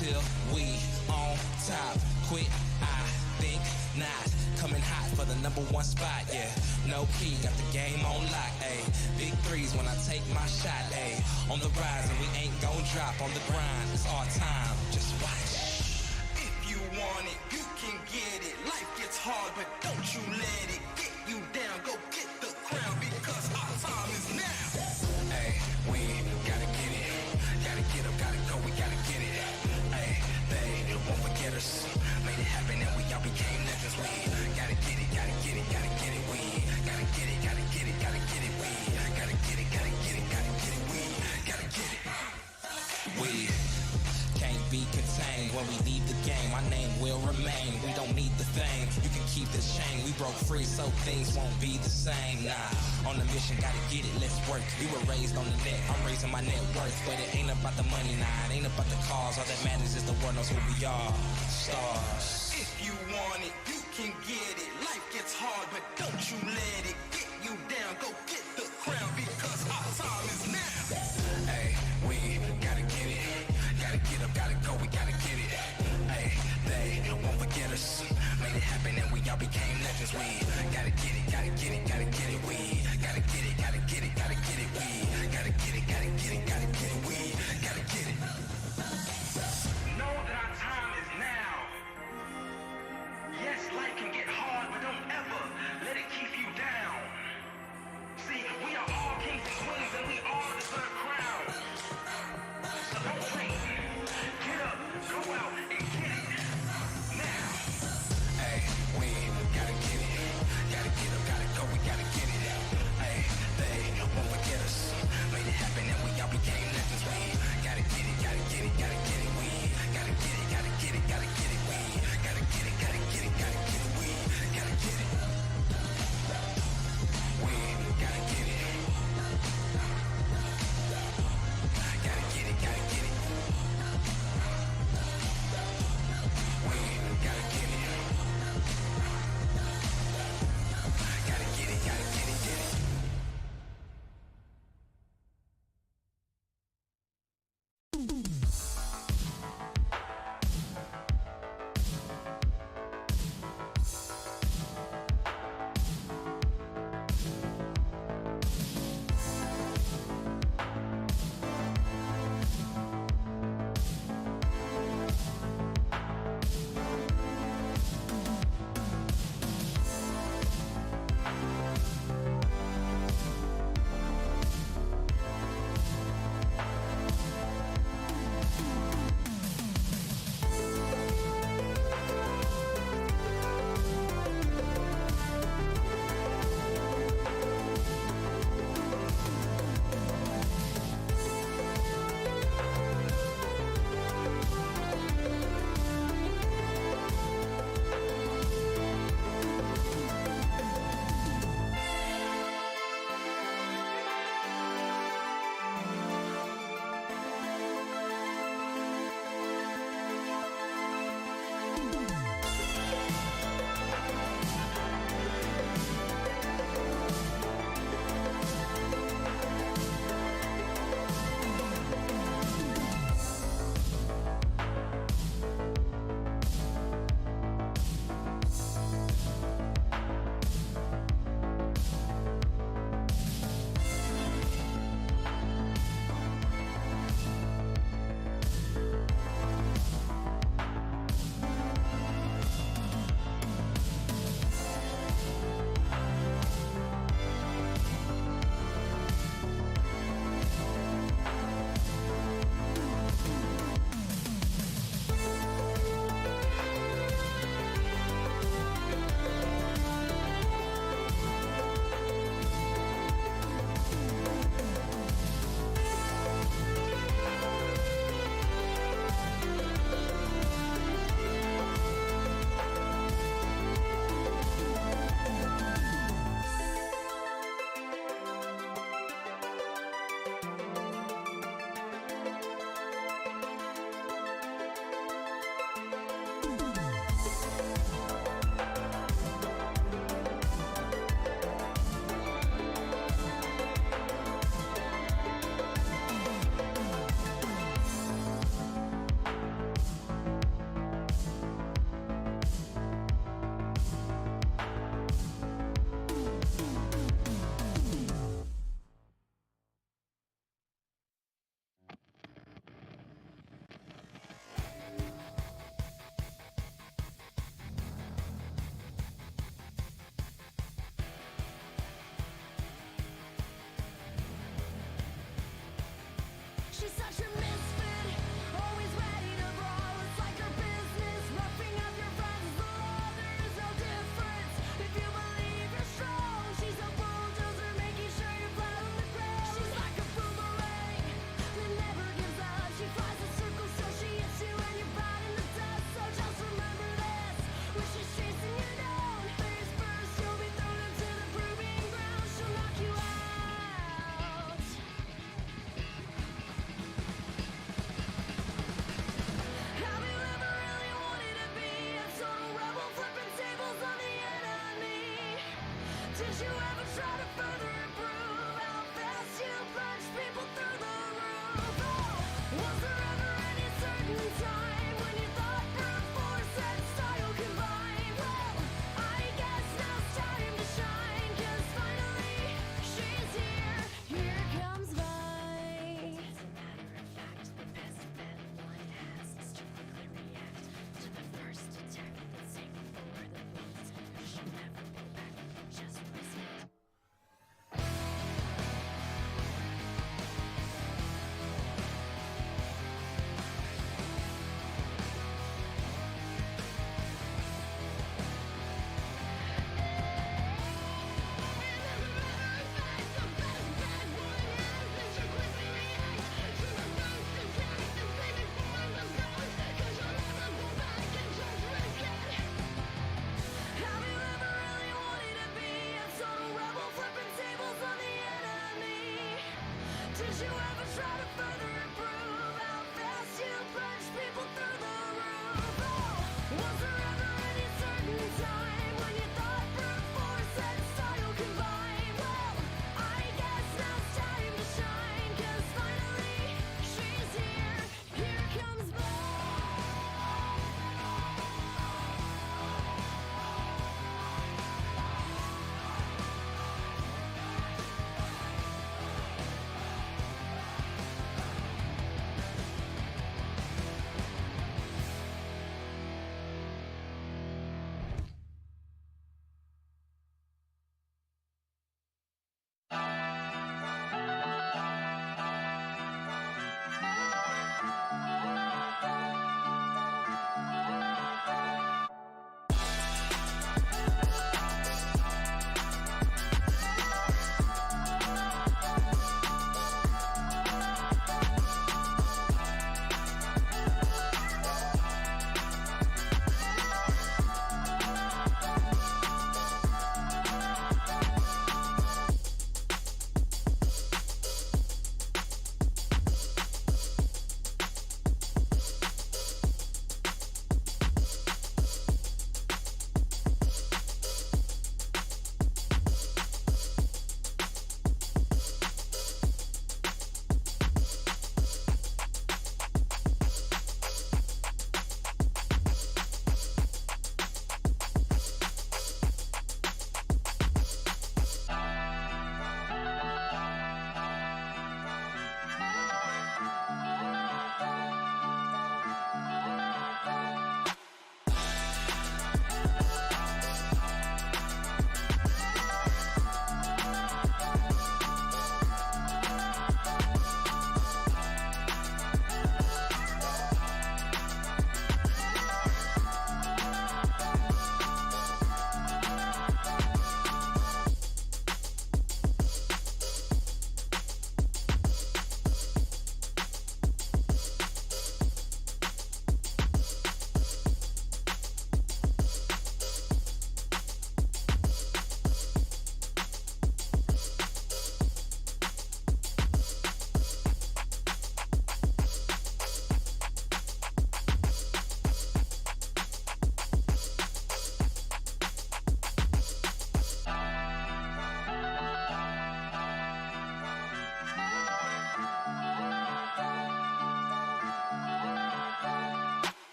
till we on top. Quit, I think not. Coming hot for the #1 spot, yeah. No key, got the game on lock, ayy. Big threes when I take my shot, ayy. On the rise and we ain't gon' drop on the grind. It's our time, just watch. If you want it, you can get it. Life gets hard, but don't you let it get you down. Go get the crown because our time is now. Ayy, we gotta get it. Gotta get up, gotta go, we gotta get it. Ayy, they won't forget us. Made it happen and we all became legends. We gotta get it, gotta get it, gotta get it. We gotta get it, gotta get it, gotta get it. We gotta get it, gotta get it, gotta get it. We gotta get it. We can't be contained when we leave the game. Our name will remain. We don't need the fame. You can keep this chain. We broke free, so things won't be the same. Nah, on the mission, gotta get it. Let's work. We were raised on the net. I'm raising my net worth, but it ain't about the money. Nah, it ain't about the cause. All that matters is the world knows who we are. Stars. If you want it, you can get it. Life gets hard, but don't you let it get you down. Go get the crown because our time is now. Hey, we gotta get it. Gotta get up, gotta go, we gotta get it. Hey, they won't forget us. Made it happen and we all became legends. We gotta get it, gotta get it, gotta get it. We gotta get it, gotta get it, gotta get it. We gotta get it, gotta get it, gotta get it. We gotta get it. Know that our time is now. Yes, life can get hard, but don't ever let it keep you down. See, we are all kings and queens and we all deserve crowns. So don't wait. Get up, go out and get it. Now. Hey, we gotta get it. Gotta get up, gotta go, we gotta get it. Hey, they won't forget us. Made it happen and we all became legends. We gotta get it, gotta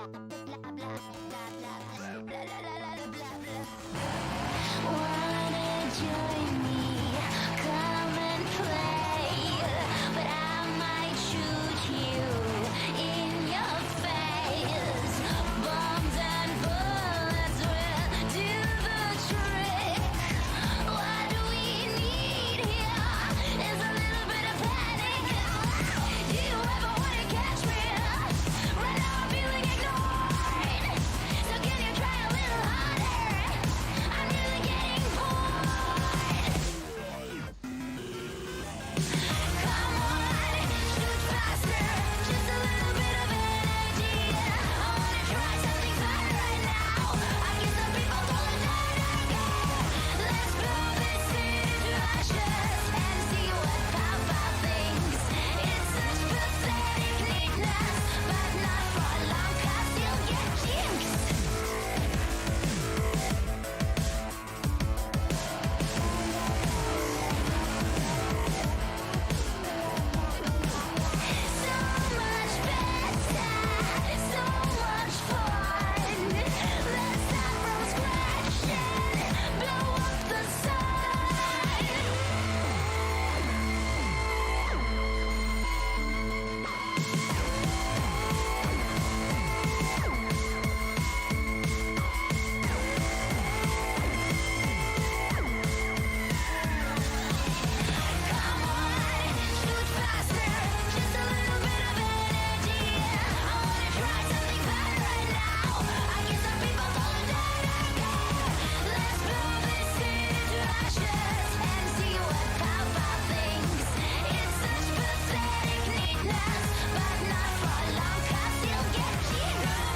Wanna join me? Come and play, but I might shoot you in your face. Bombs and bullets will do the trick. What we need here is a little bit of panic. Do you ever wanna catch me? Right now I'm feeling ignored. So can you try a little harder? I'm really getting bored. Come on, shoot faster. Just a little bit of energy. I wanna try something fun right now. I get some people calling that again. Let's blow this city to ashes and see what Papa thinks. It's such pathetic neatness, but not for long 'cause you'll get jinxed. So much better, so much fun. Let's start from scratch and blow up the sun. Come on, shoot faster. Just a little bit of energy. I wanna try something fun right now. I get some people calling that again. Let's blow this city to ashes and see what Papa thinks. It's such pathetic neatness, but not for long 'cause you'll get jinxed.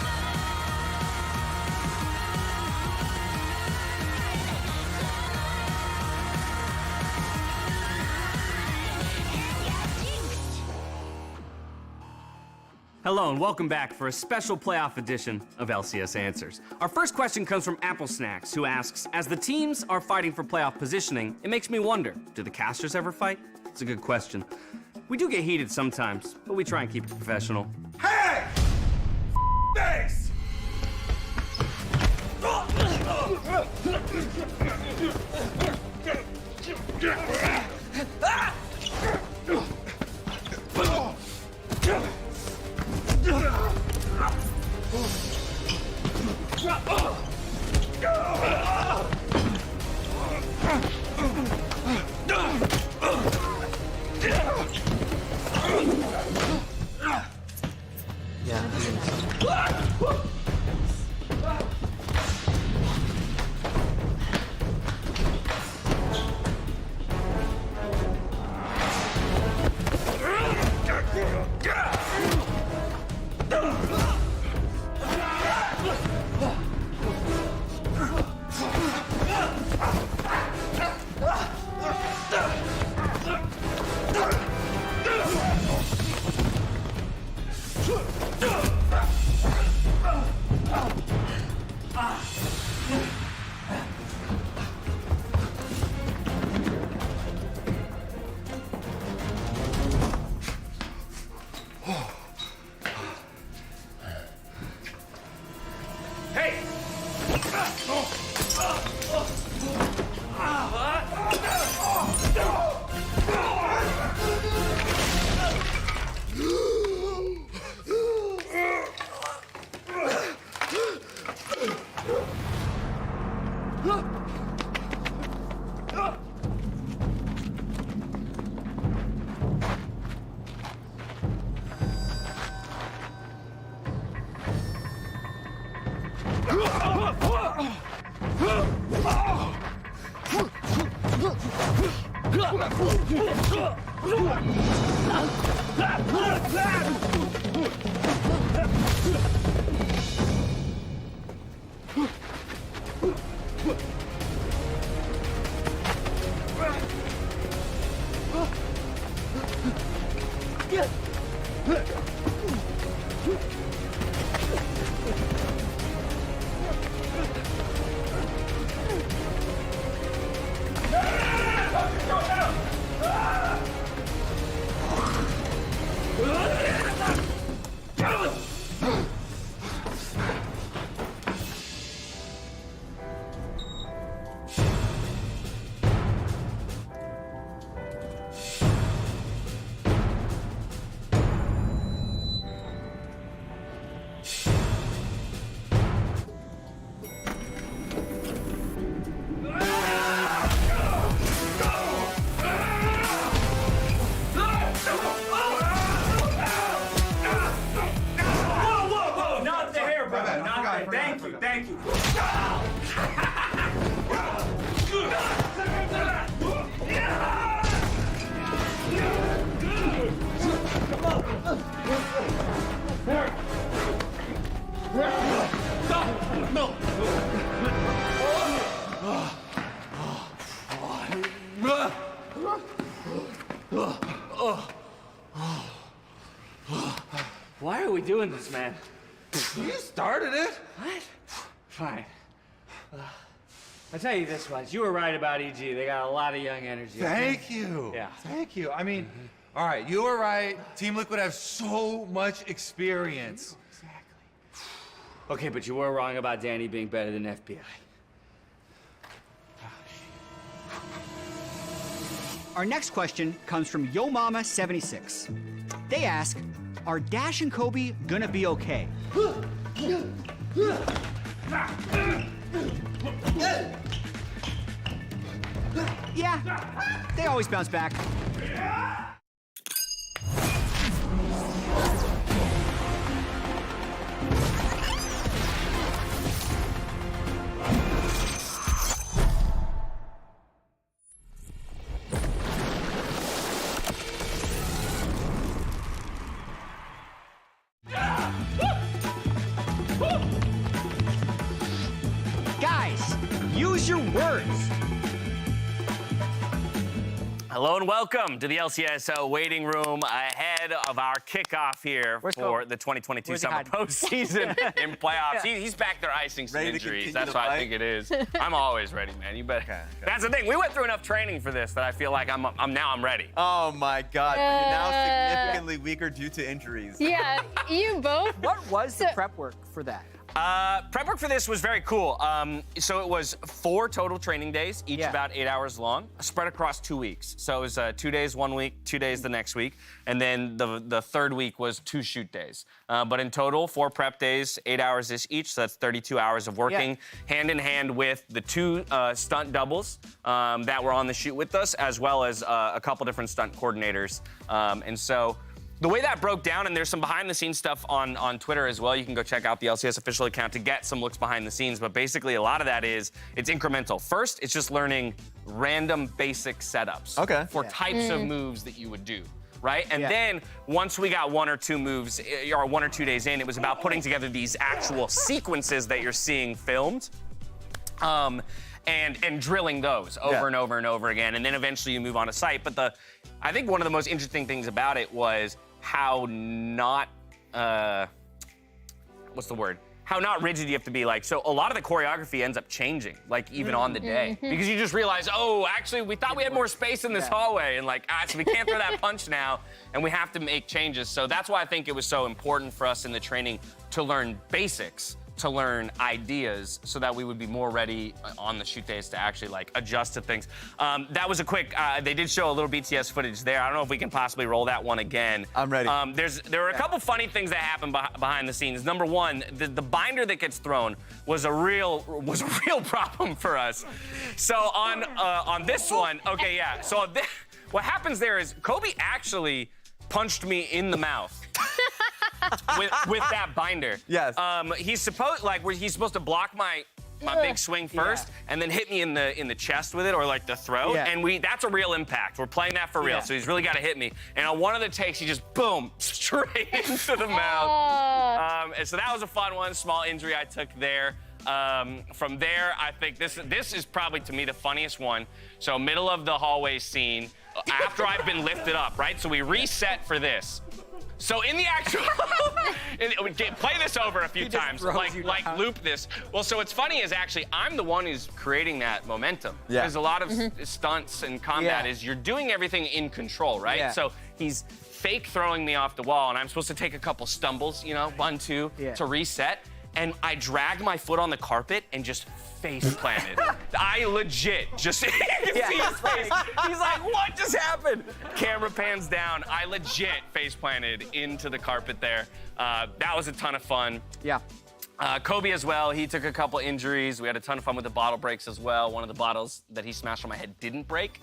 Hello and welcome back for a special playoff edition of LCS Answers. Our first question comes from Apple Snacks, who asks, as the teams are fighting for playoff positioning, it makes me wonder, do the casters ever fight? It's a good question. We do get heated sometimes, but we try and keep it professional. Hey! Face! doing this, man. You started it. What? Fine. I'll tell you this much. You were right about EG. They got a lot of young energy. Thank you. Yeah. Thank you. I mean, all right, you were right. Team Liquid has so much experience. Exactly. Okay, but you were wrong about Danny being better than FBI. Our next question comes from Yo Mama 76. They ask, are Dash and Kobe gonna be okay? Yeah, they always bounce back. Guys, use your words. Hello and welcome to the LCS waiting room ahead of our kickoff here for Kobe? the 2022 Where's he summer hiding? postseason in playoffs. He's back there icing some Ready to injuries. continue That's the what I fight? think it is. I'm always ready, man. You better. Okay. That's the thing. We went through enough training for this that I feel like I'm ready. Oh my God! You're now significantly weaker due to injuries. Yeah, you both. What was the prep work for that? Prep work for this was very cool. So it was 4 total training days, each Yeah. about 8 hours long, spread across 2 weeks. So it was 2 days 1 week, 2 days the next week, and then the third week was 2 shoot days. But in total, 4 prep days, 8 hours each. So that's 32 hours of working hand in hand with the 2 stunt doubles that were on the shoot with us, as well as a couple different stunt coordinators. And so the way that broke down, and there's some behind-the-scenes stuff on Twitter as well. You can go check out the LCS official account to get some looks behind the scenes. But basically, a lot of that is it's incremental. First, it's just learning random basic setups for types of moves that you would do, right? And then once we got 1 or 2 moves, or 1 or 2 days in, it was about putting together these actual sequences that you're seeing filmed. And drilling those over and over and over again. And then eventually you move on to site. But I think one of the most interesting things about it was how not, what's the word? How not rigid you have to be. Like, so a lot of the choreography ends up changing, like even on the day. Because you just realize, oh, actually we thought we had more space in this hallway. And like, so we can't throw that punch now. And we have to make changes. So that's why I think it was so important for us in the training to learn basics, to learn ideas, so that we would be more ready on the shoot days to actually like adjust to things. That was a quick, they did show a little BTS footage there. I don't know if we can possibly roll that one again. I'm ready. There were a couple funny things that happened behind the scenes. Number one, the binder that gets thrown was a real problem for us. So on this one, okay, yeah. So what happens there is Kobe actually punched me in the mouth. with that binder. Yes. He's supposed to block my big swing first, and then hit me in the chest with it, or like the throat. Yeah. And that's a real impact. We're playing that for real. Yeah. So he's really got to hit me. And on one of the takes, he just boom straight into the mouth. And so that was a fun one. Small injury I took there. From there, I think this is probably to me the funniest one. So middle of the hallway scene, after I've been lifted up, right? So we reset for this. So in the actual, play this over a few times, like loop this. Well, so what's funny is actually I'm the one who's creating that momentum. Yeah. Because a lot of stunts and combat is you're doing everything in control, right? Yeah. So he's fake throwing me off the wall, and I'm supposed to take a couple stumbles, 1, 2, to reset. And I dragged my foot on the carpet and just face planted. I legit just, you can see his face. He's like, what just happened? Camera pans down. I legit face planted into the carpet there. That was a ton of fun. Yeah. Kobe as well, he took a couple injuries. We had a ton of fun with the bottle breaks as well. One of the bottles that he smashed on my head didn't break.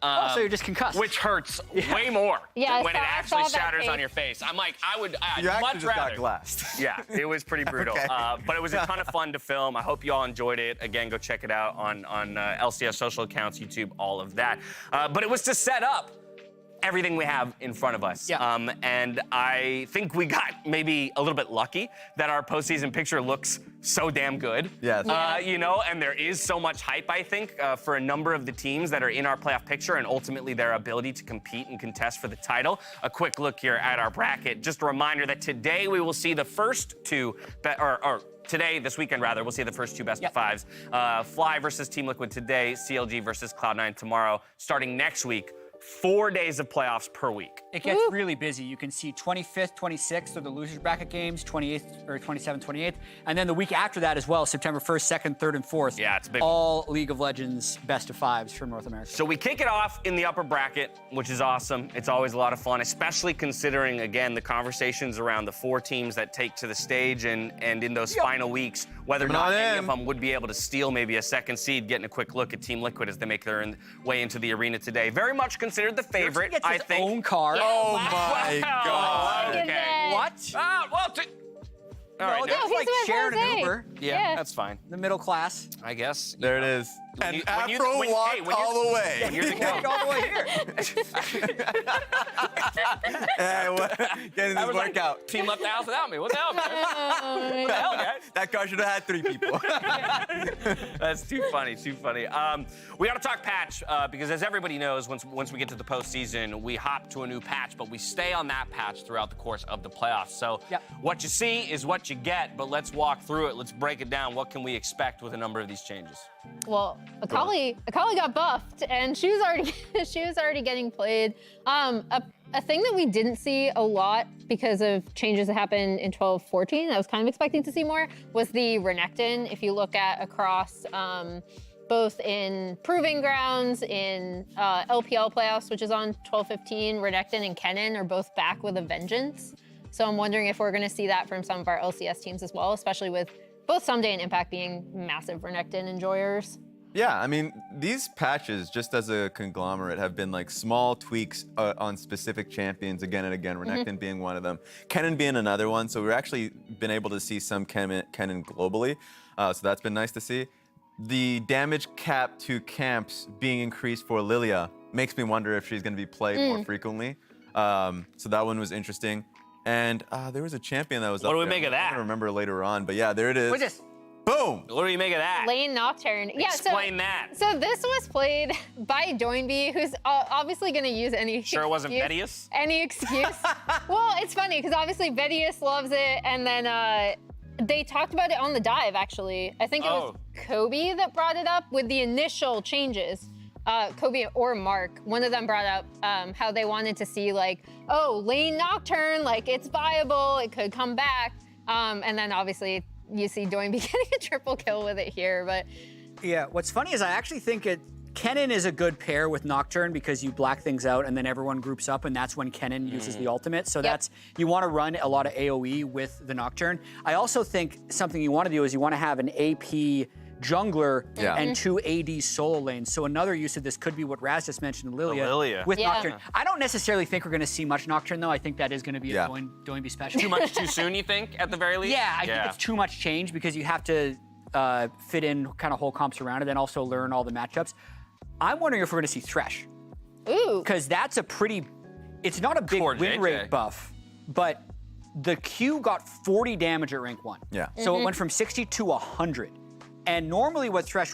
So you're just concussed. Which hurts way more Yeah, when I it actually saw that shatters tape. on your face. I'm like, I'd You actually much just rather. got glassed. Yeah, it was pretty brutal. Okay. But it was a ton of fun to film. I hope you all enjoyed it. Again, go check it out on LCS social accounts, YouTube, all of that. But it was to set up everything we have in front of us. Yeah. And I think we got maybe a little bit lucky that our postseason picture looks so damn good. Yes. You know, and there is so much hype, I think, for a number of the teams that are in our playoff picture and ultimately their ability to compete and contest for the title. A quick look here at our bracket. Just a reminder that today we will see the first two, today, this weekend rather, we'll see the first two best of fives. Fly versus Team Liquid today, CLG versus Cloud9 tomorrow. Starting next week, 4 days of playoffs per week. It gets really busy. You can see 25th, 26th are the losers bracket games, 28th or 27th, 28th, and then the week after that as well, September 1st, 2nd, 3rd, and 4th. Yeah, it's big. All League of Legends best of fives from North America. So we kick it off in the upper bracket, which is awesome. It's always a lot of fun, especially considering, again, the conversations around the 4 teams that take to the stage and in those final weeks, whether or not any of them would be able to steal maybe a second seed. Getting a quick look at Team Liquid as they make their way into the arena today. Very much considered the favorite, Gets I his think. own car. Oh my God. Okay. What? Well, all right, No, now- that's he's like with shared an Jose. Uber. yeah, that's fine. The middle class. I guess. There it is. When And you- when you- Afro when- walked hey, when you're- all the way. When you're the Walked all the way here. Hey, getting this I was like, workout. team left the house without me. What the hell, man? What the hell, guys? That car should have had 3 people. That's too funny, too funny. We got to talk patch because, as everybody knows, once we get to the postseason, we hop to a new patch, but we stay on that patch throughout the course of the playoffs. So what you see is what you get, but let's walk through it. Let's break it down. What can we expect with a number of these changes? Well, Akali got buffed, and she was already getting played. A thing that we didn't see a lot because of changes that happened in 12-14, I was kind of expecting to see more, was the Renekton. If you look at across both in Proving Grounds, in LPL playoffs, which is on 12-15, Renekton and Kennen are both back with a vengeance. So I'm wondering if we're going to see that from some of our LCS teams as well, especially with both Someday and Impact being massive Renekton enjoyers. Yeah, I mean, these patches, just as a conglomerate, have been like small tweaks on specific champions again and again, Renekton being one of them, Kennen being another one. So we've actually been able to see some Kennen globally. So that's been nice to see. The damage cap to camps being increased for Lilia makes me wonder if she's going to be played more frequently. So that one was interesting. And there was a champion that was up What do we there. make of that? I'm going to remember later on, but yeah, there it is. What's this? Boom! What do you make of that? Lane Nocturne. Yeah, Explain that. So this was played by Doinby, who's obviously going to use any Sure it wasn't excuse- Vedius? Any excuse. Well, it's funny because obviously Vedius loves it, and then they talked about it on the dive, actually. I think it was Kobe that brought it up with the initial changes. Kobe or Mark, one of them brought up how they wanted to see like, oh, Lane Nocturne, like it's viable, it could come back. And then obviously you see Doinby getting a triple kill with it here, but. Yeah, what's funny is I actually think Kennen is a good pair with Nocturne because you black things out and then everyone groups up and that's when Kennen uses the ultimate. So you want to run a lot of AoE with the Nocturne. I also think something you want to do is you want to have an AP jungler and 2 AD solo lanes. So another use of this could be what Raz just mentioned, Lilia. With Nocturne. I don't necessarily think we're going to see much Nocturne though. I think that is going to be a Doinby special. Too much too soon, you think, at the very least? Yeah, I think it's too much change because you have to fit in kind of whole comps around it and also learn all the matchups. I'm wondering if we're going to see Thresh. Ooh. Because that's it's not a big win rate buff, but the Q got 40 damage at rank 1. Yeah. So it went from 60 to 100. And normally what Thresh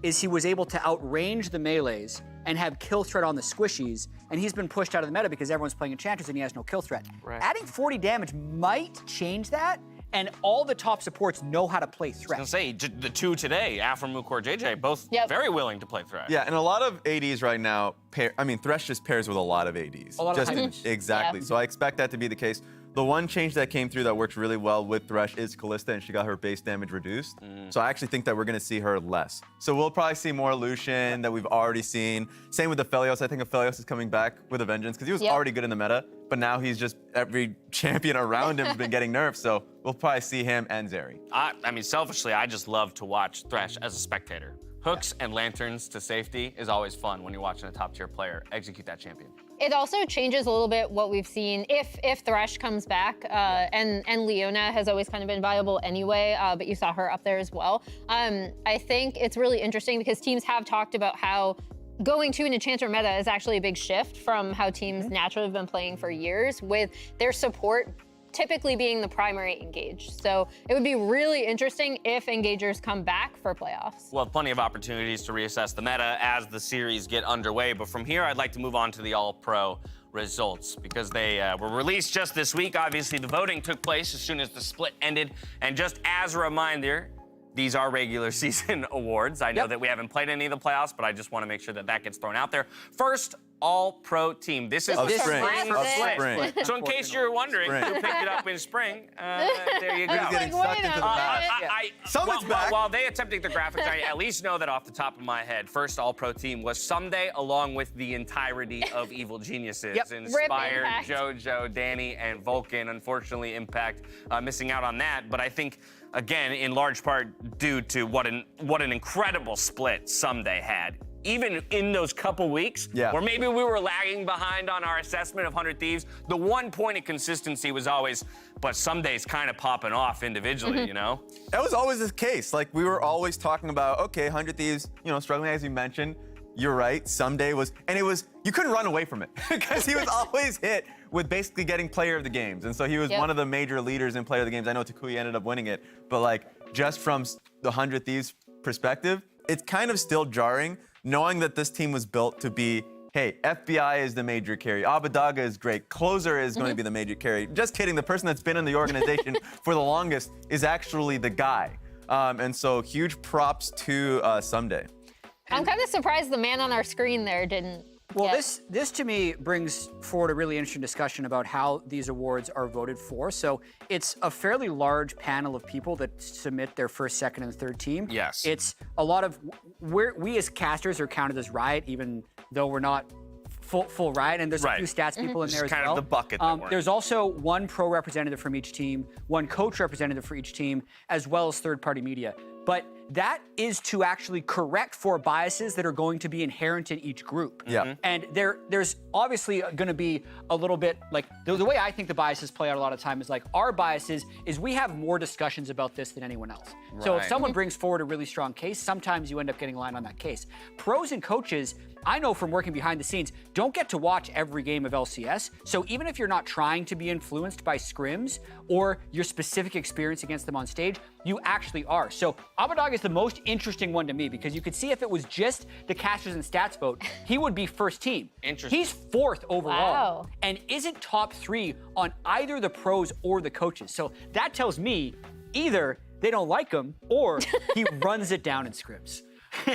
is he was able to outrange the melees and have kill threat on the squishies, and he's been pushed out of the meta because everyone's playing Enchantress and he has no kill threat. Right. Adding 40 damage might change that, and all the top supports know how to play Thresh. I was going to say, the two today, Afro, Mukor, JJ, both very willing to play Thresh. Yeah, and a lot of ADs right now, Thresh just pairs with a lot of ADs. A lot of Exactly. So I expect that to be the case. The one change that came through that works really well with Thresh is Kalista, and she got her base damage reduced. So I actually think that we're going to see her less. So we'll probably see more Lucian that we've already seen. Same with Aphelios. I think Aphelios is coming back with a vengeance because he was already good in the meta, but now he's just every champion around him has been getting nerfed. So we'll probably see him and Zeri. I mean, selfishly, I just love to watch Thresh as a spectator. Hooks and lanterns to safety is always fun when you're watching a top-tier player execute that champion. It also changes a little bit what we've seen if Thresh comes back, and Leona has always kind of been viable anyway, but you saw her up there as well. I think it's really interesting because teams have talked about how going to an enchanter meta is actually a big shift from how teams naturally have been playing for years, with their support typically being the primary engage. So it would be really interesting if engagers come back for playoffs. We'll have plenty of opportunities to reassess the meta as the series get underway. But from here, I'd like to move on to the All-Pro results because they were released just this week. Obviously, the voting took place as soon as the split ended. And just as a reminder, these are regular season awards. I know that we haven't played any of the playoffs, but I just want to make sure that that gets thrown out there. First, All-Pro team. This is Of the spring. split. So in case you're wondering who picked it up in spring, there you go. He's getting sucked into the past. Someone's back. While they attempted the graphics, I at least know that off the top of my head, first All-Pro team was Someday, along with the entirety of Evil Geniuses. Inspired, JoJo, Danny, and Vulcan. Unfortunately, Impact missing out on that. But I think, again, in large part due to what an incredible split Someday had. Even in those couple weeks, where maybe we were lagging behind on our assessment of 100 Thieves, the one point of consistency was always, but some days kind of popping off individually, you know? That was always the case. Like, we were always talking about, okay, 100 Thieves, you know, struggling as you mentioned. You're right, Someday was, and it was, you couldn't run away from it because he was always hit with basically getting player of the games. And so he was one of the major leaders in player of the games. I know Takui ended up winning it, but like, just from the 100 Thieves perspective, it's kind of still jarring knowing that this team was built to be, hey, FBI is the major carry, Abadaga is great, Closer is going to be the major carry. Just kidding, the person that's been in the organization for the longest is actually the guy. And so huge props to Someday. I'm kind of surprised the man on our screen there didn't. Well, this to me brings forward a really interesting discussion about how these awards are voted for. So it's a fairly large panel of people that submit their first, second, and third team. Yes. It's a lot of, we as casters are counted as Riot, even though we're not full Riot, and there's a few stats people in there as well. Kind of the bucket that we're in. There's also one pro representative from each team, one coach representative for each team, as well as third-party media. But that is to actually correct for biases that are going to be inherent in each group. Yeah. And there's obviously going to be a little bit, like, the way I think the biases play out a lot of time is like, our biases is we have more discussions about this than anyone else. So if someone brings forward a really strong case, sometimes you end up getting lined on that case. Pros and coaches, I know from working behind the scenes, don't get to watch every game of LCS. So even if you're not trying to be influenced by scrims or your specific experience against them on stage, you actually are. So Abadaga is the most interesting one to me because you could see if it was just the casters and stats vote, he would be first team. Interesting. He's fourth overall Wow. and isn't top 3 on either the pros or the coaches. So that tells me either they don't like him or he runs it down in scrims.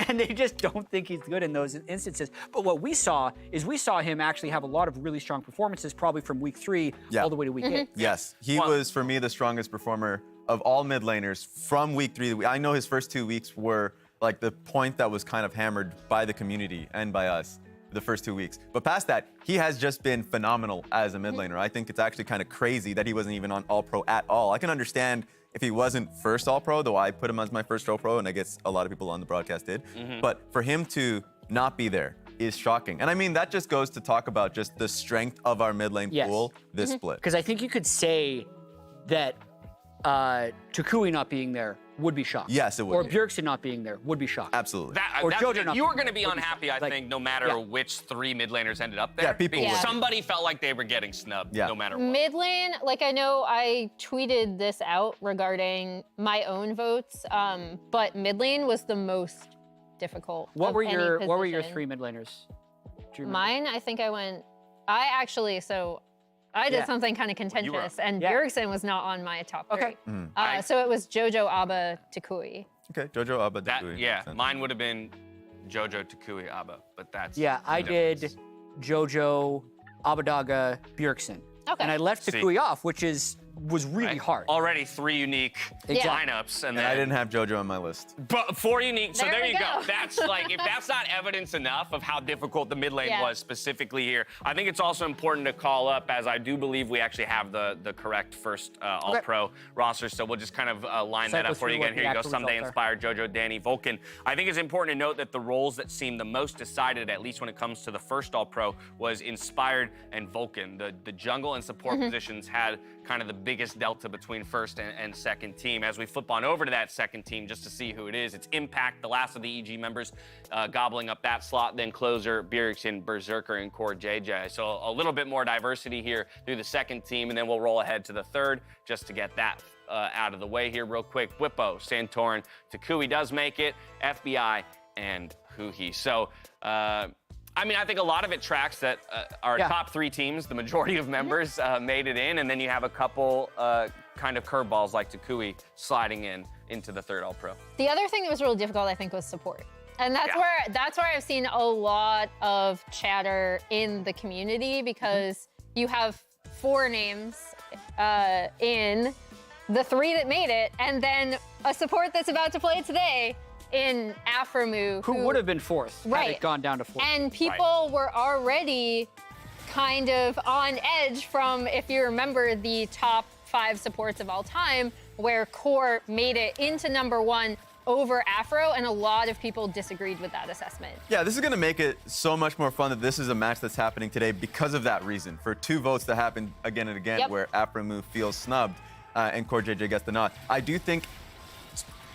And they just don't think he's good in those instances. But what we saw is we saw him actually have a lot of really strong performances, probably from week 3 all the way to week 8. Yes, he was, for me, the strongest performer of all mid laners from week 3. I know his first 2 weeks were like the point that was kind of hammered by the community and by us the first 2 weeks. But past that, he has just been phenomenal as a mid laner. I think it's actually kind of crazy that he wasn't even on All-Pro at all. I can understand if he wasn't first All-Pro, though I put him as my first All-Pro, and I guess a lot of people on the broadcast did. But for him to not be there is shocking. And I mean, that just goes to talk about just the strength of our mid lane pool this split. Because I think you could say that Takui not being there would be shocked. Yes, it would. Or Bjergsen not being there would be shocked. Absolutely. Or That's JoJo not you were being going to be there. unhappy, I think, no matter which 3 mid laners ended up there. Yeah, people because would. somebody felt like they were getting snubbed no matter what. Mid lane, like I know I tweeted this out regarding my own votes, but mid lane was the most difficult. What of were any your position. 3 mid laners? Do you remember? Mine, I think I did something kind of contentious, and Bjergsen was not on my top 3. Okay. So it was JoJo, Abba, Takui. Okay, JoJo, Abba, Takui. Yeah, mine would have been JoJo, Takui, Abba, but that's I did JoJo, Abadaga, Bjergsen. Okay. And I left Takui off, which was really hard. Already 3 unique lineups, and then I didn't have JoJo on my list. But 4 unique, so There there we you go. go. That's like, if that's not evidence enough of how difficult the mid lane was specifically here, I think it's also important to call up, as I do believe we actually have the correct first All-Pro roster, so we'll just kind of line that up for you again. Here you go, Someday Inspired, JoJo, Danny, Vulcan. I think it's important to note that the roles that seem the most decided, at least when it comes to the first All-Pro, was Inspired and Vulcan. The jungle and support positions had kind of the biggest delta between first and second team. As we flip on over to that second team, just to see who it is, it's Impact, the last of the EG members, gobbling up that slot, then Closer, Bjergsen, Berserker, and Core JJ. So a little bit more diversity here through the second team, and then we'll roll ahead to the third just to get that out of the way here real quick. Whippo, Santorin, Takui does make it, FBI, and Huhi. So, I mean, I think a lot of it tracks that our top three teams, the majority of members, made it in, and then you have a couple kind of curveballs like Takui sliding into the third All-Pro. The other thing that was really difficult, I think, was support. And that's where I've seen a lot of chatter in the community, because you have 4 names in the 3 that made it, and then a support that's about to play today in Aframu, Who would have been 4th had it gone down to 4th. And people were already kind of on edge from, if you remember, the top 5 supports of all time, where Core made it into #1 over Afro, and a lot of people disagreed with that assessment. Yeah, this is going to make it so much more fun that this is a match that's happening today because of that reason. For 2 votes to happen again and again, where Aframu feels snubbed and Core JJ gets the nod. I do think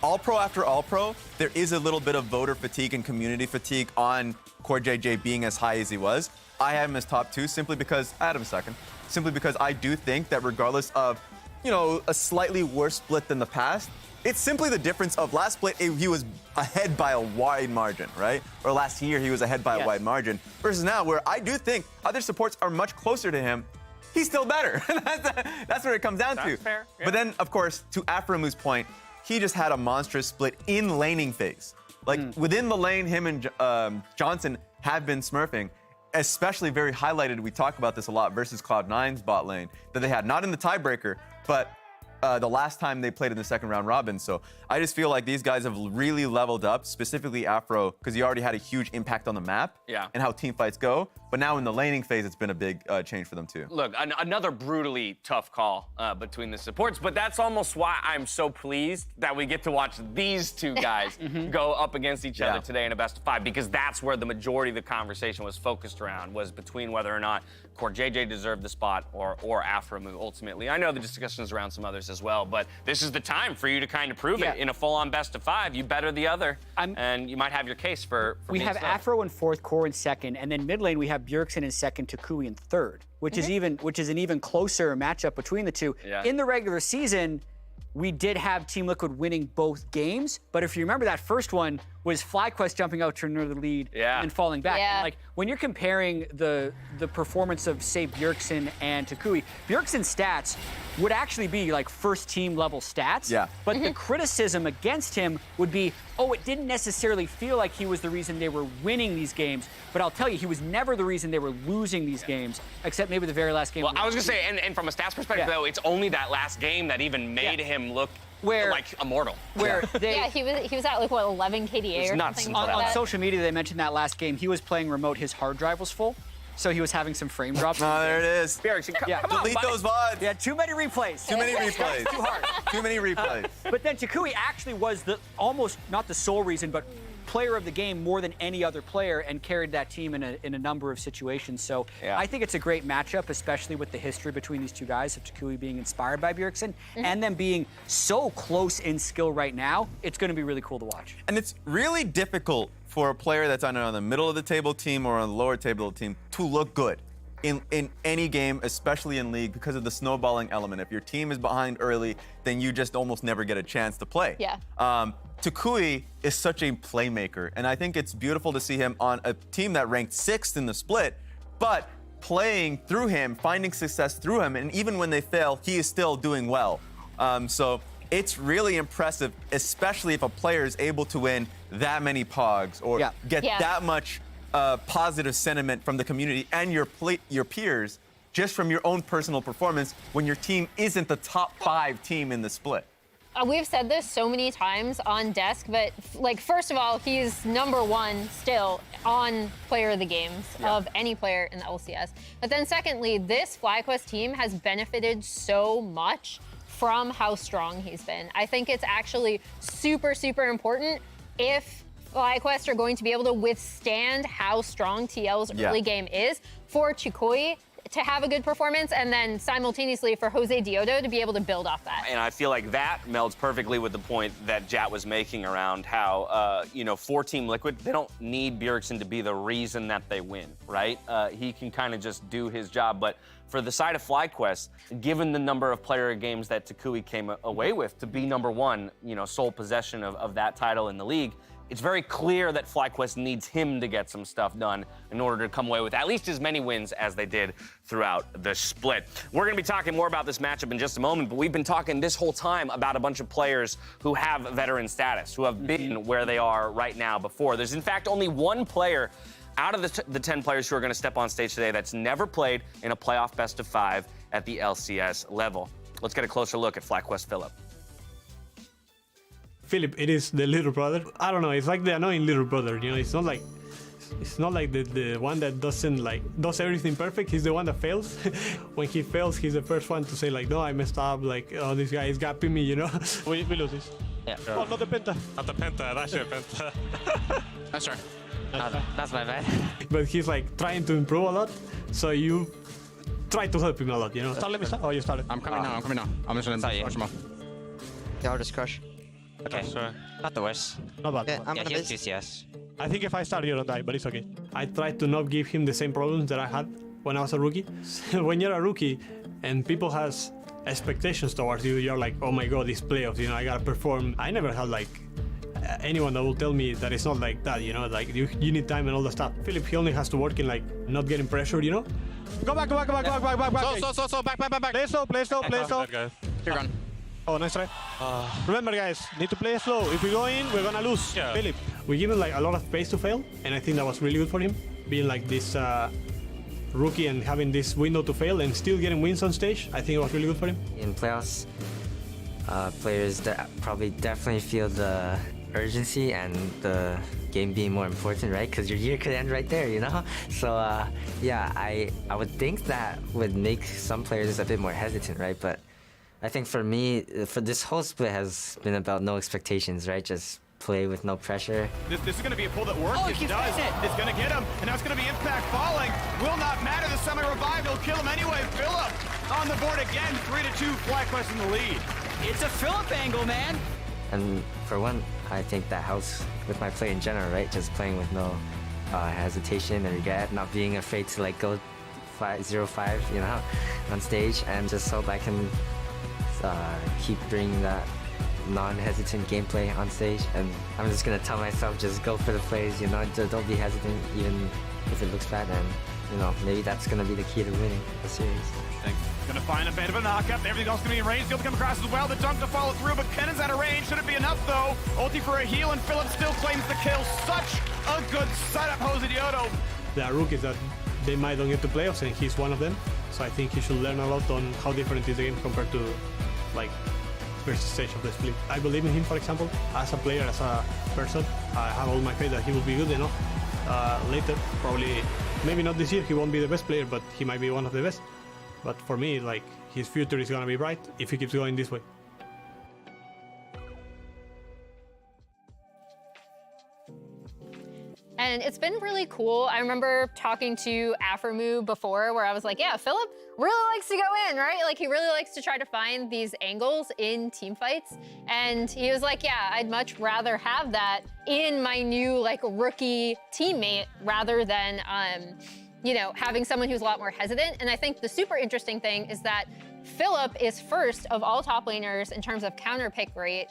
All-Pro after All-Pro, there is a little bit of voter fatigue and community fatigue on Core JJ being as high as he was. I have him as top 2 simply because, I had him second, simply because I do think that regardless of, you know, a slightly worse split than the past, it's simply the difference of last split, he was ahead by a wide margin, right? Or last year, he was ahead by a wide margin. Versus now, where I do think other supports are much closer to him, he's still better. That's what it comes down to. Fair. Yeah. But then, of course, to Aframu's point, he just had a monstrous split in laning phase. Like, within the lane, him and Johnson have been smurfing, especially very highlighted, we talk about this a lot, versus Cloud9's bot lane, that they had, not in the tiebreaker, but the last time they played in the second round robin. So I just feel like these guys have really leveled up, specifically Afro, because he already had a huge impact on the map and how team fights go. But now in the laning phase, it's been a big change for them too. Look, another brutally tough call between the supports, but that's almost why I'm so pleased that we get to watch these 2 guys go up against each other today in a best of 5, because that's where the majority of the conversation was focused around, was between whether or not Core JJ deserved the spot or Aframu ultimately. I know the discussions around some others as well, but this is the time for you to kind of prove it in a full-on best of 5. You better the other, and you might have your case for we have Afro in 4th, Core in 2nd, and then mid lane we have Bjergsen in 2nd, Takui in 3rd, which is an even closer matchup between the 2. In the regular season, we did have Team Liquid winning both games, but if you remember, that first one was FlyQuest jumping out to another lead and falling back. And like, when you're comparing the performance of, say, Bjergsen and Takui, Bjergsen's stats would actually be like first team level stats. But the criticism against him would be, oh, it didn't necessarily feel like he was the reason they were winning these games, but I'll tell you, he was never the reason they were losing these games, except maybe the very last game. Well, I was gonna say, and from a stats perspective, though, it's only that last game that even made him look like immortal. Where he was at like, what, 11 KDA or nuts something on like that. social media, they mentioned that last game, he was playing remote, his hard drive was full, so he was having some frame drops. Oh, there it is. Bjergsen, come on, Delete buddy. those VODs. Yeah, too many replays. Too many replays. Too hard. Too many replays. But then Takui actually was the almost not the sole reason, but player of the game more than any other player, and carried that team in a number of situations. So I think it's a great matchup, especially with the history between these 2 guys, of Takui being inspired by Bjergsen and them being so close in skill right now. It's going to be really cool to watch. And it's really difficult for a player that's either on the middle of the table team or on the lower table team to look good in any game, especially in League, because of the snowballing element. If your team is behind early, then you just almost never get a chance to play. Takui is such a playmaker, and I think it's beautiful to see him on a team that ranked 6th in the split, but playing through him, finding success through him, and even when they fail, he is still doing well. So it's really impressive, especially if a player is able to win that many pogs or get that much positive sentiment from the community and your peers just from your own personal performance when your team isn't the top 5 team in the split. We've said this so many times on Desk, but like, first of all, he's #1 still on player of the games of any player in the LCS. But then secondly, this FlyQuest team has benefited so much from how strong he's been. I think it's actually super, super important if FlyQuest are going to be able to withstand how strong TL's early game is, for Chikoi to have a good performance, and then simultaneously for Jose Diodo to be able to build off that. And I feel like that melds perfectly with the point that Jat was making around how, for Team Liquid, they don't need Bjergsen to be the reason that they win, right? He can kind of just do his job. But for the side of FlyQuest, given the number of player games that Takui came away with to be number one, sole possession of that title in the league, it's very clear that FlyQuest needs him to get some stuff done in order to come away with at least as many wins as they did throughout the split. We're going to be talking more about this matchup in just a moment, but we've been talking this whole time about a bunch of players who have veteran status, who have been where they are right now before. There's, in fact, only one player out of the 10 players who are going to step on stage today that's never played in a playoff best of 5 at the LCS level. Let's get a closer look at FlyQuest Philip. Philip, it is the little brother. I don't know, it's like the annoying little brother, it's not like the one that does everything perfect. He's the one that fails. When he fails, he's the first one to say no, I messed up, oh, this guy is gapping me, we lose this. Yeah. Oh, not the penta. Not the penta, that's your penta. That's right. That's my bad. But he's trying to improve a lot, so you try to help him a lot, Start, let me start. Oh, you started. I'm coming now, I'm just gonna crush him off. Yeah, I'll just crush. Okay, not the worst. Not bad. Yeah, I'm Yeah, gonna he has miss. QCS. I think if I start, you don't die, but it's okay. I tried to not give him the same problems that I had when I was a rookie. When you're a rookie and people has expectations towards you, you're like, oh my god, these playoffs, I gotta perform. I never had anyone that will tell me that it's not like that, you need time and all the stuff. Philip, he only has to work in not getting pressured, Go back. So, back. Play slow. You're gone. Oh, nice try. Remember, guys, need to play slow. If we go in, we're gonna lose. Yeah. Philip, we give him a lot of space to fail, and I think that was really good for him, being this rookie and having this window to fail and still getting wins on stage. I think it was really good for him. In playoffs, players that probably definitely feel the urgency and the game being more important, right? Because your year could end right there, So yeah, I would think that would make some players a bit more hesitant, right? But I think for me, for this whole split has been about no expectations, right? Just play with no pressure. This is going to be a pull that works. Oh, It he's does. hitting it. It's going to get him, and now it's going to be impact falling. Will not matter. The semi-revive. He'll kill him anyway. Philip on the board again. 3-2. FlyQuest in the lead. It's a Philip angle, man. And for one, I think that helps with my play in general, right? Just playing with no hesitation and regret, not being afraid to go 0-5, on stage, and just hope I can keep bringing that non-hesitant gameplay on stage. And I'm just gonna tell myself, just go for the plays, don't be hesitant even if it looks bad, and maybe that's gonna be the key to winning the series. Gonna find a bit of a knockup. Everything else gonna be in range. He'll come across as well. The dunk to follow through, but Kennan's out of range. Should it be enough though? Ulti for a heal, and Philip still claims the kill. Such a good setup, Jose Diodo. There are rookies that they might don't get to playoffs, and he's one of them. So I think he should learn a lot on how different is the game compared to first stage of the split. I believe in him, for example, as a player, as a person. I have all my faith that he will be good enough later. Probably, maybe not this year, he won't be the best player, but he might be one of the best. But for me, his future is gonna be bright if he keeps going this way. And it's been really cool. I remember talking to Aframu before where I was like, yeah, Philip really likes to go in, right? He really likes to try to find these angles in team fights. And he was like, yeah, I'd much rather have that in my new rookie teammate rather than, having someone who's a lot more hesitant. And I think the super interesting thing is that Philip is first of all top laners in terms of counter pick rate.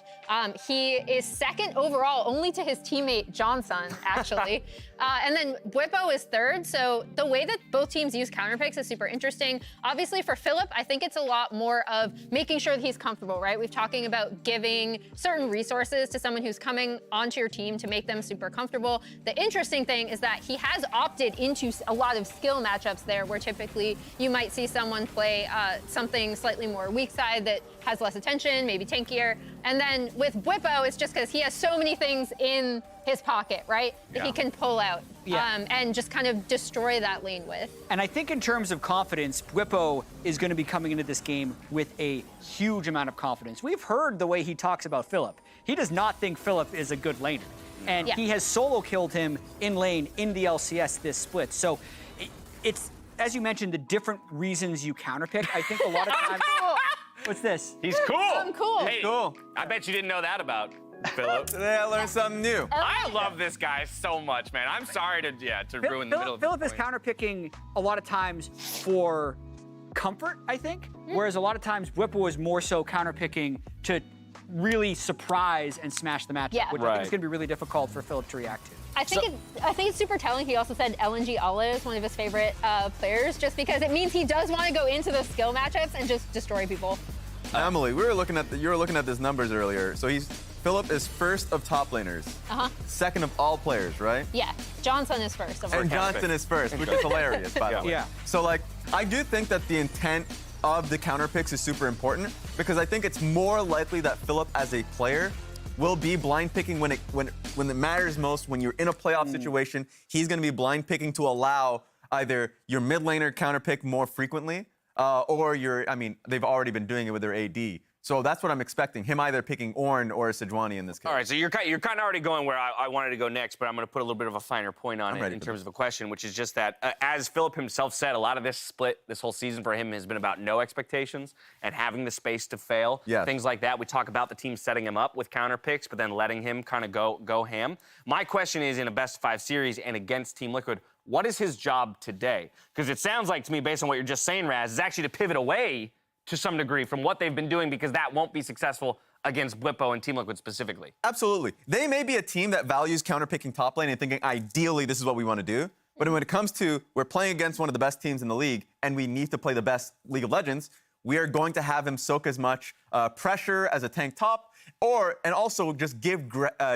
He is second overall, only to his teammate Johnson, actually. And then Bwipo is third. So the way that both teams use counter picks is super interesting. Obviously for Philip, I think it's a lot more of making sure that he's comfortable, right? We've talking about giving certain resources to someone who's coming onto your team to make them super comfortable. The interesting thing is that he has opted into a lot of skill matchups there where typically you might see someone play something slightly more weak side that has less attention, maybe tankier. And then with Bwipo, it's just because he has so many things in his pocket, right? That he can pull out and just kind of destroy that lane with. And I think in terms of confidence, Bwipo is going to be coming into this game with a huge amount of confidence. We've heard the way he talks about Philip. He does not think Philip is a good laner. And he has solo killed him in lane in the LCS this split. So it's as you mentioned, the different reasons you counterpick. I think a lot of times. What's this? He's cool. I'm cool. Hey, Cool. I bet you didn't know that about Philip. Today I learned something new. I love this guy so much, man. I'm sorry to ruin the middle of Philip the is point. counterpicking a lot of times for comfort, I think. Whereas a lot of times Whipple is more so counterpicking to really surprise and smash the matchup, Yeah. which I think is going to be really difficult for Philip to react to. I think it's super telling. He also said LNG Ala is one of his favorite players, just because it means he does want to go into those skill matchups and just destroy people. Emily, you were looking at his numbers earlier. So Philip is first of top laners, second of all players, right? Yeah, Johnson is first. Of And course. Johnson is first, which is hilarious, by the way. Yeah. So like, I do think that the intent of the counter picks is super important because I think it's more likely that Philip as a player will be blind picking when it matters most. When you're in a playoff situation, he's going to be blind picking to allow either your mid laner counter pick more frequently, or they've already been doing it with their AD. So that's what I'm expecting, him either picking Ornn or Sejuani in this case. All right, so you're kind of already going where I wanted to go next, but I'm going to put a little bit of a finer point on it in terms of a question, which is just that, as Philip himself said, a lot of this split, this whole season for him has been about no expectations and having the space to fail, things like that. We talk about the team setting him up with counter picks, but then letting him kind of go ham. My question is, in a best-of-5 series and against Team Liquid, what is his job today? Because it sounds like to me, based on what you're just saying, Raz, is actually to pivot away to some degree from what they've been doing, because that won't be successful against Blippo and Team Liquid specifically. Absolutely. They may be a team that values counterpicking top lane and thinking, ideally, this is what we want to do. But when it comes to, we're playing against one of the best teams in the league, and we need to play the best League of Legends, we are going to have him soak as much pressure as a tank top, and also just give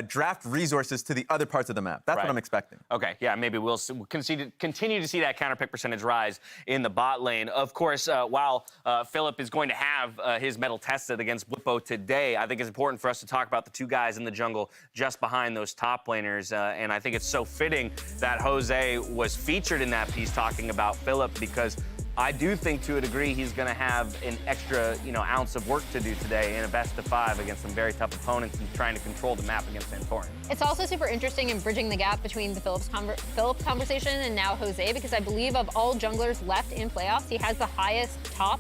draft resources to the other parts of the map. That's what I'm expecting. Okay, yeah, maybe we'll continue to see that counterpick percentage rise in the bot lane. Of course, while Philip is going to have his mettle tested against Blippo today, I think it's important for us to talk about the two guys in the jungle just behind those top laners. And I think it's so fitting that Jose was featured in that piece talking about Philip, because I do think, to a degree, he's going to have an extra, ounce of work to do today in a best-of-5 against some very tough opponents and trying to control the map against Santorin. It's also super interesting in bridging the gap between the Philip conversation and now Jose, because I believe of all junglers left in playoffs, he has the highest top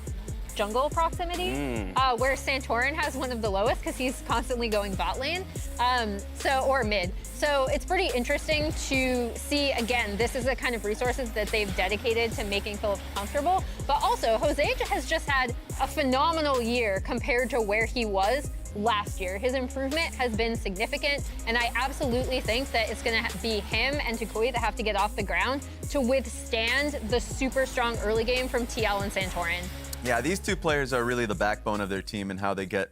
jungle proximity, where Santorin has one of the lowest because he's constantly going bot lane, or mid. So it's pretty interesting to see, again, this is the kind of resources that they've dedicated to making Philip comfortable. But also, Jose has just had a phenomenal year compared to where he was last year. His improvement has been significant, and I absolutely think that it's going to be him and Tukui that have to get off the ground to withstand the super strong early game from TL and Santorin. Yeah, these two players are really the backbone of their team and how they get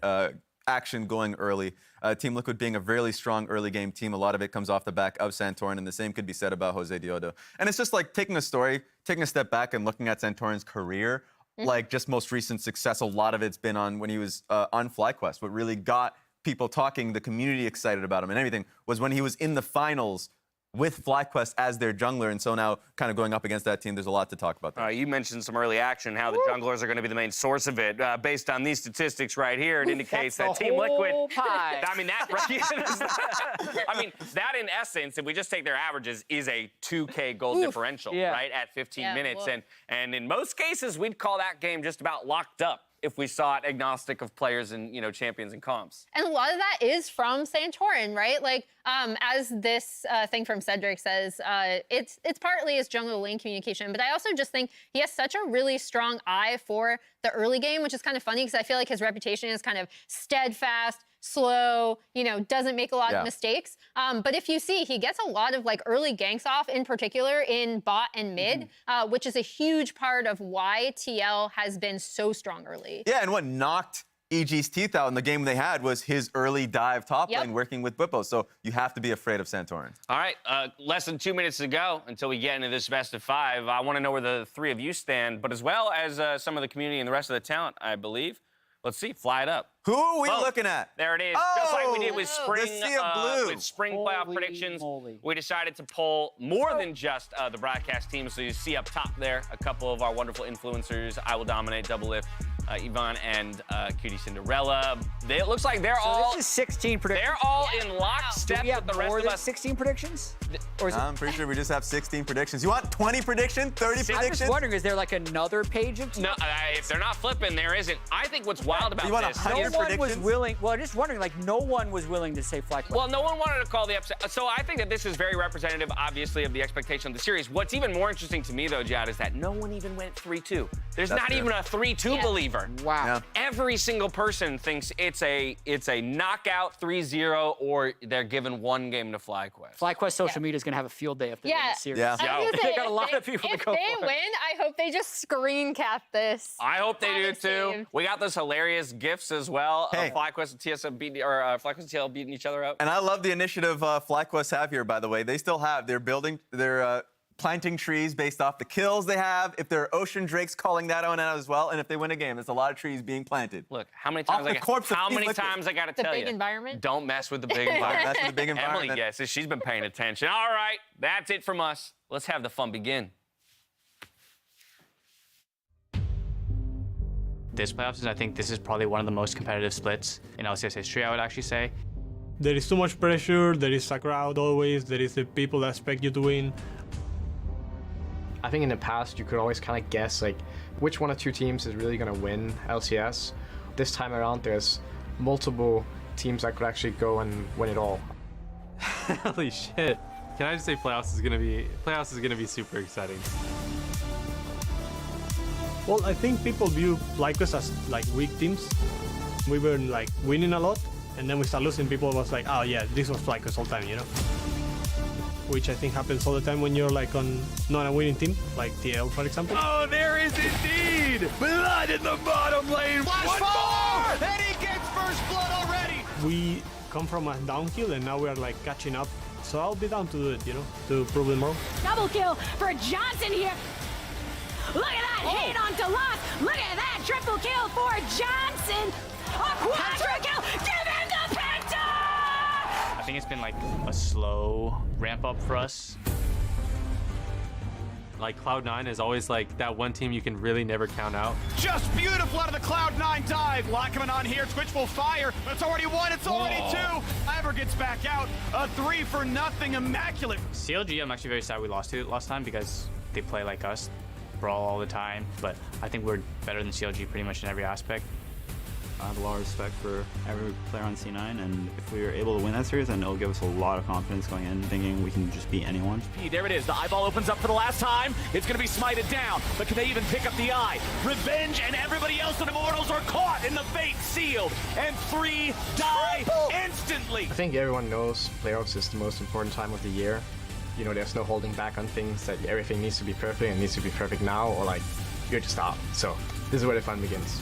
action going early. Team Liquid being a really strong early game team, a lot of it comes off the back of Santorin, and the same could be said about Jose Diodo. And it's just like taking a step back and looking at Santorin's career, like just most recent success, a lot of it's been on when he was on FlyQuest. What really got people talking, the community excited about him and everything, was when he was in the finals with FlyQuest as their jungler, and so now kind of going up against that team, there's a lot to talk about there. You mentioned some early action, how the junglers are going to be the main source of it. Based on these statistics right here, it indicates that Team Liquid... I mean, that in essence, if we just take their averages, is a 2K goal differential, right, at 15 minutes. And in most cases, we'd call that game just about locked up if we saw it agnostic of players and, champions and comps. And a lot of that is from Santorin, right? Like, as this thing from Cedric says, it's partly his jungle lane communication, but I also just think he has such a really strong eye for the early game, which is kind of funny because I feel like his reputation is kind of steadfast, slow, doesn't make a lot of mistakes. But if you see, he gets a lot of early ganks off, in particular in bot and mid, which is a huge part of why TL has been so strong early. Yeah, and what knocked EG's teeth out in the game they had was his early dive top lane working with Blippo. So you have to be afraid of Santorin. All right, less than 2 minutes to go until we get into this best-of-5. I want to know where the three of you stand, but as well as some of the community and the rest of the talent, I believe. Let's see, fly it up. Who are we looking at? There it is. Just like we did with spring, with spring playoff predictions, we decided to pull more than just the broadcast team. So you see up top there a couple of our wonderful influencers, I Will Dominate, Double Lift, Yvonne, and Cutie Cinderella. It looks like they're all... This is 16 predictions. They're all in lockstep with the rest of us. 16 predictions? Or is I'm pretty sure we just have 16 predictions. You want 20 predictions? 30 I'm predictions? just wondering, is there like another page of No, if they're not flipping, there isn't. I think what's wild about You want this. 100 no one was predictions? willing. Well, I'm just wondering, like, no one was willing to say FlyQuest. Well, no one wanted to call the upset. So I think that this is very representative, obviously, of the expectation of the series. What's even more interesting to me, though, Jad, is that no one even went 3-2. There's That's not fair. even a 3-2 believer. Wow. Yeah. Every single person thinks it's a knockout 3-0 or they're given one game to FlyQuest. FlyQuest social media is going to have a field day if they win Yeah. the series. Yeah. I was gonna They say, got a lot if of people to if go they for. win, I hope they just screen cap this. I hope they on do the too. team. We got those hilarious gifs as well Hey. of FlyQuest and TSM beating, or FlyQuest and TL beating each other up. And I love the initiative FlyQuest have here, by the way. They still have, they're planting trees based off the kills they have. If there are ocean drakes, calling that one out as well. And if they win a game, there's a lot of trees being planted. Look, how many Off times the corpse of how Team many Liquid. times I got to The tell big you? environment? Don't mess with the big environment. That's the big environment. Emily guesses. She's been paying attention. All right, that's it from us. Let's have the fun begin. This playoffs, I think this is probably one of the most competitive splits in LCS history, I would actually say. There is too much pressure, there is a crowd always, there is the people that expect you to win. I think in the past you could always kind of guess like which one or two teams is really going to win LCS. This time around there's multiple teams that could actually go and win it all. Holy shit. Can I just say playoffs is gonna be super exciting. Well, I think people view FlyQuest as like weak teams. We were like winning a lot, and then we start losing. People was like, oh yeah, this was FlyQuest all the time, you know? Which I think happens all the time when you're like on not a winning team, like TL, for example. Oh, there is indeed blood in the bottom lane. Flash more! And he gets first blood already. We come from a downhill, and now we are like catching up. So I'll be down to do it, you know, to prove them wrong. Double kill for Johnson here. Look at that hit on Delotte. Look at that triple kill for Johnson. A quadra kill. Give him the penta. I think it's been like a slow ramp up for us. Like Cloud9 is always like that one team you can really never count out. Just beautiful out of the Cloud9 dive. Lot coming on here. Twitch will fire. It's already one. It's already two. Ivor gets back out. A 3-for-0 immaculate. CLG, I'm actually very sad we lost to last time because they play like us, brawl all the time, but I think we're better than CLG pretty much in every aspect. I have a lot of respect for every player on C9, and if we are able to win that series, then it'll give us a lot of confidence going in, thinking we can just beat anyone. There it is. The eyeball opens up for the last time. It's going to be smited down, but can they even pick up the eye? Revenge and everybody else in Immortals are caught in the fate sealed, and 3 die instantly. I think everyone knows playoffs is the most important time of the year. You know, there's no holding back on things, that everything needs to be perfect and needs to be perfect now, or like you're just out. So this is where the fun begins.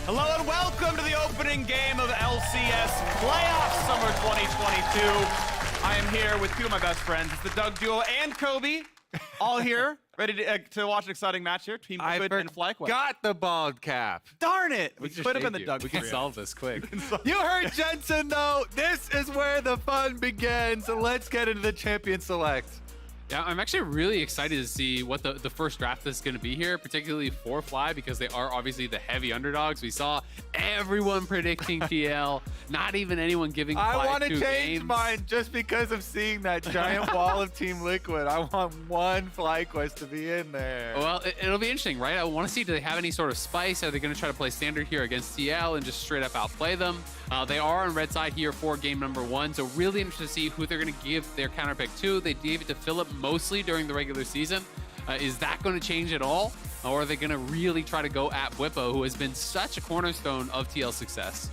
Hello and welcome to the opening game of LCS Playoff Summer 2022. I am here with two of my best friends. It's the Doug duo and Kobe, all here, ready to watch an exciting match here. Team Liquid and FlyQuest. Got the bald cap. Darn it! We put him in the Doug. We can solve this quick. You heard Jensen, though. This is where the fun begins. So let's get into the champion select. Yeah, I'm actually really excited to see what the first draft is going to be here, particularly for Fly, because they are obviously the heavy underdogs. We saw everyone predicting PL, not even anyone giving Fly I want to 2 change games. mine just because of seeing that giant wall of Team Liquid. I want one FlyQuest to be in there. Well, it'll be interesting, right? I want to see, do they have any sort of spice? Are they going to try to play standard here against TL and just straight up outplay them? They are on red side here for game number 1, so really interested to see who they're going to give their counter pick to. They gave it to Philip mostly during the regular season. Is that going to change at all? Or are they going to really try to go at Whippo, who has been such a cornerstone of TL's success?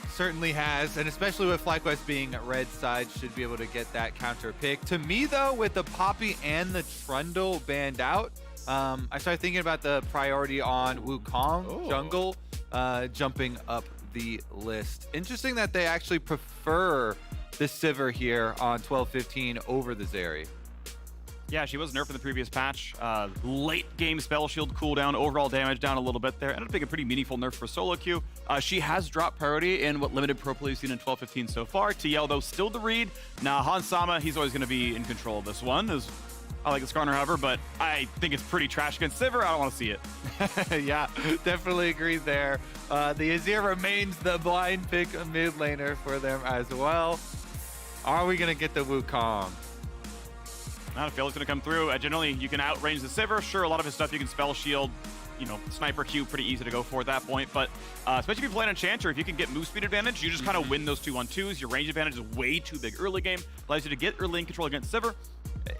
Certainly has, and especially with FlyQuest being at red side, should be able to get that counter pick. To me, though, with the Poppy and the Trundle banned out, I started thinking about the priority on Wukong jungle jumping up the list. Interesting that they actually prefer the Sivir here on 12-15 over the Zeri. Yeah, she was nerfed in the previous patch. Late game spell shield cooldown, overall damage down a little bit there. Ended up being a pretty meaningful nerf for solo queue. She has dropped priority in what limited pro play we've seen in 12-15 so far. TL, though, still the read. Now, Hansama, he's always going to be in control of this one. I like the Skarner, however, but I think it's pretty trash against Sivir. I don't want to see it. Yeah, definitely agree there. The Azir remains the blind pick mid laner for them as well. Are we going to get the Wukong? I feel it's going to come through. Generally, you can outrange the Sivir. Sure, a lot of his stuff you can spell shield. You know, sniper Q, pretty easy to go for at that point. But especially if you play an Enchanter, if you can get move speed advantage, you just kind of win those 2-on-2s. Your range advantage is way too big early game. Allows you to get early in control against Sivir.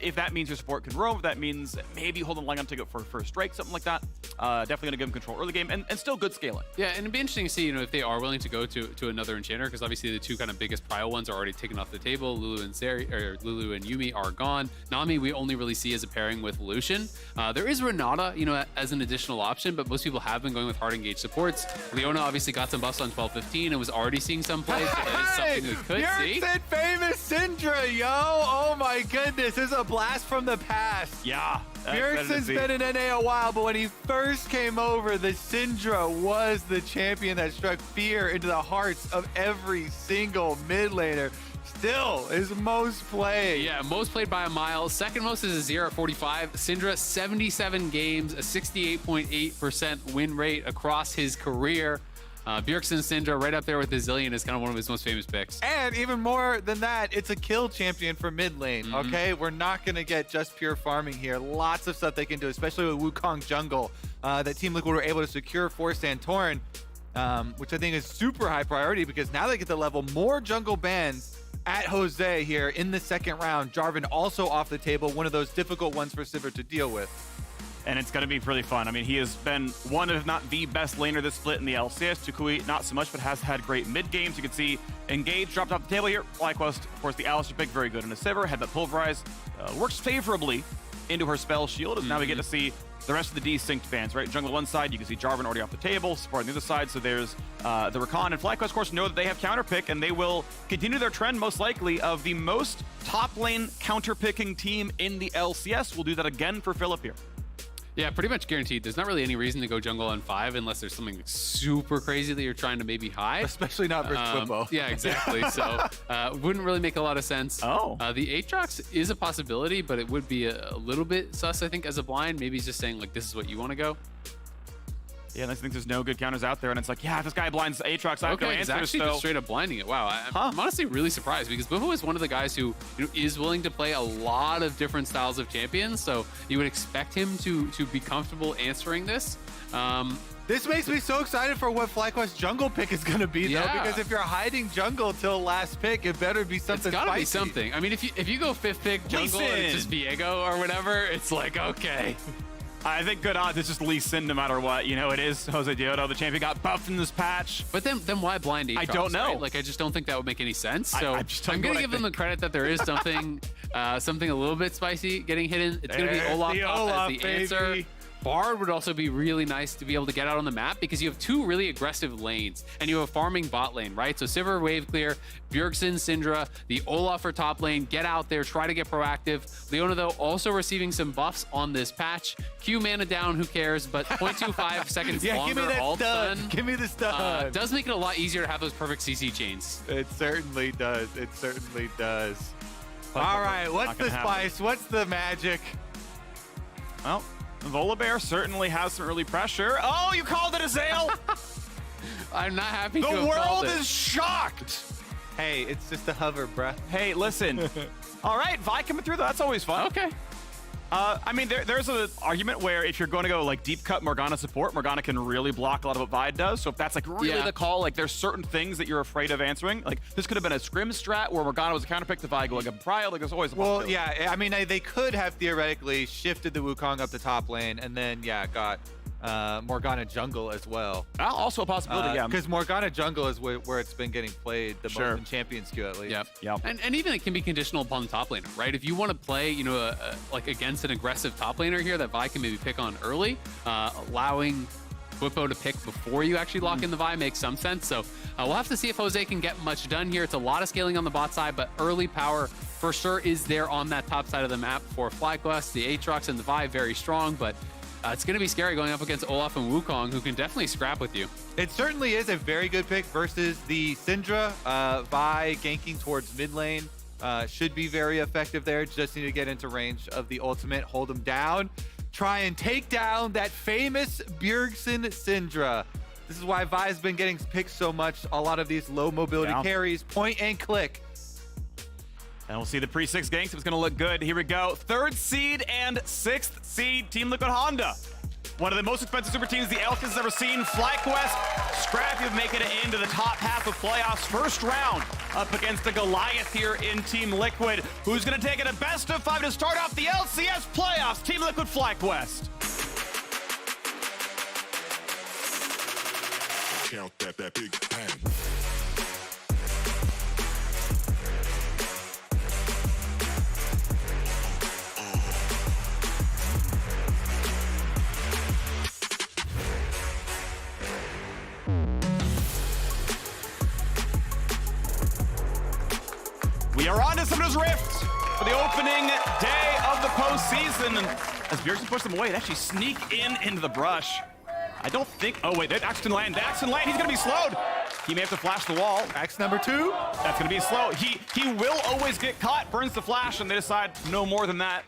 If that means your support can roam, if that means maybe holding line on to go for first strike, something like that. Definitely going to give him control early game and still good scaling. Yeah, and it'd be interesting to see, if they are willing to go to another Enchanter, because obviously the two kind of biggest prio ones are already taken off the table. Lulu and Yuumi are gone. Nami we only really see as a pairing with Lucian. There is Renata, as an additional option, but most people have been going with hard engaged supports. Leona obviously got some buffs on 12-15 and was already seeing some plays. So that is something we could see. Said famous Syndra, yo! Oh my goodness, this is a blast from the past. Yeah. Bjergsen's been in NA a while, but when he first came over, the Syndra was the champion that struck fear into the hearts of every single mid laner. Still is most played. Yeah, most played by a mile. Second most is Azir at 45. Syndra, 77 games, a 68.8% win rate across his career. Bjergsen Syndra right up there with the Zillion is kind of one of his most famous picks. And even more than that, it's a kill champion for mid lane, okay? We're not going to get just pure farming here. Lots of stuff they can do, especially with Wukong jungle that Team Liquid were able to secure for Santorin, which I think is super high priority because now they get to level more jungle bans at Jose here in the second round. Jarvan also off the table, one of those difficult ones for Sivir to deal with. And it's going to be really fun. I mean, he has been one, if not the best laner this split in the LCS. Tukui, not so much, but has had great mid games. You can see Engage dropped off the table here. FlyQuest, of course, the Alistar pick, very good in a Sivir. Had that Pulverize. Works favorably into her spell shield. And now we get to see the rest of the desynced bans, right? Jungle one side, you can see Jarvan already off the table. Support on the other side, so there's the Rakan. And FlyQuest, of course, know that they have counter pick, and they will continue their trend, most likely, of the most top lane counter picking team in the LCS. We'll do that again for Philip here. Yeah, pretty much guaranteed. There's not really any reason to go jungle on 5 unless there's something super crazy that you're trying to maybe hide. Especially not versus Whippo. Yeah, exactly. So wouldn't really make a lot of sense. The Aatrox is a possibility, but it would be a little bit sus, I think, as a blind. Maybe he's just saying, like, this is what you want to go. Yeah, I think there's no good counters out there, and it's like, yeah, if this guy blinds Aatrox, I have no Okay, he's answers. actually just straight up blinding it. Wow, I'm honestly really surprised because Whippo is one of the guys who is willing to play a lot of different styles of champions, so you would expect him to be comfortable answering this. This makes me so excited for what FlyQuest jungle pick is going to be, though, Yeah. because if you're hiding jungle till last pick, it better be something It's gotta spicy. be something. I mean, if you go 5th pick jungle and it's just Viego or whatever, it's like, okay. I think good odds it's just Lee Sin no matter what. You know, it is Jose Diodo. The champion got buffed in this patch. But then why blind Aatrox? I don't know. Right? Like, I just don't think that would make any sense. So I'm going to give them the credit that there is something something a little bit spicy getting hidden. It's going to be Olaf as the answer. Bard would also be really nice to be able to get out on the map because you have two really aggressive lanes and you have a farming bot lane, right? So Sivir wave clear, Bjergsen, Syndra, the Olaf for top lane, get out there, try to get proactive. Leona, though, also receiving some buffs on this patch. Q mana down, who cares? But 0.25 seconds longer. Give me that ult stun. stun. Give me the stun. Does make it a lot easier to have those perfect CC chains. It certainly does. It certainly does. All right, what's the spice? What's the magic? Well, Volibear certainly has some early pressure. Oh, you called it a Zale? I'm not happy to The have world called it. is shocked. Hey, it's just a hover, bruh. Hey, listen. All right, Vi coming through, though. That's always fun. Okay. I mean, there's an argument where if you're going to go like deep cut Morgana support, Morgana can really block a lot of what Vi does. So if that's like really the call, like there's certain things that you're afraid of answering. Like this could have been a scrim strat where Morgana was a counterpick to Vi going up Prio. Like there's always a possibility. Yeah, I mean, they could have theoretically shifted the Wukong up the top lane and then, got Morgana jungle as well. Also a possibility, yeah. Because Morgana jungle is where it's been getting played the most in Champions Queue at least. Yep. And even it can be conditional upon the top laner, right? If you want to play, like against an aggressive top laner here that Vi can maybe pick on early, allowing Bwipo to pick before you actually lock in the Vi makes some sense. So we'll have to see if Jose can get much done here. It's a lot of scaling on the bot side, but early power for sure is there on that top side of the map for FlyQuest. The Aatrox and the Vi very strong, but it's going to be scary going up against Olaf and Wukong, who can definitely scrap with you. It certainly is a very good pick versus the Syndra. Vi ganking towards mid lane should be very effective there. Just need to get into range of the ultimate, hold him down, try and take down that famous Bjergsen Syndra. This is why Vi's been getting picked so much. A lot of these low mobility carries, point and click. And we'll see the pre-6 ganks. It's going to look good. Here we go. 3rd seed and 6th seed Team Liquid Honda. One of the most expensive super teams the LCS has ever seen. FlyQuest, scrappy of making it into the top half of playoffs. First round up against the Goliath here in Team Liquid. Who's going to take it a best of 5 to start off the LCS playoffs? Team Liquid FlyQuest. Count that big bang. We are on to Summoner's Rift for the opening day of the postseason. And as Bjergsen pushed them away, they actually sneak into the brush. I don't think, oh wait, Axton land, he's gonna be slowed. He may have to flash the wall. Axe number 2. That's gonna be slow. He will always get caught, burns the flash, and they decide no more than that.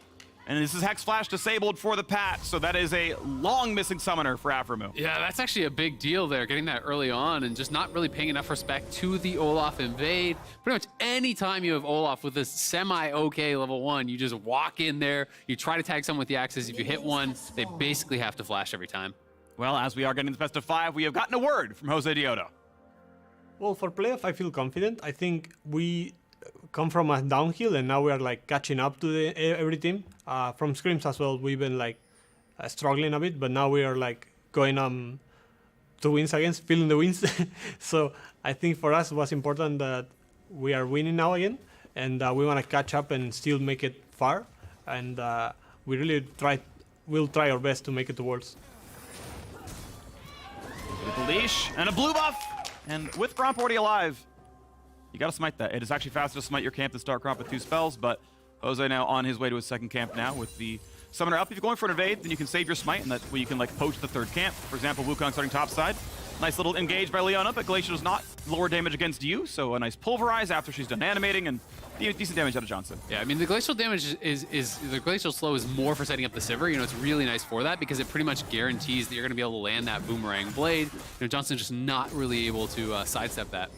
And this is Hex Flash disabled for the patch, so that is a long missing summoner for Aphromoo. Yeah, that's actually a big deal there, getting that early on and just not really paying enough respect to the Olaf invade. Pretty much any time you have Olaf with this semi-okay level 1, you just walk in there, you try to tag someone with the axes. If you hit one, they basically have to flash every time. Well, as we are getting the best of 5, we have gotten a word from Jose Diodo. Well, for playoff, I feel confident. I think we come from a downhill and now we are like catching up to every team. From scrims as well, we've been like struggling a bit, but now we are like going to wins against, feeling the wins. So I think for us it was important that we are winning now again, and we want to catch up and still make it far. And we really will try our best to make it to Worlds. With a leash and a blue buff, and with Gromp already alive, you gotta smite that. It is actually faster to smite your camp than start Gromp with 2 spells, but Jose now on his way to his 2nd camp now with the summoner up. If you're going for an evade, then you can save your smite, and that's where you can like poach the 3rd camp. For example, Wukong starting top side. Nice little engage by Leona, but Glacial does not lower damage against you, so a nice pulverize after she's done animating, and decent damage out of Johnson. Yeah, I mean, the glacial damage is the glacial slow is more for setting up the Sivir. It's really nice for that because it pretty much guarantees that you're going to be able to land that boomerang blade. Johnson's just not really able to sidestep that.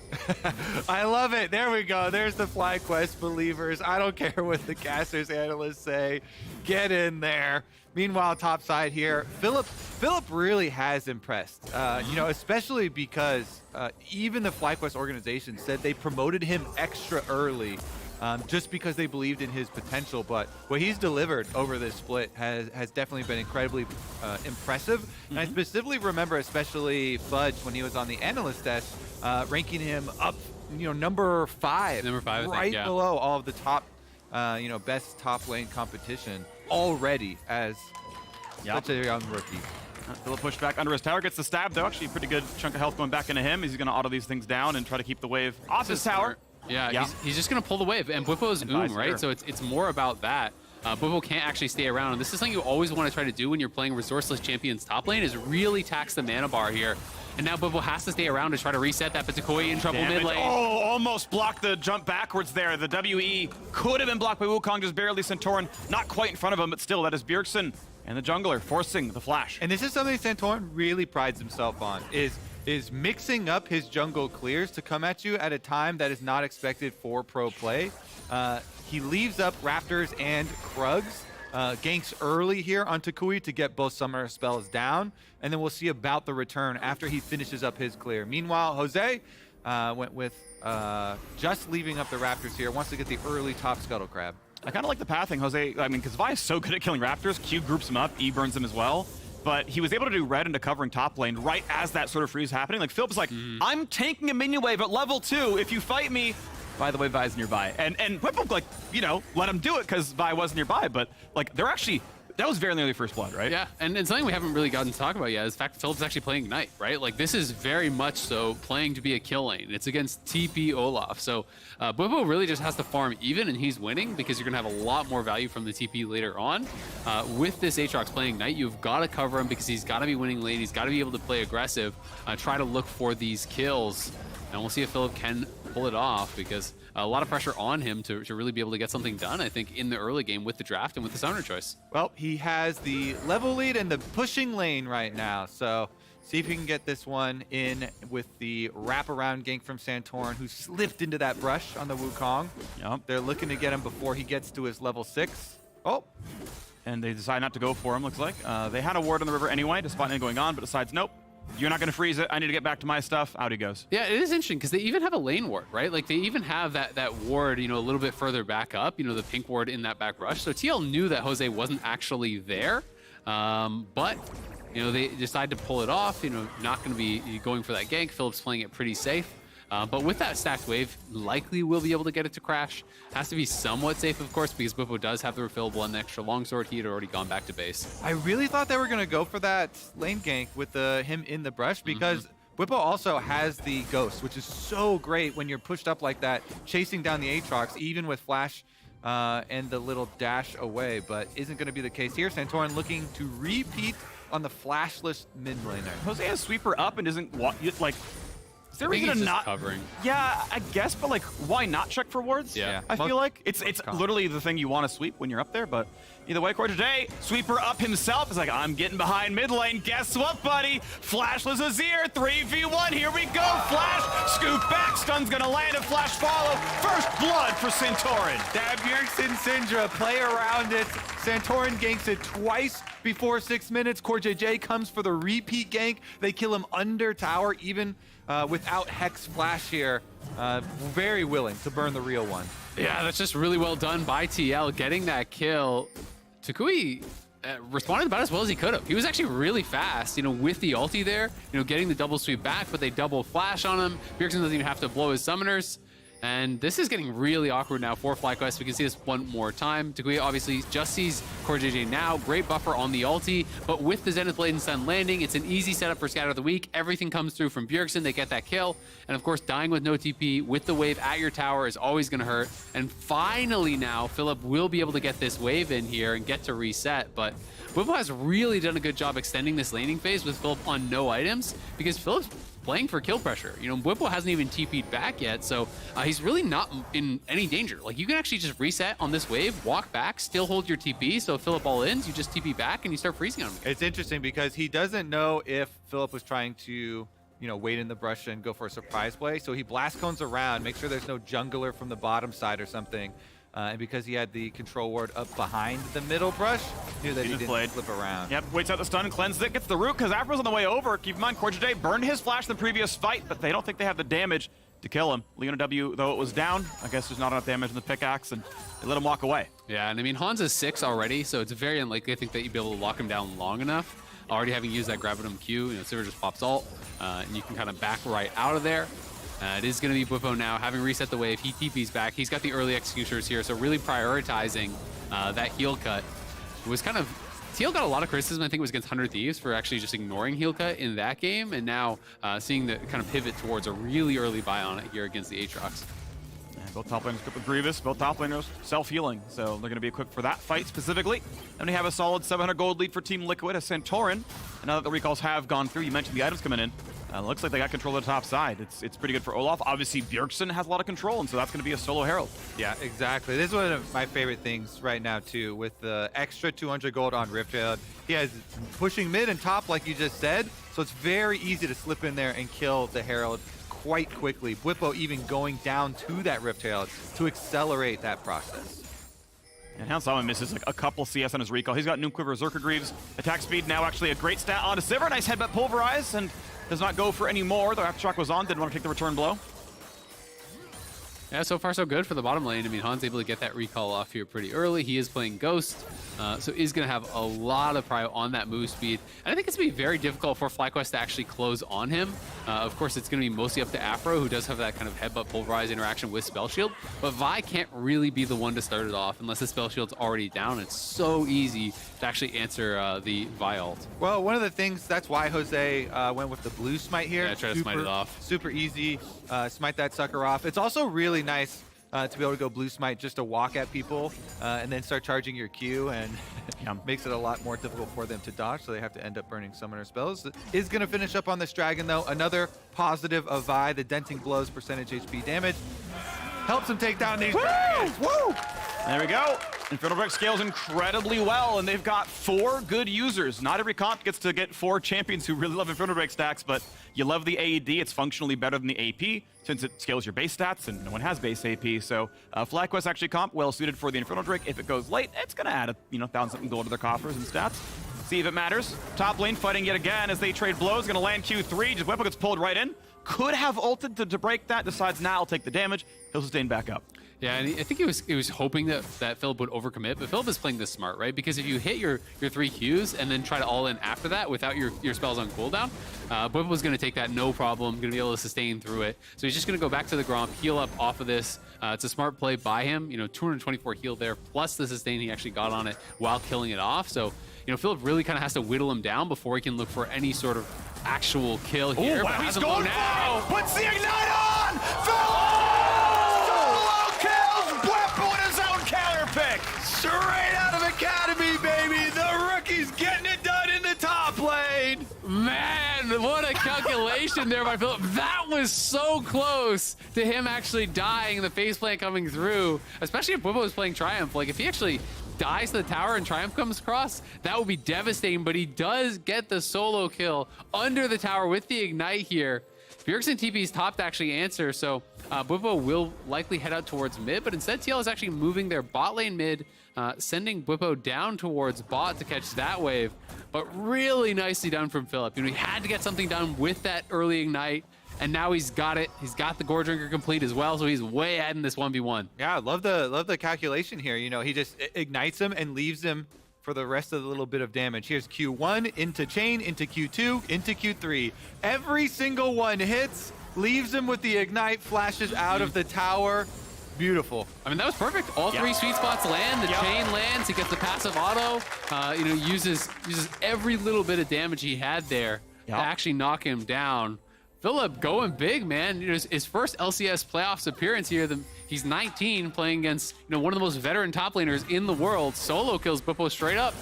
I love it. There we go. There's the FlyQuest believers. I don't care what the casters analysts say. Get in there. Meanwhile, top side here, Philip really has impressed. Especially because even the FlyQuest organization said they promoted him extra early. Just because they believed in his potential, but what he's delivered over this split has definitely been incredibly impressive. And I specifically remember, especially Fudge, when he was on the analyst desk, ranking him up, number 5. Number 5, right I think, yeah. below all of the top, best top lane competition already as such a young rookie. Philip pushed back under his tower, gets the stab though. Actually, a pretty good chunk of health going back into him. He's going to auto these things down and try to keep the wave off his tower. Yeah, he's just going to pull the wave. And Bwipo's right? So it's more about that. Bwipo can't actually stay around. And this is something you always want to try to do when you're playing Resourceless Champions top lane, is really tax the mana bar here. And now Bwipo has to stay around to try to reset that, but Takoi in trouble mid lane. Oh, almost blocked the jump backwards there. The WE could have been blocked by Wukong, just barely. Santorin not quite in front of him, but still, that is Bjergsen and the jungler forcing the flash. And this is something Santorin really prides himself on, is mixing up his jungle clears to come at you at a time that is not expected for pro play. He leaves up Raptors and Krugs ganks early here on Takui to get both summer spells down, and then we'll see about the return after he finishes up his clear. Meanwhile, Jose went with just leaving up the Raptors here, wants to get the early top Scuttle Crab. I kind of like the pathing, Jose. I mean, because Vi is so good at killing Raptors, Q groups him up, E burns him as well. But he was able to do red into covering top lane right as that sort of freeze happening. Like, Philip's like, I'm tanking a minion wave at level 2. If you fight me, by the way, Vi's nearby. And Whipple, like, you know, let him do it because Vi was nearby. But, like, they're actually... That was very nearly first blood, right? Yeah, and something we haven't really gotten to talk about yet is the fact that Philip's actually playing Ignite, right? Like, this is very much so playing to be a kill lane. It's against TP Olaf. So Bwipo really just has to farm even, and he's winning because you're going to have a lot more value from the TP later on. With this Aatrox playing Ignite, you've got to cover him because he's got to be winning lane. He's got to be able to play aggressive, try to look for these kills. And we'll see if Philip can pull it off because a lot of pressure on him to really be able to get something done, I think, in the early game with the draft and with the summoner choice. Well, he has the level lead and the pushing lane right now, so see if he can get this one in with the wraparound gank from Santorin, who slipped into that brush on the Wukong. Yep. They're looking to get him before he gets to his level 6. Oh! And they decide not to go for him, looks like. They had a ward on the river anyway, despite anything going on, but decides, nope. You're not going to freeze it. I need to get back to my stuff. Out he goes. Yeah, it is interesting because they even have a lane ward, right? Like, they even have that ward, you know, a little bit further back up, you know, the pink ward in that back rush. So TL knew that Jose wasn't actually there, but, you know, they decide to pull it off, you know, not going to be going for that gank. Philip's playing it pretty safe. But with that stacked wave, likely will be able to get it to crash. Has to be somewhat safe, of course, because Bwipo does have the refillable and the extra longsword. He had already gone back to base. I really thought they were going to go for that lane gank with him in the brush because Bwipo also has the ghost, which is so great when you're pushed up like that, chasing down the Aatrox, even with flash and the little dash away, but isn't going to be the case here. Santorin looking to repeat on the flashless mid laner. Jose has sweeper up and isn't, like... Is there a reason to not covering? Yeah, I guess, but like, why not check for wards? Yeah, I feel like it's literally the thing you want to sweep when you're up there. But either way, Core today, sweeper up himself is like, I'm getting behind mid lane. Guess what, buddy? Flashless Azir, 3v1. Here we go. Flash, scoop back. Stun's gonna land and flash follow. First blood for Santorin. That Bjergsen Syndra play around it. Santorin ganks it twice before 6 minutes. Core JJ comes for the repeat gank. They kill him under tower, even without Hex Flash here. Very willing to burn the real one. Yeah, that's just really well done by TL, getting that kill. Takui responded about as well as he could have. He was actually really fast, you know, with the ulti there, you know, getting the double sweep back, but they double flash on him. Bjergsen doesn't even have to blow his summoners. And this is getting really awkward now for FlyQuest. We can see this one more time. Takui obviously just sees Core JJ now. Great buffer on the ulti, but with the Zenith Blade and Sun landing, it's an easy setup for Scatter of the Week. Everything comes through from Bjergsen. They get that kill. And of course, dying with no TP with the wave at your tower is always going to hurt. And finally now, Philip will be able to get this wave in here and get to reset. But Bwipo has really done a good job extending this laning phase with Philip on no items because Philip's playing for kill pressure. You know, Bwipo hasn't even TP'd back yet, so he's really not in any danger. Like, you can actually just reset on this wave, walk back, still hold your TP, so if Philip all-ins, you just TP back and you start freezing on him. It's interesting because he doesn't know if Philip was trying to, you know, wait in the brush and go for a surprise play, so he blast cones around, make sure there's no jungler from the bottom side or something. And because he had the control ward up behind the middle brush, knew that he didn't flip around. Yep, waits out the stun, cleanses it, gets the root, because Afro's on the way over. Keep in mind, Core JJ burned his flash in the previous fight, but they don't think they have the damage to kill him. Leona W, though it was down, I guess there's not enough damage in the pickaxe, and they let him walk away. Yeah, and I mean, Hans is 6 already, so it's very unlikely, I think, that you'd be able to lock him down long enough. Already having used that Gravitum Q, you know, Sivir just pops ult, and you can kind of back right out of there. It is going to be Bwipo now, having reset the wave. He TP's back. He's got the early executioners here, so really prioritizing that heal cut. It was kind of... TL got a lot of criticism, I think it was against 100 Thieves, for actually just ignoring heal cut in that game, and now seeing the kind of pivot towards a really early buy on it here against the Aatrox. And both top laners equipped with Grievous, both top laners self-healing, so they're going to be equipped for that fight specifically. And we have a solid 700 gold lead for Team Liquid as Santorin. And now that the recalls have gone through, you mentioned the items coming in. Looks like they got control of the top side. It's pretty good for Olaf. Obviously, Bjergsen has a lot of control, and so that's going to be a solo Herald. Yeah, exactly. This is one of my favorite things right now, too, with the extra 200 gold on Rift Herald. He has pushing mid and top, like you just said, so it's very easy to slip in there and kill the Herald quite quickly. Bwipo even going down to that Rift Herald to accelerate that process. And Hansama misses like a couple CS on his recall. He's got Noon Quiver, Zerker Greaves. Attack speed now actually a great stat onto Sivir. Nice headbutt pulverize and does not go for any more. Though Aftershock was on, didn't want to take the return blow. Yeah, so far so good for the bottom lane. I mean, Han's able to get that recall off here pretty early. He is playing Ghost, so is going to have a lot of prio on that move speed. And I think it's going to be very difficult for FlyQuest to actually close on him. Of course, it's going to be mostly up to Afro, who does have that kind of headbutt pulverize interaction with Spell Shield. But Vi can't really be the one to start it off unless the Spell Shield's already down. It's so easy to actually answer the Vi ult. Well, one of the things, that's why Jose went with the blue smite here. Yeah, try to smite it off. Super easy, smite that sucker off. It's also really nice to be able to go blue smite just to walk at people and then start charging your Q, and makes it a lot more difficult for them to dodge, so they have to end up burning summoner spells. Is going to finish up on this dragon, though. Another positive of Vi, the denting blows percentage HP damage. Helps him take down these dragons. Woo! There we go. Infernal Brick scales incredibly well, and they've got 4 good users. Not every comp gets to get 4 champions who really love Infernal Brick stacks, but you love the AED. It's functionally better than the AP, since it scales your base stats, and no one has base AP. So FlyQuest actually comp well suited for the Infernal Drake. If it goes late, it's gonna add 1,000-something gold to their coffers and stats. See if it matters. Top lane fighting yet again as they trade blows. Gonna land Q3. Just Whipple gets pulled right in. Could have ulted to break that. Decides now I'll take the damage. He'll sustain back up. Yeah, and I think he was hoping that Philip would overcommit, but Philip is playing this smart, right? Because if you hit your 3 Qs and then try to all in after that without your spells on cooldown, Bubba was going to take that no problem, going to be able to sustain through it. So he's just going to go back to the Gromp, heal up off of this. It's a smart play by him, 224 heal there, plus the sustain he actually got on it while killing it off. So, Philip really kind of has to whittle him down before he can look for any sort of actual kill here. Oh, wow, he's going now. Puts the ignite on! Straight out of Academy, baby! The rookie's getting it done in the top lane! Man, what a calculation there by Philip. That was so close to him actually dying and the faceplant coming through, especially if Bubba was playing Triumph. Like, if he actually dies to the tower and Triumph comes across, that would be devastating, but he does get the solo kill under the tower with the ignite here. Bjergsen TP's top to actually answer, so Bwipo will likely head out towards mid, but instead TL is actually moving their bot lane mid, sending Bwipo down towards bot to catch that wave. But really nicely done from Philip. He had to get something done with that early ignite, and now he's got it. He's got the Gore Drinker complete as well, so he's way ahead in this 1v1. Yeah, I love the calculation here. He just ignites him and leaves him for the rest of the little bit of damage. Here's Q1 into chain, into Q2, into Q3. Every single one hits, leaves him with the ignite, flashes out of the tower. Beautiful. I mean, that was perfect. All 3 sweet spots land. The chain lands. He gets the passive auto. Uses every little bit of damage he had there to actually knock him down. Philip going big, man. His first LCS playoffs appearance here. He's 19, playing against one of the most veteran top laners in the world. Solo kills Bwipo straight up.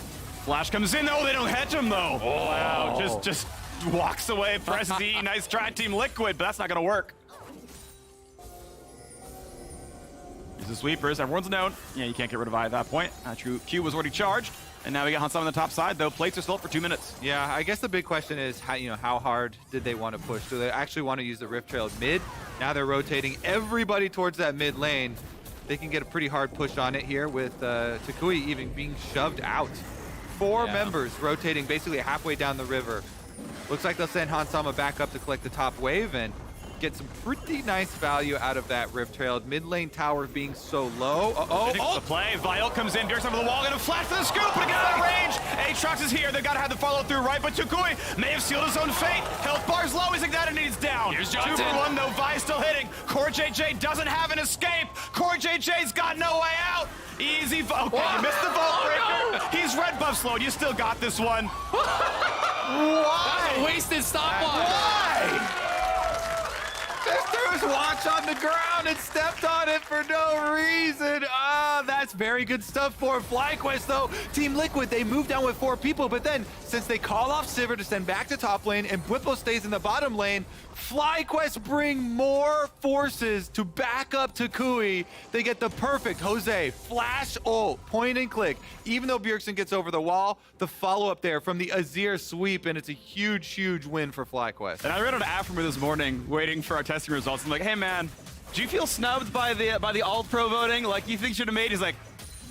Flash comes in. Oh, they don't hedge him though. Oh. Wow, just walks away. Press D. Nice try, Team Liquid, but that's not gonna work. Use the sweepers. Everyone's known. Yeah, you can't get rid of I at that point. True Q was already charged. And now we got Hansam on the top side, though. Plates are still up for 2 minutes. Yeah, I guess the big question is how hard did they want to push? Do they actually want to use the Rift Trail mid? Now they're rotating everybody towards that mid lane. They can get a pretty hard push on it here with Takui even being shoved out. 4 members rotating basically halfway down the river. Looks like they'll send Hansama back up to collect the top wave and get some pretty nice value out of that Rift Trail. Mid lane tower being so low. The play. Viol comes in, Dirks over the wall, and a flash for the scoop, but it got out of range. Aatrox is here. They've got to have the follow through, right? But Tukui may have sealed his own fate. Health bar's low. He's ignited and he's down. Here's 2 for 1, though. Vi still hitting. Core JJ doesn't have an escape. Core JJ's got no way out. Easy. Okay, you missed the vault breaker. No. He's red buff slowed. You still got this one. Why? That's a wasted stopwatch. Why? There's watch on the ground and stepped on it for no reason. That's very good stuff for FlyQuest, though. Team Liquid, they move down with 4 people, but then since they call off Sivir to send back to top lane and Bwipo stays in the bottom lane, FlyQuest bring more forces to back up Takui. They get the perfect Jose flash ult, point and click. Even though Bjergsen gets over the wall, the follow-up there from the Azir sweep, and it's a huge, huge win for FlyQuest. And I read on Aftermath this morning, waiting for our testing results. I'm like, hey man, do you feel snubbed by the All Pro voting? Like, you think you should have made? He's like,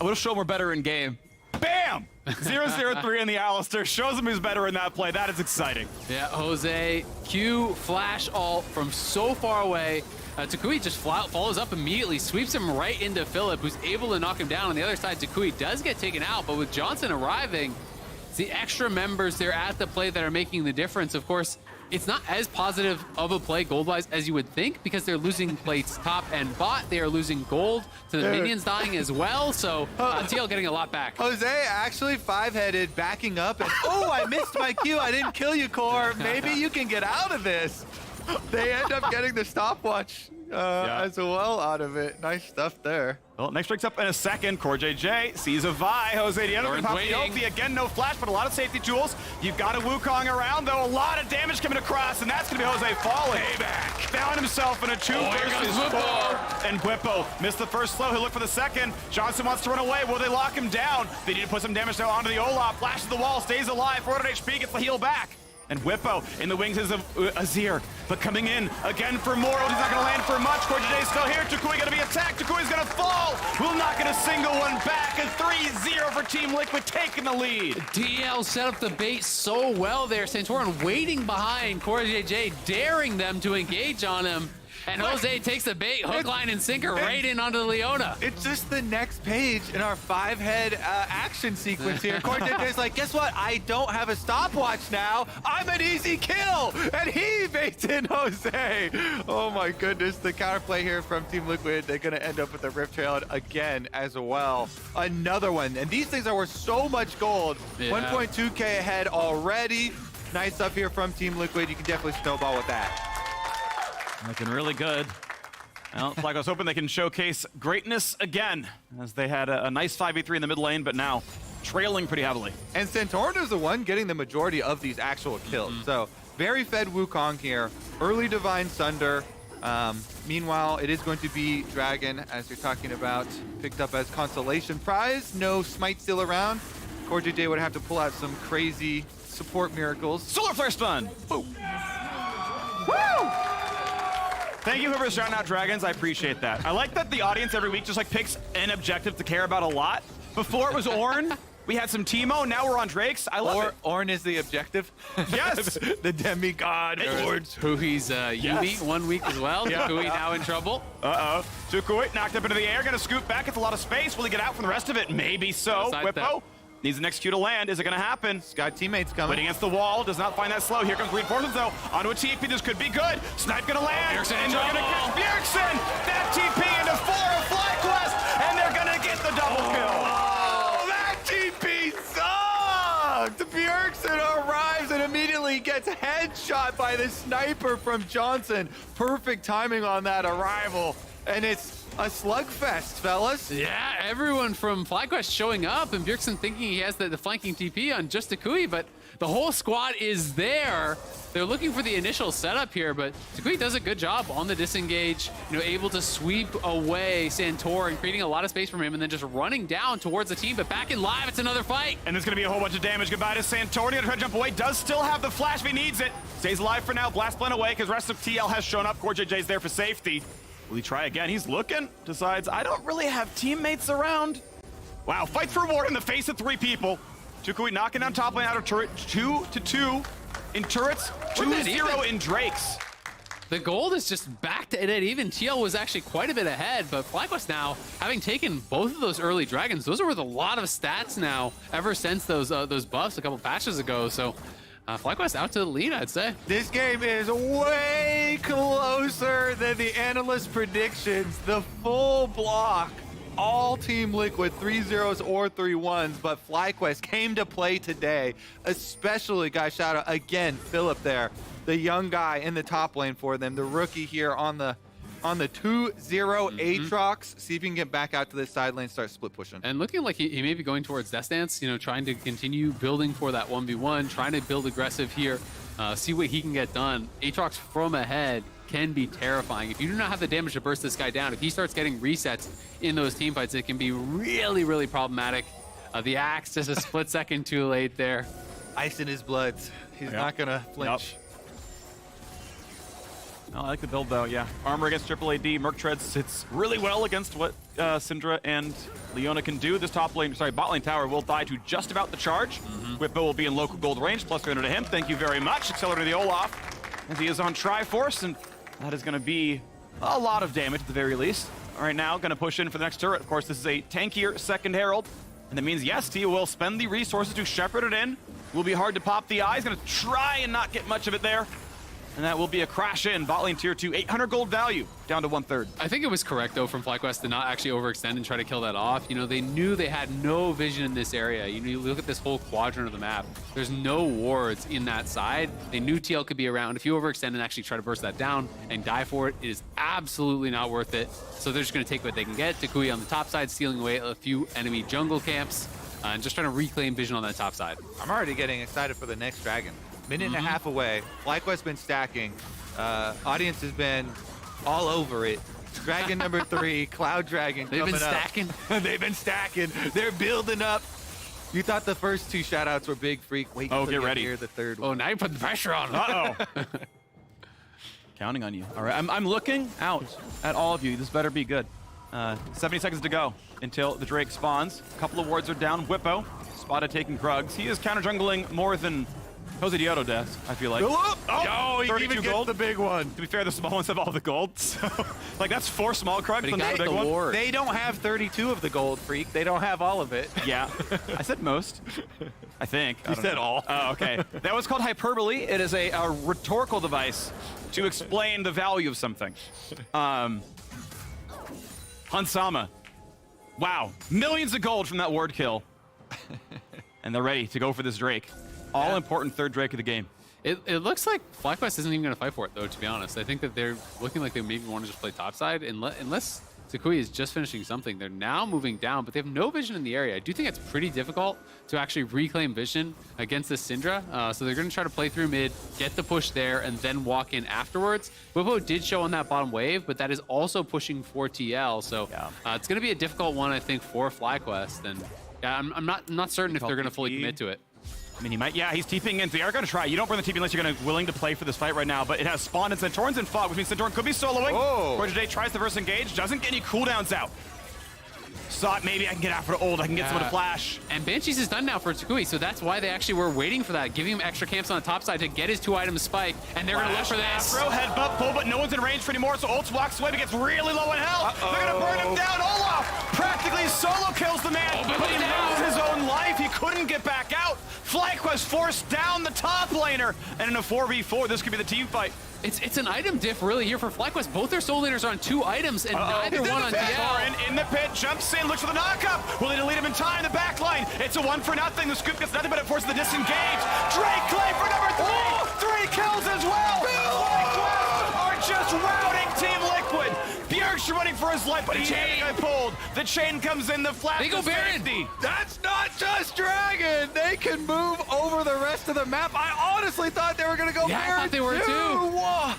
I would have shown we're better in game. Bam! 0-0-3 in the Alistair. Shows him who's better in that play. That is exciting. Yeah, Jose, Q, flash ult from so far away. Takui just follows up immediately, sweeps him right into Philip, who's able to knock him down. On the other side, Takui does get taken out, but with Johnson arriving, it's the extra members there at the play that are making the difference. Of course, it's not as positive of a play gold-wise as you would think because they're losing plates top and bot. They are losing gold to the minions dying as well. So TL getting a lot back. Jose actually 5-headed, backing up, and oh, I missed my Q. I didn't kill you, Core. Maybe you can get out of this. They end up getting the stopwatch as well out of it. Nice stuff there. Well, next breaks up in a second. Core JJ sees a Vi. Jose Diego can pop the ulti. Again, no flash, but a lot of safety tools. You've got a Wukong around, though. A lot of damage coming across, and that's going to be Jose falling. Payback. Found himself in a 2 versus 4. And Whippo missed the first slow. He'll look for the second. Johnson wants to run away. Will they lock him down? They need to put some damage down onto the Olaf. Flashes the wall, stays alive. 400 HP, gets the heal back. And Whippo in the wings is Azir, but coming in again for more. He's not going to land for much. Core JJ's still here. Takui going to be attacked. Takui's going to fall. Will not get a single one back. A 3-0 for Team Liquid, taking the lead. DL set up the bait so well there. Santorin waiting behind Core JJ, daring them to engage on him. And Jose takes the bait, hook, line, and sinker right in onto the Leona. It's just the next page in our 5-head action sequence here. Core JJ's like, guess what? I don't have a stopwatch now. I'm an easy kill. And he baits in Jose. Oh my goodness. The counterplay here from Team Liquid. They're going to end up with a Rift Trail again as well. Another one. And these things are worth so much gold. Yeah. 1.2K ahead already. Nice stuff here from Team Liquid. You can definitely snowball with that. Looking really good. Well, like I was hoping they can showcase greatness again, as they had a nice 5v3 in the mid lane, but now trailing pretty heavily. And Santorin is the one getting the majority of these actual kills. So very fed Wukong here. Early Divine Sunder. Meanwhile, it is going to be Dragon, as you're talking about, picked up as consolation prize. No smite still around. Core JJ would have to pull out some crazy support miracles. Solar Flare Stun! Boom! Woo! Thank you for shouting out Dragons. I appreciate that. I like that the audience every week just like picks an objective to care about a lot. Before it was Ornn, we had some Teemo, now we're on Drakes. I love it. Ornn is the objective. Yes! The demigod. Huhi's Yuumi 1 week as well. Yeah. Takui now in trouble. Uh-oh. Takui knocked up into the air, gonna scoot back. It's a lot of space. Will he get out from the rest of it? Maybe so. Whippo needs the next Q to land. Is it gonna happen? He's got teammates coming. But against the wall, does not find that slow. Here comes reinforcements though. Onto a TP, this could be good. Snipe gonna land. Bjergsen and they're gonna catch Bjergsen. That TP into 4 of FlyQuest, and they're gonna get the double kill. Oh, that TP sucked! Bjergsen arrives and immediately gets headshot by the sniper from Johnson. Perfect timing on that arrival. And it's a slugfest, fellas. Yeah, everyone from FlyQuest showing up, and Bjergsen thinking he has the flanking TP on just Takui, but the whole squad is there. They're looking for the initial setup here, but Takui does a good job on the disengage, able to sweep away Santorin, creating a lot of space from him, and then just running down towards the team. But back in live, it's another fight. And there's gonna be a whole bunch of damage. Goodbye to Santorin. Gonna try to jump away. Does still have the flash if he needs it. Stays alive for now. Blast Blend away because rest of TL has shown up. Core JJ's there for safety. Will he try again? He's looking. Decides, I don't really have teammates around. Wow, fights for reward in the face of 3 people. Takui knocking down top lane out of turret. 2-2 in turrets. 2-0 in Drakes. The gold is just back to it even. TL was actually quite a bit ahead, but FlyQuest now, having taken both of those early dragons, those are worth a lot of stats now ever since those buffs a couple patches ago. So FlyQuest out to the lead, I'd say. This game is way closer than the analyst predictions. The full block, all Team Liquid, 3-0s or 3-1s, but FlyQuest came to play today. Especially, guys, shout out again, Philip there, the young guy in the top lane for them, the rookie here on the 2-0 Aatrox. See if you can get back out to the side lane, start split pushing. And looking like he may be going towards Death Dance, trying to continue building for that 1v1, trying to build aggressive here, see what he can get done. Aatrox from ahead can be terrifying. If you do not have the damage to burst this guy down, if he starts getting resets in those team fights, it can be really, really problematic. The axe just a split second too late there. Ice in his blood. He's not gonna flinch. I like the build though, yeah. Armor against triple AD, Merc Tread sits really well against what Syndra and Leona can do. This bot lane tower will die to just about the charge. Whippo will be in local gold range, plus 300 to him. Thank you very much. Accelerator the Olaf, as he is on Triforce, and that is gonna be a lot of damage at the very least. All right, now gonna push in for the next turret. Of course, this is a tankier second Herald, and that means yes, T will spend the resources to shepherd it in. Will be hard to pop the eye. He's gonna try and not get much of it there. And that will be a crash in. Bot lane tier 2, 800 gold value, down to 1/3. I think it was correct, though, from FlyQuest to not actually overextend and try to kill that off. You know, they knew they had no vision in this area. You look at this whole quadrant of the map. There's no wards in that side. They knew TL could be around. If you overextend and actually try to burst that down and die for it, it is absolutely not worth it. So they're just going to take what they can get. Takui on the top side, stealing away a few enemy jungle camps, and just trying to reclaim vision on that top side. I'm already getting excited for the next dragon. Minute and a half away. FlyQuest's been stacking. Audience has been all over it. Dragon number 3, Cloud Dragon. They've been stacking. They've been stacking. They're building up. You thought the first 2 shoutouts were big, Freak. Wait till get ready. Hear the third Oh, one. now you put the pressure on. Uh-oh. Counting on you. All right, I'm looking out at all of you. This better be good. 70 seconds to go until the Drake spawns. A couple of wards are down. Whippo spotted taking Krugs. He is counter jungling more than Jose Dioto does, I feel like. Oh, he 32 even gets gold. the big one. To be fair, the small ones have all the gold, so like that's 4 small Krugs from the big one. Ward. They don't have 32 of the gold, Freak. They don't have all of it. Yeah, I said most. I think. You said all. Oh, okay. That was called hyperbole. It is a rhetorical device to explain the value of something. Hansama. Wow. Millions of gold from that ward kill. And they're ready to go for this Drake. All important third Drake of the game. It looks like FlyQuest isn't even going to fight for it, though, to be honest. I think that they're looking like they maybe want to just play topside. Unless Takui is just finishing something, they're now moving down, but they have no vision in the area. I do think it's pretty difficult to actually reclaim vision against this Syndra. So they're going to try to play through mid, get the push there, and then walk in afterwards. Whippo did show on that bottom wave, but that is also pushing for TL. So it's going to be a difficult one, I think, for FlyQuest. And yeah, I'm not certain if they're going to fully commit to it. I mean, he might, yeah, he's TPing in. They are going to try. You don't burn the TP unless you're willing to play for this fight right now, but it has spawned and Centaur's in fog, which means Centaur could be soloing. Roger Day tries the first engage, doesn't get any cooldowns out. Thought maybe I can get after ult, I can get someone to flash. And Banshees is done now for Takui, so that's why they actually were waiting for that, giving him extra camps on the top side to get his 2 items spike, and they're going to look for this. Afro, headbutt, pull, but no one's in range for anymore, so ult walks away, but gets really low in health. They're going to burn him down. Olaf practically solo kills the man, but he knows his own life. He couldn't get back out. FlyQuest forced down the top laner, and in a 4v4, this could be the team fight. It's an item diff really here for FlyQuest. Both their soul leaders are on 2 items, and neither one on TL. In the pit, jumps in, looks for the knockup. Will they delete him in time? The back line. It's a 1-for-0. The scoop gets nothing, but it forces the disengage. Drake claim for number 3. 3 kills as well. FlyQuest are just routing Team Liquid. Bjerg's running for his life, but he can't get pulled. The chain comes in, the flash. They go Baron. That's not just Dragon. They can move over the rest of the map. I honestly thought they were going to go Baron. I thought they were too. Whoa.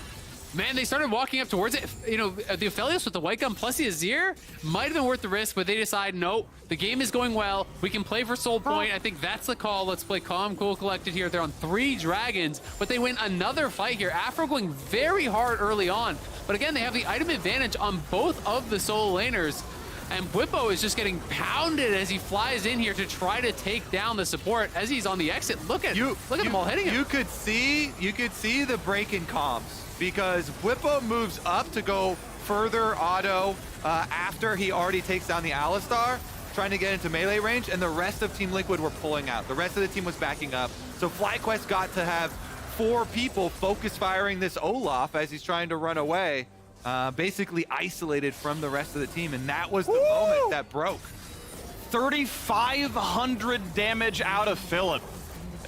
Man, they started walking up towards it. You know, the Aphelios with the white gun plus the Azir might have been worth the risk, but they decide, no, the game is going well. We can play for Soul Point. I think that's the call. Let's play calm, cool, collected here. They're on 3 dragons, but they win another fight here. Afro going very hard early on. But again, they have the item advantage on both of the solo laners. And Whippo is just getting pounded as he flies in here to try to take down the support as he's on the exit. Look at them all hitting him. You could see the break in comms because Whippo moves up to go further auto after he already takes down the Alistar, trying to get into melee range, and the rest of Team Liquid were pulling out. The rest of the team was backing up. So FlyQuest got to have 4 people focus firing this Olaf as he's trying to run away. Basically isolated from the rest of the team, and that was the moment that broke. 3,500 damage out of Philip.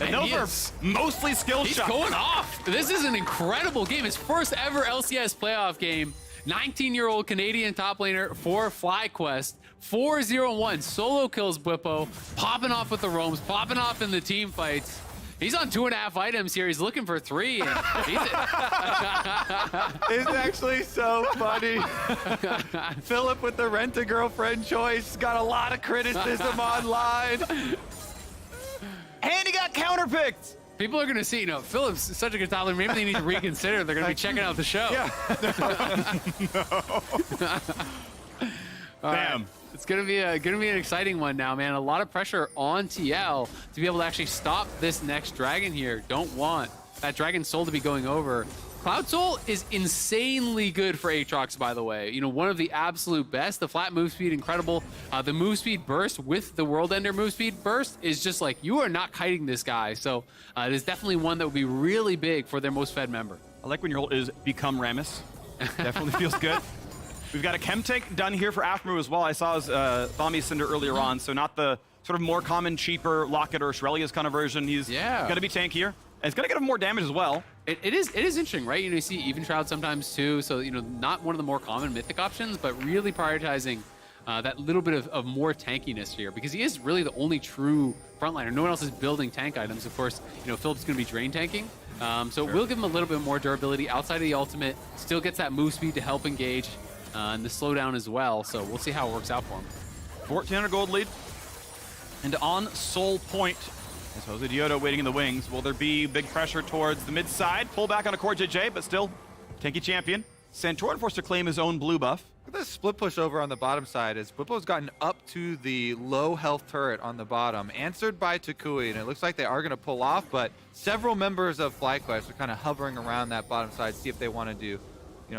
And those are mostly skill shots. He's going off. This is an incredible game. His first ever LCS playoff game. 19-year-old Canadian top laner for FlyQuest. 4-0-1. Solo kills Whippo. Popping off with the roams. Popping off in the team fights. He's on 2.5 items here. He's looking for 3. And it's actually so funny. Philip with the rent-a-girlfriend choice got a lot of criticism online. And he got counterpicked. People are going to see, Philip's such a good top laner. Maybe they need to reconsider. They're going to be checking out the show. Yeah. All right. It's gonna be an exciting one now, man. A lot of pressure on TL to be able to actually stop this next dragon here. Don't want that Dragon Soul to be going over. Cloud Soul is insanely good for Aatrox, by the way. One of the absolute best. The flat move speed, incredible. The move speed burst with the World Ender move speed burst is just like, you are not kiting this guy. So it is definitely one that would be really big for their most fed member. I like when your ult is become Rammus. Definitely feels good. We've got a chem tank done here for Aftermove as well. I saw his Bombi Cinder earlier on, so not the sort of more common, cheaper Locket or Shurelya's kind of version. He's going to be tankier, and it's going to get him more damage as well. It is interesting, right? You see Even Shroud sometimes too, so not one of the more common mythic options, but really prioritizing that little bit of more tankiness here, because he is really the only true frontliner. No one else is building tank items. Of course, Philip's going to be drain tanking, so we'll give him a little bit more durability outside of the ultimate. Still gets that move speed to help engage. And the slowdown as well, so we'll see how it works out for him. 1,400 gold lead. And on Soul Point is Jose Diodo waiting in the wings. Will there be big pressure towards the mid side? Pull back on a Core JJ, but still tanky champion. Santorin forced to claim his own blue buff. Look at this split push over on the bottom side as Bwipo's gotten up to the low health turret on the bottom, answered by Takui, and it looks like they are going to pull off, but several members of FlyQuest are kind of hovering around that bottom side, see if they want to do,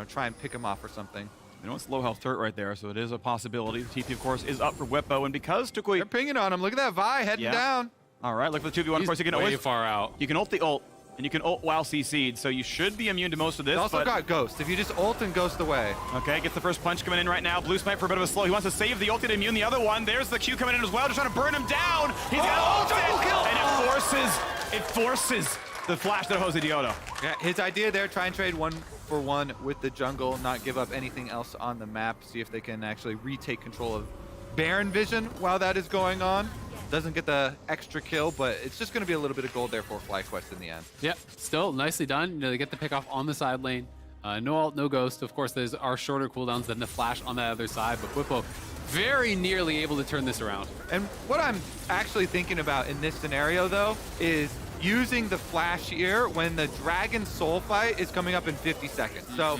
try and pick him off or something. It's low health turret right there, so it is a possibility. The TP, of course, is up for Bwipo, and because Takui... They're pinging on him. Look at that Vi heading down. All right, look for the 2v1. Of course, you can way always... far out. You can ult the ult, and you can ult while CC'd, so you should be immune to most of this. He's also got Ghost. If you just ult and Ghost away. Okay, gets the first punch coming in right now. Blue Smite for a bit of a slow. He wants to save the ulti to immune the other one. There's the Q coming in as well, just trying to burn him down. He's got ulti, and it forces the flash to Jose Diodo. Yeah, his idea there, try and trade 1-for-1 with the jungle, not give up anything else on the map, see if they can actually retake control of Baron Vision while that is going on. Doesn't get the extra kill, but it's just going to be a little bit of gold there for FlyQuest in the end. Yep, still nicely done. They get the pick off on the side lane. No ult, no Ghost. Of course, there's our shorter cooldowns than the flash on that other side, but Bwipo very nearly able to turn this around. And what I'm actually thinking about in this scenario, though, is using the flash here when the Dragon Soul fight is coming up in 50 seconds. So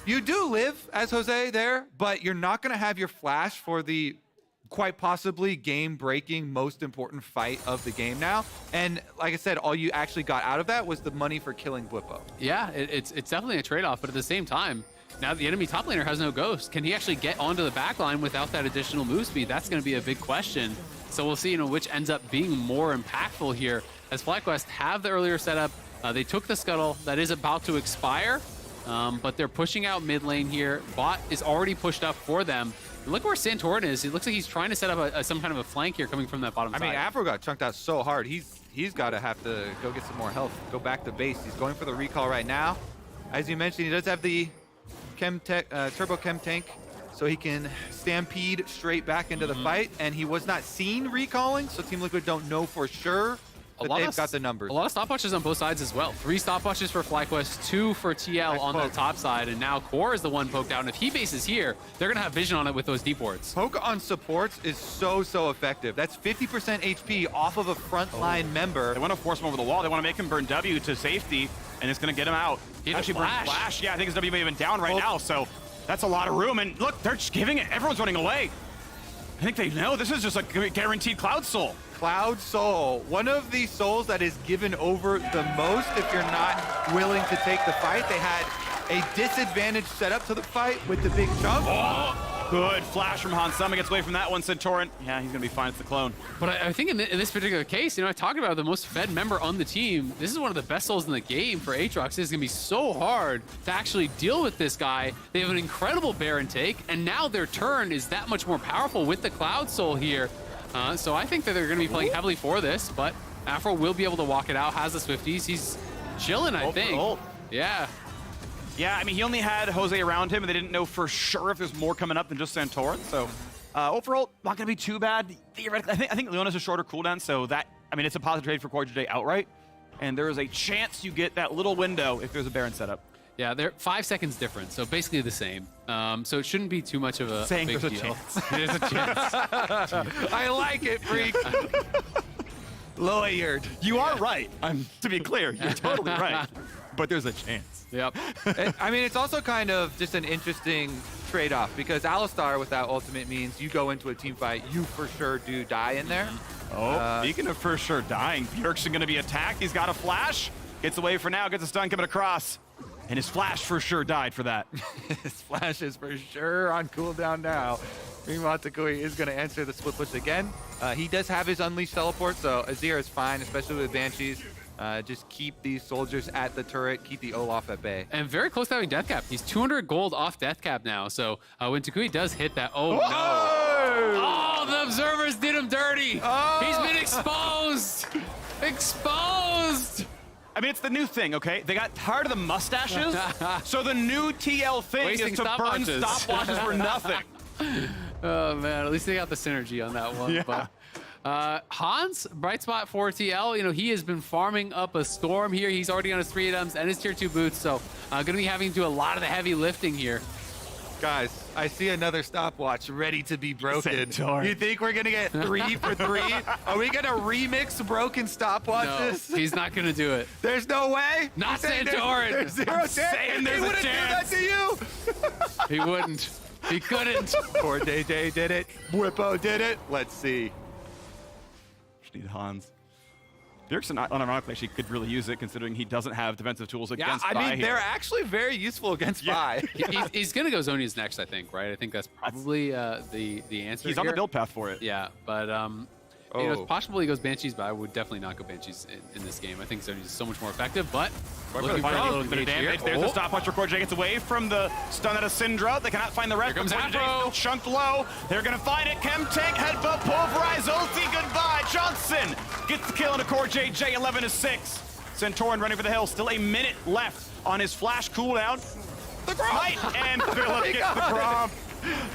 you do live as Jose there, but you're not going to have your flash for the quite possibly game-breaking, most important fight of the game now. And like I said, all you actually got out of that was the money for killing Bwipo. Yeah, it's definitely a trade-off, but at the same time, now the enemy top laner has no Ghost. Can he actually get onto the back line without that additional move speed? That's going to be a big question. So we'll see, which ends up being more impactful here. As FlyQuest have the earlier setup, they took the scuttle that is about to expire, but they're pushing out mid lane here. Bot is already pushed up for them. And look where Santorin is. It looks like he's trying to set up some kind of a flank here coming from that bottom side. I mean, Afro got chunked out so hard. He's got to have to go get some more health, go back to base. He's going for the recall right now. As you mentioned, he does have the turbo chem tank, so he can stampede straight back into the fight, and he was not seen recalling, so Team Liquid don't know for sure that they've got the numbers. A lot of stopwatches on both sides as well. 3 stopwatches for FlyQuest, 2 for TL on the top side, and now Core is the one poked out, and if he bases here, they're going to have vision on it with those deep wards. Poke on supports is so effective. That's 50% HP off of a frontline member. They want to force him over the wall. They want to make him burn W to safety, and it's going to get him out. Actually, burn flash. Yeah, I think his W may have been down right now, so that's a lot of room. And look, they're just giving it. Everyone's running away. I think they know this is just a guaranteed Cloud Soul. Cloud Soul, one of the souls that is given over the most if you're not willing to take the fight. They had a disadvantage setup to the fight with the big jump. Oh, good flash from Hansama, gets away from that one. Santorin, yeah, he's gonna be fine. It's the clone. But I think in this particular case, I talked about the most fed member on the team. This is one of the best souls in the game for Aatrox. This is gonna be so hard to actually deal with this guy. They have an incredible Baron take, and now their turn is that much more powerful with the Cloud Soul here. So I think that they're going to be playing heavily for this, but Afro will be able to walk it out, has the Swifties. He's chilling, I think. Yeah. Yeah, I mean, he only had Jose around him, and they didn't know for sure if there's more coming up than just Santorin. So overall, not going to be too bad. Theoretically, I think Leona's a shorter cooldown, so that, I mean, it's a positive trade for Core JJ outright. And there is a chance you get that little window if there's a Baron setup. Yeah, they're 5 seconds different, so basically the same. So it shouldn't be too much of a big deal. Chance. There's a chance. I like it, Freak. Lawyered. You are right. To be clear, you're totally right. But there's a chance. Yep. I mean, it's also kind of just an interesting trade-off because Alistar without ultimate means you go into a team fight, you for sure do die in there. Oh, speaking of for sure dying, Bjergsen going to be attacked. He's got a flash. Gets away for now, gets a stun coming across. And his flash for sure died for that. His flash is for sure on cooldown now. Meanwhile, Takui is going to answer the split push again. He does have his Unleashed teleport, so Azir is fine, especially with Banshees. Just keep these soldiers at the turret, keep the Olaf at bay. And very close to having death cap. He's 200 gold off death cap now. So when Takui does hit that, oh no. Oh, the observers did him dirty. He's been exposed. Exposed. I mean, it's the new thing, okay? They got tired of the mustaches, so the new TL thing Wasting is to burn stopwatches for nothing. Oh man, at least they got the synergy on that one. Yeah. But Hans, bright spot for TL. You know, he has been farming up a storm here. He's already on his 3 items and his tier 2 boots, so gonna be having to do a lot of the heavy lifting here. Guys, I see another stopwatch ready to be broken. Santorin. You think we're gonna get 3 for 3? Are we gonna remix broken stopwatches? No, he's not gonna do it. There's no way. Not There's Santorin. zero chance. saying there's he a wouldn't chance. do that to you. He wouldn't. He couldn't. Poor Day did it. Whippo did it. Let's see. Just need Hans. Bjergsen, unironically, actually could really use it, considering he doesn't have defensive tools against I mean, Vi they're here. actually very useful against Vi. He's gonna go Zhonya's next, I think, right? I think that's probably the answer. He's on the here. build path for it. Yeah, but you know, it's possible he goes Banshees, but I would definitely not go Banshees in this game. I think Zhonya's so much more effective, but looking for a little bit of engage here. damage. There's the stopwatch for Corjay. Gets away from the stun out of Syndra. They cannot find the rest. Here comes Corjay Afro. still chunked low. They're going to find it. Chem tank, headbutt, pulverize, ulti, goodbye. Johnson gets the kill into Corjay. J 11-6. Santorin running for the hill. Still a minute left on his flash cooldown. The Gromp! And Philip gets the Gromp.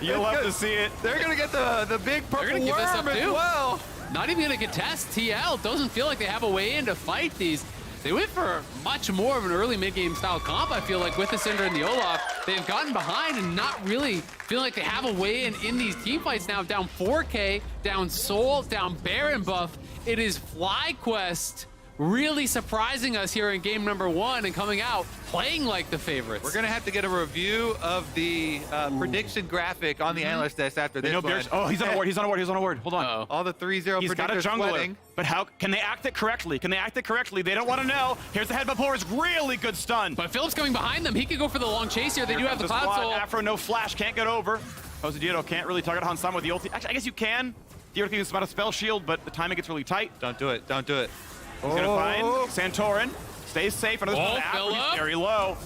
You'll have to see it. They're going to get the big purple They're gonna give this worm up as too. well. Not even gonna contest TL. Doesn't feel like they have a way in to fight these. They went for much more of an early mid-game style comp, I feel like, with the Syndra and the Olaf. They've gotten behind and not really feeling like they have a way in these team fights now. Down 4K, down Soul, down Baron buff. It is FlyQuest really surprising us here in game number 1 and coming out playing like the favorites. We're going to have to get a review of the prediction graphic on the analyst desk after this one. Oh, he's on a ward. He's on a ward. He's on a ward. Hold on. Uh-oh. All the 3-0 He's got a predictors jungler. sweating. But how can they act it correctly? Can they act it correctly? They don't want to know. Here's the headbutt puller. It's really good stun. But Philip's coming behind them. He could go for the long chase here. They do have the Cloud Soul. Afro, no flash, can't get over. Josedito can't really target Hansama with the ulti. Actually, I guess you can. Theoretically, it's about a spell shield, but the timing gets really tight. Don't do it. Don't do it. He's going to find Santorin. Stays safe. Another Oh, Afro, he's Phillip. very low.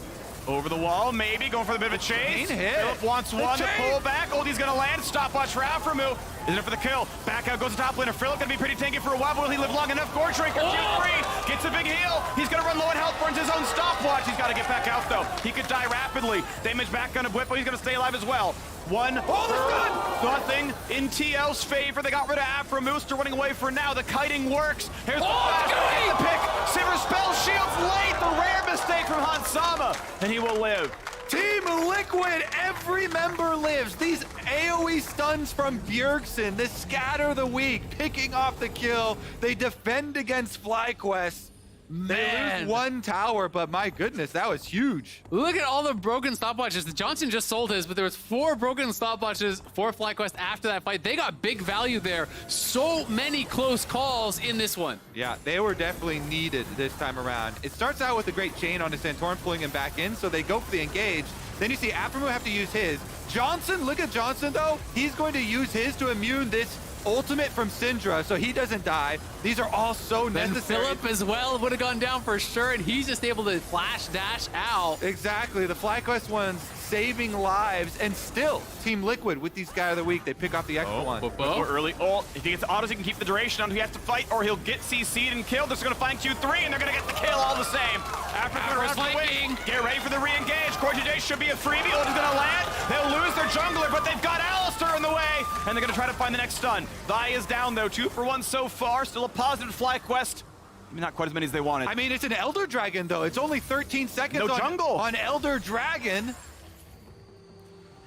Over the wall, maybe. Going for the bit of a chase. Clean hit. Philip wants one to chain. pull back. Ulti's going to land. Stopwatch for Aframu. Is it for the kill? Back out goes the top laner. Philip going to be pretty tanky for a while, but will he live long enough? Goredrinker, Q3, gets a big heal. He's going to run low on health, burns his own stopwatch. He's got to get back out, though. He could die rapidly. Damage back on a whip, but he's going to stay alive as well. Nothing in TL's favor. They got rid of Aframu. They're running away for now. The kiting works. Here's the flash. The pick. Silver spell shields late. The rare mistake from Hansama, and he will live. Team Liquid, every member lives. These AoE stuns from Bjergsen, the scatter the weak, picking off the kill. They defend against FlyQuest. They lose one tower, but my goodness, that was huge. Look at all the broken stopwatches. Johnson just sold his, but there was 4 broken stopwatches for FlyQuest after that fight. They got big value there. So many close calls in this one. Yeah, they were definitely needed this time around. It starts out with a great chain on the Santorin pulling him back in, so they go for the engage. Then you see Aframu have to use his. Johnson, look at Johnson though. He's going to use his to immune this ultimate from Syndra, so he doesn't die. These are all so necessary. Philip as well would have gone down for sure, and he's just able to flash dash out. Exactly. The FlyQuest one's saving lives, and still, Team Liquid with these guy of the week, they pick off the extra one. More early. Oh, if he gets autos, he can keep the duration on. He has to fight, or he'll get CC'd and killed. They're going to find Q3, and they're going to get the kill all the same. After the win, get ready for the re-engage. Corjay should be a freebie. Ulti's going to land. They'll lose their jungler, but they've got Alistar in the way, and they're going to try to find the next stun. Vi is down, though. 2 for 1 so far. Still a positive FlyQuest. I mean, not quite as many as they wanted. I mean, it's an Elder Dragon, though. It's only 13 seconds No jungle. on Elder Dragon.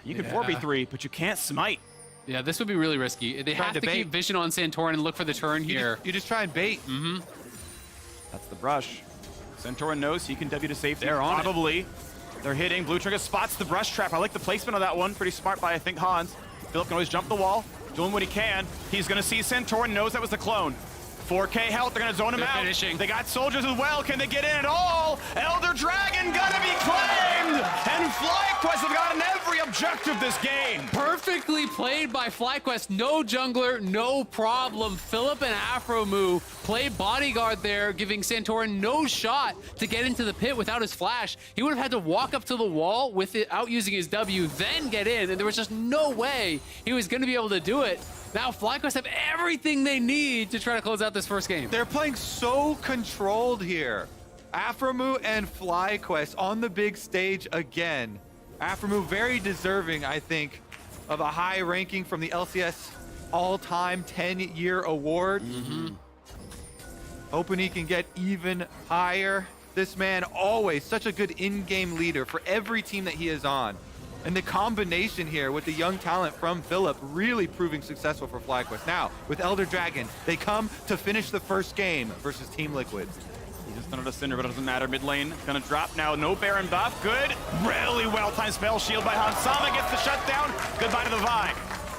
You can 4v3, but you can't smite. Yeah, this would be really risky. They have to keep vision on Santorin and look for the turn here. You just try and bait. Mm-hmm. That's the brush. Santorin knows he can W to safety. They're on Probably. They're hitting. Blue Trigger spots the brush trap. I like the placement of that one. Pretty smart by, I think, Hans. Philip can always jump the wall, doing what he can. He's going to see Santorin, knows that was the clone. 4K health, they're going to zone him out. Finishing. They got soldiers as well. Can they get in at all? Elder Dragon gonna be claimed! And FlyQuest have gotten every objective this game. Perfectly played by FlyQuest. No jungler, no problem. Philip and Afromu play bodyguard there, giving Santorin no shot to get into the pit without his flash. He would have had to walk up to the wall without using his W, then get in, and there was just no way he was going to be able to do it. Now FlyQuest have everything they need to try to close out this first game. They're playing so controlled here. Afromu and FlyQuest on the big stage again. Afromu very deserving, I think, of a high ranking from the LCS all-time 10-year award. Hoping he can get even higher. This man always such a good in-game leader for every team that he is on. And the combination here with the young talent from Philip really proving successful for FlyQuest. Now, with Elder Dragon, they come to finish the first game versus Team Liquid. He just done a Cinder, but it doesn't matter. Mid lane gonna drop now. No Baron buff. Good. Really well-timed spell shield by Hansama. Gets the shutdown. Goodbye to the Vi.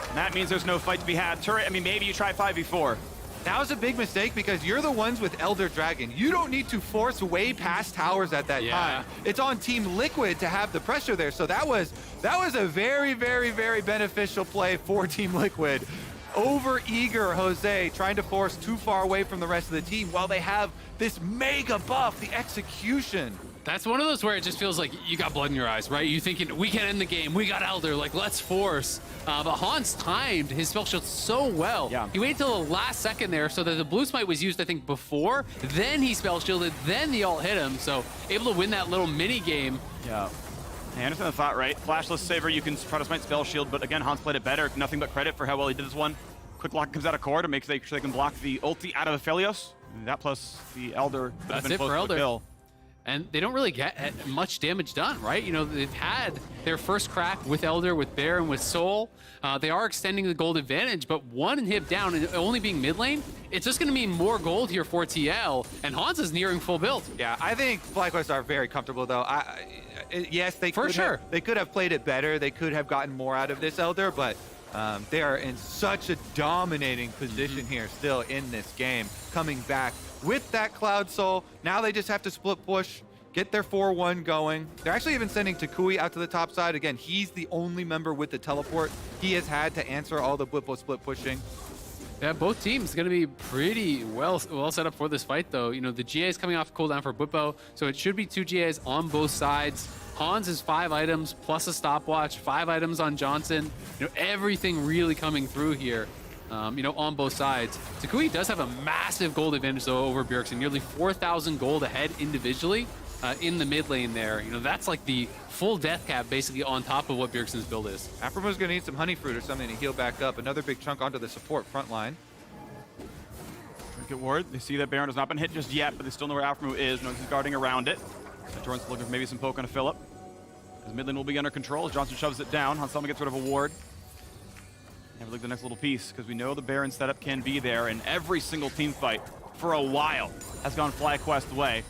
And that means there's no fight to be had. Turret, I mean, maybe you try 5v4. That was a big mistake because you're the ones with Elder Dragon. You don't need to force way past towers at that time. It's on Team Liquid to have the pressure there. So that was a very, very, very beneficial play for Team Liquid. Over-eager Jose trying to force too far away from the rest of the team while they have this mega buff, the execution. That's one of those where it just feels like you got blood in your eyes, right? You thinking, we can end the game, we got Elder, like, let's force. But Hans timed his spell shield so well. Yeah. He waited till the last second there so that the blue smite was used, I think, before, then he spell shielded, then the ult hit him. So able to win that little mini game. Yeah. I understand the thought, right? Flashless Saver, you can try to smite spell shield, but again, Hans played it better. Nothing but credit for how well he did this one. Quick lock comes out of core to make sure they can block the ulti out of Aphelios. And that plus the Elder. That's it for Elder. Kill. And they don't really get much damage done, right? You know, they've had their first crack with Elder, with Baron, with Soul. They are extending the gold advantage, but one inhib down and only being mid lane, it's just going to mean more gold here for TL, and Hans is nearing full build. Yeah, I think FlyQuest are very comfortable, though. Yes, they could have played it better. They could have gotten more out of this Elder, but they are in such a dominating position here still in this game, coming back with that Cloud Soul. Now they just have to split push, get their 4-1 going. They're actually even sending Takui out to the top side. Again, he's the only member with the teleport he has had to answer all the Blippo split pushing. Yeah, both teams going to be pretty well set up for this fight, though. You know, the GA is coming off cooldown for Blippo, so it should be 2 GAs on both sides. Hans is 5 items plus a stopwatch, 5 items on Johnson. You know, everything really coming through here. You know, on both sides. Takui does have a massive gold advantage, though, over Bjergsen. Nearly 4,000 gold ahead individually in the mid lane there. You know, that's like the full death cap, basically, on top of what Bjergsen's build is. Afromu's going to need some honey fruit or something to heal back up. Another big chunk onto the support front line. Good ward. They see that Baron has not been hit just yet, but they still know where Afromu is. No, he's guarding around it. Torrent's looking for maybe some poke on a Philip. His mid lane will be under control as Johnson shoves it down. Hansama gets rid of a ward. Have a look at the next little piece, because we know the Baron setup can be there, and every single team fight for a while has gone FlyQuest way.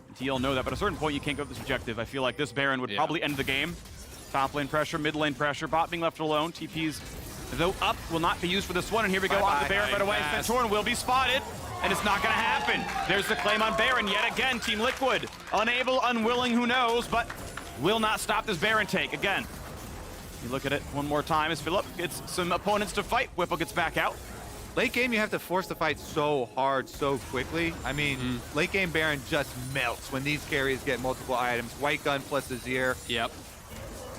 And TL know that, but at a certain point you can't go with this objective. I feel like this Baron would probably end the game. Top lane pressure, mid lane pressure, bot being left alone. TP's, though up, will not be used for this one, and here we go on the Baron right away. Santorin will be spotted, and it's not going to happen. There's the claim on Baron yet again. Team Liquid, unable, unwilling, who knows, but will not stop this Baron take again. You look at it one more time as Philip gets some opponents to fight. Whipple gets back out. Late game, you have to force the fight so hard, so quickly. I mean, late game Baron just melts when these carries get multiple items. White gun plus Azir. Yep.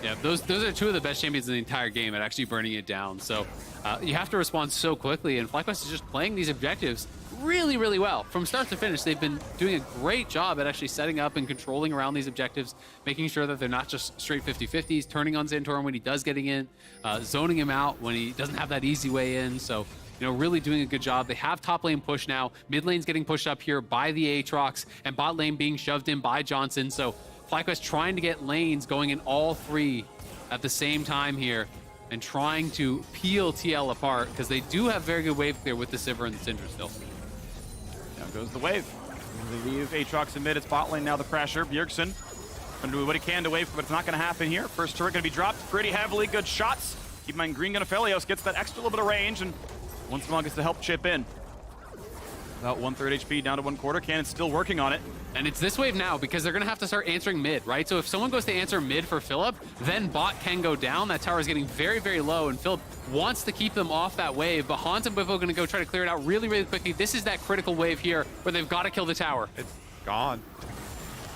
Yeah, those are 2 of the best champions in the entire game at actually burning it down. So you have to respond so quickly, and FlyQuest is just playing these objectives really, really well. From start to finish, they've been doing a great job at actually setting up and controlling around these objectives, making sure that they're not just straight 50-50s, turning on Santorin when he does getting in, zoning him out when he doesn't have that easy way in. So, you know, really doing a good job. They have top lane push now. Mid lane's getting pushed up here by the Aatrox, and bot lane being shoved in by Johnson. So FlyQuest trying to get lanes going in all 3 at the same time here. and trying to peel TL apart because they do have very good wave clear with the Sivir and the Syndra still. Down goes the wave. They leave Aatrox in mid. It's bot lane now. The pressure. Bjergsen going to do what he can to wave, but it's not going to happen here. First turret going to be dropped pretty heavily. Good shots. Keep in mind, Green Gun Aphelios gets that extra little bit of range, and once in a while gets to help chip in. About 1/3 HP down to 1/4. Cannon's still working on it. And it's this wave now because they're going to have to start answering mid, right? So if someone goes to answer mid for Philip, then bot can go down. That tower is getting very, very low, and Philip wants to keep them off that wave. But Hans and Bwipo are going to go try to clear it out really, really quickly. This is that critical wave here where they've got to kill the tower. It's gone.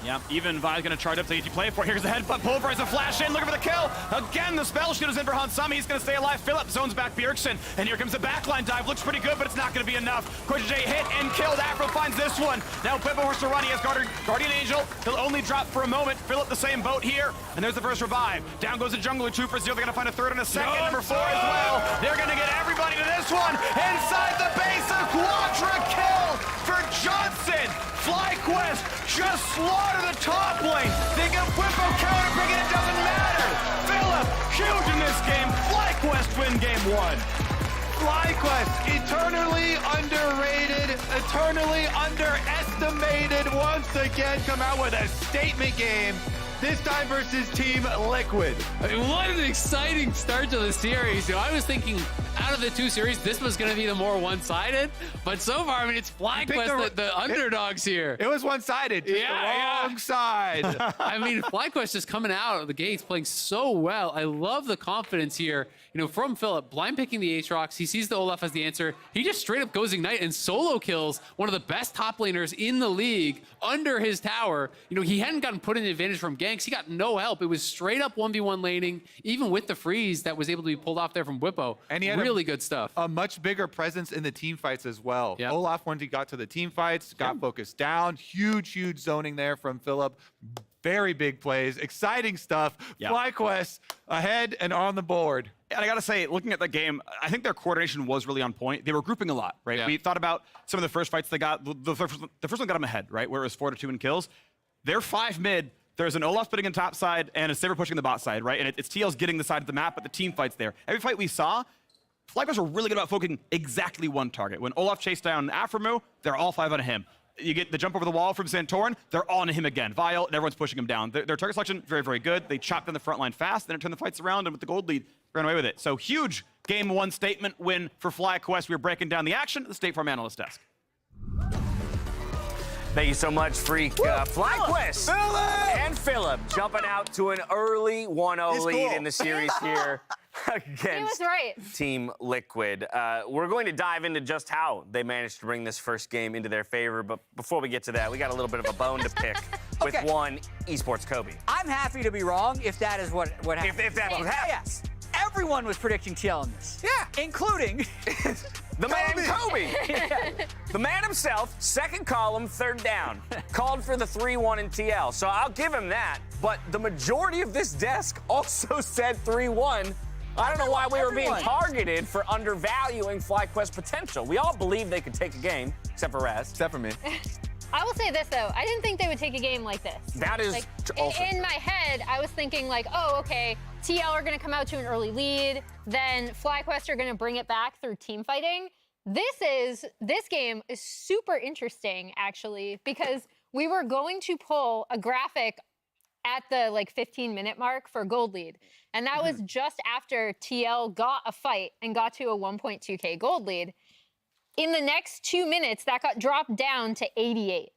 Yeah, even Vi's gonna charge up to play for it. Here's the headbutt. Pulverize a flash in, looking for the kill. Again, the spell shooter's in for Hansami. He's gonna stay alive. Philip zones back Bjergsen. And here comes the backline dive. Looks pretty good, but it's not gonna be enough. J hit and killed. Afro finds this one. Now Bwipo has to run. He has Guardian Angel. He'll only drop for a moment. Philip the same boat here. And there's the first revive. Down goes the jungler, 2 for 0. They're gonna find a third in a second. Number 4 as well. They're gonna get everybody to this one. Inside the base, a quadra kill for Johnson. FlyQuest just slaughter the top lane. They get Bwipo counterpicking, it doesn't matter. Philip, huge in this game. FlyQuest win game 1. FlyQuest, eternally underrated, eternally underestimated. Once again, come out with a statement game. This time versus Team Liquid. I mean, what an exciting start to the series. You know, I was thinking out of the 2 series, this was going to be the more one-sided. But so far, I mean, it's FlyQuest, the underdogs here. It was one-sided. The wrong side. I mean, FlyQuest is coming out of the gates playing so well. I love the confidence here. You know, from Philip, blind picking the Aatrox. He sees the Olaf as the answer. He just straight up goes Ignite and solo kills one of the best top laners in the league under his tower. You know, he hadn't gotten put in advantage from ganks. He got no help. It was straight up 1v1 laning, even with the freeze that was able to be pulled off there from Bwipo. And he had really good stuff. A much bigger presence in the team fights as well. Yep. Olaf, once he got to the team fights, got focused down. Huge zoning there from Philip. Very big plays. Exciting stuff. FlyQuest ahead and on the board. And I gotta say, looking at the game, I think their coordination was really on point. They were grouping a lot, right? Yeah. We thought about some of the first fights they got. The first one got them ahead, right? Where it was 4-2 in kills. They're 5 mid. There's an Olaf splitting in top side and a Sivir pushing the bot side, right? And it's TL's getting the side of the map, but the team fight's there. Every fight we saw, FlyQuest were really good about focusing exactly one target. When Olaf chased down Aframu, they're all 5 on him. You get the jump over the wall from Santorin, they're on him again. Vile, and everyone's pushing him down. Their target selection, very, very good. They chopped down the front line fast, then it turned the fights around, and with the gold lead, ran away with it. So huge game 1 statement win for FlyQuest. We were breaking down the action at the State Farm Analyst Desk. Thank you so much, Freak. FlyQuest and Philip jumping out to an early 1-0 lead in the series here against He was right. Team Liquid. We're going to dive into just how they managed to bring this first game into their favor, but before we get to that, we got a little bit of a bone to pick with one Esports Kobe. I'm happy to be wrong if that is what happens. If that's what happens. Yes. Everyone was predicting TL in this. Yeah. Including the man Kobe. The man himself, second column, third down. Called for the 3-1 in TL. So I'll give him that. But the majority of this desk also said 3-1. I don't know why we were being targeted for undervaluing FlyQuest's potential. We all believed they could take a game, except for Raz. Except for me. I will say this, though. I didn't think they would take a game like this. That is like, also in my head, I was thinking like, oh, okay, TL are going to come out to an early lead. Then FlyQuest are going to bring it back through team fighting. This game is super interesting, actually, because we were going to pull a graphic at the 15-minute mark for gold lead. And that was just after TL got a fight and got to a 1.2K gold lead. In the next 2 minutes, that got dropped down to 88.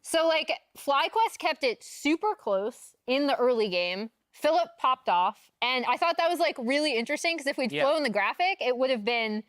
So FlyQuest kept it super close in the early game. Philip popped off. And I thought that was really interesting because if we'd flown the graphic, it would have been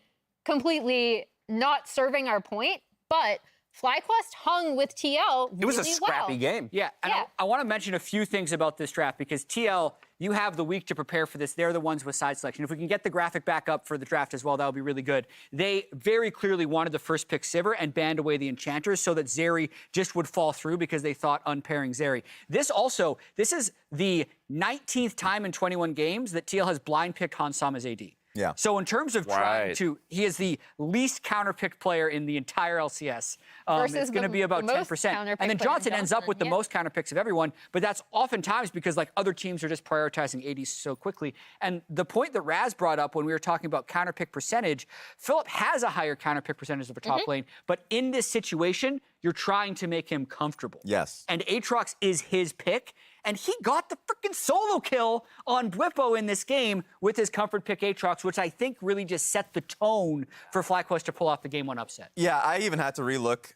completely not serving our point. But FlyQuest hung with TL really well. It was a scrappy game. Yeah, and I want to mention a few things about this draft because TL, you have the week to prepare for this. They're the ones with side selection. If we can get the graphic back up for the draft as well, that would be really good. They very clearly wanted the first pick Sivir and banned away the Enchanters so that Zeri just would fall through because they thought unpairing Zeri. This is the 19th time in 21 games that TL has blind picked Hansam as AD. Yeah. So in terms of trying to, he is the least counter-picked player in the entire LCS. It's going to be about 10%. And then Johnson ends up with the most counter-picks of everyone, but that's oftentimes because like other teams are just prioritizing ADs so quickly. And the point that Raz brought up when we were talking about counter-pick percentage, Philip has a higher counter-pick percentage of a top lane, but in this situation, you're trying to make him comfortable. Yes. And Aatrox is his pick. And he got the freaking solo kill on Bwipo in this game with his comfort pick Aatrox, which I think really just set the tone for FlyQuest to pull off the game 1 upset. Yeah, I even had to relook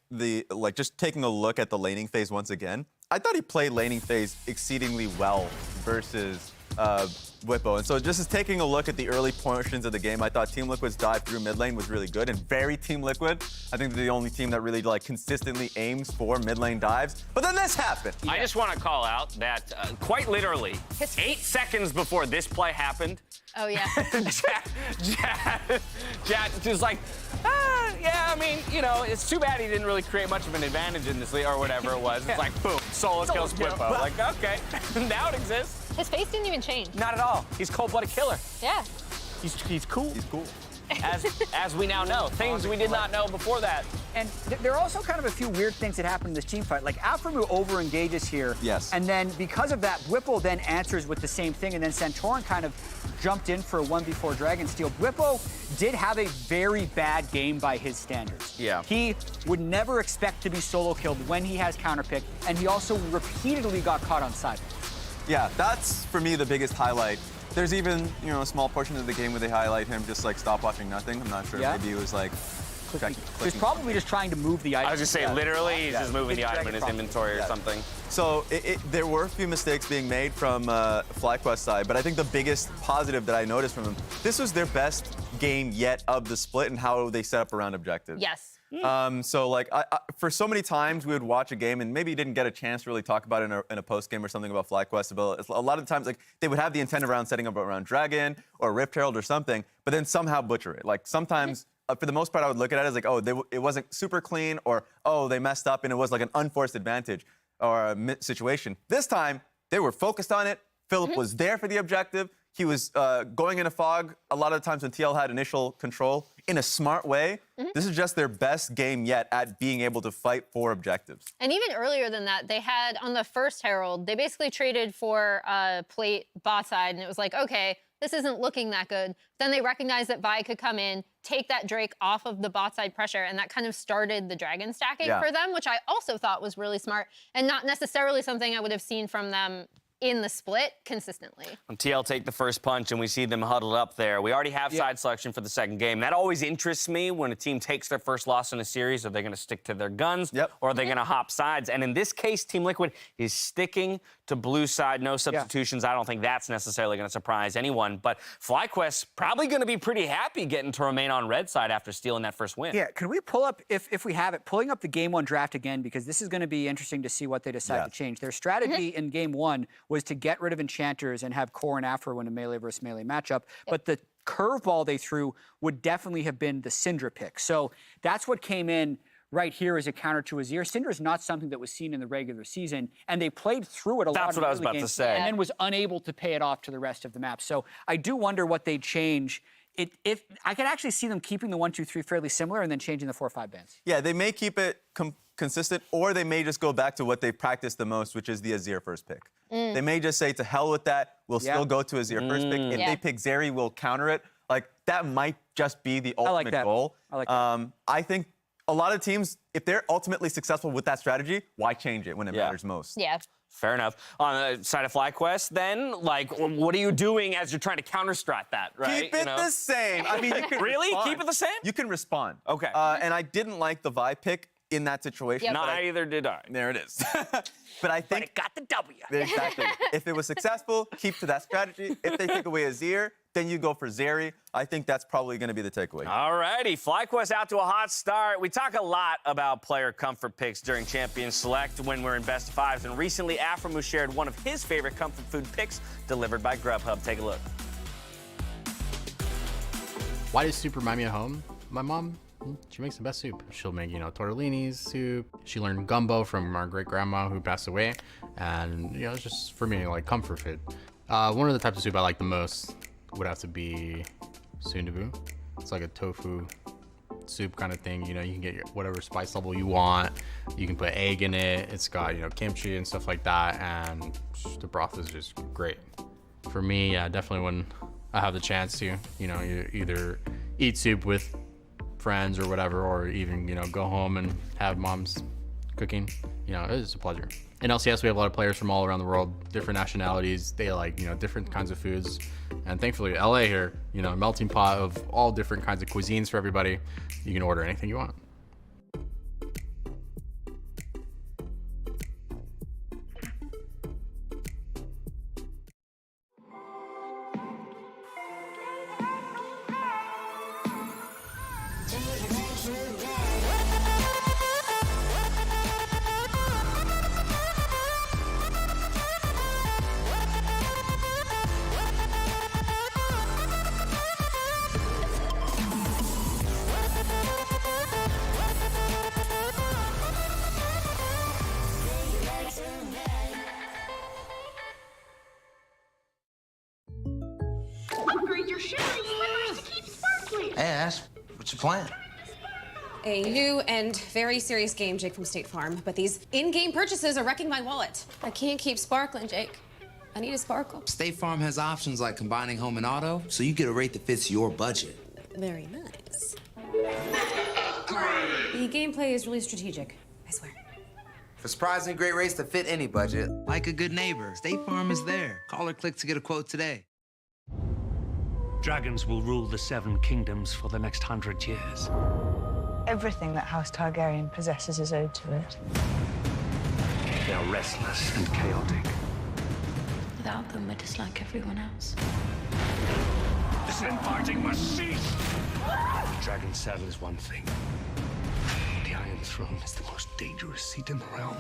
just taking a look at the laning phase once again. I thought he played laning phase exceedingly well versus Bwipo. And so just as taking a look at the early portions of the game, I thought Team Liquid's dive through mid lane was really good and very Team Liquid. I think they're the only team that really consistently aims for mid lane dives. But then this happened. I just want to call out that quite literally, 8 seconds before this play happened, Oh, yeah. Jat just like, yeah, I mean, you know, it's too bad he didn't really create much of an advantage in this league or whatever it was. It's like, boom, solo kills Bwipo. Like, okay, now it exists. His face didn't even change. Not at all. He's cold-blooded killer. Yeah. He's cool. He's cool. As we now know. Things we did not know before that. And there are also kind of a few weird things that happen in this team fight. Like, Aphromoo over-engages here. Yes. And then because of that, Bwipo then answers with the same thing, and then Santorin kind of jumped in for a 1v4 Dragonsteel. Bwipo did have a very bad game by his standards. Yeah. He would never expect to be solo killed when he has counterpick, and he also repeatedly got caught on side. Yeah, that's, for me, the biggest highlight. There's even, you know, a small portion of the game where they highlight him just, like, stop watching nothing. I'm not sure. Yeah. Maybe it was, like, He's probably just trying to move the item. I was just saying, literally, he's just moving the item in his inventory or something. So there were a few mistakes being made from FlyQuest side, but I think the biggest positive that I noticed from them, this was their best game yet of the split and how they set up around objectives. Yes. So like for so many times we would watch a game and maybe you didn't get a chance to really talk about it in a post game or something about FlyQuest. But a lot of times like they would have the intent around setting up around Dragon or Rift Herald or something, but then somehow butcher it. Like sometimes for the most part I would look at it as like, oh, it wasn't super clean, or oh, they messed up and it was like an unforced advantage or a situation. This time they were focused on it. Philip was there for the objective. He was going in a fog a lot of the times when TL had initial control in a smart way. This is just their best game yet at being able to fight for objectives. And even earlier than that, they had on the first Herald, they basically traded for plate bot side, and it was like, okay, this isn't looking that good. Then they recognized that Vi could come in, take that Drake off of the bot side pressure, and that kind of started the dragon stacking for them, which I also thought was really smart and not necessarily something I would have seen from them in the split consistently. When TL take the first punch and we see them huddled up there, we already have side selection for the second game. That always interests me when a team takes their first loss in a series. Are they going to stick to their guns or are they going to hop sides? And in this case, Team Liquid is sticking to blue side, no substitutions. I don't think that's necessarily going to surprise anyone. But FlyQuest probably going to be pretty happy getting to remain on red side after stealing that first win. Yeah, can we pull up, if we have it, pulling up the game one draft again, because this is going to be interesting to see what they decide to change. Their strategy in game one was to get rid of enchanters and have Core and Afro in a melee versus melee matchup. But the curveball they threw would definitely have been the Syndra pick. So that's what came in right here as a counter to Azir. Syndra is not something that was seen in the regular season, and they played through it a lot. That's what I was about to say. And then was unable to pay it off to the rest of the map. So I do wonder what they'd change. If I could actually see them keeping the 1-2-3 fairly similar and then changing the 4-5 bans. Yeah, they may keep it consistent, or they may just go back to what they practiced the most, which is the Azir first pick. They may just say, to hell with that, we'll still go to Azir first pick. If they pick Zeri, we'll counter it. Like, that might just be the ultimate goal. I like that. I think a lot of teams, if they're ultimately successful with that strategy, why change it when it matters most? Yeah. Fair enough. On the side of FlyQuest, then, like, what are you doing as you're trying to counter-strat that, right? Keep it the same. I mean, you can Really? respond. Keep it the same? You can respond. Okay. And I didn't like the Vi pick in that situation. Neither did I. There it is. But I think... But it got the W. Exactly. If it was successful, keep to that strategy. If they take away Azir, then you go for Zeri. I think that's probably going to be the takeaway. All righty. FlyQuest out to a hot start. We talk a lot about player comfort picks during Champion Select when we're in best of fives. And recently, Aphromoo shared one of his favorite comfort food picks delivered by Grubhub. Take a look. Why does soup remind me of home? My mom, she makes the best soup. She'll make, tortellini soup. She learned gumbo from our great grandma who passed away. And, it's just, for me, like comfort food. One of the types of soup I like the most would have to be sundubu. It's like a tofu soup kind of thing. You know, you can get whatever spice level you want. You can put egg in it. It's got, you know, kimchi and stuff like that, and the broth is just great. For me, yeah, definitely when I have the chance to, you know, either eat soup with friends or whatever, or even, you know, go home and have mom's cooking, you know, it's a pleasure. In LCS, we have a lot of players from all around the world, different nationalities. They like, you know, different kinds of foods. And thankfully, LA here, you know, melting pot of all different kinds of cuisines for everybody. You can order anything you want. Upgrade your shiny slippers to keep sparkling. Hey, Ash, what's your plan? A new and very serious game, Jake from State Farm, but these in-game purchases are wrecking my wallet. I can't keep sparkling, Jake. I need a sparkle. State Farm has options like combining home and auto, so you get a rate that fits your budget. Very nice. The gameplay is really strategic, I swear. For surprisingly great rates that fit any budget, like a good neighbor, State Farm is there. Call or click to get a quote today. Dragons will rule the Seven Kingdoms for the next 100 years. Everything that House Targaryen possesses is owed to it. They are restless and chaotic. Without them, we're just like everyone else. This infighting must cease! The Dragon's Saddle is one thing. The Iron Throne is the most dangerous seat in the realm.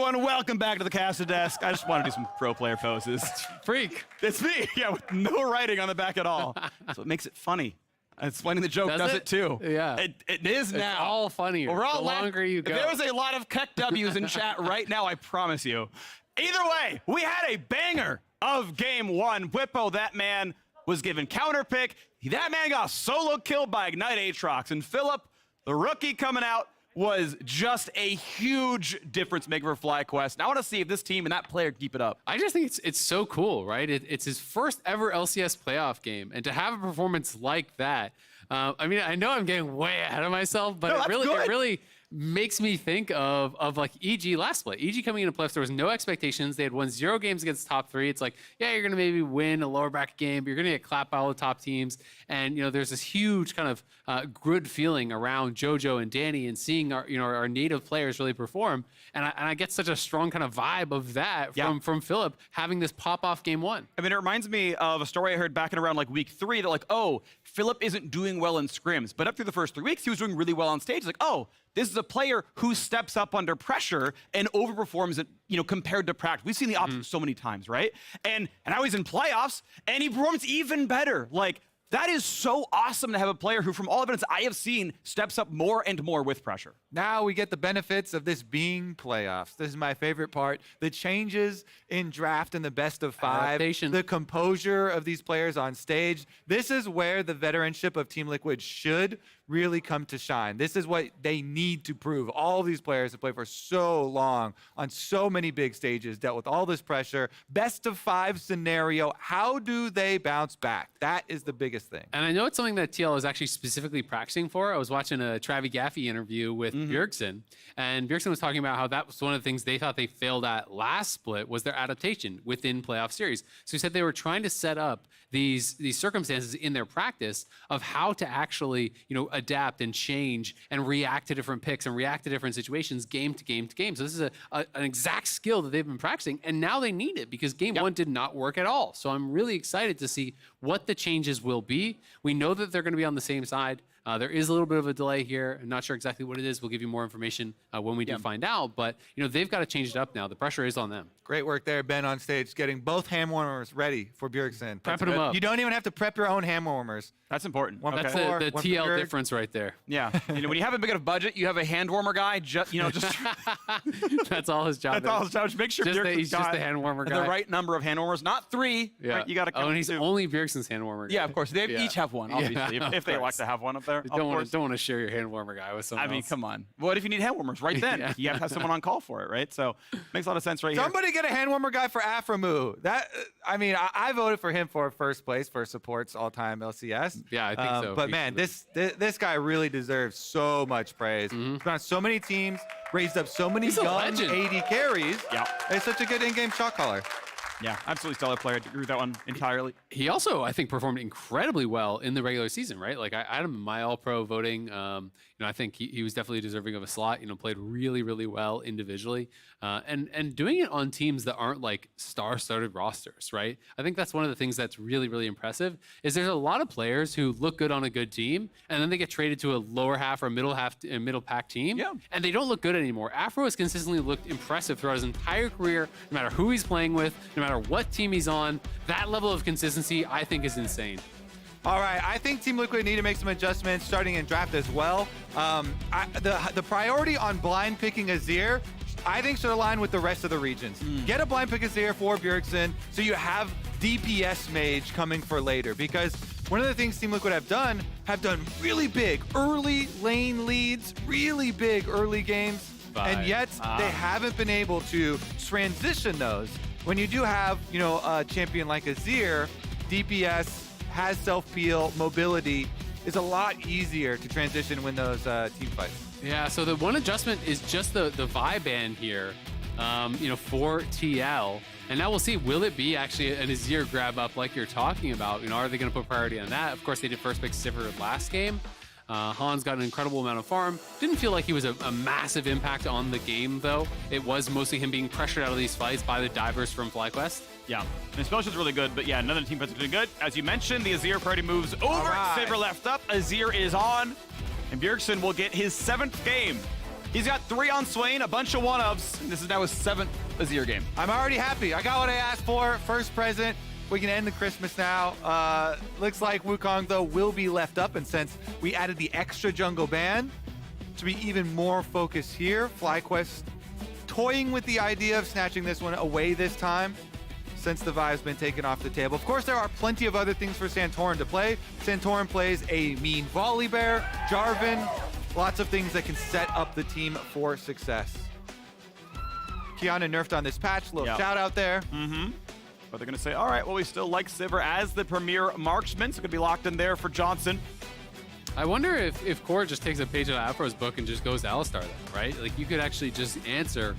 everyone. Welcome back to the Caster Desk. I just want to do some pro player poses. Freak. It's me. Yeah, with no writing on the back at all. So it makes it funny. Explaining the joke does it too. Yeah. It is now. It's all funnier. We're all the longer you go. If there was a lot of Keck W's in chat right now, I promise you. Either way, we had a banger of game one. Whippo, that man was given counter pick. That man got solo killed by Ignite Aatrox. And Philip, the rookie coming out, was just a huge difference maker for FlyQuest. And I want to see if this team and that player keep it up. I just think it's so cool, right? It's his first ever LCS playoff game, and to have a performance like that. I mean, I know I'm getting way ahead of myself, but it really makes me think of like EG last split. EG coming into playoffs, there was no expectations. They had won 0 games against top 3. It's like, yeah, you're gonna maybe win a lower bracket game, but you're gonna get clapped by all the top teams. And there's this huge kind of good feeling around JoJo and Danny, and seeing our native players really perform. And I get such a strong kind of vibe of that from Philip having this pop off game one. I mean, it reminds me of a story I heard back in around like week 3 that like, oh, Philip isn't doing well in scrims, but up through the first 3 weeks, he was doing really well on stage. Like, oh, this is a player who steps up under pressure and overperforms it, compared to practice. We've seen the opposite so many times, right? And now he's in playoffs, and he performs even better. Like, that is so awesome to have a player who, from all evidence I have seen, steps up more and more with pressure. Now we get the benefits of this being playoffs. This is my favorite part. The changes in draft and the best of 5. The composure of these players on stage. This is where the veteranship of Team Liquid should really come to shine. This is what they need to prove. All these players have played for so long on so many big stages, dealt with all this pressure. Best of 5 scenario. How do they bounce back? That is the biggest thing. And I know it's something that TL is actually specifically practicing for. I was watching a Travi Gaffey interview with Bjergsen, and Bjergsen was talking about how that was one of the things they thought they failed at last split was their adaptation within playoff series. So he said they were trying to set up these circumstances in their practice of how to actually, adapt and change and react to different picks and react to different situations game to game to game. So this is an exact skill that they've been practicing, and now they need it because game one did not work at all. So I'm really excited to see what the changes will be. We know that they're going to be on the same side. There is a little bit of a delay here. I'm not sure exactly what it is. We'll give you more information when we do find out. But they've got to change it up now. The pressure is on them. Great work there, Ben, on stage, getting both hand warmers ready for Bjergsen. Prepping them up. You don't even have to prep your own hand warmers. That's important. That's the TL difference right there. Yeah. When you have a big enough budget, you have a hand warmer guy. Just That's all his job. That's all his job. Just make sure he's just the hand warmer guy. The right number of hand warmers, not 3. Yeah. Right? You got to. Oh, and he's only Bjergsen's hand warmer guy. Yeah, of course. They each have one, obviously, if they like to have one up there. Don't want to share your hand warmer guy with someone else. Come on. What if you need hand warmers right then? You have to have someone on call for it, right? So makes a lot of sense here. Somebody get a hand warmer guy for Aframu. I voted for him for first place for supports all-time LCS. Yeah, I think so. But man, this guy really deserves so much praise. He's been on so many teams, raised up so many young AD carries. Yeah. He's such a good in-game shot caller. Yeah, absolutely stellar player. I agree with that one entirely. He also, I think, performed incredibly well in the regular season, right? Like, I had him in my All-Pro voting. I think he was definitely deserving of a slot. Played really, really well individually. And doing it on teams that aren't, like, star-studded rosters, right? I think that's one of the things that's really, really impressive, is there's a lot of players who look good on a good team, and then they get traded to a lower half or middle pack team, and they don't look good anymore. Afro has consistently looked impressive throughout his entire career, no matter who he's playing with, no matter what team he's on. That level of consistency, I think, is insane. All right, I think Team Liquid need to make some adjustments starting in draft as well. The priority on blind picking Azir, I think, should align with the rest of the regions. Get a blind pick Azir for Bjergsen so you have DPS mage coming for later, because one of the things Team Liquid have done really big early lane leads, really big early games, and yet they haven't been able to transition those. When you do have, a champion like Azir, DPS, has self-peel, mobility, is a lot easier to transition when those team fights. Yeah, so the one adjustment is just the Vi band here, for TL. And now we'll see, will it be actually an Azir grab up like you're talking about? Are they going to put priority on that? Of course, they did first pick Sivir last game. Hans got an incredible amount of farm. Didn't feel like he was a massive impact on the game, though. It was mostly him being pressured out of these fights by the divers from FlyQuest. Yeah, and his spell shot's really good, but yeah, another team fights are doing good. As you mentioned, the Azir priority moves over. Right. Sivir left up. Azir is on, and Bjergsen will get his 7th game. He's got 3 on Swain, a bunch of 1-ofs, and this is now his 7th Azir game. I'm already happy. I got what I asked for. First present. We can end the Christmas now. Looks like Wukong, though, will be left up. And since we added the extra jungle ban to be even more focused here, FlyQuest toying with the idea of snatching this one away this time since the Vive's been taken off the table. Of course, there are plenty of other things for Santorin to play. Santorin plays a mean volley bear, Jarvan, lots of things that can set up the team for success. Kiana nerfed on this patch, little shout out there. But they're going to say, all right, well, we still like Sivir as the premier marksman, so going to be locked in there for Johnson. I wonder if Core just takes a page out of Afro's book and just goes to Alistar then, right? Like, you could actually just answer,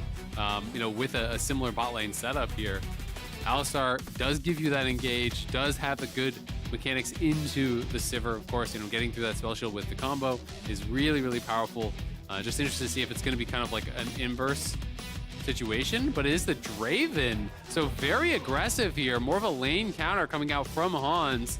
with a similar bot lane setup here. Alistar does give you that engage, does have the good mechanics into the Sivir, of course. Getting through that spell shield with the combo is really, really powerful. Just interested to see if it's going to be kind of like an inverse situation, but it is the Draven. So very aggressive here. More of a lane counter coming out from Hans.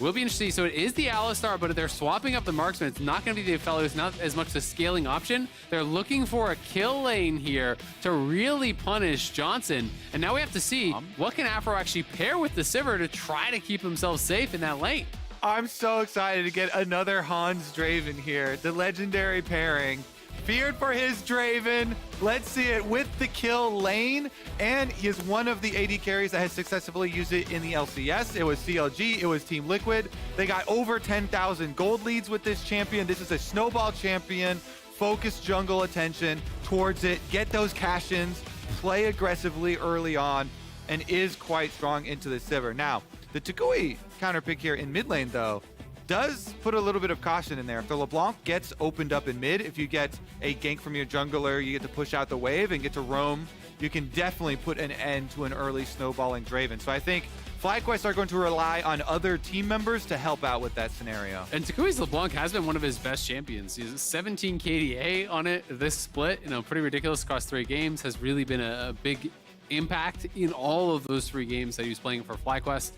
Will be interesting. So it is the Alistar, but they're swapping up the marksman. It's not going to be the fellow. It's not as much the scaling option. They're looking for a kill lane here to really punish Johnson. And now we have to see what can Afro actually pair with the Sivir to try to keep himself safe in that lane. I'm so excited to get another Hans Draven here. The legendary pairing. Feared for his Draven. Let's see it with the kill lane. And he is one of the AD carries that has successfully used it in the LCS. It was CLG, it was Team Liquid. They got over 10,000 gold leads with this champion. This is a snowball champion. Focus jungle attention towards it. Get those cash-ins. Play aggressively early on. And is quite strong into the Sivir. Now, the Tukui counter pick here in mid lane, though, does put a little bit of caution in there. If the LeBlanc gets opened up in mid, if you get a gank from your jungler, you get to push out the wave and get to roam, you can definitely put an end to an early snowballing Draven. So I think FlyQuest are going to rely on other team members to help out with that scenario. And Takui's LeBlanc has been one of his best champions. He's 17 KDA on it this split, pretty ridiculous across 3 games, has really been a big impact in all of those 3 games that he was playing for FlyQuest.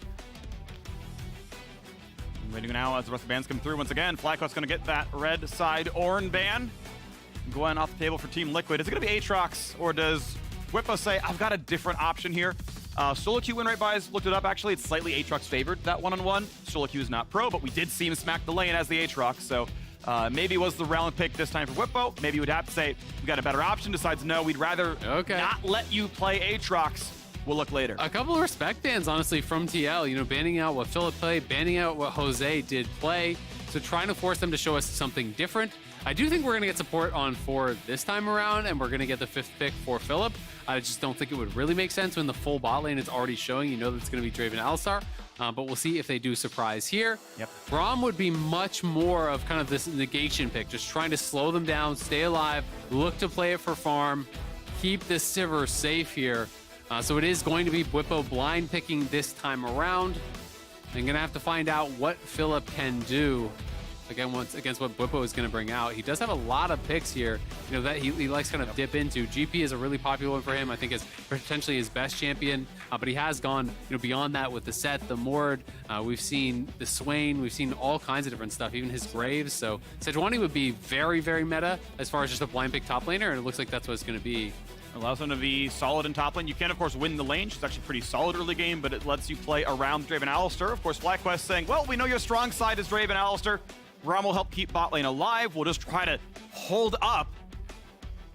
Waiting now as the rest of the bans come through once again. FlyQuest going to get that red side Ornn ban. Going off the table for Team Liquid. Is it going to be Aatrox, or does Whippo say, I've got a different option here? Solo Q win right buys, looked it up actually. It's slightly Aatrox favored, that one-on-one. Solo Q is not pro, but we did see him smack the lane as the Aatrox. So maybe it was the round pick this time for Whippo. Maybe you would have to say, we've got a better option. Decides, no, we'd rather not let you play Aatrox. We'll look later. A couple of respect bans, honestly, from TL. Banning out what Philip played, banning out what Jose did play. So trying to force them to show us something different. I do think we're going to get support on 4 this time around, and we're going to get the 5th pick for Philip. I just don't think it would really make sense when the full bot lane is already showing. That it's going to be Draven Alistar. But we'll see if they do surprise here. Braum would be much more of kind of this negation pick, just trying to slow them down, stay alive, look to play it for farm, keep this Sivir safe here. So it is going to be Whippo blind picking this time around. I'm going to have to find out what Philip can do against what Whippo is going to bring out. He does have a lot of picks here, that he likes kind of dip into. GP is a really popular one for him. I think it's potentially his best champion, but he has gone beyond that with the Set, the Mord. We've seen the Swain. We've seen all kinds of different stuff, even his Graves. So Sejuani would be very, very meta as far as just a blind pick top laner, and it looks like that's what it's going to be. Allows them to be solid in top lane. You can, of course, win the lane. She's actually pretty solid early game, but it lets you play around Draven Alistar. Of course, FlyQuest saying, well, we know your strong side is Draven Alistar. Braum will help keep bot lane alive. We'll just try to hold up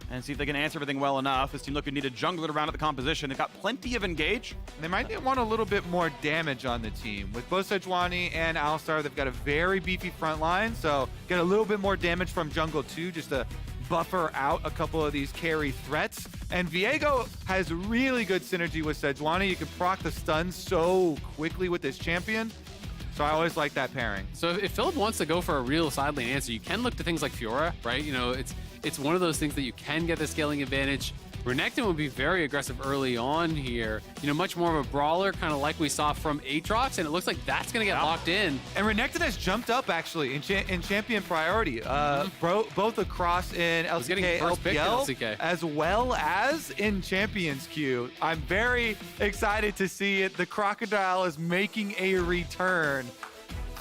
and see if they can answer everything well enough. This Team Liquid need a jungler around at the composition. They've got plenty of engage. They might want a little bit more damage on the team. With both Sejuani and Alistar, they've got a very beefy front line, so get a little bit more damage from jungle too, just to buffer out a couple of these carry threats. And Viego has really good synergy with Sejuani. You can proc the stun so quickly with this champion. So I always like that pairing. So if Philip wants to go for a real side lane answer, you can look to things like Fiora, right? It's one of those things that you can get the scaling advantage. Renekton would be very aggressive early on here. Much more of a brawler, kind of like we saw from Aatrox, and it looks like that's going to get locked in. And Renekton has jumped up, actually, in champion priority, both across in LCK, LPL, as well as in Champions Queue. I'm very excited to see it. The Crocodile is making a return.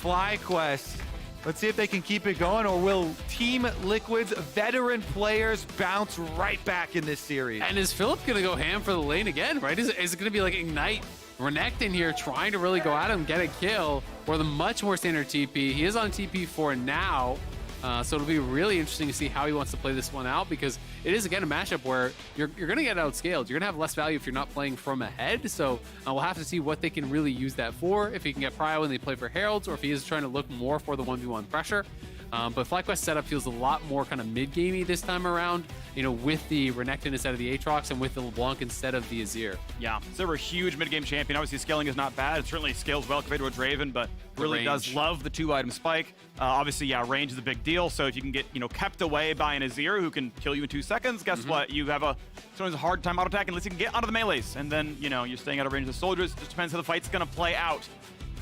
FlyQuest Let's see if they can keep it going, or will Team Liquid's veteran players bounce right back in this series? And is Philip going to go ham for the lane again, right? Is it going to be like Ignite Renekton here trying to really go at him, get a kill, or the much more standard TP? He is on TP for now, so it'll be really interesting to see how he wants to play this one out, because it is, again, a matchup where you're going to get outscaled. You're going to have less value if you're not playing from ahead, so we'll have to see what they can really use that for, if he can get Prio when they play for Heralds, or if he is trying to look more for the 1v1 pressure. But FlyQuest setup feels a lot more kind of mid-gamey this time around, you know, with the Renekton instead of the Aatrox and with the LeBlanc instead of the Azir. Yeah, so we're a huge mid-game champion. Obviously, scaling is not bad. It certainly scales well compared to a Draven, but really does love the 2-item spike. Obviously, yeah, range is a big deal. So if you can get, you know, kept away by an Azir who can kill you in 2 seconds, guess what? You have sometimes a hard time auto-attack unless you can get onto the melees. And then, you know, you're staying out of range of the soldiers. It just depends how the fight's going to play out.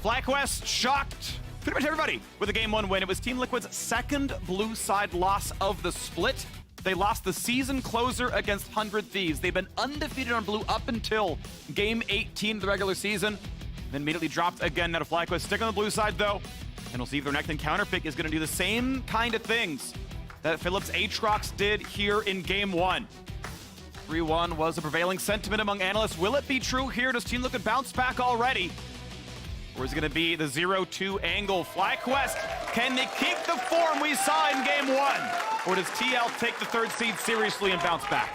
FlyQuest shocked pretty much everybody with a Game 1 win. It was Team Liquid's second blue side loss of the split. They lost the season closer against 100 Thieves. They've been undefeated on blue up until Game 18 of the regular season, then immediately dropped again. Now to FlyQuest. Stick on the blue side, though, and we'll see if their Renekton counterpick is going to do the same kind of things that Philip's Aatrox did here in Game 1. 3-1 was the prevailing sentiment among analysts. Will it be true here? Does Team Liquid bounce back already? Or is it going to be the 0-2 angle? FlyQuest, can they keep the form we saw in Game 1? Or does TL take the 3rd seed seriously and bounce back?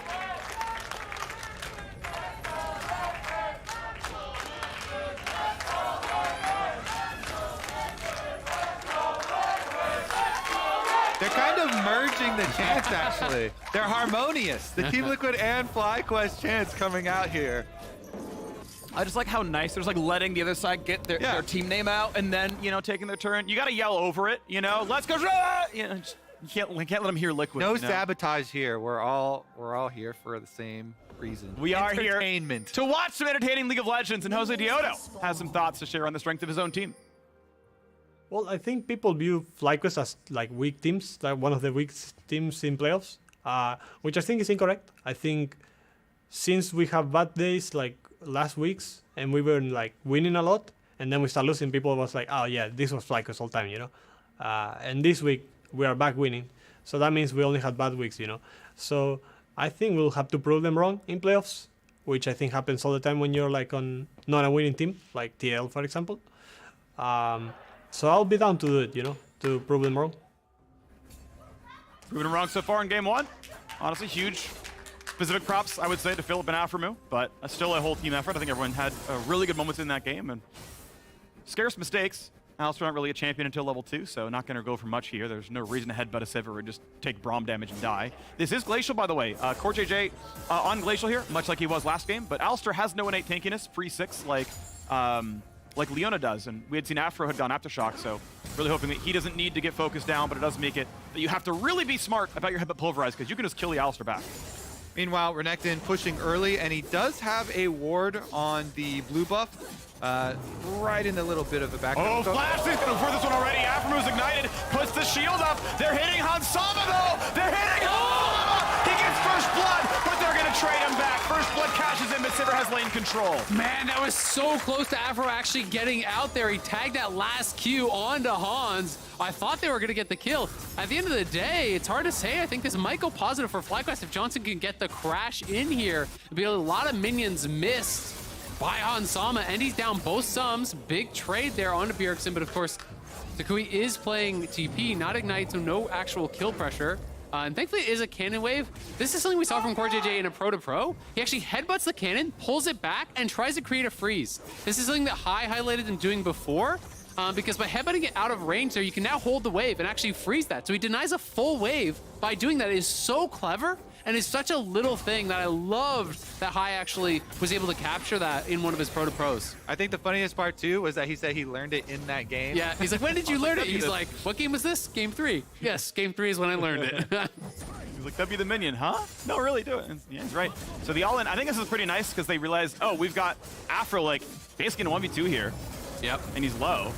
They're kind of merging the chants, actually. They're harmonious. The Team Liquid and FlyQuest chants coming out here. I just like how nice there's like letting the other side get their team name out and then, you know, taking their turn. You got to yell over it, you know, let's go. You know, you can't let them hear Liquid. No you know? sabotage here. We're all here for the same reason. We are here Entertainment. to watch some entertaining League of Legends, and Jose Diodo has some thoughts to share on the strength of his own team. Well, I think people view FlyQuest as like weak teams, like one of the weak teams in playoffs, which I think is incorrect. I think since we have bad days like last weeks and we were like winning a lot and then we start losing, people was like, oh yeah, this was FlyQuest all time, you know. And this week we are back winning, so that means we only had bad weeks, you know. So I think we'll have to prove them wrong in playoffs, which I think happens all the time when you're like on not a winning team, like TL for example. So I'll be down to do it, you know, to prove them wrong. Proving them wrong so far in Game 1. Honestly, huge specific props, I would say, to Philip and Aframu, but still a whole team effort. I think everyone had really good moments in that game and scarce mistakes. Alistair not really a champion until level 2, so not going to go for much here. There's no reason to headbutt a Sivir or just take Braum damage and die. This is Glacial, by the way. Core JJ on Glacial here, much like he was last game, but Alistair has no innate tankiness, pre-6, like Leona does, and we had seen Afro had gone Aftershock, so really hoping that he doesn't need to get focused down, but it does make it that you have to really be smart about your headbutt pulverize, because you can just kill the Alistair back. Meanwhile, Renekton pushing early, and he does have a ward on the blue buff, right in a little bit of a back. Oh, Flash is going to for this one already. Aframu's ignited, puts the shield up. They're hitting Hansama, though. They're hitting Hansama. He gets first blood, but they're going to trade him back. First blood cashes in, but Sivir has lane control. Man, that was so close to Afro actually getting out there. He tagged that last Q onto Hans. I thought they were going to get the kill. At the end of the day, it's hard to say. I think this might go positive for FlyQuest if Johnson can get the crash in here. There'll be a lot of minions missed by Hansama, and he's down both sums. Big trade there onto Bjergsen, but of course, Takui is playing TP, not Ignite, so no actual kill pressure. And thankfully it is a cannon wave. This is something we saw from Core JJ in a pro to pro. He actually headbutts the cannon, pulls it back, and tries to create a freeze. This is something that High highlighted him doing before, because by headbutting it out of range there, you can now hold the wave and actually freeze that. So he denies a full wave by doing that. It is so clever, and it's such a little thing that I loved that High actually was able to capture that in one of his pro to pros. I think the funniest part too was that he said he learned it in that game. Yeah, he's like, when did you learn it? He's like, what game was this? Game 3. Yes, game 3 is when I learned it. He's like, W the minion, huh? No, really do it. Yeah, he's right. So the all-in, I think this is pretty nice because they realized, oh, we've got Afro like basically in a 1v2 here. Yep. And he's low.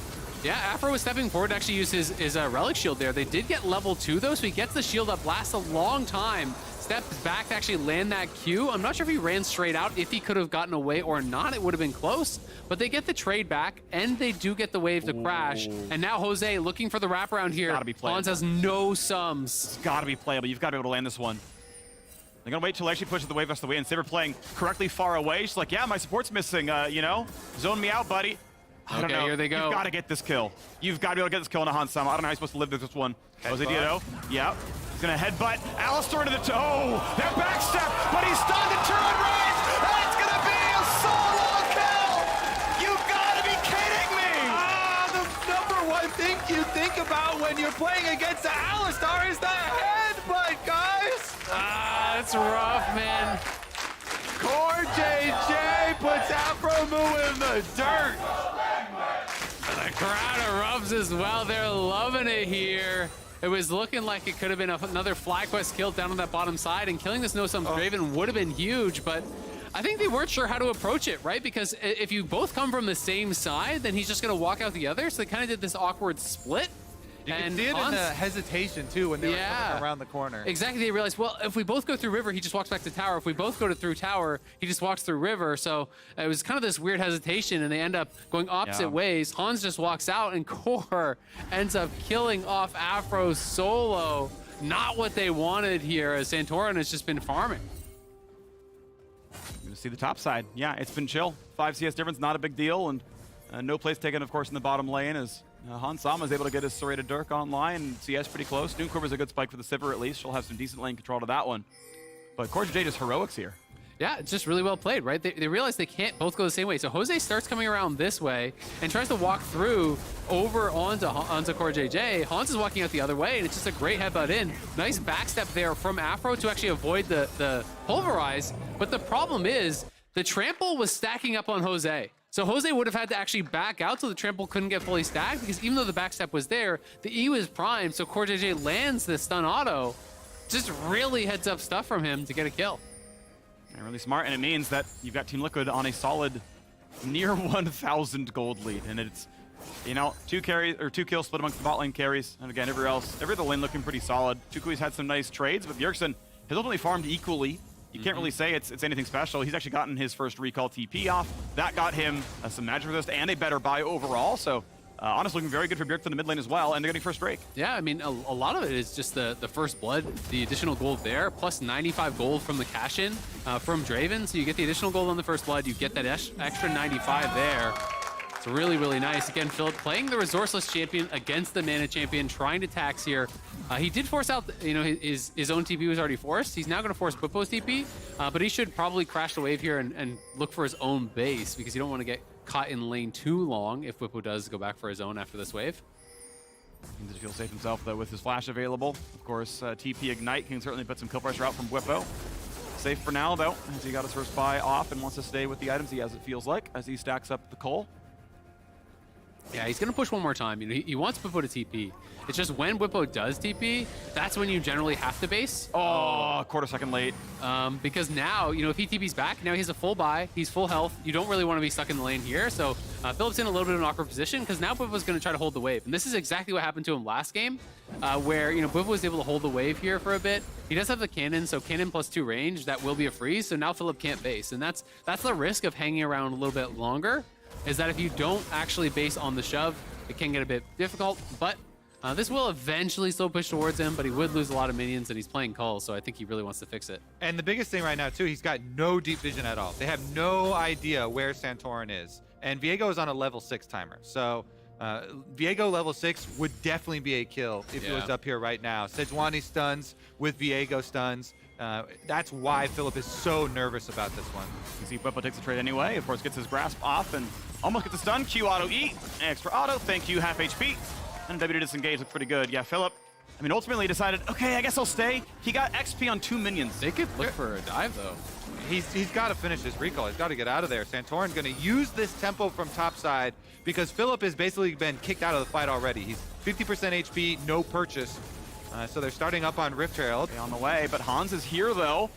Yeah, Afro was stepping forward to actually use his relic shield there. They did get level 2 though, so he gets the shield up, lasts a long time. steps back to actually land that Q. I'm not sure if he ran straight out, if he could have gotten away or not. It would have been close, but they get the trade back, and they do get the wave to crash. And now Jose looking for the wraparound here. Hans has no sums. It's got to be playable. You've got to be able to land this one. They're going to wait till he actually pushes the wave rest of the way, and Saber playing correctly far away. She's like, yeah, my support's missing, you know? Zone me out, buddy. I don't know. Here they go. You've got to get this kill. You've got to be able to get this kill on a Hans Sama. I don't know how you're supposed to live this one. Jose Diedo. Yep. He's going to headbutt. Alistair into the toe. They're backstep, but he's stunned and turn right. That's going to be a solo kill. You've got to be kidding me. The number one thing you think about when you're playing against the Alistar is the headbutt, guys. That's rough, man. Core JJ puts Afro-Moo in the dirt. The crowd erupts as well. They're loving it here. It was looking like it could have been another FlyQuest kill down on that bottom side, and killing this No-Sums Draven would have been huge, but I think they weren't sure how to approach it, right? Because if you both come from the same side, then he's just going to walk out the other, so they kind of did this awkward split. You can see it in the hesitation, too, when they were coming around the corner. Exactly. They realized, well, if we both go through river, he just walks back to tower. If we both go through tower, he just walks through river. So it was kind of this weird hesitation, and they end up going opposite ways. Hans just walks out, and Core ends up killing off Afro solo. Not what they wanted here, as Santorin has just been farming. You're going to see the top side. Yeah, it's been chill. 5 CS difference, not a big deal, and no place taken, of course, in the bottom lane as Hans Sama is able to get his Serrated Dirk online. CS pretty close. Nooncorver's a good spike for the Sivir at least. She'll have some decent lane control to that one. But Core JJ just heroics here. Yeah, it's just really well played, right? They realize they can't both go the same way. So Jose starts coming around this way and tries to walk through over onto Core JJ. Hans is walking out the other way, and it's just a great headbutt in. Nice backstep there from Afro to actually avoid the pulverize. But the problem is the trample was stacking up on Jose. So Jose would have had to actually back out so the trample couldn't get fully stacked, because even though the backstep was there, the E was primed, so Core JJ lands this stun auto. Just really heads up stuff from him to get a kill. And really smart, and it means that you've got Team Liquid on a solid near 1,000 gold lead, and it's, you know, 2 kills split amongst the bot lane carries, and again, every other lane looking pretty solid. Tukui's had some nice trades, but Bjergsen has ultimately farmed equally. You can't really say it's anything special. He's actually gotten his first recall TP off. That got him some magic resist and a better buy overall. So honestly, looking very good for Bjergsen in the mid lane as well, and they're getting first Drake. Yeah, I mean, a lot of it is just the first blood, the additional gold there, plus 95 gold from the cash-in from Draven. So you get the additional gold on the first blood, you get that extra 95 there. It's really, really nice. Again, Philip playing the resourceless champion against the mana champion, trying to tax here. He did force out, you know, his own TP was already forced. He's now going to force Bwipo's TP, but he should probably crash the wave here and look for his own base, because you don't want to get caught in lane too long if Bwipo does go back for his own after this wave. He needs to feel safe himself, though, with his flash available. Of course, TP Ignite can certainly put some kill pressure out from Bwipo. Safe for now, though, as he got his first buy off and wants to stay with the items he has, it feels like, as he stacks up the coal. Yeah, he's going to push one more time. You know, he wants Bwipo to TP. It's just when Bwipo does TP, that's when you generally have to base. Oh, quarter second late. Because now, you know, if he TP's back, now he has a full buy. He's full health. You don't really want to be stuck in the lane here. So Philip's in a little bit of an awkward position, because now Bwipo's going to try to hold the wave. And this is exactly what happened to him last game, where, you know, Bwipo was able to hold the wave here for a bit. He does have the cannon, so cannon plus 2 range, that will be a freeze. So now Philip can't base. And that's the risk of hanging around a little bit longer, is that if you don't actually base on the shove, it can get a bit difficult. But this will eventually slow push towards him, but he would lose a lot of minions, and he's playing Cull, so I think he really wants to fix it. And the biggest thing right now, too, he's got no deep vision at all. They have no idea where Santorin is. And Viego is on a level 6 timer. So Viego level 6 would definitely be a kill if he was up here right now. Sejuani stuns with Viego stuns. That's why Philip is so nervous about this one. You see Bwipo takes the trade anyway. Of course, gets his grasp off and almost gets a stun. Q auto E, extra auto. Thank you, half HP. And W to disengage looked pretty good. Yeah, Philip, I mean, ultimately decided, okay, I guess I'll stay. He got XP on 2 minions. They could look for a dive, though. He's got to finish his recall. He's got to get out of there. Santorin's going to use this tempo from topside, because Philip has basically been kicked out of the fight already. He's 50% HP, no purchase. So they're starting up on Rift Trail. On the way, but Hans is here, though.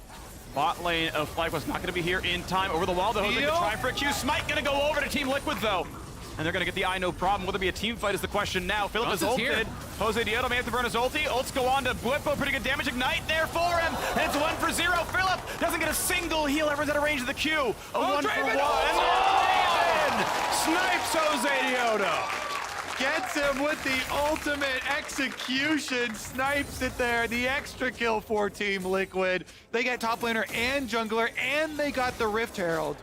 Bot lane of FlyQuest not going to be here in time. Over the wall, though. Jose to try for a Q. Smite going to go over to Team Liquid, though. And they're going to get the eye, no problem. Will there be a team fight is the question now. Philip is ulted. Jose Diodo may have to burn his ulti. Ults go on to Bwipo. Pretty good damage. Ignite there for him. And it's 1 for 0. Philip doesn't get a single heal. Everyone's out of range of the Q. A 1 for 1. And snipes Jose Diodo. Gets him with the ultimate execution, snipes it there. The extra kill for Team Liquid. They get top laner and jungler, and they got the Rift Herald.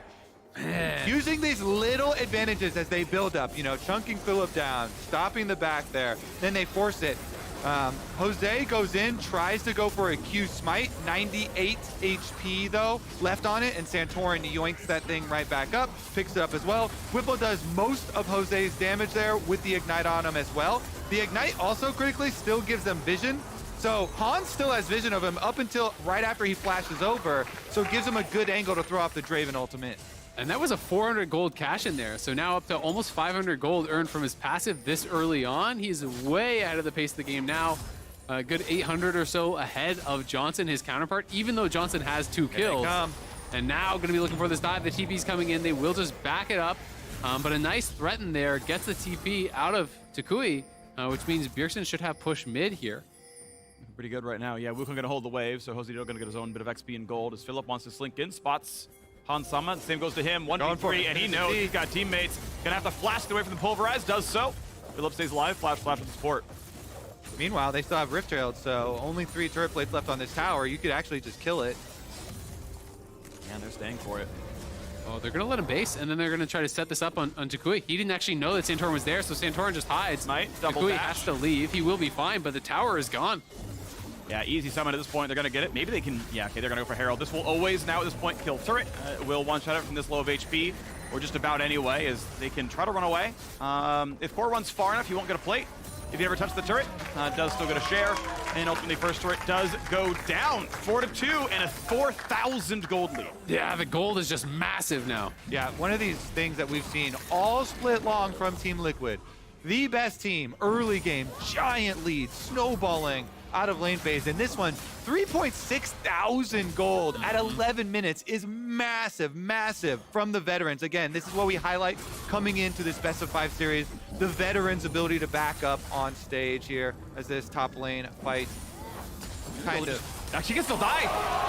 Man. Using these little advantages as they build up, you know, chunking Philip down, stopping the back there, then they force it. Jose goes in, tries to go for a Q smite, 98 HP though, left on it, and Santorin yoinks that thing right back up, picks it up as well. Bwipo does most of Jose's damage there with the Ignite on him as well. The Ignite also critically still gives them vision, so Hans still has vision of him up until right after he flashes over, so it gives him a good angle to throw off the Draven ultimate. And that was a 400 gold cash in there. So now up to almost 500 gold earned from his passive this early on. He's way ahead of the pace of the game now. A good 800 or so ahead of Johnson, his counterpart, even though Johnson has 2 kills. And now going to be looking for this dive. The TP's coming in. They will just back it up. But a nice threat in there gets the TP out of Tukui, which means Bjergsen should have push mid here. Pretty good right now. Yeah, Wukong going to hold the wave, so Jose Diodo going to get his own bit of XP and gold as Philip wants to slink in. Spots Hans Sama, the same goes to him. 1v3, and he knows he's got teammates. Gonna have to flash it away from the Pulverize, does so. Philip stays alive, flash with support. Meanwhile, they still have Rift Herald, so only 3 turret plates left on this tower. You could actually just kill it. And they're staying for it. Oh, they're gonna let him base, and then they're gonna try to set this up on Tukui. He didn't actually know that Santorin was there, so Santorin just hides. Double Tukui dash. has to leave. He will be fine, but the tower is gone. Yeah, easy summon at this point. They're going to get it. Maybe they can... Yeah, okay, they're going to go for Herald. This will always, now at this point, kill turret. Will one-shot it from this low of HP, or just about anyway, as they can try to run away. If Core runs far enough, he won't get a plate. If he ever touches the turret, does still get a share. And ultimately, first turret does go down. 4-2 and a 4,000 gold lead. Yeah, the gold is just massive now. Yeah, one of these things that we've seen all split long from Team Liquid. The best team, early game, giant lead, snowballing out of lane phase. And this one, 3.6 thousand gold at 11 minutes is massive, massive from the veterans. Again, this is what we highlight coming into this best of 5 series. The veterans' ability to back up on stage here as this top lane fight kind of... Actually, can still die.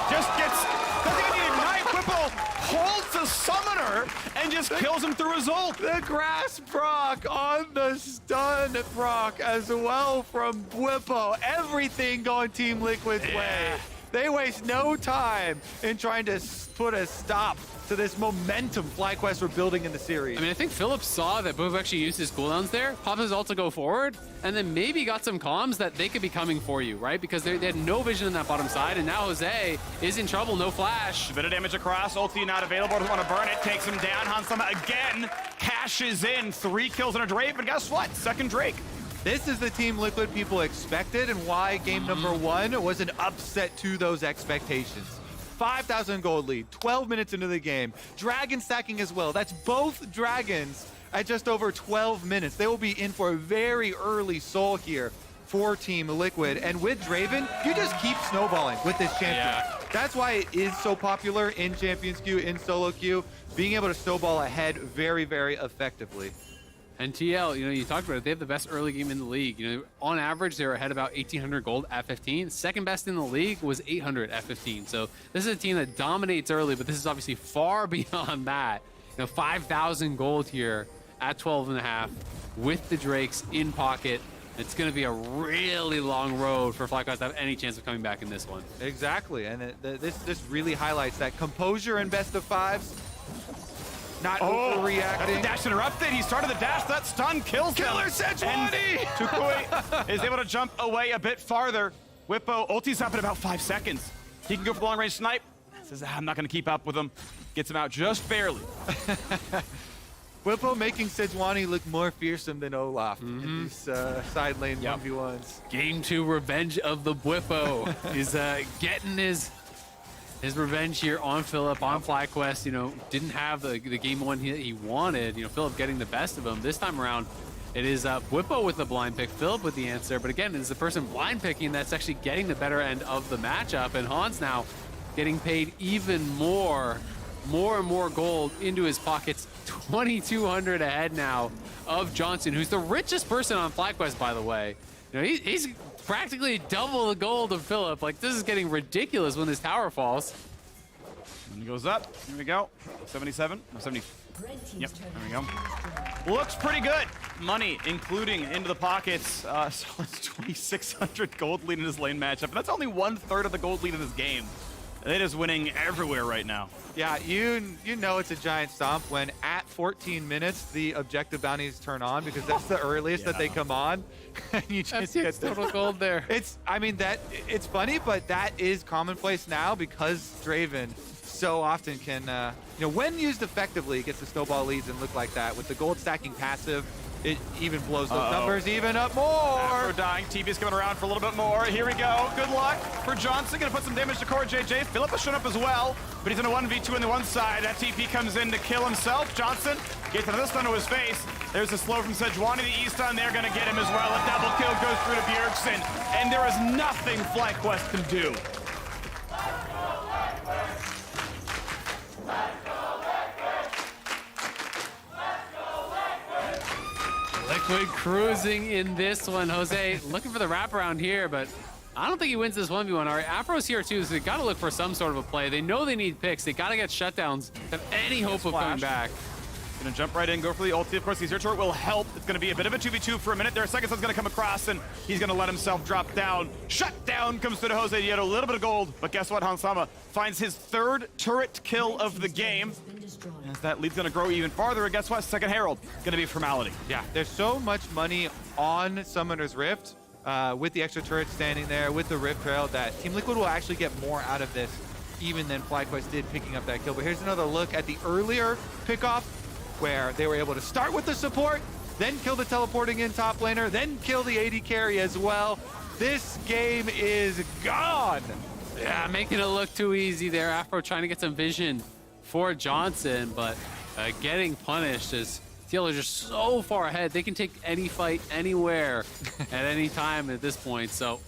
Just gets... Doesn't even need Ignite. Whipple holds the summoner and just kills him through his ult. The grass proc on the stun proc as well from Bwipo. Everything going Team Liquid's way. They waste no time in trying to put a stop to this momentum FlyQuest we're building in the series. I mean, I think Philip saw that Bwipo actually used his cooldowns there, popped his ult to go forward, and then maybe got some comms that they could be coming for you, right? Because they had no vision in that bottom side, and now Jose is in trouble, no flash. A bit of damage across, ulti not available, doesn't want to burn it, takes him down. Hansama again cashes in, 3 kills on a Drake, but guess what? Second Drake. This is the Team Liquid people expected, and why game number 1 was an upset to those expectations. 5,000 gold lead, 12 minutes into the game. Dragon stacking as well. That's both dragons at just over 12 minutes. They will be in for a very early soul here for Team Liquid. And with Draven, you just keep snowballing with this champion. Yeah. That's why it is so popular in Champions Queue, in solo queue, being able to snowball ahead very, very effectively. And TL, you know, you talked about it, they have the best early game in the league. You know, on average, they're ahead about 1,800 gold at 15. Second best in the league was 800 at 15. So this is a team that dominates early, but this is obviously far beyond that. You know, 5,000 gold here at 12.5 with the Drakes in pocket. It's going to be a really long road for FlyQuest to have any chance of coming back in this one. Exactly, and this really highlights that composure in best of 5s. Not overreacting. That's the dash interrupted. He started the dash. That stun kills him. Killer Sejuani! Tukui is able to jump away a bit farther. Whippo ulti's up in about 5 seconds. He can go for the long-range snipe. Says, I'm not going to keep up with him. Gets him out just barely. Whippo making Sejuani look more fearsome than Olaf in these side lane 1v1s. Game 2 revenge of the Bwipo. He's getting his revenge here on Philip, on FlyQuest. You know, didn't have the game 1 he wanted. You know, Philip getting the best of him. This time around, it is Bwipo with the blind pick, Philip with the answer. But again, it's the person blind picking that's actually getting the better end of the matchup. And Hans now getting paid even more and more gold into his pockets. 2,200 ahead now of Johnson, who's the richest person on FlyQuest, by the way. You know, he's practically double the gold of Philip. Like, this is getting ridiculous when this tower falls. And he goes up. Here we go. 77. No, 70. Yep, there we go. Looks pretty good. Money, including into the pockets. So it's 2,600 gold lead in his lane matchup. And that's only 1/3 of the gold lead in this game. It is winning everywhere right now. Yeah, you know it's a giant stomp when at 14 minutes the objective bounties turn on, because that's the earliest that they come on. And you just get total gold there. I mean, it's funny, but that is commonplace now because Draven so often can, you know, when used effectively, gets the snowball leads and look like that. With the gold stacking passive, it even blows those numbers even up more. Afro dying, TV's coming around for a little bit more. Here we go. Good luck for Johnson. Gonna put some damage to core JJ. Philip has shown up as well, but he's in a 1v2 on the one side. That TP comes in to kill himself. Johnson gets another stun to his face. There's a slow from Sejuani. The E-stun there gonna get him as well. A double kill goes through to Bjergsen, and there is nothing FlyQuest can do. Liquid cruising in this one. Jose looking for the wraparound here, but I don't think he wins this 1v1. All right, Afro's here too, so they got to look for some sort of a play. They know they need picks. They got to get shutdowns to have any hope of coming back. Gonna jump right in, go for the ulti. Of course, the zero turret will help. It's gonna be a bit of a 2v2 for a minute. There, second sun's gonna come across, and he's gonna let himself drop down. Shutdown comes to Jose. He had a little bit of gold, but guess what? Hansama finds his 3rd turret kill of the game. As that lead's gonna grow even farther, and guess what? Second Herald gonna be a formality. Yeah, there's so much money on Summoner's Rift with the extra turret standing there, with the Rift Trail, that Team Liquid will actually get more out of this even than FlyQuest did picking up that kill. But here's another look at the earlier pickoff, where they were able to start with the support, then kill the teleporting in top laner, then kill the AD carry as well. This game is gone. Yeah, making it look too easy there. Afro trying to get some vision for Johnson, but getting punished as TL are just so far ahead. They can take any fight anywhere at any time at this point. So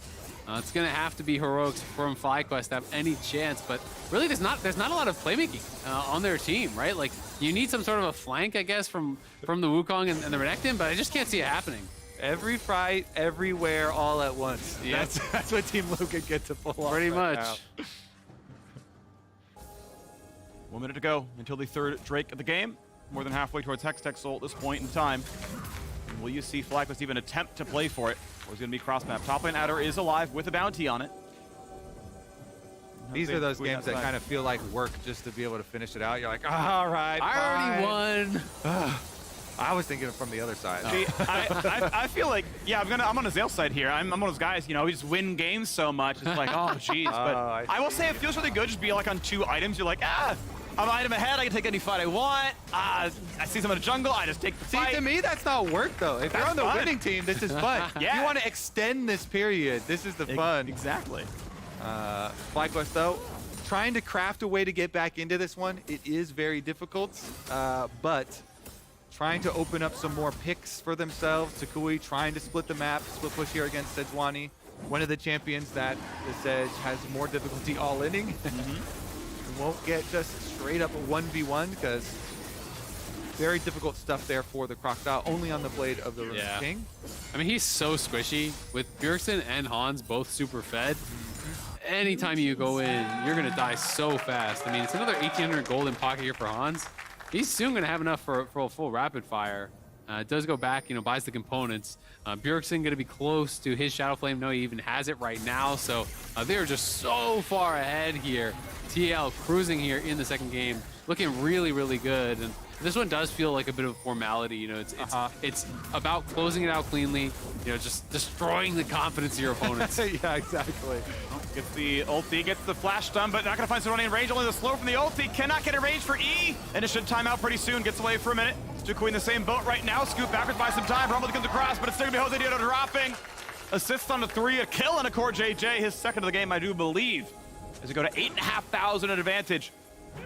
it's gonna have to be heroics from FlyQuest to have any chance. But really, there's not a lot of playmaking on their team, right? Like, you need some sort of a flank, I guess, from the Wukong and the Renekton, but I just can't see it happening. Every fight, everywhere, all at once. Yeah. That's what Team Liquid get to pull off. Pretty right much. now. 1 minute to go until the 3rd Drake of the game. More than halfway towards Hextech Soul at this point in time. And will you see FlyQuest even attempt to play for it? Or is it going to be cross-map? Top lane Adder is alive with a bounty on it. These are those games that kind of feel like work just to be able to finish it out. You're like, all right, I already won. I was thinking from the other side. See, I feel like, yeah, I'm on a Zale side here. I'm one of those guys, you know, we just win games so much. It's like, oh, jeez. But I will say it feels really good just be like on 2 items. You're like, I'm an item ahead. I can take any fight I want. I see someone in the jungle. I just take the fight. See, to me, that's not work, though. If you're on the winning team, this is fun. Yeah. You want to extend this period. This is the fun. Exactly. FlyQuest, though, trying to craft a way to get back into this one. It is very difficult, but trying to open up some more picks for themselves. Takui trying to split the map, split push here against Sejuani, one of the champions that the Sej has more difficulty all-inning. Won't get just straight up a 1v1 because very difficult stuff there for the Crocodile, only on the blade of the King. I mean, he's so squishy. With Bjergsen and Hans both super fed, anytime you go in, you're going to die so fast. I mean, it's another 1,800 gold in pocket here for Hans. He's soon going to have enough for a full rapid fire. It does go back, you know, buys the components. Bjergsen going to be close to his Shadow Flame. No, he even has it right now. So they're just so far ahead here. TL cruising here in the second game, looking really, really good. And this one does feel like a bit of a formality. You know, it's about closing it out cleanly. You know, just destroying the confidence of your opponents. Yeah, exactly. Gets the ulti, gets the flash stun, but not gonna find someone in range. Only the slow from the ulti. Cannot get a range for E, and it should time out pretty soon. Gets away for a minute. Stukui in the same boat right now. Scoop backwards by some time. Rumble comes across, but it's still gonna be Jose Diodo dropping. Assists on the 3, a kill and a core JJ. His second of the game, I do believe, as we go to 8,500 in advantage.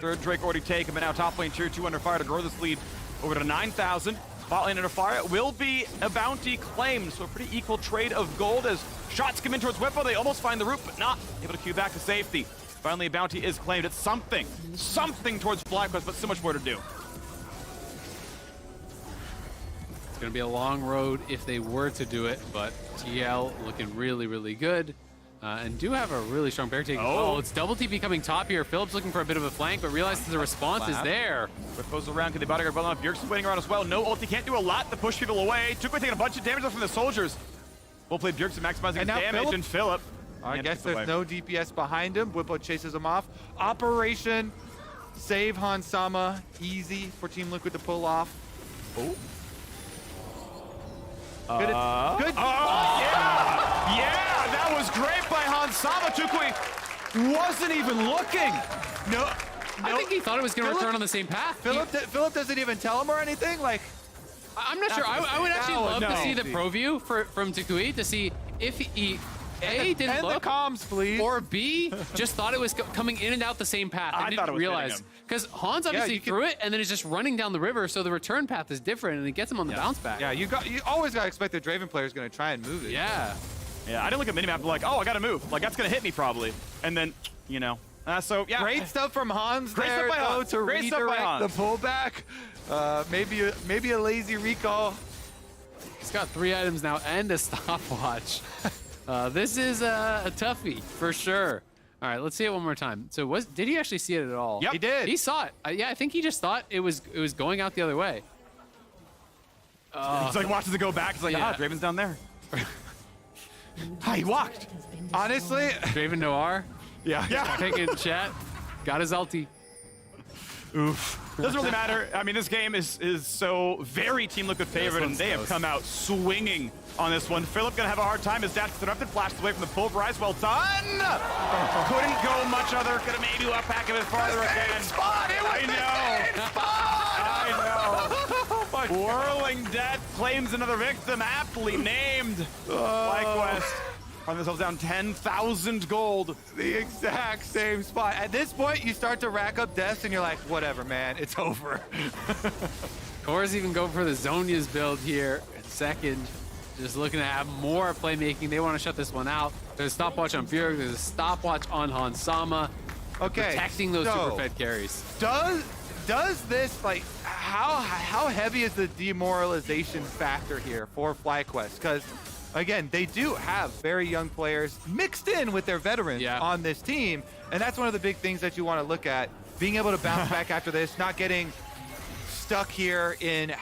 3rd Drake already taken, but now top lane tier 2 under fire to grow this lead over to 9,000. Bot lane under fire. It will be a bounty claimed, so a pretty equal trade of gold as shots come in towards Whippo. They almost find the root, but not able to queue back to safety. Finally, a bounty is claimed. It's something towards FlyQuest, but so much more to do. It's going to be a long road if they were to do it, but TL looking really, really good. And do have a really strong bear take as well. It's double TP coming top here. Phillips looking for a bit of a flank, but realizes the response is there. Whip goes around. Can they bodyguard well enough? Bjergsen's waiting around as well. No ult. He can't do a lot to push people away. Tukui taking a bunch of damage from the soldiers. Well played, Bjergsen maximizing his damage, and Philip. I guess there's no DPS behind him. Whippo chases him off. Operation Save Han Sama. Easy for Team Liquid to pull off. Oh. Good. Yeah, that was great by Han Sama. Tukui wasn't even looking. No. I think he thought it was going to return on the same path. Philip doesn't even tell him or anything. Like, I'm not sure. I would actually love to see the pro view from Tukui to see if he A, didn't look, the comms, please. Or B, just thought it was coming in and out the same path. I didn't realize. Because Hans obviously threw it and then is just running down the river, so the return path is different and it gets him on the bounce back. Yeah, you always got to expect the Draven player is going to try and move it. Yeah. Yeah, I didn't look at minimap like, oh, I got to move. Like, that's going to hit me probably. And then, you know. So, yeah. Great stuff from Hans Great there, stuff by though, Hans. to Great stuff by redirect the pullback. Maybe a lazy recall. He's got 3 items now and a stopwatch. This is a toughie for sure. All right, let's see it one more time. So did he actually see it at all? Yep, he did. He saw it. Yeah, I think he just thought it was going out the other way. He's like watches it go back. He's like, Draven's down there. He walked. Honestly, Draven Noir. Yeah. Taking chat. Got his ulti. Oof. Doesn't really matter. I mean, this game is so very Team Liquid favored, and they have come out swinging on this one. Philip gonna have a hard time. His dash is interrupted, flashed away from the pulverize. Well done. Couldn't go much other. Could have maybe left back a bit farther again. Spot. It was I know. Whirling Death claims another victim, aptly named. FlyQuest. Run themselves down 10,000 gold. The exact same spot. At this point, you start to rack up deaths, and you're like, whatever, man, it's over. Core's even going for the Zhonya's build here. Second, just looking to have more playmaking. They want to shut this one out. There's a stopwatch on Bjerg. There's a stopwatch on Han Sama. Okay, protecting those super fed carries. Does this, like, how heavy is the demoralization factor here for FlyQuest? Because again, they do have very young players mixed in with their veterans on this team, and that's one of the big things that you want to look at. Being able to bounce back after this, not getting stuck here in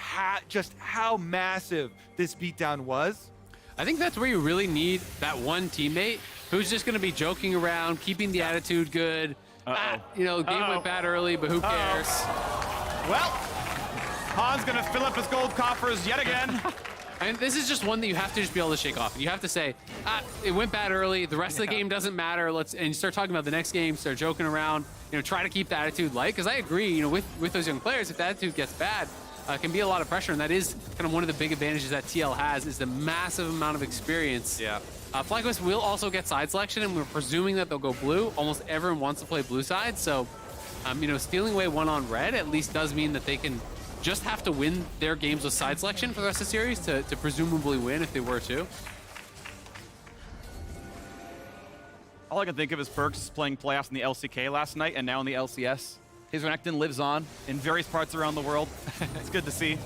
just how massive this beatdown was. I think that's where you really need that one teammate who's just going to be joking around, keeping the attitude good. Game went bad early, but who cares? Well, Han's going to fill up his gold coffers yet again. And this is just one that you have to just be able to shake off. And you have to say, it went bad early. The rest of the game doesn't matter. And you start talking about the next game, start joking around, try to keep the attitude light. Because I agree, with those young players, if the attitude gets bad, it can be a lot of pressure. And that is kind of one of the big advantages that TL has, is the massive amount of experience. Yeah. FlyQuest will also get side selection, and we're presuming that they'll go blue. Almost everyone wants to play blue side. So, stealing away one on red at least does mean that they can just have to win their games with side selection for the rest of the series to presumably win if they were to. All I can think of is Perks playing playoffs in the LCK last night and now in the LCS. His Renekton lives on in various parts around the world. It's good to see.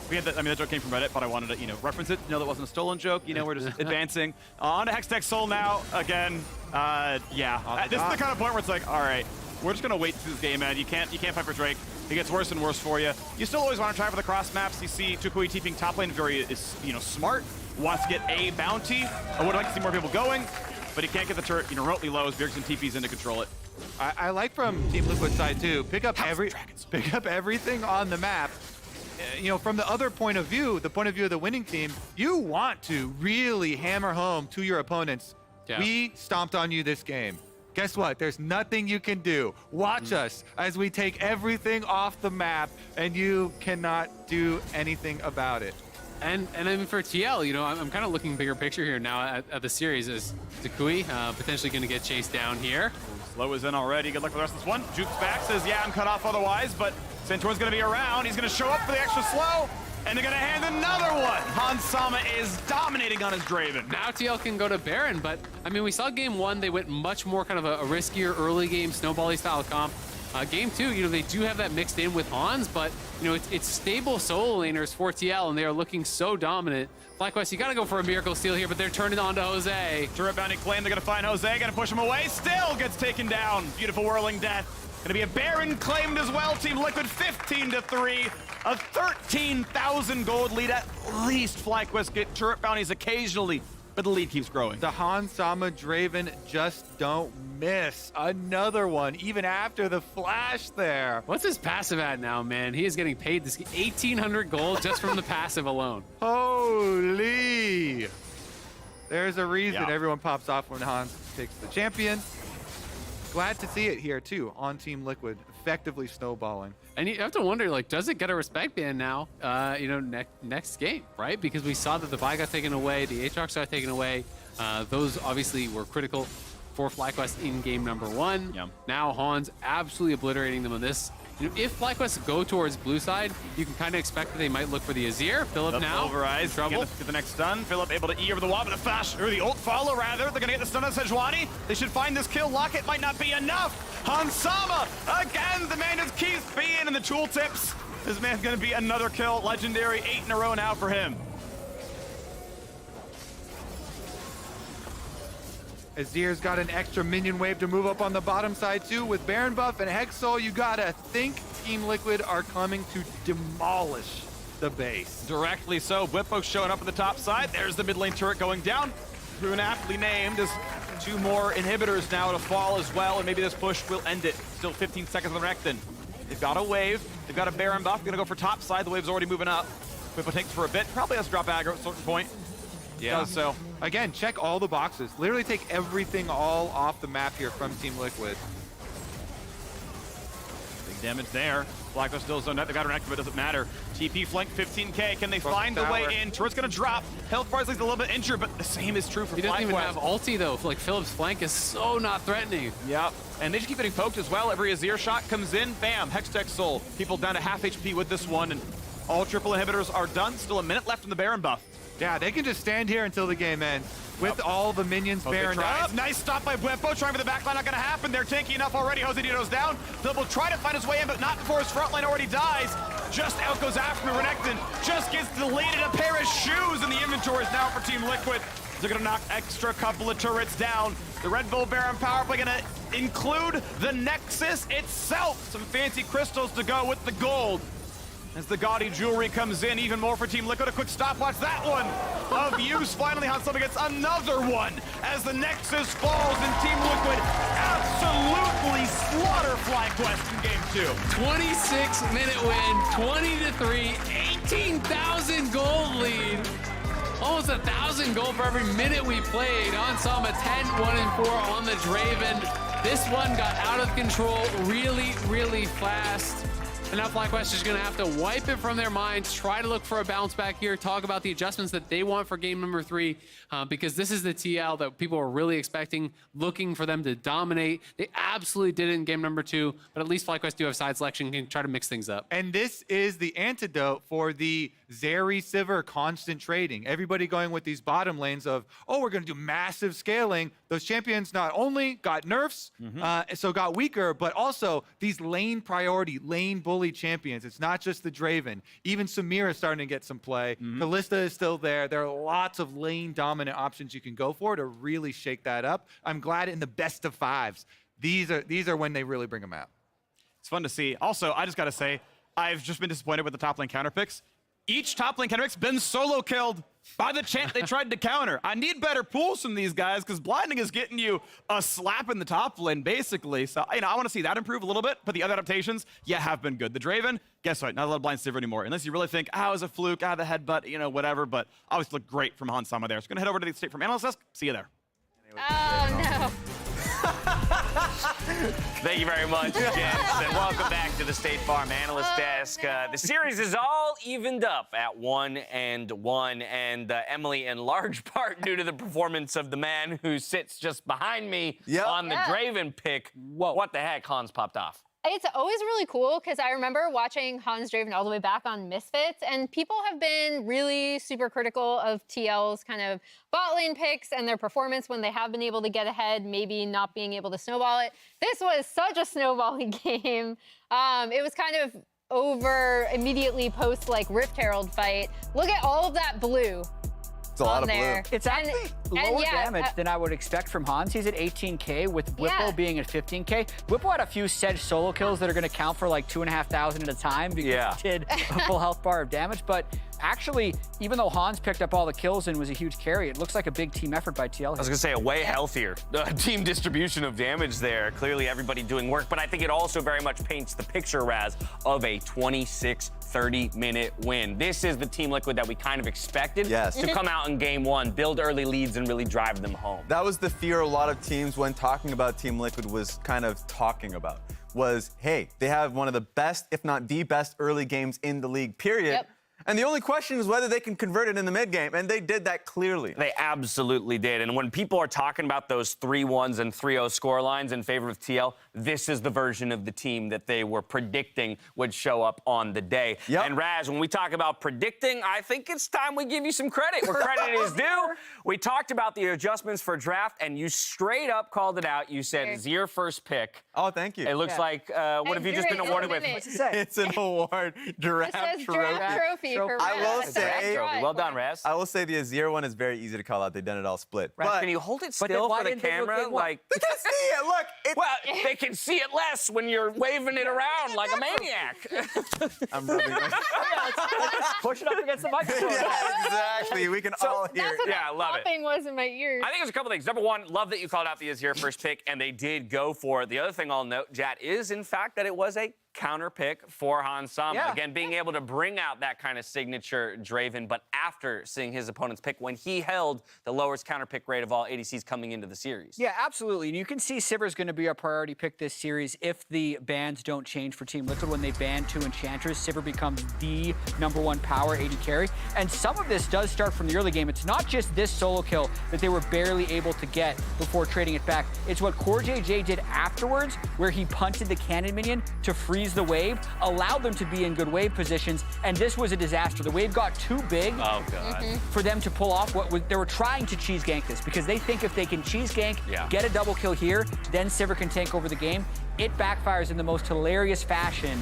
We had that joke came from Reddit, but I wanted to, reference it. That wasn't a stolen joke. We're just advancing. On to Hextech Soul now. Again, this is the kind of point where it's like, all right, we're just gonna wait through this game, man. You can't fight for Drake. It gets worse and worse for you. You still always want to try for the cross maps. You see Tukui TPing top lane is smart. Wants to get a bounty. I would like to see more people going, but he can't get the turret remotely low as Bjergsen TP's in to control it. I like from Team Liquid side too. Pick up everything on the map. From the other point of view, the point of view of the winning team, you want to really hammer home to your opponents. Yeah. We stomped on you this game. Guess what? There's nothing you can do. Watch us as we take everything off the map, and you cannot do anything about it. And I mean, for TL, I'm kind of looking bigger picture here now at the series as Tukui potentially going to get chased down here. Slow is in already. Good luck with the rest of this one. Juke's back, says, yeah, I'm cut off otherwise, but Santorn's going to be around. He's going to show up for the extra slow, and they're going to hand another one. Han Sama is dominating on his Draven. Now TL can go to Baron, but I mean, we saw game one, they went much more kind of a riskier early game, snowbally style comp. Game 2, they do have that mixed in with Hans, but, it's stable solo laners for TL, and they are looking so dominant. FlyQuest, you got to go for a miracle steal here, but they're turning on to Jose. Turret bounty claim, they're going to find Jose, going to push him away, still gets taken down. Beautiful whirling death. Going to be a Baron claimed as well. Team Liquid 15-3. A 13,000 gold lead. At least FlyQuest get turret bounties occasionally, but the lead keeps growing. The Hans Sama Draven just don't miss. Another one, even after the flash there. What's his passive at now, man? He is getting paid this 1,800 gold just from the passive alone. Holy. There's a reason everyone pops off when Hans picks the champion. Glad to see it here, too, on Team Liquid, effectively snowballing. And you have to wonder, does it get a respect ban now, next game, right? Because we saw that the buy got taken away, the Aatrox got taken away. Those obviously were critical for FlyQuest in game number 1. Yep. Now Hans absolutely obliterating them on this. If FlyQuest go towards blue side, you can kind of expect that they might look for the Azir. Philip now in trouble. Get the next stun. Philip able to E over the wall, but the flash, or the ult follow rather. They're gonna get the stun on Sejuani. They should find this kill. Locket might not be enough. Hansama, again, the man just keeps being in the tooltips. This man's gonna be another kill. Legendary, 8 in a row now for him. Azir's got an extra minion wave to move up on the bottom side too with Baron buff and Hexol. You gotta think Team Liquid are coming to demolish the base. Directly so. Whippo showing up at the top side. There's the mid lane turret going down. Rune aptly named as 2 more inhibitors now to fall as well, and maybe this push will end it. Still 15 seconds on the Renekton. They've got a wave. They've got a Baron buff. Gonna go for top side. The wave's already moving up. Whippo takes for a bit. Probably has to drop aggro at a certain point. Yeah. Does so. Again, check all the boxes. Literally take everything all off the map here from Team Liquid. Big damage there. FlyQuest still zoned out. They got her next, but it doesn't matter. TP flank 15k. Can they find the way in? Turret's gonna drop. Health bar's a little bit injured, but the same is true for FlyQuest. He doesn't even have ulti though. Philip's flank is so not threatening. Yep. And they just keep getting poked as well. Every Azir shot comes in, bam, Hextech Soul. People down to half HP with this one, and all triple inhibitors are done. Still a minute left in the Baron buff. Yeah, they can just stand here until the game ends with all the minions Baron up. Nice stop by Whippo, trying for the backline, not gonna happen. They're tanky enough already. Jose Dito's down. Phil will try to find his way in, but not before his front line already dies. Just out goes after Renekton. Just gets deleted. A pair of shoes in the inventories now for Team Liquid. They're gonna knock extra couple of turrets down. The Red Bull Baron power play gonna include the Nexus itself. Some fancy crystals to go with the gold. As the gaudy jewelry comes in, even more for Team Liquid. A quick stopwatch, that one of use. Finally, Hansama gets another one as the Nexus falls and Team Liquid absolutely slaughter FlyQuest in game 2. 26-minute win, 20-3, 18,000 gold lead. Almost 1,000 gold for every minute we played. Hansama 10-1-4 on the Draven. This one got out of control really, really fast. And now FlyQuest is going to have to wipe it from their minds, try to look for a bounce back here, talk about the adjustments that they want for game number 3, because this is the TL that people are really expecting, looking for them to dominate. They absolutely did it in game number 2, but at least FlyQuest do have side selection, can try to mix things up. And this is the antidote for the Zeri Sivir constant trading. Everybody going with these bottom lanes of, oh, we're going to do massive scaling. Those champions not only got nerfs, so got weaker, but also these lane priority, lane bully champions. It's not just the Draven. Even Samira is starting to get some play. Kalista is still there. There are lots of lane dominant options you can go for to really shake that up. I'm glad in the best of 5s, these are when they really bring them out. It's fun to see. Also, I just got to say, I've just been disappointed with the top lane counter picks. Each top lane counter pick's been solo killed by the champ they tried to counter. I need better pools from these guys because blinding is getting you a slap in the top lane, basically. So, I want to see that improve a little bit, but the other adaptations, have been good. The Draven, guess what? Not a lot of blind Sivir anymore. Unless you really think, it was a fluke, the headbutt, whatever, but obviously looked great from Hansama there. So, going to head over to the State from Analyst Desk. See you there. Oh, no. Thank you very much, gents, and welcome back to the State Farm Analyst Desk. The series is all evened up at 1-1, and Emily, in large part due to the performance of the man who sits just behind me on the Draven pick. Whoa. What the heck, Hans popped off? It's always really cool because I remember watching Hans Draven all the way back on Misfits, and people have been really super critical of TL's kind of bot lane picks and their performance when they have been able to get ahead, maybe not being able to snowball it. This was such a snowballing game. It was kind of over immediately post like Rift Herald fight. Look at all of that blue. It's a lot of there. blue. It's actually lower damage than I would expect from Hans. He's at 18K with Whippo being at 15K. Whippo had a few Sedge solo kills that are going to count for like 2,500 at a time because he did a full health bar of damage. But actually, even though Hans picked up all the kills and was a huge carry, it looks like a big team effort by TL. I was going to say a way healthier team distribution of damage there. Clearly everybody doing work, but I think it also very much paints the picture, Raz, of a 30-minute win. This is the Team Liquid that we kind of expected to come out in game one, build early leads, and really drive them home. That was the fear a lot of teams when talking about Team Liquid was kind of talking about, was, hey, they have one of the best, if not the best, early games in the league, period. And the only question is whether they can convert it in the mid game, and they did that clearly. They absolutely did. And when people are talking about those 3-1s and 3-0 score lines in favor of TL, this is the version of the team that they were predicting would show up on the day. And Raz, when we talk about predicting, I think it's time we give you some credit where credit is due. We talked about the adjustments for draft, and you straight up called it out. You said Azir first pick. Oh, thank you. It looks like, what have you just been awarded with? What's it say? It's an award, draft trophy. I will say, well done, Raz. I will say the Azir one is very easy to call out. They've done it all split. Raz, can you hold it still for the camera? Like they can see it. Look. Well, they can see it less when you're waving it around like a maniac. I'm rubbing my... let's push it up against the microphone. Yeah, exactly. We can all hear it. Yeah, I love it. Was in my ears. I think there's a couple things. Number one, love that you called out the Azir first pick, and they did go for it. The other thing I'll note, Jat, is in fact that it was a counter pick for Hans Sama. Again, being able to bring out that kind of signature Draven, but after seeing his opponent's pick when he held the lowest counter pick rate of all ADCs coming into the series. Yeah, absolutely. And you can see Sivir's going to be a priority pick this series if the bans don't change for Team Liquid. When they ban 2 Enchanters, Sivir becomes the #1 power AD carry. And some of this does start from the early game. It's not just this solo kill that they were barely able to get before trading it back. It's what CoreJJ did afterwards, where he punted the cannon minion to freeze the wave, allowed them to be in good wave positions, and this was a disaster. The wave got too big for them to pull off what was, they were trying to cheese gank this because they think if they can cheese gank, get a double kill here, then Sivir can tank over the game. It backfires in the most hilarious fashion,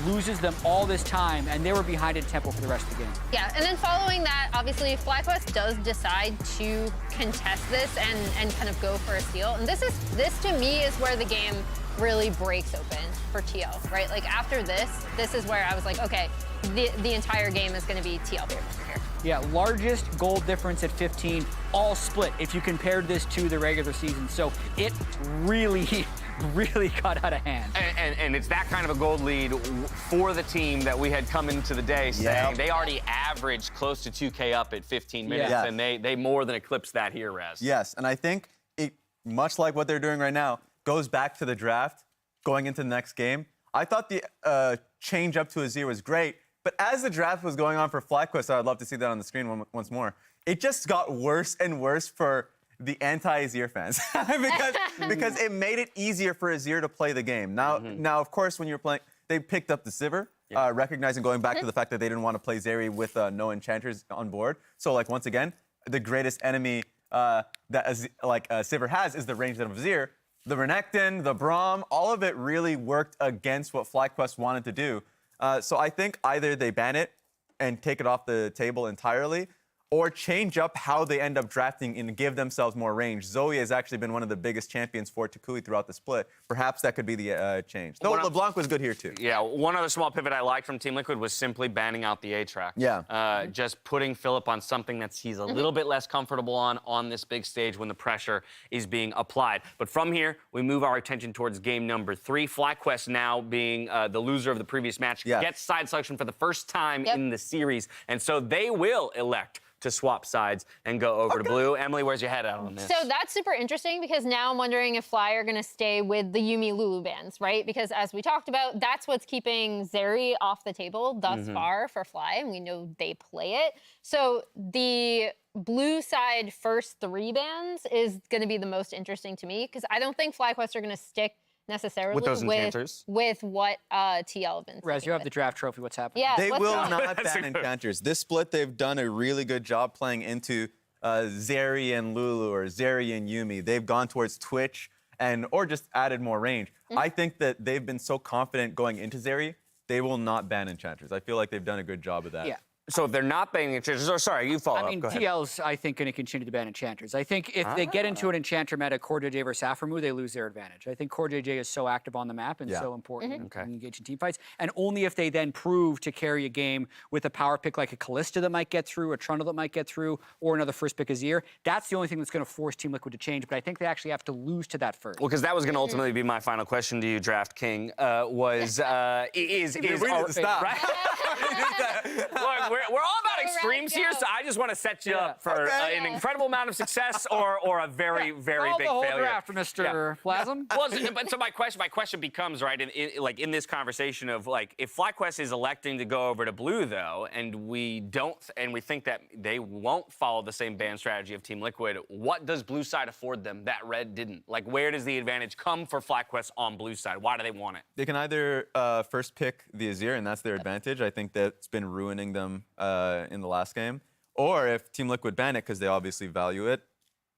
loses them all this time, and they were behind in tempo for the rest of the game. Yeah, and then following that, obviously, FlyQuest does decide to contest this and kind of go for a steal. And this to me is where the game really breaks open for TL, right? Like after this is where I was like, okay, the entire game is going to be TL here. Yeah, largest goal difference at 15, all split if you compared this to the regular season. So it really got out of hand. And it's that kind of a gold lead for the team that we had come into the day saying they already averaged close to 2K up at 15 minutes, and they more than eclipsed that here, Raz. Yes, and I think it, much like what they're doing right now, goes back to the draft, going into the next game. I thought the change up to Azir was great, but as the draft was going on for FlyQuest, I'd love to see that on the screen once more, it just got worse and worse for the anti-Azir fans because it made it easier for Azir to play the game. Now, of course, when you're playing, they picked up the Sivir, recognizing going back to the fact that they didn't want to play Zeri with no enchanters on board. So, like, once again, the greatest enemy that Sivir has is the ranged of Azir. The Renekton, the Braum, all of it really worked against what FlyQuest wanted to do. So I think either they ban it and take it off the table entirely, or change up how they end up drafting and give themselves more range. Zoe has actually been one of the biggest champions for Takui throughout the split. Perhaps that could be the change. Though LeBlanc was good here, too. Yeah, one other small pivot I liked from Team Liquid was simply banning out the A-track. Yeah. Just putting Philip on something that he's a little bit less comfortable on this big stage when the pressure is being applied. But from here, we move our attention towards game number 3. FlyQuest now being the loser of the previous match gets side selection for the first time in the series. And so they will elect to swap sides and go over to blue. Emily, where's your head out on this? So that's super interesting because now I'm wondering if Fly are going to stay with the Yuumi Lulu bans, right? Because as we talked about, that's what's keeping Zeri off the table thus far for Fly, and we know they play it. So the blue side first 3 bans is going to be the most interesting to me because I don't think FlyQuest are going to stick necessarily With those enchanters. with what TL have been. Raz, you have the draft trophy. What's happening? Yeah, They what's will going on? not ban enchanters. This split, they've done a really good job playing into Zeri and Lulu or Zeri and Yumi. They've gone towards Twitch or just added more range. I think that they've been so confident going into Zeri, they will not ban enchanters. I feel like they've done a good job of that. Yeah. So if they're not banning enchanters, or sorry, you follow I mean, up. Go ahead. TL's, I think, going to continue to ban enchanters. I think if they get into an enchanter meta, Core JJ versus Aphromoo, they lose their advantage. I think Core JJ is so active on the map and so important in engaging team fights. And only if they then prove to carry a game with a power pick like a Kalista that might get through, a Trundle that might get through, or another first pick Azir, that's the only thing that's going to force Team Liquid to change. But I think they actually have to lose to that first. Well, because that was going to ultimately be my final question to you, Draft King, is we need to stop. Right? Look, we're all about extremes here, so I just want to set you up for an incredible amount of success or a very, very big the whole failure. draft, Mr. Plasm. Well, so my question becomes, right, in this conversation of like, if FlyQuest is electing to go over to blue though, and we think that they won't follow the same ban strategy of Team Liquid, what does blue side afford them that red didn't? Like, where does the advantage come for FlyQuest on blue side? Why do they want it? They can either first pick the Azir, and that's their advantage. I think that's been ruining them in the last game. Or if Team Liquid ban it, because they obviously value it,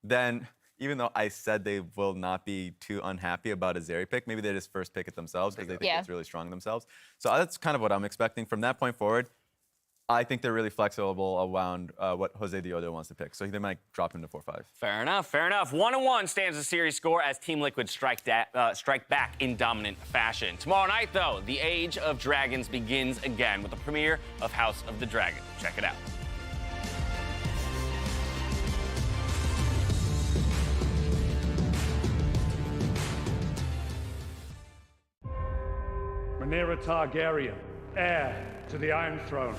then even though I said they will not be too unhappy about a Zeri pick, maybe they just first pick it themselves because they think it's really strong themselves. So that's kind of what I'm expecting. From that point forward, I think they're really flexible around what Jose Diodo wants to pick. So they might drop him to 4-5. Fair enough, fair enough. 1-1 stands the series score as Team Liquid strike back in dominant fashion. Tomorrow night, though, the Age of Dragons begins again with the premiere of House of the Dragon. Check it out. Rhaenyra Targaryen, heir to the Iron Throne.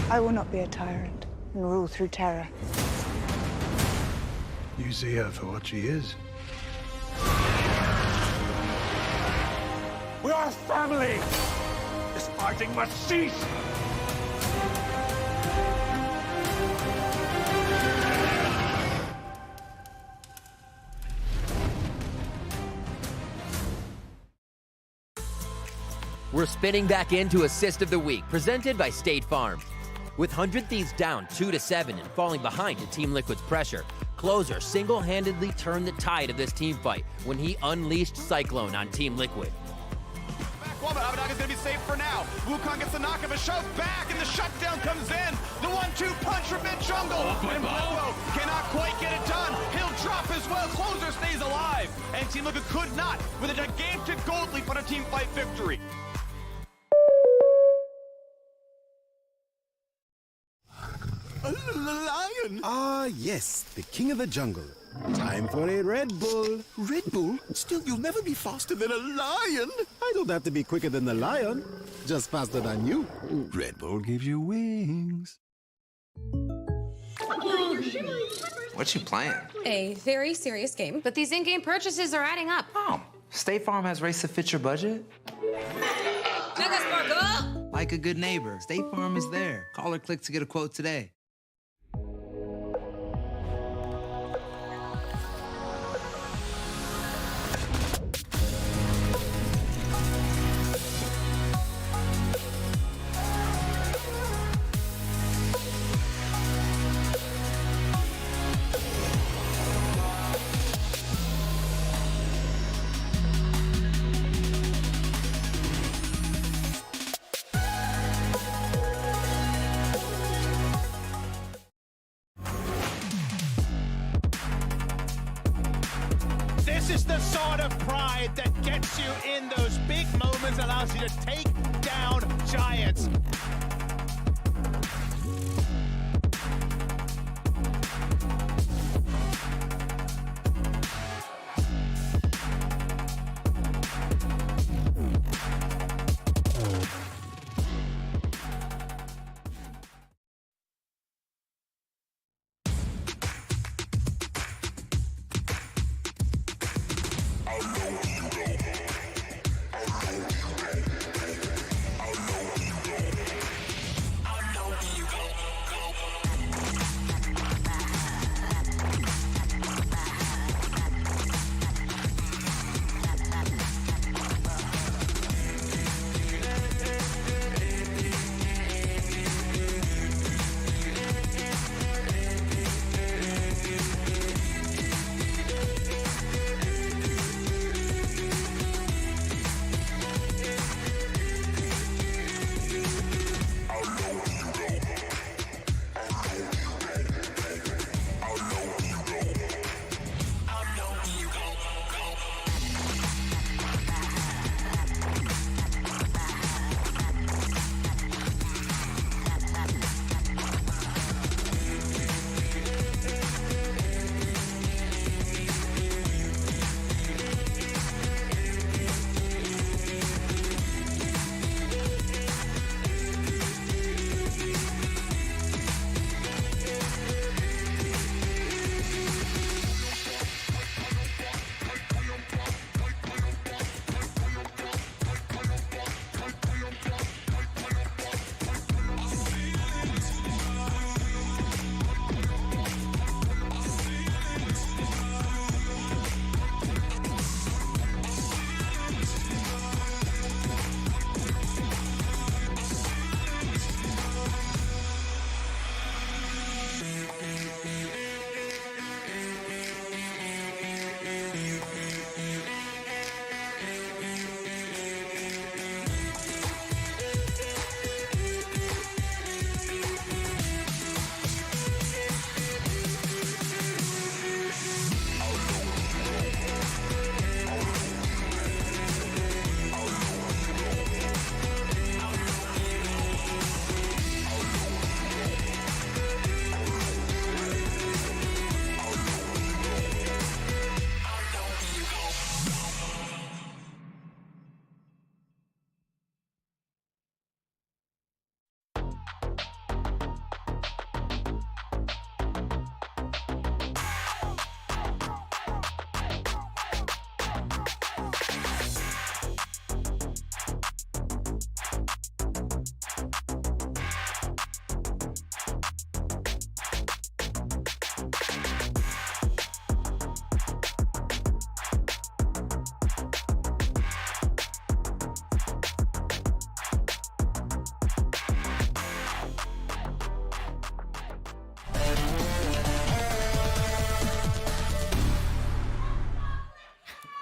I will not be a tyrant and rule through terror. You see her for what she is. We are family! This fighting must cease! We're spinning back into Assist of the Week, presented by State Farm. With 100 Thieves down 2-7 and falling behind to Team Liquid's pressure, Closer single-handedly turned the tide of this team fight when he unleashed Cyclone on Team Liquid. Well, but Abadaga's gonna be safe for now. Wukong gets the knock of a shove back, and the shutdown comes in. The 1-2 punch from mid-jungle. And Bobo cannot quite get it done. He'll drop as well. Closer stays alive. And Team Liquid could not, with a gigantic gold leap on a team fight victory. Lion! Ah, yes, the king of the jungle. Time for a Red Bull. Red Bull? Still, you'll never be faster than a lion. I don't have to be quicker than the lion, just faster than you. Red Bull gives you wings. What you playing? A very serious game, but these in-game purchases are adding up. Oh, State Farm has rates to fit your budget. Mega Sparkle! Like a good neighbor, State Farm is there. Call or click to get a quote today. This is the sort of pride that gets you in those big moments, allows you to take down giants.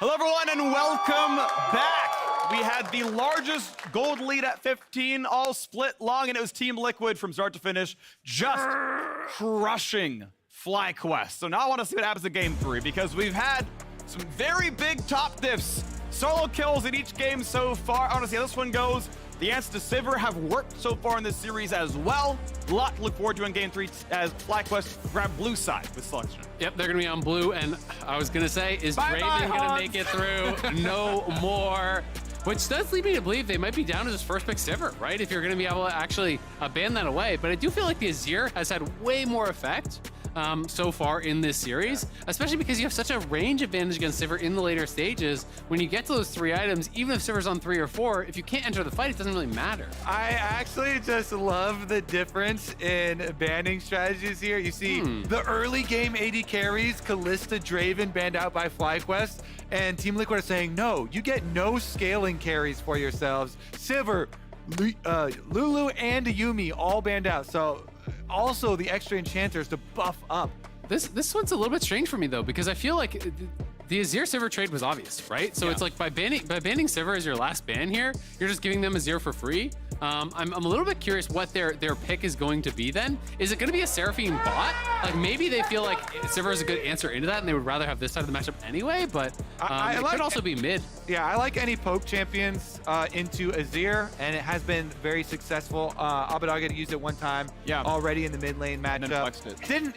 Hello, everyone, and welcome back. We had the largest gold lead at 15, all split long, and it was Team Liquid from start to finish, just crushing FlyQuest. So now I want to see what happens in Game 3, because we've had some very big top diffs. Solo kills in each game so far. I want to see how this one goes. The answers to Sivir have worked so far in this series as well. A lot to look forward to in Game 3 as FlyQuest grab blue side with selection. Yep, they're going to be on blue, and I was going to say, is Draven going to make it through? No more. Which does lead me to believe they might be down to this first pick Sivir, right? If you're going to be able to actually ban that away. But I do feel like the Azir has had way more effect so far in this series, especially because you have such a range advantage against Sivir in the later stages. When you get to those 3 items, even if Sivir's on 3 or 4, if you can't enter the fight, it doesn't really matter. I actually just love the difference in banning strategies here. You see the early game AD carries, Kalista, Draven banned out by FlyQuest, and Team Liquid are saying, no, you get no scaling carries for yourselves. Sivir, Lulu, and Yumi all banned out. So also the extra enchanters to buff up. This one's a little bit strange for me though, because I feel like the Azir Sivir trade was obvious, right? So it's like by banning Sivir as your last ban here, you're just giving them Azir for free. I'm a little bit curious what their pick is going to be then. Is it going to be a Seraphine bot? Like maybe they feel like Sivir is a good answer into that and they would rather have this side of the matchup anyway, but it could also be mid. Yeah, I like any poke champions into Azir, and it has been very successful. Abadaga used it one time already in the mid lane matchup.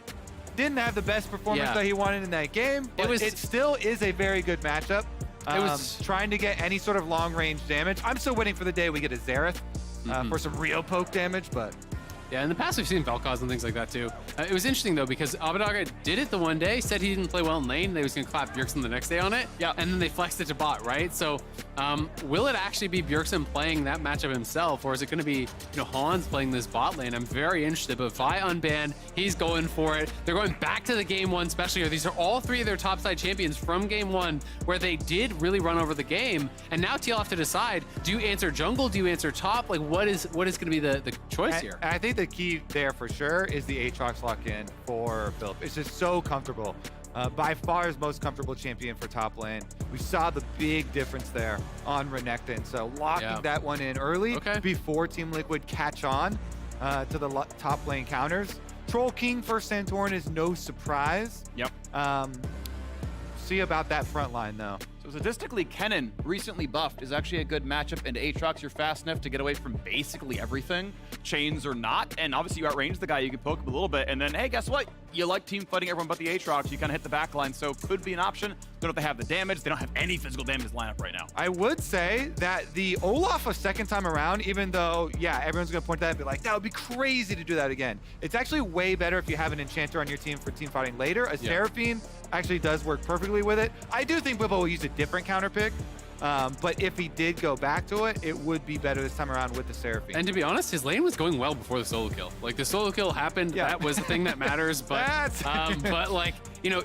Didn't have the best performance that he wanted in that game, but it still is a very good matchup. It was trying to get any sort of long range damage. I'm still waiting for the day we get a Xerath for some real poke damage, but yeah, in the past we've seen Vel'Koz and things like that too. It was interesting though because Abadaga did it the one day, said he didn't play well in lane, they was gonna clap Bjergsen the next day on it, and then they flexed it to bot, right? So will it actually be Bjergsen playing that matchup himself, or is it gonna be Hans playing this bot lane? I'm very interested, but Vi unbanned, he's going for it. They're going back to the game 1 special here. These are all 3 of their top side champions from game 1 where they did really run over the game, and now TL have to decide, do you answer jungle, do you answer top? Like what is gonna be the choice here? I think the key there for sure is the Aatrox lock-in for Philip. It's just so comfortable. By far his most comfortable champion for top lane. We saw the big difference there on Renekton. So locking that one in early before Team Liquid catch on to the top lane counters. Troll King for Santorin is no surprise. See about that front line though. So statistically, Kennen, recently buffed, is actually a good matchup into Aatrox. You're fast enough to get away from basically everything, chains or not, and obviously you outrange the guy, you can poke him a little bit, and then, hey, guess what? You like team fighting everyone but the Aatrox, you kind of hit the back line, so could be an option. Don't know if they have the damage, they don't have any physical damage in this lineup right now. I would say that the Olaf a second time around, even though, yeah, everyone's gonna point to that and be like, that would be crazy to do that again. It's actually way better if you have an enchanter on your team for team fighting later. A Seraphine actually does work perfectly with it. I do think Bibbo will use a different counter pick, but if he did go back to it, it would be better this time around with the Seraphine. And to be honest, his lane was going well before the solo kill. Like the solo kill happened, that was the thing that matters. But but like,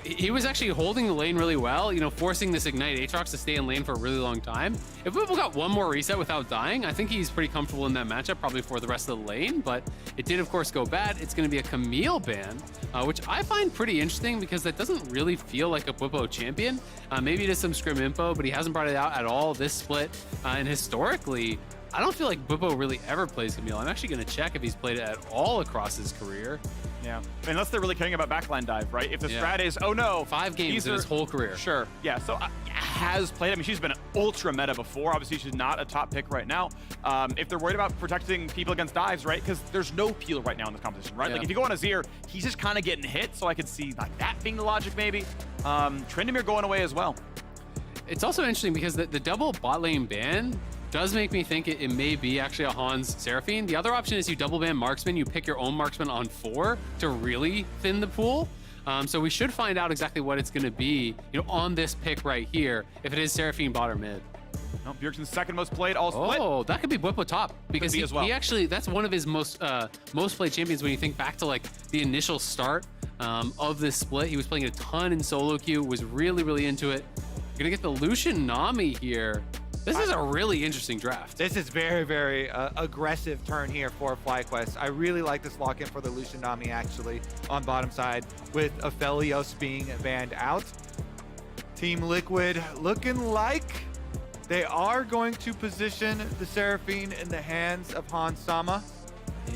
he was actually holding the lane really well, forcing this Ignite Aatrox to stay in lane for a really long time. If Bibbo got one more reset without dying, I think he's pretty comfortable in that matchup, probably for the rest of the lane, but it did of course go bad. It's gonna be a Camille ban, which I find pretty interesting because that doesn't really feel like a Bibbo champion. Maybe it is some scrim info, but he hasn't brought it out at all this split. And historically, I don't feel like Bibbo really ever plays Camille. I'm actually gonna check if he's played it at all across his career. Yeah, unless they're really caring about backline dive, right? If the strat is, oh no, 5 games in his whole career. Sure, yeah, so has played, I mean, she's been ultra meta before. Obviously, she's not a top pick right now. If they're worried about protecting people against dives, right? Because there's no peel right now in this competition, right? Like if you go on Azir, he's just kind of getting hit, so I could see like that being the logic maybe. Tryndamere going away as well. It's also interesting because the double bot lane ban does make me think it may be actually a Hans Seraphine. The other option is you double ban marksman, you pick your own marksman on 4 to really thin the pool. So we should find out exactly what it's gonna be, on this pick right here, if it is Seraphine bot or mid. No, Bjergsen's second most played, all split. Oh, that could be Bwipo top because he actually, that's one of his most played champions when you think back to like the initial start of this split. He was playing a ton in solo queue, was really, really into it. You're gonna get the Lucian Nami here. This is a really interesting draft. This is very, very aggressive turn here for FlyQuest. I really like this lock-in for the Lucian Nami actually on bottom side with Aphelios being banned out. Team Liquid looking like they are going to position the Seraphine in the hands of Hans Sama.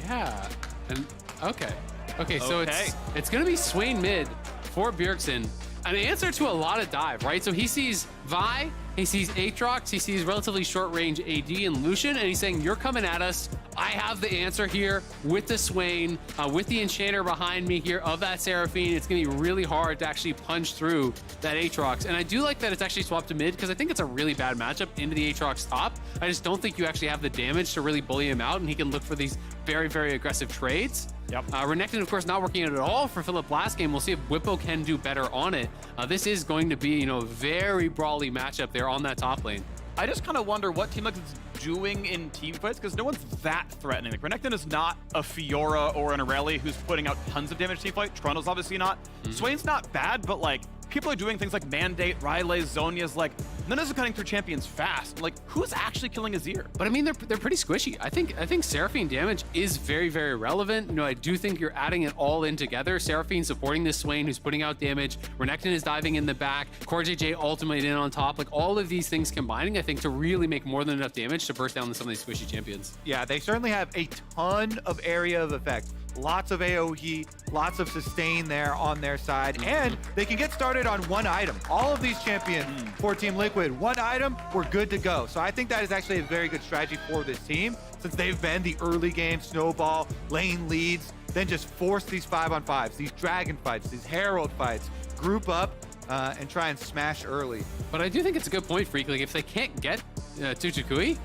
Yeah, and okay, so it's gonna be Swain mid for Bjergsen. An answer to a lot of dive, right? So he sees Vi, he sees Aatrox, he sees relatively short range AD and Lucian, and he's saying, you're coming at us. I have the answer here with the Swain, with the Enchanter behind me here of that Seraphine. It's gonna be really hard to actually punch through that Aatrox. And I do like that it's actually swapped to mid because I think it's a really bad matchup into the Aatrox top. I just don't think you actually have the damage to really bully him out, and he can look for these very, very aggressive trades. Yep. Renekton, of course, not working out at all for Philip last game. We'll see if Whippo can do better on it. This is going to be, a very brawly matchup there on that top lane. I just kind of wonder what Team Liquid's doing in team fights because no one's that threatening. Like Renekton is not a Fiora or an Irelia who's putting out tons of damage team fight. Trundle's obviously not. Swain's not bad, but like people are doing things like Mandate, Riley, Zhonya's, like none of us are cutting through champions fast. Like who's actually killing Azir? But I mean, they're pretty squishy. I think Seraphine damage is very, very relevant. I do think you're adding it all in together. Seraphine supporting this Swain who's putting out damage. Renekton is diving in the back. CoreJJ ultimate in on top. Like all of these things combining, I think, to really make more than enough damage to burst down some of these squishy champions. Yeah, they certainly have a ton of area of effect. Lots of AoE, lots of sustain there on their side, and they can get started on one item. All of these champions for Team Liquid, one item, we're good to go. So I think that is actually a very good strategy for this team, since they've been the early game snowball, lane leads, then just force these 5-on-5s, these dragon fights, these herald fights, group up and try and smash early. But I do think it's a good point, Freak. Like if they can't get Tuchukui,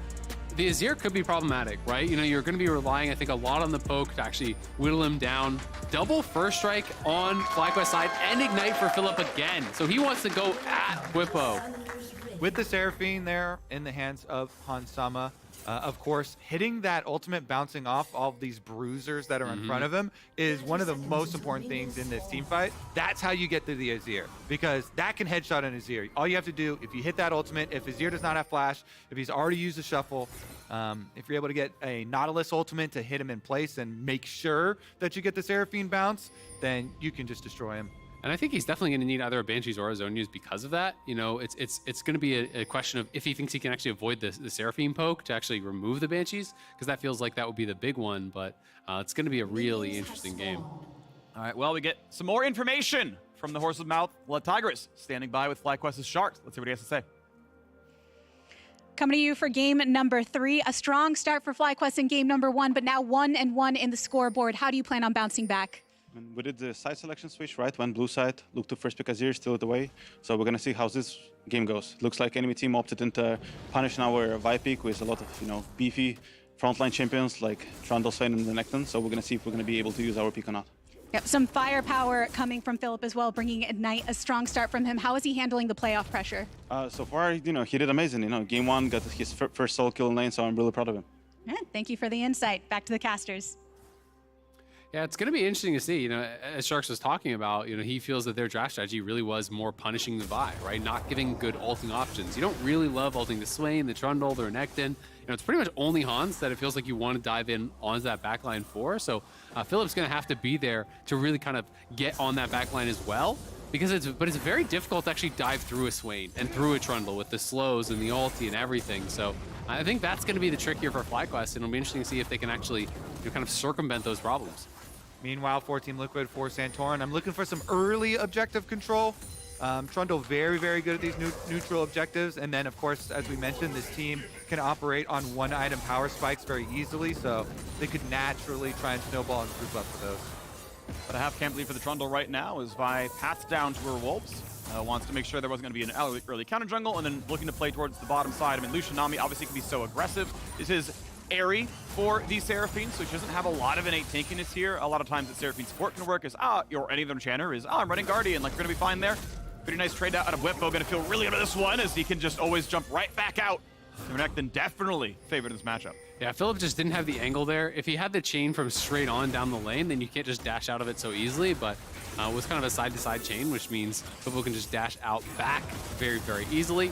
the Azir could be problematic, right? You're going to be relying, I think, a lot on the poke to actually whittle him down. Double first strike on FlyQuest side and Ignite for Philip again. So he wants to go at Whippo. With the Seraphine there in the hands of Hans Sama, of course, hitting that ultimate, bouncing off all of these bruisers that are in front of him is one of the most important things in this team fight. That's how you get through the Azir, because that can headshot an Azir. All you have to do, if you hit that ultimate, if Azir does not have flash, if he's already used a shuffle, if you're able to get a Nautilus ultimate to hit him in place and make sure that you get the Seraphine bounce, then you can just destroy him. And I think he's definitely going to need either a Banshees or a Zhonya's because of that. It's going to be a question of if he thinks he can actually avoid the Seraphine poke to actually remove the Banshees, because that feels like that would be the big one. But it's going to be a really interesting game. All right, well, we get some more information from the horse's mouth. Blood Tigris standing by with FlyQuest's Sharks. Let's see what he has to say. Coming to you for game number 3. A strong start for FlyQuest in game number 1, but now 1-1 in the scoreboard. How do you plan on bouncing back? We did the side selection switch, right? Went blue side, looked to first pick Azir, still at the way. So we're going to see how this game goes. Looks like enemy team opted into punishing our Vi pick with a lot of, beefy frontline champions like Trundle, Swain, and Renekton. So we're going to see if we're going to be able to use our pick or not. Yep, some firepower coming from Philip as well, bringing Ignite, a strong start from him. How is he handling the playoff pressure? So far, he did amazing. Game 1, got his first solo kill in lane, so I'm really proud of him. Yeah, thank you for the insight. Back to the casters. Yeah, it's going to be interesting to see. As Sharks was talking about, he feels that their draft strategy really was more punishing the Vi, right? Not giving good ulting options. You don't really love ulting the Swain, the Trundle, the Renekton. It's pretty much only Hans that it feels like you want to dive in onto that backline for. So Philip's going to have to be there to really kind of get on that backline as well. Because it's very difficult to actually dive through a Swain and through a Trundle with the slows and the ulti and everything. So I think that's going to be the trick here for FlyQuest, and it'll be interesting to see if they can actually kind of circumvent those problems. Meanwhile, for Team Liquid, for Santorin, I'm looking for some early objective control. Trundle very, very good at these neutral objectives. And then, of course, as we mentioned, this team can operate on one-item power spikes very easily, so they could naturally try and snowball and group up for those. But a half camp lead for the Trundle right now as Vi paths down to her Wolves. Wants to make sure there wasn't going to be an early counter jungle, and then looking to play towards the bottom side. I mean, Lucian Nami obviously can be so aggressive. This is airy for the Seraphine, so she doesn't have a lot of innate tankiness here. A lot of times the Seraphine support can work as, or any other Enchanter is, I'm running Guardian, like we're going to be fine there. Pretty nice trade out of Whippo, going to feel really good at this one as he can just always jump right back out. Renekton definitely favored this matchup. Yeah, Philip just didn't have the angle there. If he had the chain from straight on down the lane, then you can't just dash out of it so easily, but it was kind of a side-to-side chain, which means Philip can just dash out back very, very easily.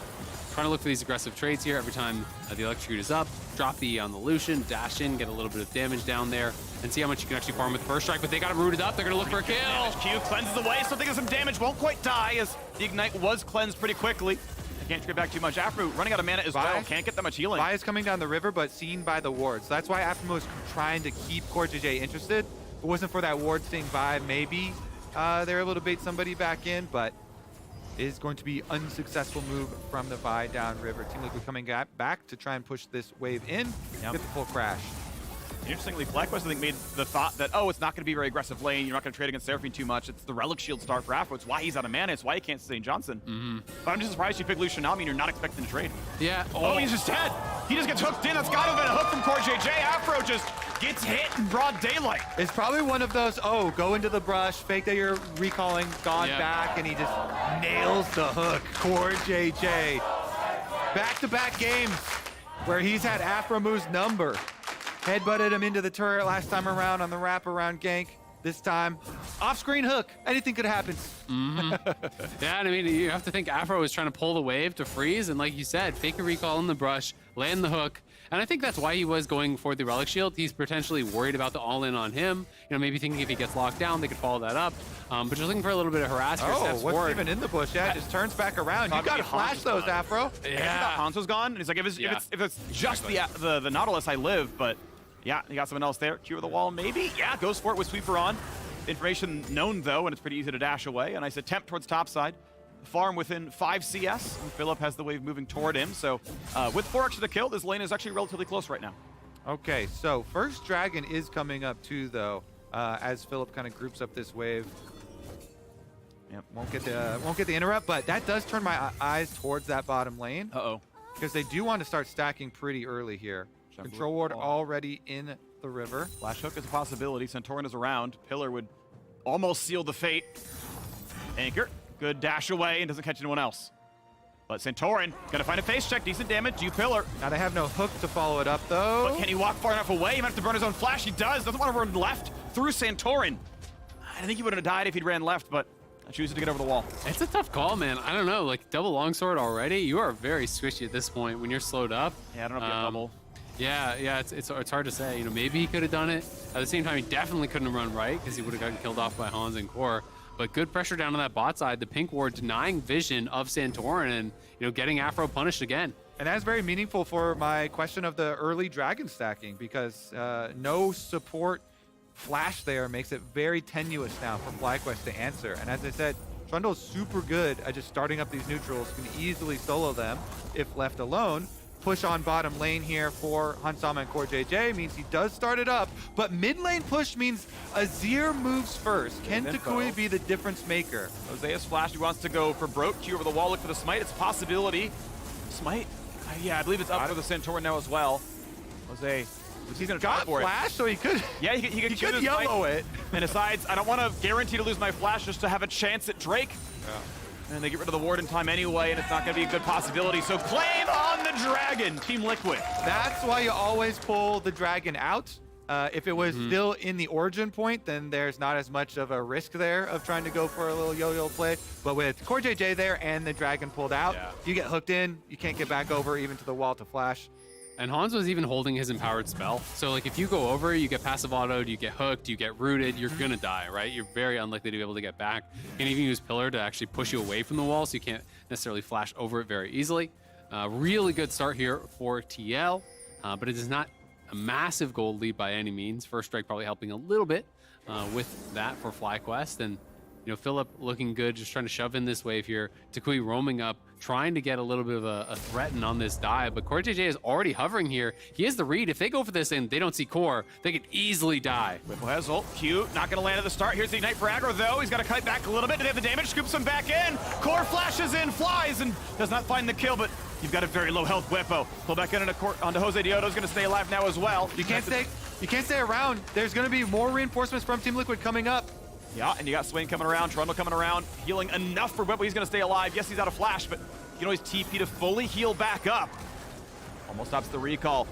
trying to look for these aggressive trades here. Every time the electrocute is up, drop the E on the Lucian, dash in, get a little bit of damage down there, and see how much you can actually farm with first strike. But they got him rooted up. They're going to look for a kill. Q cleanses away, so thinking some damage. Won't quite die as the Ignite was cleansed pretty quickly. I can't get back too much. Afro running out of mana as well. Can't get that much healing. Vi is coming down the river, but seen by the ward. So that's why Afro was trying to keep CoreJJ interested. If it wasn't for that ward seeing Vi, maybe they're able to bait somebody back in, but it is going to be unsuccessful move from the Vi downriver. Team Liquid coming back to try and push this wave in, get the full crash. Interestingly, FlyQuest, I think, made the thought that, oh, it's not going to be a very aggressive lane. You're not going to trade against Seraphine too much. It's the Relic Shield star for Afro. It's why he's out of mana. It's why he can't sustain Johnson. But I'm just surprised you picked Lucian now. I mean, you're not expecting to trade. Yeah. Oh, he's just dead. He just gets hooked in. That's got to have been a hook from CoreJJ. Afro just gets hit in broad daylight. It's probably one of those, oh, go into the brush, fake that you're recalling, gone back, and he just nails the hook. CoreJJ. Back-to-back games where he's had Afromu's number. Headbutted him into the turret last time around on the wraparound gank. This time, off-screen hook. Anything could happen. Yeah, and I mean, you have to think Afro was trying to pull the wave to freeze, and like you said, fake a recall in the brush, land the hook, and I think that's why he was going for the Relic Shield. He's potentially worried about the all-in on him. You know, maybe thinking if he gets locked down, they could follow that up. But just looking for a little bit of harassment. Oh, what's even in the bush? Yeah, it just turns back around. You gotta flash those, Afro. Yeah. Hanzo's gone, and he's like, if it's just the Nautilus, I live, but yeah, you got someone else there. Cure the wall, maybe? Yeah, goes for it with Sweeper on. Information known, though, and it's pretty easy to dash away. A nice attempt towards topside. Farm within 5 CS, and Philip has the wave moving toward him. So with 4 extra to kill, this lane is actually relatively close right now. Okay, so first Dragon is coming up too, though, as Philip kind of groups up this wave. Yep, won't get the interrupt, but that does turn my eyes towards that bottom lane. Because they do want to start stacking pretty early here. Control ward already in the river. Flash hook is a possibility. Centauran is around. Pillar would almost seal the fate. Anchor, good dash away and doesn't catch anyone else. But Centauran, gotta find a face check, decent damage. You Pillar. Now they have no hook to follow it up though. But can he walk far enough away? He might have to burn his own flash. He does. Doesn't want to run left through Centauran. I think he would have died if he'd ran left, but I choose to get over the wall. It's a tough call, man. I don't know. Like double longsword already. You are very squishy at this point when you're slowed up. Yeah, I don't know if you have double. Yeah, it's hard to say. You know, maybe he could have done it. At the same time, he definitely couldn't have run right because he would have gotten killed off by Hans and Core. But good pressure down on that bot side. The pink ward denying vision of Centauran and, you know, getting Afro punished again. And that's very meaningful for my question of the early Dragon stacking because no support flash there makes it very tenuous now for FlyQuest to answer. And as I said, Trundle's super good at just starting up these neutrals, can easily solo them if left alone. Push on bottom lane here for Hansama and CoreJJ means he does start it up, but mid lane push means Azir moves first. Can Takui be the difference maker? Josea's flash, he wants to go for broke. Q over the wall, look for the smite. It's a possibility. Smite? Yeah, I believe it's up for the Centauran now as well. Jose, he's gonna try for it. Flash, so he could. Yeah, he could YOLO it. And decides, I don't want to guarantee to lose my flash just to have a chance at Drake. Yeah. And they get rid of the ward in time anyway, and it's not going to be a good possibility. So claim on the Dragon, Team Liquid. That's why you always pull the Dragon out. If it was still in the origin point, then there's not as much of a risk there of trying to go for a little yo-yo play. But with CoreJJ there and the Dragon pulled out, you get hooked in, you can't get back over even to the wall to flash. And Hans was even holding his empowered spell. So like if you go over, you get passive autoed, you get hooked, you get rooted, you're gonna die, right? You're very unlikely to be able to get back. You can even use Pillar to actually push you away from the wall so you can't necessarily flash over it very easily. Really good start here for TL, but it is not a massive gold lead by any means. First strike probably helping a little bit with that for FlyQuest. And you know, Philip looking good, just trying to shove in this wave here. Takui roaming up, trying to get a little bit of a threaten on this dive, but CoreJJ is already hovering here. He has the read. If they go for this and they don't see Core, they could easily die. Whipple has ult. Q not going to land at the start. Here's the Ignite for aggro, though. He's got to kite back a little bit. Did he have the damage? Scoops him back in. Core flashes in, flies, and does not find the kill, but you've got a very low health Whippo. Pull back in onto Jose Dioto's going to stay alive now as well. You can't stay around. There's going to be more reinforcements from Team Liquid coming up. Yeah, and you got Swain coming around, Trundle coming around, healing enough for Whippo. He's going to stay alive. Yes, he's out of flash, but you can always TP to fully heal back up. Almost stops the recall.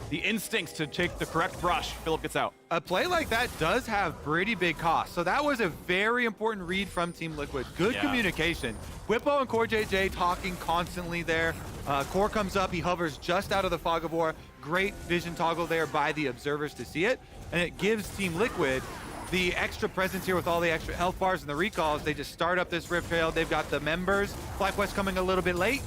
The instincts to take the correct brush. Philip gets out. A play like that does have pretty big costs. So that was a very important read from Team Liquid. Good communication. Whippo and CoreJJ talking constantly there. Core comes up, he hovers just out of the Fog of War. Great vision toggle there by the observers to see it. And it gives Team Liquid the extra presence here with all the extra health bars and the recalls. They just start up this Rift Trail. They've got the members. FlyQuest coming a little bit late.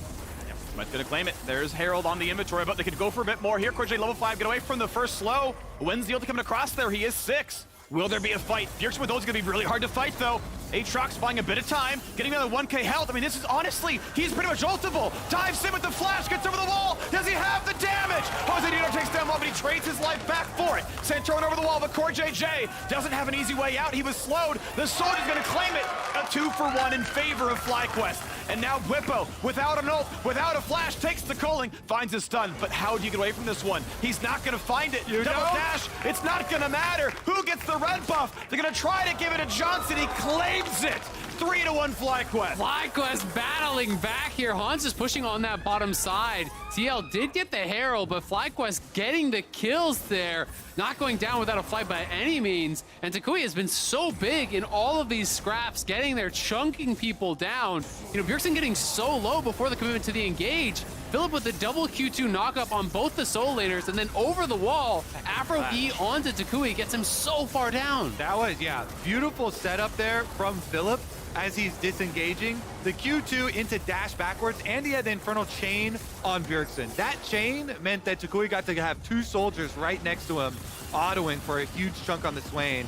Smite's gonna claim it. There's Herald on the inventory, but they could go for a bit more here. Corjay level 5, get away from the first slow. Wins the ulti coming across there. He is 6. Will there be a fight? Bjergsen with those is gonna be really hard to fight though. Aatrox buying a bit of time, getting another 1k health. I mean, this is honestly, he's pretty much ultable. Dives in with the flash, gets over the wall. Does he have the damage? Jose Dino takes down one, but he trades his life back for it. Santorin over the wall, but CoreJJ doesn't have an easy way out. He was slowed. The Soldier's gonna claim it. A 2-for-1 in favor of FlyQuest. And now Bwipo, without an ult, without a flash, takes the culling, finds his stun. But how do you get away from this one? He's not gonna find it. Double dash, it's not gonna matter. Who gets the red buff? They're gonna try to give it to Johnson. He claims it. 3-1 FlyQuest. FlyQuest battling back here. Hans is pushing on that bottom side. TL did get the Herald, but FlyQuest getting the kills there. Not going down without a fight by any means. And Takui has been so big in all of these scraps, getting there, chunking people down. You know, Bjergsen getting so low before the commitment to the engage. Philip with the double Q2 knockup on both the soul laners, and then over the wall, Afro E onto Takui gets him so far down. That was, yeah, beautiful setup there from Philip as he's disengaging. The Q2 into dash backwards, and he had the Infernal Chain on Bjergsen. That chain meant that Takui got to have 2 soldiers right next to him, autoing for a huge chunk on the Swain.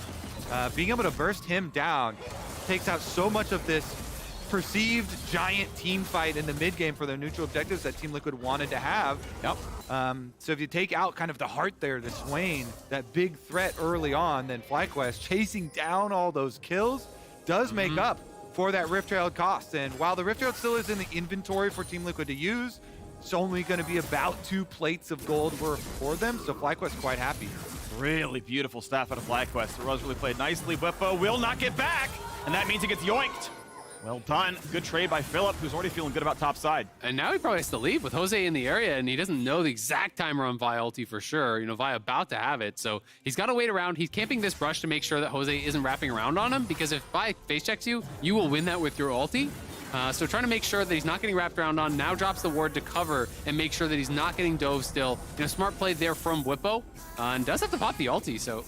Being able to burst him down takes out so much of this perceived giant team fight in the mid game for their neutral objectives that Team Liquid wanted to have. Yep. So if you take out kind of the heart there, the Swain, that big threat early on, then FlyQuest chasing down all those kills does make up for that Rift Trail cost. And while the Rift Trail still is in the inventory for Team Liquid to use, it's only going to be about 2 plates of gold worth for them, so FlyQuest quite happy. Really beautiful stuff out of FlyQuest. The Rose really played nicely. Bwipo will not get back, and that means he gets yoinked. Well done. Good trade by Philip, who's already feeling good about top side. And now he probably has to leave with Jose in the area, and he doesn't know the exact timer on Vi ulti for sure. You know, Vi about to have it, so he's got to wait around. He's camping this brush to make sure that Jose isn't wrapping around on him, because if Vi face checks you, you will win that with your ulti. So trying to make sure that he's not getting wrapped around on. Now drops the ward to cover and make sure that he's not getting dove still. You know, smart play there from Bwipo, and does have to pop the ulti, so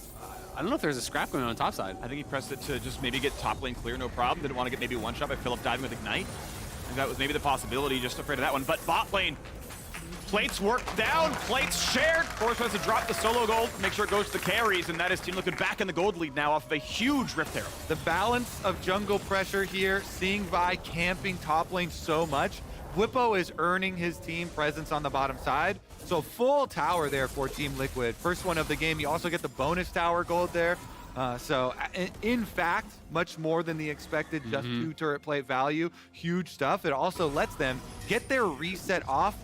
I don't know if there's a scrap going on top side. I think he pressed it to just maybe get top lane clear, no problem. Didn't want to get maybe one shot by Philip diving with Ignite. I think that was maybe the possibility, just afraid of that one. But bot lane, plates worked down, plates shared. Of course, has to drop the solo gold, make sure it goes to the carries, and that is Team Liquid back in the gold lead now off of a huge Rift Arrow. The balance of jungle pressure here, seeing Vi camping top lane so much, Bwipo is earning his team presence on the bottom side. So full tower there for Team Liquid. First one of the game. You also get the bonus tower gold there. So in fact, much more than the expected just 2 turret plate value. Huge stuff. It also lets them get their reset off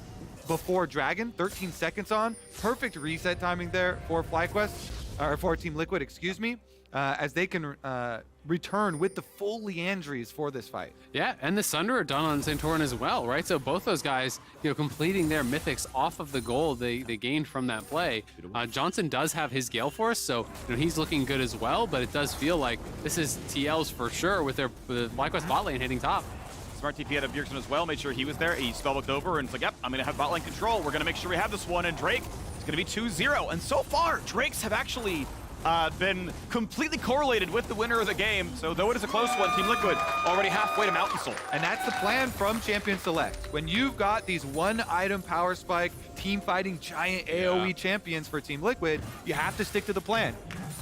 before Dragon. 13 seconds on. Perfect reset timing there for FlyQuest, or for Team Liquid, excuse me, as they can return with the full Leandries for this fight. Yeah, and the Sunder are done on Santorin as well, right? So both those guys, you know, completing their mythics off of the gold they gained from that play. Johnson does have his Gale Force, so you know, he's looking good as well, but it does feel like this is TL's for sure with the FlyQuest bot lane hitting top. Smart TP out of Bjergsen as well, made sure he was there. He spellbooked over and it's like, yep, I'm gonna have bot lane control. We're gonna make sure we have this one, and Drake is gonna be 2-0. And so far, Drakes have actually been completely correlated with the winner of the game. So though it is a close one, Team Liquid already halfway to Mountain Soul. And that's the plan from Champion Select. When you've got these 1-item power spike, team fighting giant AoE champions for Team Liquid, you have to stick to the plan.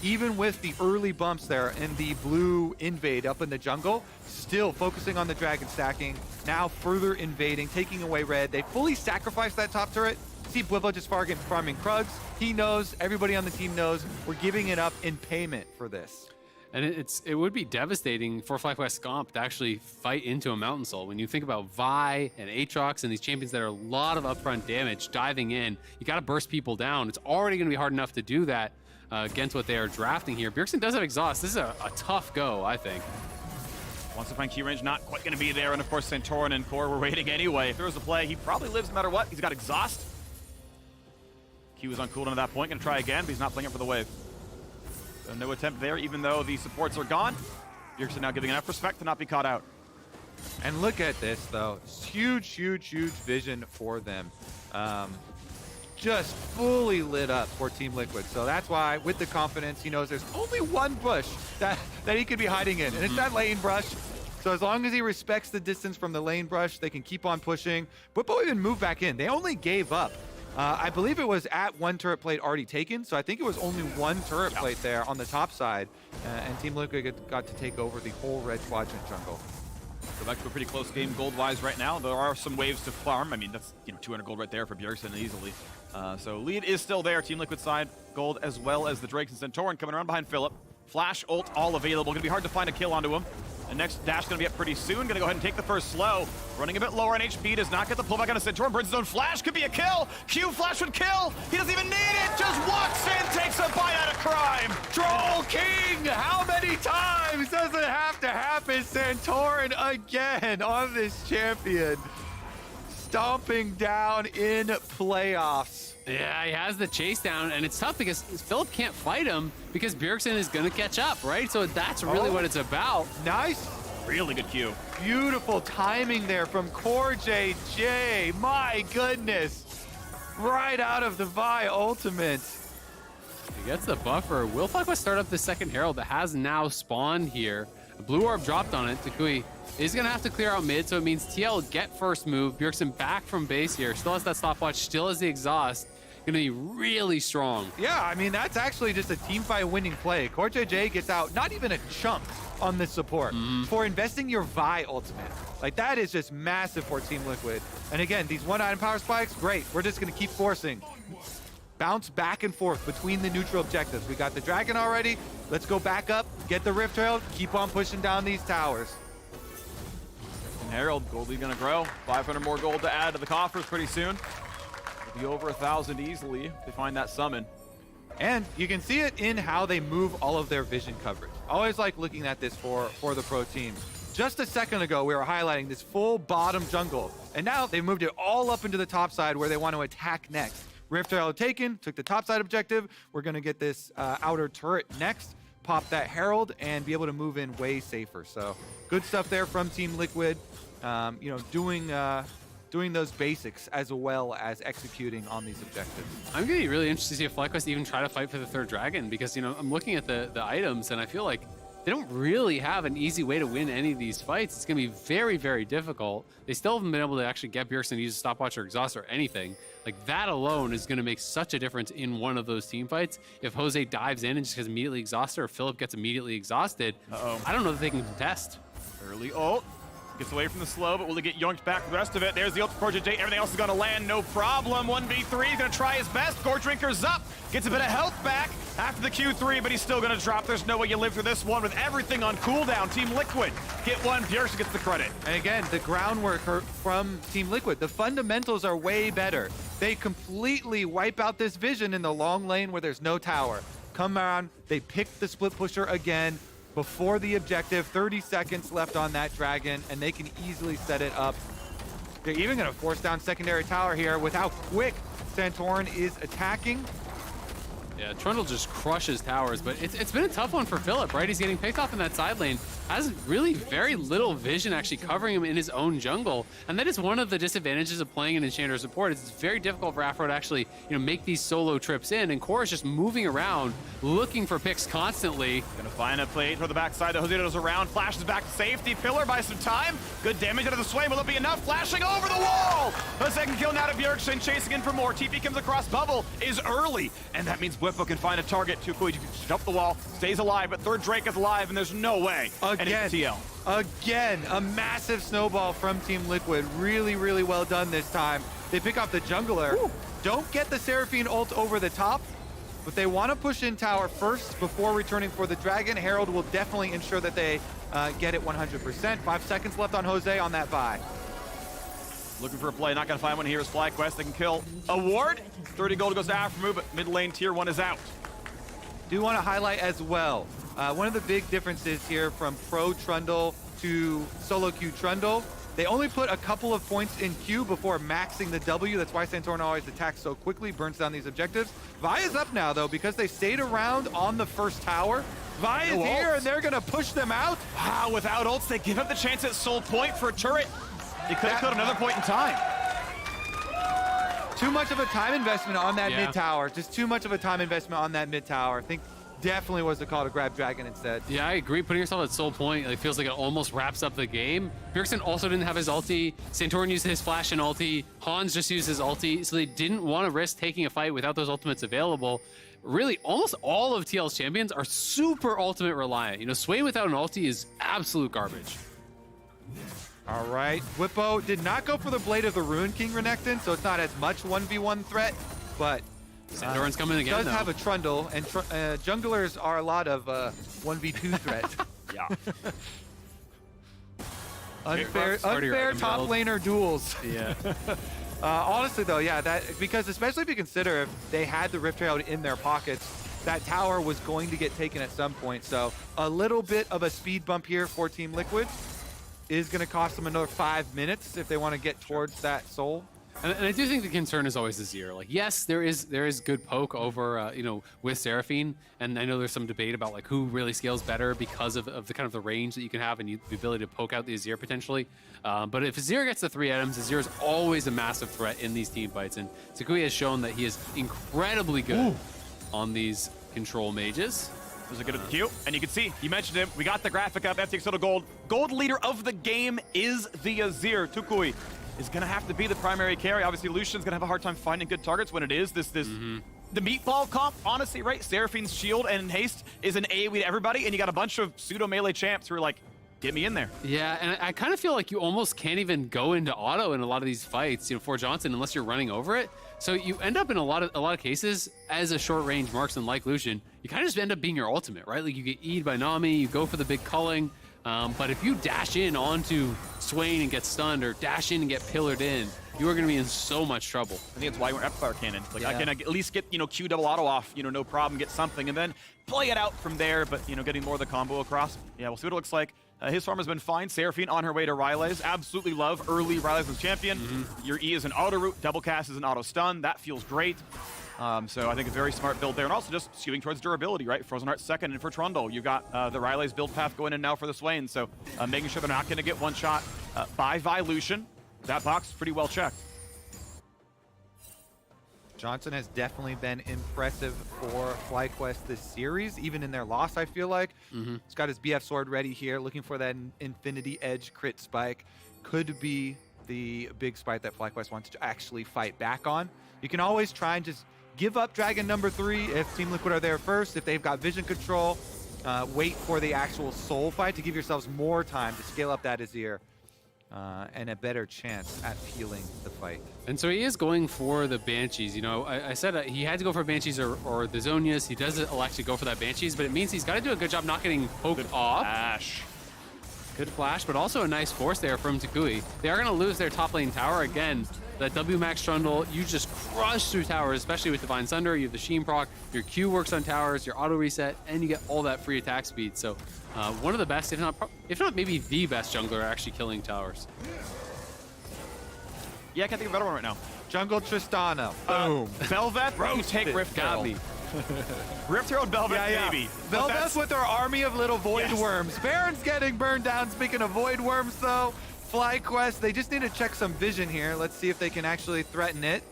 Even with the early bumps there and the blue invade up in the jungle, still focusing on the dragon stacking, now further invading, taking away red. They fully sacrificed that top turret. See Bwipo just farming Krugs. He knows, everybody on the team knows, we're giving it up in payment for this. And it would be devastating for FlyQuest Comp to actually fight into a Mountain Soul. When you think about Vi and Aatrox and these champions that are a lot of upfront damage diving in, you got to burst people down. It's already going to be hard enough to do that against what they are drafting here. Bjergsen does have exhaust. This is a tough go, I think. Wants to find Q range, not quite going to be there. And of course, Santorin and Core were waiting anyway. If there was a play, he probably lives no matter what. He's got exhaust. Q is on cooldown at that point. Going to try again, but he's not playing it for the wave. So no attempt there, even though the supports are gone. Bjergsen now giving enough respect to not be caught out. And look at this, though. It's huge, huge, huge vision for them. Just fully lit up for Team Liquid. So that's why, with the confidence, he knows there's only one bush that he could be hiding in, and it's that lane brush. So as long as he respects the distance from the lane brush, they can keep on pushing. Bwipo even moved back in. They only gave up. I believe it was at one turret plate already taken, so I think it was only one turret plate there on the top side, and Team Liquid got to take over the whole red quadrant jungle. So back to a pretty close game gold-wise right now. There are some waves to farm. I mean, that's 200 gold right there for Bjergsen easily. So lead is still there. Team Liquid side gold, as well as the Drakes and Centaurn coming around behind Philip. Flash ult all available. Gonna be hard to find a kill onto him. And next dash gonna be up pretty soon. Gonna go ahead and take the first slow. Running a bit lower on HP, does not get the pullback on a Centaurn. Burns his own flash, could be a kill. Q flash would kill. He doesn't even need it. Just walks in, takes a bite out of crime. Troll King, how many times does it have to happen? Centaurn again on this champion. Stomping down in playoffs. Yeah, he has the chase down, and it's tough because Philip can't fight him because Bjergsen is going to catch up, right? So that's really what it's about. Nice. Really good Q. Beautiful timing there from Core JJ. My goodness. Right out of the Vi ultimate. He gets the buffer. Will FlyQuest start up the second Herald that has now spawned here? A blue orb dropped on it. Takui is going to have to clear out mid, so it means TL get first move. Bjergsen back from base here. Still has that stopwatch, still has the exhaust. Going to be really strong. Yeah, I mean, that's actually just a team fight winning play. Core JJ gets out not even a chump on this support for investing your Vi ultimate. Like, that is just massive for Team Liquid. And again, these one-item power spikes, great. We're just going to keep forcing. Bounce back and forth between the neutral objectives. We got the dragon already. Let's go back up, get the Rift Herald, keep on pushing down these towers. And Herald, gold lead gonna grow. 500 more gold to add to the coffers pretty soon. It'll be over 1,000 easily if they find that summon. And you can see it in how they move all of their vision coverage. Always like looking at this for the pro team. Just a second ago, we were highlighting this full bottom jungle. And now they moved it all up into the top side where they want to attack next. Rift Herald taken, took the top side objective. We're going to get this outer turret next, pop that Herald, and be able to move in way safer. So good stuff there from Team Liquid, doing those basics as well as executing on these objectives. I'm going to be really interested to see if FlyQuest even try to fight for the third dragon because, I'm looking at the items and I feel like they don't really have an easy way to win any of these fights. It's going to be very, very difficult. They still haven't been able to actually get Bjergsen to use a stopwatch or exhaust or anything. Like, that alone is going to make such a difference in one of those team fights. If Jose dives in and just gets immediately exhausted or Philip gets immediately exhausted, I don't know that they can contest. Early ult. Gets away from the slow, but will he get yoinked back for the rest of it? There's the ult for JJ. Everything else is going to land, no problem. 1v3, he's going to try his best. Gore Drinker's up. Gets a bit of health back after the Q3, but he's still going to drop. There's no way you live through this one with everything on cooldown. Team Liquid get one. Bjergsen gets the credit. And again, the groundwork from Team Liquid, the fundamentals are way better. They completely wipe out this vision in the long lane where there's no tower. Come around, they pick the split pusher again. Before the objective, 30 seconds left on that dragon, and they can easily set it up. They're even going to force down secondary tower here with how quick Centaurn is attacking. Yeah, Trundle just crushes towers, but it's been a tough one for Philip, right? He's getting picked off in that side lane. Has really very little vision actually covering him in his own jungle. And that is one of the disadvantages of playing an Enchanter support. It's very difficult for Afro to actually, make these solo trips in. And Core is just moving around, looking for picks constantly. Gonna find a plate for the backside. The Joseito's around, flashes back to safety. Pillar by some time. Good damage out of the sway. Will it be enough? Flashing over the wall! The second kill now to Bjergsen, chasing in for more. TP comes across. Bubble is early. And that means Bwipo can find a target. Tukui jump the wall, stays alive, but third Drake is alive, and there's no way. Again, a massive snowball from Team Liquid. Really, really well done this time. They pick off the jungler. Ooh. Don't get the Seraphine ult over the top, but they want to push in tower first before returning for the dragon. Herald will definitely ensure that they get it 100%. 5 seconds left on Jose on that buy. Looking for a play, not gonna find one here is FlyQuest. They can kill a ward. 30 gold goes to Afro, but mid lane tier 1 is out. Do want to highlight as well, one of the big differences here from Pro Trundle to Solo Q Trundle, they only put a couple of points in Q before maxing the W. That's why Centaurn always attacks so quickly, burns down these objectives. Vi is up now, though, because they stayed around on the first tower. Vi is No here, ults. and they're gonna push them out. Wow, without ults, they give up the chance at Soul Point for a turret. They could have killed another point in time. Too much of a time investment on that Yeah. mid tower. Just too much of a time investment on that mid tower. I think definitely was the call to grab Dragon instead. Yeah, I agree. Putting yourself at soul point, it feels like it almost wraps up the game. Bjergsen also didn't have his ulti. Santorin used his flash and ulti. Hans just used his ulti. So they didn't want to risk taking a fight without those ultimates available. Really, almost all of TL's champions are super ultimate reliant. You know, Swain without an ulti is absolute garbage. All right, Whippo did not go for the Blade of the Ruin King Renekton, so it's not as much 1v1 threat, but Santorin's coming again, does though. have a Trundle, and junglers are a lot of 1v2 threat. Yeah. Unfair item top build. laner duels. Yeah. Honestly, though, yeah, that because especially if you consider if they had the Rift Herald in their pockets, that tower was going to get taken at some point. So a little bit of a speed bump here for Team Liquid is going to cost them another 5 minutes if they want to get towards that soul. And I do think the concern is always Azir. Like, yes, there is good poke over, you know, with Seraphine, and I know there's some debate about like who really scales better because of the kind of the range that you can have and the ability to poke out the Azir potentially. But if Azir gets the 3 items, Azir is always a massive threat in these team fights, and Sakui has shown that he is incredibly good on these control mages. There's a good Q, and you can see, you mentioned him, we got the graphic up, FTX Total Gold. Gold leader of the game is the Azir. Tukui is gonna have to be the primary carry. Obviously, Lucian's gonna have a hard time finding good targets when it is the meatball comp, honestly, right? Seraphine's shield and haste is an AoE to everybody, and you got a bunch of pseudo melee champs who are like, get me in there. Yeah, and I kind of feel like you almost can't even go into auto in a lot of these fights, you know, for Johnson, unless you're running over it. So you end up in a lot of cases as a short range marksman like Lucian, you kind of just end up being your ultimate, right? Like you get E'd by Nami, you go for the big culling, but if you dash in onto Swain and get stunned, or dash in and get pillared in, you are going to be in so much trouble. I think it's why we're Fire Cannon. Like I can at least get, you know, Q double auto off, you know, no problem, get something, and then play it out from there, but, you know, getting more of the combo across. Yeah, we'll see what it looks like. His farm has been fine. Seraphine on her way to Rylaze. Absolutely love early Rylaze as champion. Your E is an auto root, double cast is an auto stun. That feels great. So I think a very smart build there. And also just skewing towards durability, right? Frozen Heart second, and for Trundle, you've got the Rylaze build path going in now for the Swain. So making sure they're not going to get one shot by Lucian. That box pretty well checked. Johnson has definitely been impressive for FlyQuest this series, even in their loss, I feel like. He's got his BF sword ready here, looking for that Infinity Edge crit spike. Could be the big spike that FlyQuest wants to actually fight back on. You can always try and just give up Dragon number 3 if Team Liquid are there first, if they've got vision control. Wait for the actual soul fight to give yourselves more time to scale up that Azir. And a better chance at peeling the fight. And so he is going for the Banshees. You know, I said he had to go for Banshees or the Zonias. He does elect to go for that Banshees, but it means he's got to do a good job not getting poked off. Flash. Good flash, but also a nice force there from Takui. They are going to lose their top lane tower again. That W Max Trundle, you just crush through towers, especially with Divine Thunder. You have the Sheen proc, your Q works on towers, your auto reset, and you get all that free attack speed. So one of the best, if not maybe the best jungler actually killing towers. Yeah, I can't think of a better one right now. Jungle Tristana. Boom. Bel'Veth, you take Rift Got Herald. me. Rift Herald Bel'Veth, baby. Bel'Veth with our army of little void worms. Baron's getting burned down. Speaking of void worms, though, FlyQuest, they just need to check some vision here. Let's see if they can actually threaten it.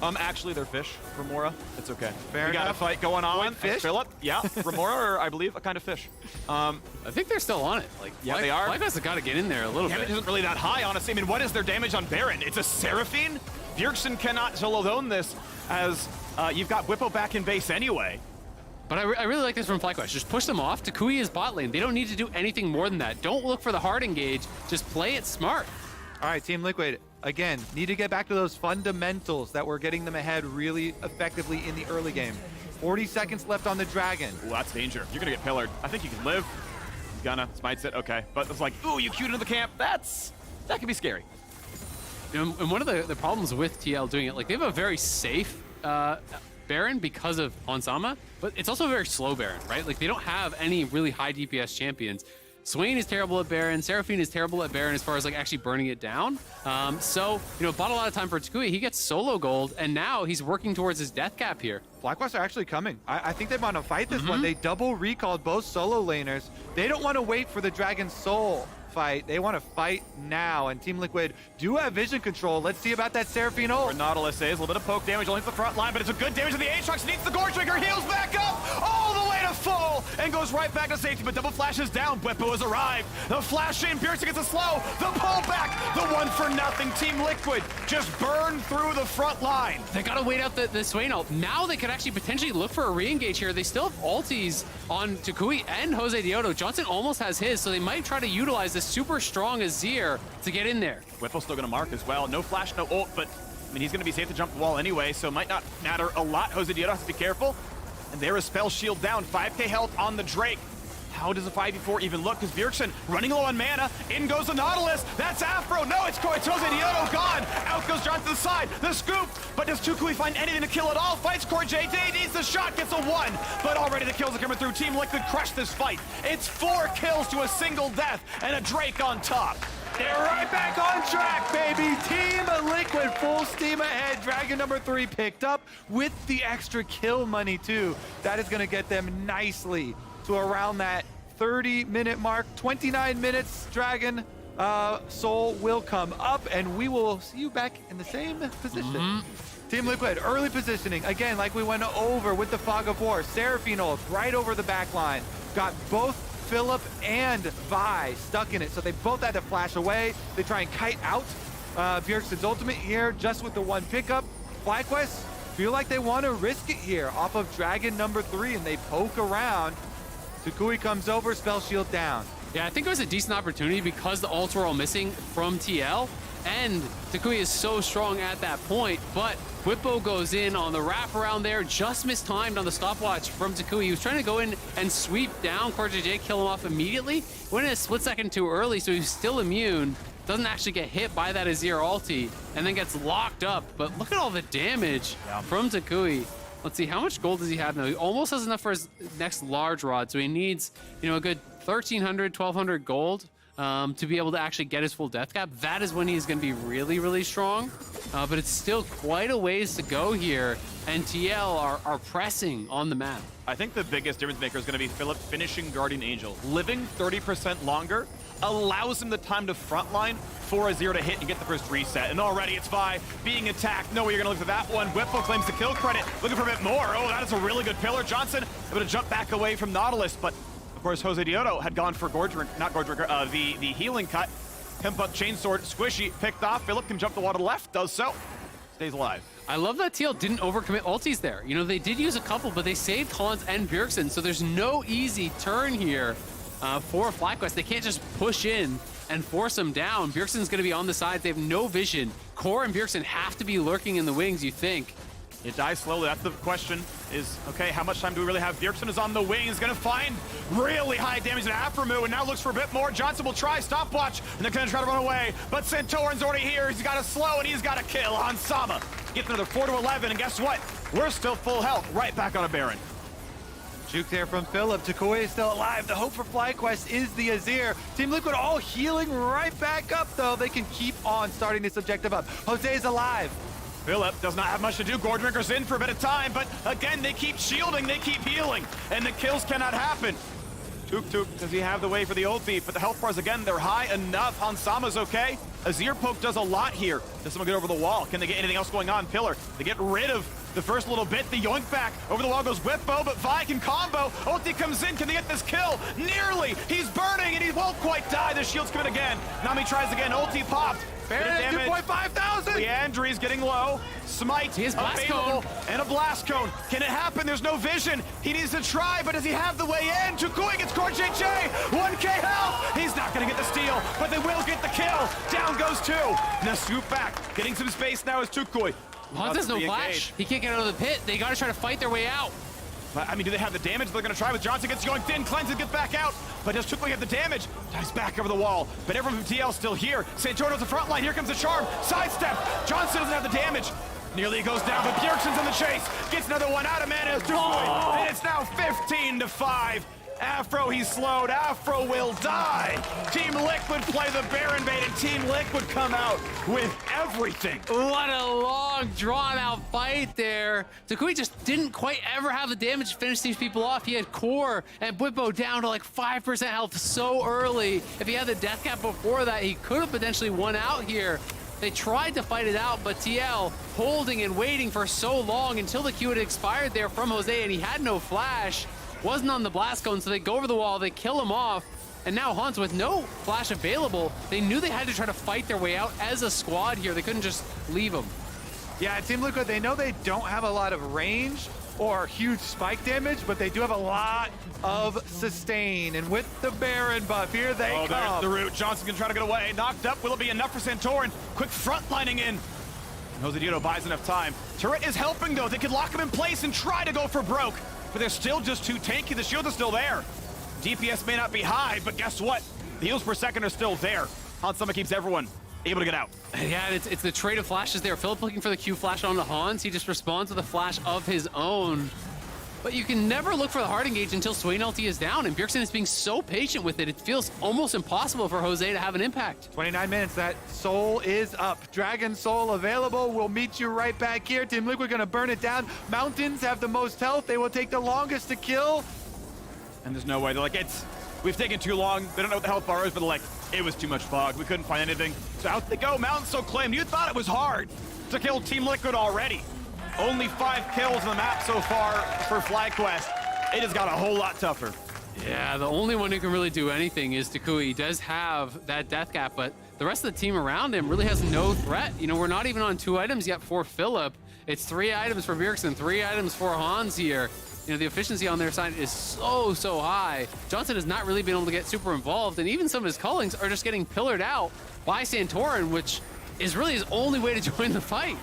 Actually, they're fish. Remora, it's okay. Fair we got a enough. fight going on. Void fish? Philip, yeah. Remora, or I believe a kind of fish. I think they're still on it. Like, yeah, they are. FlyQuest have got to get in there a little Damage bit. isn't really that high, honestly. I mean, what is their damage on Baron? It's a Seraphine? Bjergsen cannot solo zone this, as you've got Whippo back in base anyway. But I really like this from FlyQuest. Just push them off. Takui is bot lane. They don't need to do anything more than that. Don't look for the hard engage. Just play it smart. All right, Team Liquid, again, need to get back to those fundamentals that were getting them ahead really effectively in the early game. 40 seconds left on the Dragon. Ooh, that's danger. You're gonna get pillared. I think you can live. He's gonna, smites it, okay. But it's like, ooh, you queued into the camp. That can be scary. And one of the problems with TL doing it, like they have a very safe Baron because of Hansama, but it's also a very slow Baron, right? Like they don't have any really high DPS champions. Swain is terrible at Baron. Seraphine is terrible at Baron as far as like actually burning it down. So, bought a lot of time for Takui. He gets solo gold, and now he's working towards his death cap here. FlyQuest are actually coming. I think they want to fight this one. They double recalled both solo laners. They don't want to wait for the Dragon Soul fight. They want to fight now, and Team Liquid do have vision control. Let's see about that Seraphine ult. Where Nautilus is, a little bit of poke damage only to the front line, but it's a good damage to the Aatrox. Needs the Gore Trigger, heals back up, all the way to full, and goes right back to safety, but double flash is down. Bwipo has arrived. The flash in, Bjergsen gets a slow, the pull back, the 1-for-0. Team Liquid just burned through the front line. They gotta wait out the Swain ult. Now they could actually potentially look for a re-engage here. They still have ultis on Takui and Jose Dioto. Johnson almost has his, so they might try to utilize this super strong Azir to get in there. Whipple's still gonna mark as well. No flash, no ult, but I mean, he's gonna be safe to jump the wall anyway, so it might not matter a lot. Jose Dioto has to be careful. And there is Spell Shield down, 5k health on the Drake. How does a 5v4 even look? Because Bjergsen running low on mana. In goes the Nautilus. That's Afro. No, it's Jose Dioto gone. Out goes John to the side. The scoop. But does Tukui find anything to kill at all? Fights Core JD. Needs the shot. Gets a 1. But already the kills are coming through. Team Liquid crushed this fight. It's 4 kills to a single death. And a Drake on top. They're right back on track, baby. Team Liquid full steam ahead. Dragon number 3 picked up with the extra kill money too. That is going to get them nicely to around that 30-minute mark. 29 minutes, Dragon Soul will come up, and we will see you back in the same position. Team Liquid, early positioning. Again, like we went over with the Fog of War. Seraphine ult right over the back line. Got both Philip and Vi stuck in it, so they both had to flash away. They try and kite out Bjergsen's ultimate here just with the 1 pickup. FlyQuest feel like they want to risk it here off of Dragon number 3, and they poke around. Takui comes over, spell shield down. Yeah, I think it was a decent opportunity because the ults were all missing from TL, and Takui is so strong at that point, but Bwipo goes in on the wraparound there, just mistimed on the stopwatch from Takui. He was trying to go in and sweep down Core JJ, kill him off immediately. Went in a split second too early, so he's still immune. Doesn't actually get hit by that Azir ulti, and then gets locked up. But look at all the damage from Takui. Let's see, how much gold does he have now? He almost has enough for his next large rod, so he needs, a good 1,300, 1,200 gold to be able to actually get his full death cap. That is when he's going to be really, really strong. But it's still quite a ways to go here, and TL are pressing on the map. I think the biggest difference maker is going to be Philip finishing Guardian Angel. Living 30% longer allows him the time to frontline for Azir to hit and get the first reset. And already it's Vi being attacked. No way you're going to look for that one. Whipple claims the kill credit. Looking for a bit more. Oh, that is a really good pillar. Johnson able to jump back away from Nautilus, but of course Jose Dioto had gone for the healing cut. Pimp up Chainsword, Squishy, picked off. Philip can jump the wall to the left, does so. Stays alive. I love that TL didn't overcommit ultis there. They did use a couple, but they saved Hans and Bjergsen, so there's no easy turn here for FlyQuest. They can't just push in and force him down. Bjergsen's going to be on the sides. They have no vision. Core and Bjergsen have to be lurking in the wings, you think. It dies slowly. That's the question is, okay, how much time do we really have? Bjergsen is on the wing. He's going to find really high damage in Aframu, and now looks for a bit more. Johnson will try stopwatch, and they're going to try to run away. But Santorin's already here. He's got a slow, and he's got a kill on Sama. Gets another 4 to 11, and guess what? We're still full health. Right back on a Baron. Juke there from Philip. Takui is still alive. The hope for FlyQuest is the Azir. Team Liquid all healing right back up, though. They can keep on starting this objective up. Jose is alive. Philip does not have much to do. Gordrinker's in for a bit of time, but again, they keep shielding, they keep healing, and the kills cannot happen. Tuk, does he have the way for the ulti? But the health bars, again, they're high enough. Hansama's okay. Azir poke does a lot here. Does someone get over the wall? Can they get anything else going on? Pillar, they get rid of the first little bit. The yoink back. Over the wall goes Whippo, but Vi can combo. Ulti comes in. Can they get this kill? Nearly. He's burning, and he won't quite die. The shield's coming again. Nami tries again. Ulti popped. Baron at 2,500. Leandri's getting low. Smite available, and a blast cone. Can it happen? There's no vision. He needs to try, but does he have the way in? Takui gets Core JJ. 1k health. He's not going to get the steal, but they will get the kill. Down goes 2. Now scoop back. Getting some space now is Tukui. Hans has no flash. He can't get out of the pit. They got to try to fight their way out. I mean, do they have the damage? They're going to try with Johnson. Gets going thin. Cleanses, gets back out. But does Tukui have the damage? Dives back over the wall. But everyone from TL still here. Santorino's the front line. Here comes the charm. Sidestep. Johnson doesn't have the damage. Nearly goes down, but Bjergsen's in the chase. Gets another one out of mana. And it's now 15-5. Afro, he's slowed. Afro will die. Team Liquid play the Baron bait, and Team Liquid come out with everything. What a long, drawn-out fight there. Takui just didn't quite ever have the damage to finish these people off. He had Core and Bwipo down to like 5% health so early. If he had the death cap before that, he could have potentially won out here. They tried to fight it out, but TL holding and waiting for so long until the Q had expired there from Jose, and he had no flash. Wasn't on the blast cone, so they go over the wall, they kill him off, and now Hans, with no flash available, they knew they had to try to fight their way out as a squad here. They couldn't just leave him. Yeah, Team Liquid, they know they don't have a lot of range or huge spike damage, but they do have a lot of sustain. And with the Baron buff, here they come. There's the root. Johnson can try to get away. Knocked up. Will it be enough for Santorin? Quick frontlining in. Jose Dito buys enough time. Turret is helping, though. They could lock him in place and try to go for broke. But they're still just too tanky. The shield is still there. DPS may not be high, but guess what? The heals per second are still there. Hans Sama keeps everyone able to get out. Yeah, it's the trade of flashes there. Philip looking for the Q flash onto Hans. He just responds with a flash of his own. But you can never look for the hard engage until Swain ulti is down, and Bjergsen is being so patient with it. It feels almost impossible for Jose to have an impact. 29 minutes, that soul is up. Dragon Soul available. We'll meet you right back here. Team Liquid gonna burn it down. Mountains have the most health. They will take the longest to kill. And there's no way. They're like, we've taken too long. They don't know what the health bar is, but like, it was too much fog. We couldn't find anything. So out they go. Mountains so claimed. You thought it was hard to kill Team Liquid already. Only 5 kills on the map so far for FlyQuest. It has got a whole lot tougher. Yeah, the only one who can really do anything is Takui. He does have that death cap, but the rest of the team around him really has no threat. You know, we're not even on 2 items yet for Philip. It's 3 items for Bjergsen, 3 items for Hans here. You know, the efficiency on their side is so high. Johnson has not really been able to get super involved, and even some of his cullings are just getting pillared out by Santorin, which is really his only way to join the fight.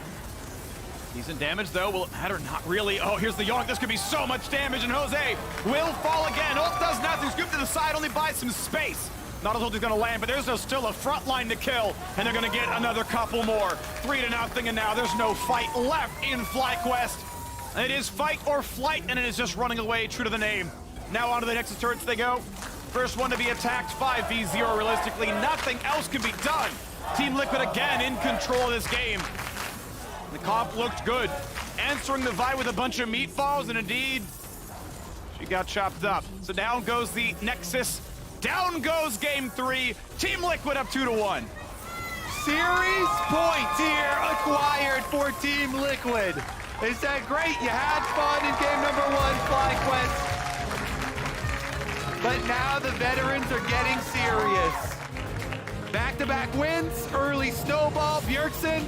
Decent damage, though. Will it matter? Not really. Oh, here's the Yonk. This could be so much damage, and Jose will fall again. Ult does nothing. Scoop to the side, only buys some space. Not as ult is going to land, but there's still a front line to kill, and they're going to get another couple more. 3-0, and now there's no fight left in FlyQuest. It is fight or flight, and it is just running away, true to the name. Now onto the Nexus turrets they go. First one to be attacked, 5v0 realistically. Nothing else can be done. Team Liquid again in control of this game. The comp looked good. Answering the Vi with a bunch of meatballs, and indeed, she got chopped up. So down goes the Nexus. Down goes game 3. Team Liquid up 2-1. Series points here acquired for Team Liquid. Is that great? You had fun in game number 1, FlyQuest. But now the veterans are getting serious. Back-to-back wins, early snowball. Bjergsen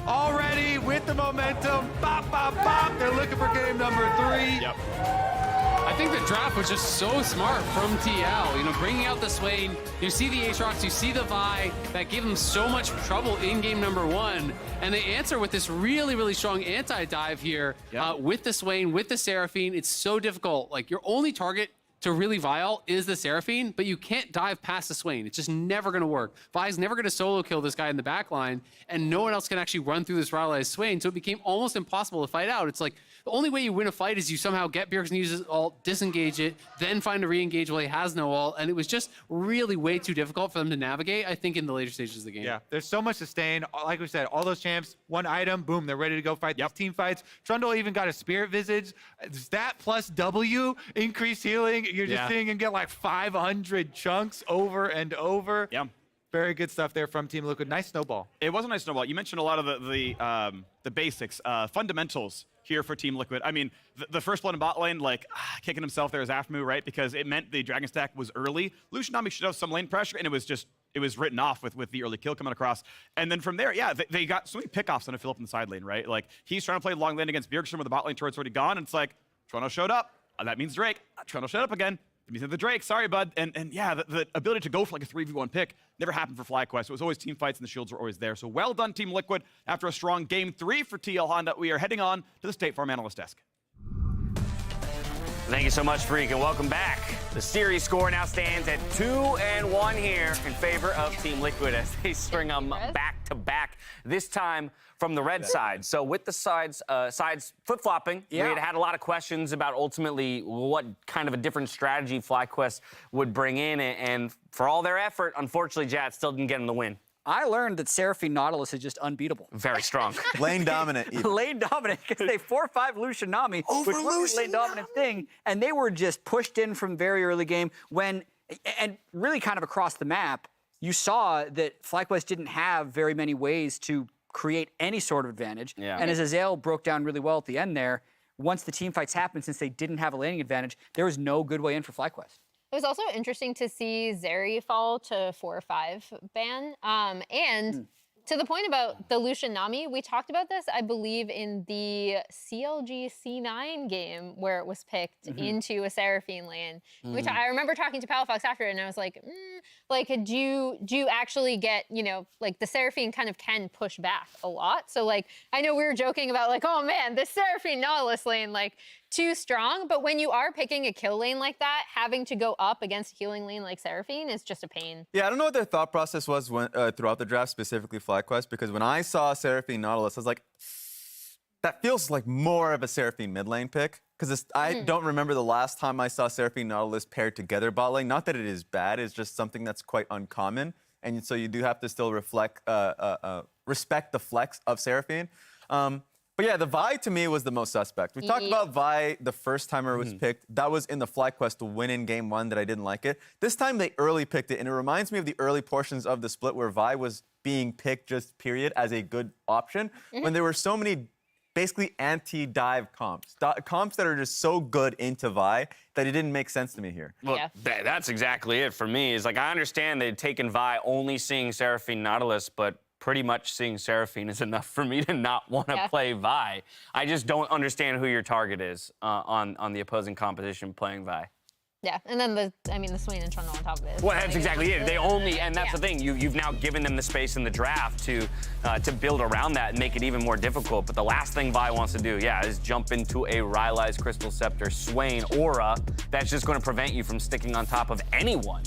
already with the momentum. Bop, bop, bop. They're looking for game number 3. Yep. I think the draft was just so smart from TL. You know, bringing out the Swain, you see the Aatrox, you see the Vi, that gave them so much trouble in game number 1. And they answer with this really strong anti-dive here with the Swain, with the Seraphine. It's so difficult. Like, your only target to really Vile is the Seraphine, but you can't dive past the Swain. It's just never going to work. Vi's never going to solo kill this guy in the back line, and no one else can actually run through this rallied Swain, so it became almost impossible to fight out. It's like, the only way you win a fight is you somehow get Bjergsen use his ult, disengage it, then find a re-engage while he has no ult, and it was just really way too difficult for them to navigate, I think, in the later stages of the game. Yeah, there's so much sustain. Like we said, all those champs, 1 item, boom, they're ready to go fight these team fights. Trundle even got a Spirit Visage. That plus W, increased healing. You're just seeing him get like 500 chunks over and over. Yeah. Very good stuff there from Team Liquid. Nice snowball. It was a nice snowball. You mentioned a lot of the basics, fundamentals here for Team Liquid. I mean, the first blood in bot lane, like, kicking himself there as Afmu, right? Because it meant the Dragon Stack was early. Lucian Nami should have some lane pressure, and it was written off with the early kill coming across. And then from there, yeah, they got so many pickoffs on a Philip in the side lane, right? Like, he's trying to play long lane against Bjergsen where the bot lane turret's already gone, and it's like, Toronto showed up. That means Drake. Toronto showed up again. That means the Drake. Sorry, bud. And yeah, the ability to go for like a 3v1 pick never happened for FlyQuest. It was always team fights, and the shields were always there. So well done, Team Liquid. After a strong game 3 for TL Honda, we are heading on to the State Farm Analyst Desk. Thank you so much, Freak, and welcome back. The series score now stands at 2-1 here in favor of Team Liquid as they string them back-to-back, this time from the red side. So with the sides flip-flopping, we had a lot of questions about ultimately what kind of a different strategy FlyQuest would bring in, and for all their effort, unfortunately, Jat still didn't get them the win. I learned that Seraphine Nautilus is just unbeatable. Very strong. Lane dominant. Lane dominant, because they 4-5 Lucian Nami, which was a lane dominant thing, and they were just pushed in from very early game when, and really kind of across the map, you saw that FlyQuest didn't have very many ways to create any sort of advantage. Yeah. And as Azael broke down really well at the end there, once the team fights happened, since they didn't have a laning advantage, there was no good way in for FlyQuest. It was also interesting to see Zeri fall to 4-5 ban. And to the point about the Lucian Nami, we talked about this, I believe, in the CLG C9 game where it was picked into a Seraphine lane. I remember talking to Palafox after it, and I was like, do you actually get, like the Seraphine kind of can push back a lot. So like, I know we were joking about like, oh man, the Seraphine Nautilus lane, like too strong. But when you are picking a kill lane like that, having to go up against a healing lane like Seraphine is just a pain. Yeah, I don't know what their thought process was when, throughout the draft, specifically FlyQuest, because when I saw Seraphine Nautilus, I was like, that feels like more of a Seraphine mid lane pick. Because I don't remember the last time I saw Seraphine Nautilus paired together bot lane. Not that it is bad, it's just something that's quite uncommon. And so you do have to still respect the flex of Seraphine. But yeah, the Vi to me was the most suspect. We talked about Vi the first time it was picked. That was in the FlyQuest win in game 1 that I didn't like it. This time they early picked it, and it reminds me of the early portions of the split where Vi was being picked just period as a good option when there were so many basically anti-dive comps. Comps that are just so good into Vi that it didn't make sense to me here. Well, that's exactly it for me. Is like, I understand they'd taken Vi only seeing Seraphine Nautilus, but pretty much seeing Seraphine is enough for me to not want to play Vi. I just don't understand who your target is on the opposing composition playing Vi. Yeah, and then the Swain and Trundle on top of it. Well, that's exactly it. They only, and that's the thing. You've now given them the space in the draft to build around that and make it even more difficult. But the last thing Vi wants to do, is jump into a Rylai's Crystal Scepter Swain aura that's just going to prevent you from sticking on top of anyone.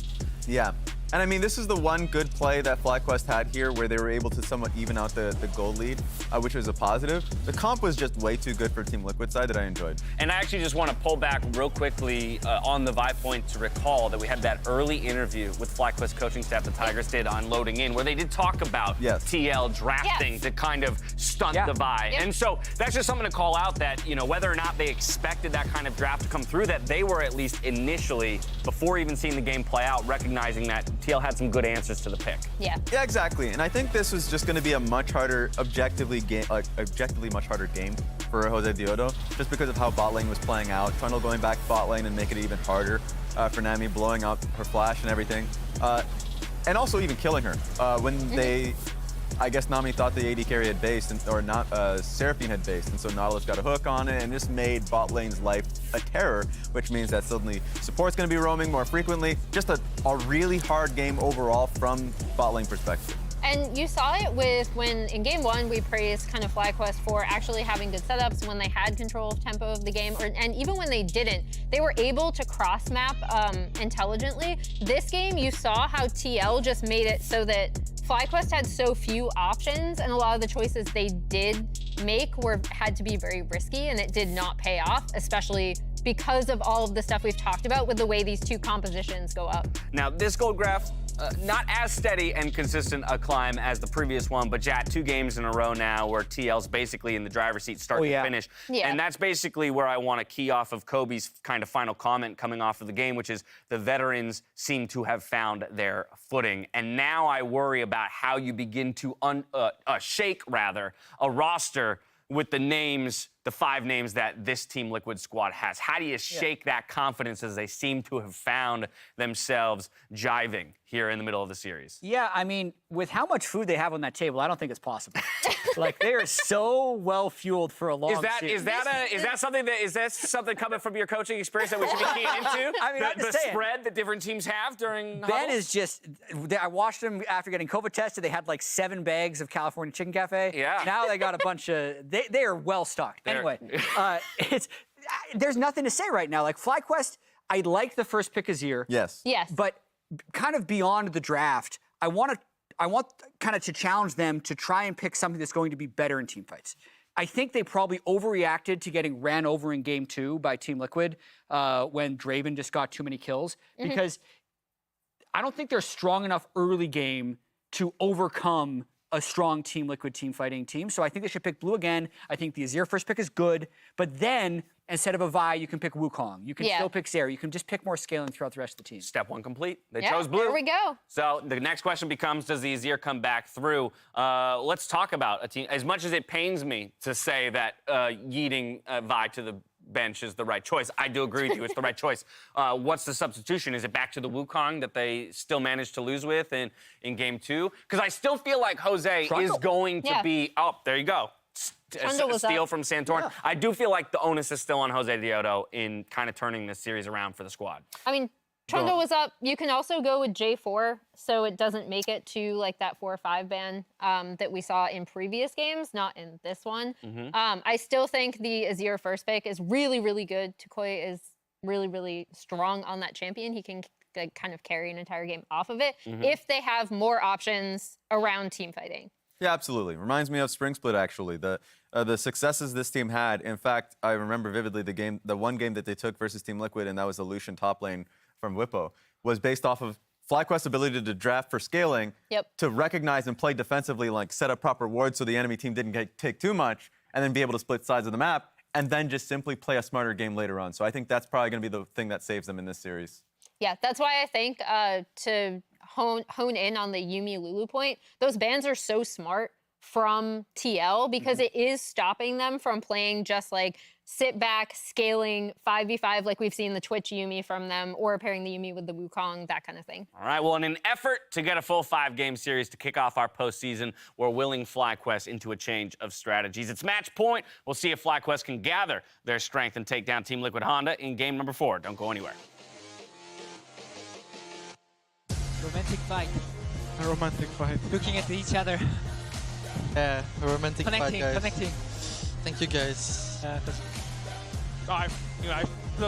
Yeah. And I mean, this is the one good play that FlyQuest had here where they were able to somewhat even out the gold lead, which was a positive. The comp was just way too good for Team Liquid side that I enjoyed. And I actually just want to pull back real quickly on the Vi point to recall that we had that early interview with FlyQuest coaching staff the Tigers did on loading in, where they did talk about TL drafting to kind of stunt the Vi. And so that's just something to call out that, whether or not they expected that kind of draft to come through, that they were at least initially, before even seeing the game play out, recognizing that TL had some good answers to the pick. Yeah, exactly. And I think this was just going to be a much harder, objectively much harder game for Jose Diodo, just because of how bot lane was playing out. Tunnel going back bot lane and make it even harder for Nami, blowing up her flash and everything. And also even killing her. When they, I guess Nami thought the AD carry had based, or not, Seraphine had based, and so Nautilus got a hook on it, and this made bot lane's life a terror, which means that suddenly support's going to be roaming more frequently. Just a really hard game overall from bot lane perspective. And you saw it with when in game 1 we praised kind of FlyQuest for actually having good setups when they had control of tempo of the game, and even when they didn't, they were able to cross map intelligently. This game you saw how TL just made it so that FlyQuest had so few options, and a lot of the choices they did make had to be very risky, and it did not pay off, especially because of all of the stuff we've talked about with the way these two compositions go up. Now, this gold graph, not as steady and consistent a climb as the previous one, but Jat, 2 games in a row now where TL's basically in the driver's seat start to finish. And that's basically where I want to key off of Kobe's kind of final comment coming off of the game, which is the veterans seem to have found their footing. And now I worry about how you begin to shake a roster with the names, the 5 names that this Team Liquid squad has. How do you shake that confidence as they seem to have found themselves jiving here in the middle of the series? Yeah, I mean, with how much food they have on that table, I don't think it's possible. Like, they are so well fueled for a long series. Is that something coming from your coaching experience that we should be keying into? I mean, the spread that different teams have during Ben huddles? is just, I watched them after getting COVID tested. They had like 7 bags of California Chicken Cafe. Yeah. Now they got a bunch of, they are well stocked. Anyway, there's nothing to say right now. Like FlyQuest, I like the first pick Azir. Yes. Yes. But kind of beyond the draft, I want kind of to challenge them to try and pick something that's going to be better in team fights. I think they probably overreacted to getting ran over in game 2 by Team Liquid when Draven just got too many kills, because I don't think they're strong enough early game to overcome a strong Team Liquid team fighting team. So I think they should pick blue again. I think the Azir first pick is good, but then instead of a Vi, you can pick Wukong. You can still pick Zeri. You can just pick more scaling throughout the rest of the team. Step 1 complete. They chose blue. There we go. So the next question becomes, does the Azir come back through? Let's talk about a team. As much as it pains me to say that yeeting Vi to the bench is the right choice, I do agree with you. It's the right choice. What's the substitution? Is it back to the Wukong that they still managed to lose with in game 2? Because I still feel like Jose is going to be... Oh, there you go. A steal from Santorin. Yeah. I do feel like the onus is still on Jose Deodo in kind of turning this series around for the squad. I mean, Trundle was up. You can also go with J4, so it doesn't make it to like that 4 or 5 ban that we saw in previous games, not in this one. I still think the Azir first pick is really, really good. Tukoi is really, really strong on that champion. He can kind of carry an entire game off of it if they have more options around team fighting. Yeah, absolutely. Reminds me of Spring Split, actually. The successes this team had. In fact, I remember vividly the one game that they took versus Team Liquid, and that was the Lucian top lane from Whippo, was based off of FlyQuest's ability to draft for scaling, to recognize and play defensively, like set up proper wards so the enemy team didn't take too much, and then be able to split sides of the map, and then just simply play a smarter game later on. So I think that's probably going to be the thing that saves them in this series. Yeah, that's why I think to hone in on the Yuumi Lulu point, those bans are so smart from TL because it is stopping them from playing just like sit back, scaling 5v5 like we've seen the Twitch Yuumi from them, or pairing the Yuumi with the Wukong, that kind of thing. All right, well, in an effort to get a full 5-game series to kick off our postseason, we're willing FlyQuest into a change of strategies. It's match point. We'll see if FlyQuest can gather their strength and take down Team Liquid Honda in game number 4. Don't go anywhere. Romantic fight. A romantic fight. Looking at each other. Yeah, a romantic fight, guys. Connecting. Thank you, guys. That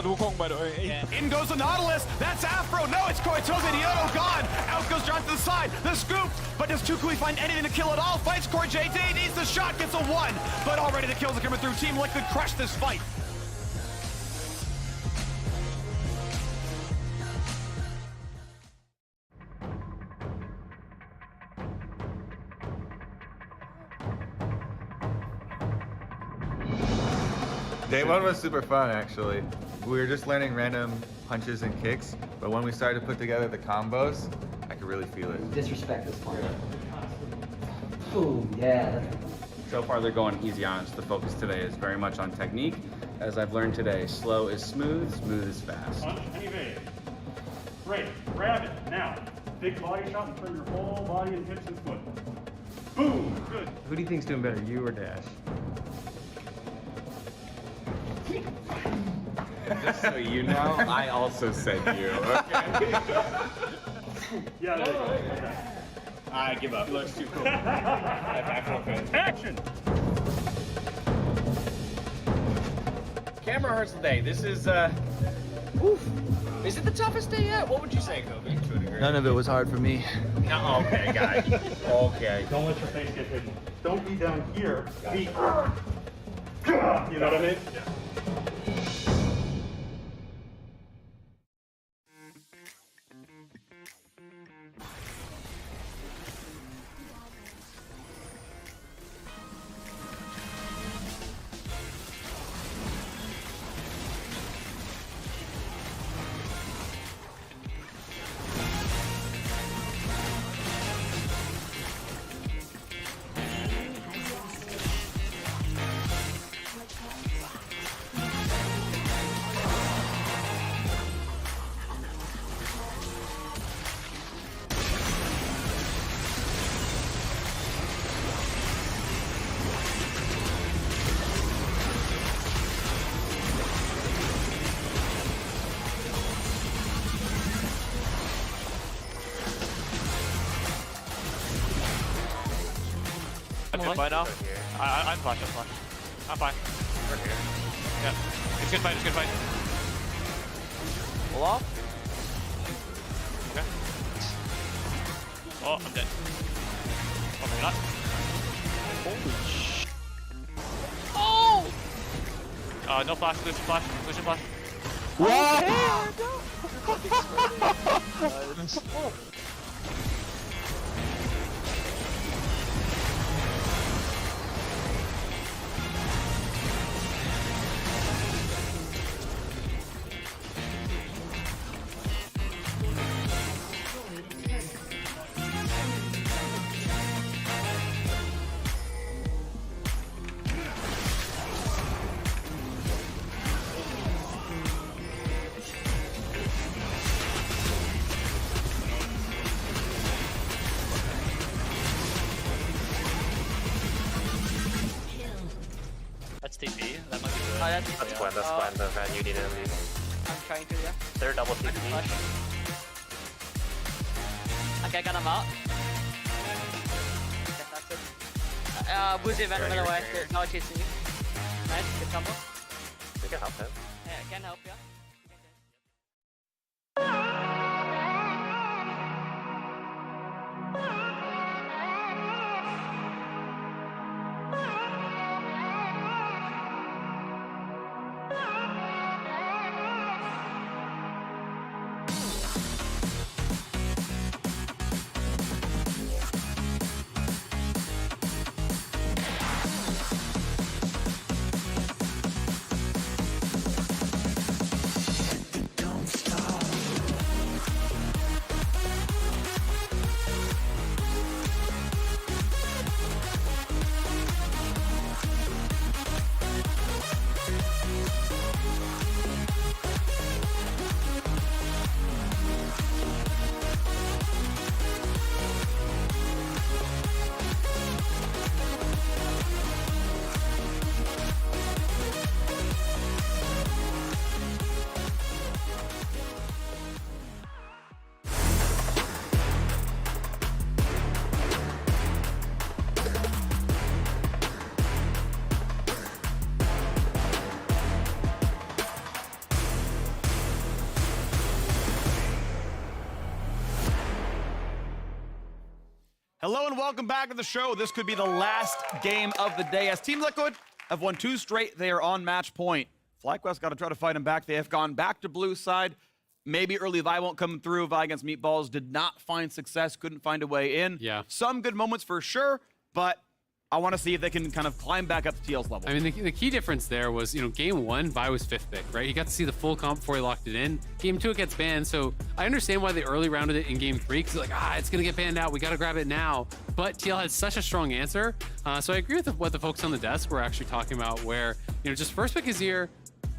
Wukong, by the way. In goes the Nautilus. That's Afro. No, it's Jose Deodo gone. Out goes John to the side. The scoop. But does Tukui find anything to kill at all? Fights Core JD. Needs the shot. Gets a 1. But already the kills are coming through. Team Liquid crushed this fight. Day 1 was super fun, actually. We were just learning random punches and kicks, but when we started to put together the combos, I could really feel it. Disrespect this part. Ooh, yeah. So far, they're going easy on us. The focus today is very much on technique. As I've learned today, slow is smooth, smooth is fast. Punch and evade. Great. Grab it. Now, big body shot and turn your whole body and hips and foot. Boom. Good. Who do you think's doing better, you or Dash? Just so you know, I also said you, okay? Yeah, there you go. Okay. I give up. Looks too cool. Action! Camera rehearsal day. This is, oof. Is it the toughest day yet? What would you say, Kobe, to a degree? None of it was hard for me. No, okay, guy. Okay. Don't let your face get hidden. Don't be down here. Be, you know what I mean? Yeah. I'm fine now. I'm fine. I'm fine. We're here. Yeah. It's good fight, it's good fight. Pull off. Okay. Oh, I'm dead. Oh, maybe not. Holy sh. Oh! No flash, Lucian flash, Lucian flash. That's TP, that might be good. Oh, that's fine, and you need to leave. I'm trying to, yeah. They're double TP. Okay, I got him out. Okay, that's it. Boozy ran another way. Now chasing you. Nice, good combo. We can help him. Yeah, I can help, yeah. Hello and welcome back to the show. This could be the last game of the day as Team Liquid have won 2 straight. They are on match point. FlyQuest got to try to fight them back. They have gone back to blue side. Maybe early Vi won't come through. Vi against Meatballs did not find success, couldn't find a way in. Yeah. Some good moments for sure, but I want to see if they can kind of climb back up to TL's level. I mean, the key difference there was, game 1, Vi was 5th pick, right? He got to see the full comp before he locked it in. Game 2, it gets banned, so I understand why they early rounded it in game 3, because like, it's going to get banned out. We got to grab it now. But TL had such a strong answer. So I agree with what the folks on the desk were actually talking about, where, just first pick Azir,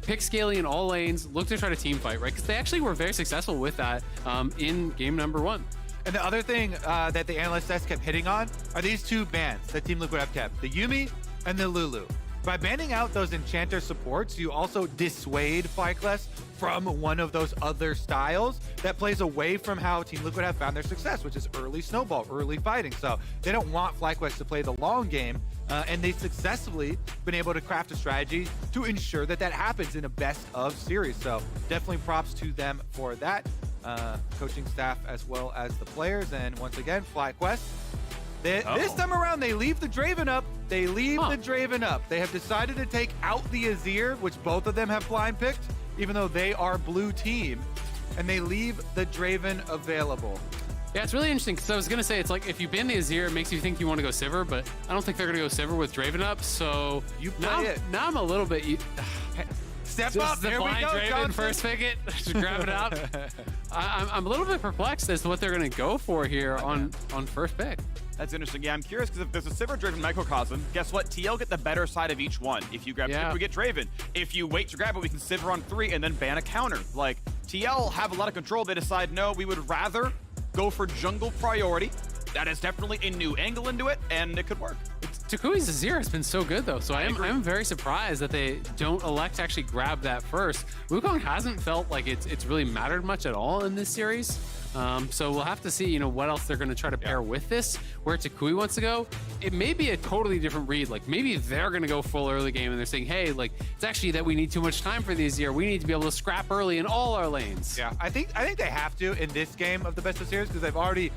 pick scaling in all lanes, look to try to team fight, right? Because they actually were very successful with that in game number 1. And the other thing that the analyst desk kept hitting on are these 2 bans that Team Liquid have kept, the Yuumi and the Lulu. By banning out those enchanter supports, you also dissuade FlyQuest from one of those other styles that plays away from how Team Liquid have found their success, which is early snowball, early fighting. So they don't want FlyQuest to play the long game, and they've successfully been able to craft a strategy to ensure that that happens in a best of series. So definitely props to them for that. Coaching staff as well as the players, and once again, FlyQuest. This time around, they leave the Draven up. They leave the Draven up. They have decided to take out the Azir, which both of them have blind picked, even though they are blue team, and they leave the Draven available. Yeah, it's really interesting because I was going to say, it's like if you ban the Azir, it makes you think you want to go Sivir, but I don't think they're going to go Sivir with Draven up, so you play now I'm a little bit... Step up, the there we blind go, Draven Johnson. first pick it, just grab it out. I'm a little bit perplexed as to what they're going to go for here on first pick. That's interesting. Yeah, I'm curious because if there's a Sivir Draven Microcosm, guess what? TL get the better side of each one. If you grab Sivir, we get Draven. If you wait to grab it, we can Sivir on 3 and then ban a counter. Like, TL have a lot of control. They decide, no, we would rather go for jungle priority. That is definitely a new angle into it, and it could work. Takui's Azir has been so good, though, so I'm very surprised that they don't elect to actually grab that first. Wukong hasn't felt like it's really mattered much at all in this series. So we'll have to see, what else they're going to try to pair with this. Where Takui wants to go, it may be a totally different read. Like maybe they're going to go full early game and they're saying, hey, like it's actually that we need too much time for these here. We need to be able to scrap early in all our lanes. Yeah, I think they have to in this game of the best of series because they've already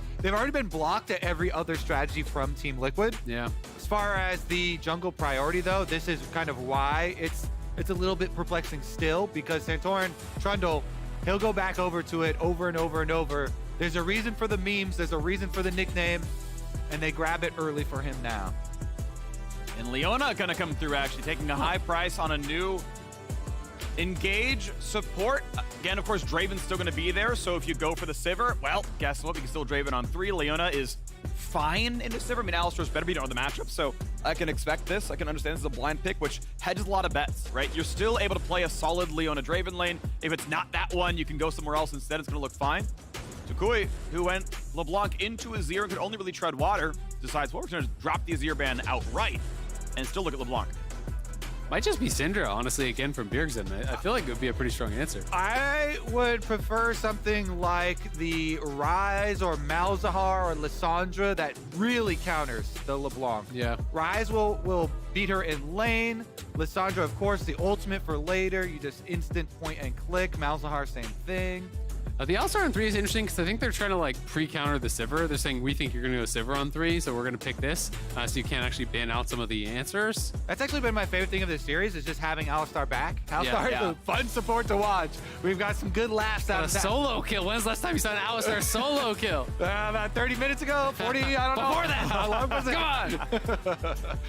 been blocked at every other strategy from Team Liquid. Yeah. As far as the jungle priority though, this is kind of why it's a little bit perplexing still, because Santorin, Trundle, he'll go back over to it over and over and over. There's a reason for the memes, there's a reason for the nickname, and they grab it early for him now. And Leona gonna come through, actually taking a high price on a new engage support. Again, of course, Draven's still gonna be there, so if you go for the Sivir, well, guess what? We can still Draven on 3. Leona is fine into Sivir. I mean, Alistar's better be on the matchup, so I can expect this. I can understand this is a blind pick, which hedges a lot of bets, right? You're still able to play a solid Leona Draven lane. If it's not that one, you can go somewhere else instead. It's gonna look fine. Takui, who went LeBlanc into Azir and could only really tread water, decides, well, we're gonna drop the Azir ban outright and still look at LeBlanc. Might just be Syndra, honestly, again from Bjergsen. I feel like it would be a pretty strong answer. I would prefer something like the Ryze or Malzahar or Lissandra that really counters the LeBlanc. Yeah. Ryze will beat her in lane. Lissandra, of course, the ultimate for later. You just instant point and click. Malzahar, same thing. The Alistar on 3 is interesting because I think they're trying to like pre-counter the Sivir. They're saying, we think you're going to go Sivir on 3, so we're going to pick this. So you can't actually ban out some of the answers. That's actually been my favorite thing of this series is just having Alistar back. Alistar is a fun support to watch. We've got some good laughs out of that. Solo kill. When's the last time you saw an Alistar solo kill? About 30 minutes ago, 40, I don't know. Before that. How long was it? Come on.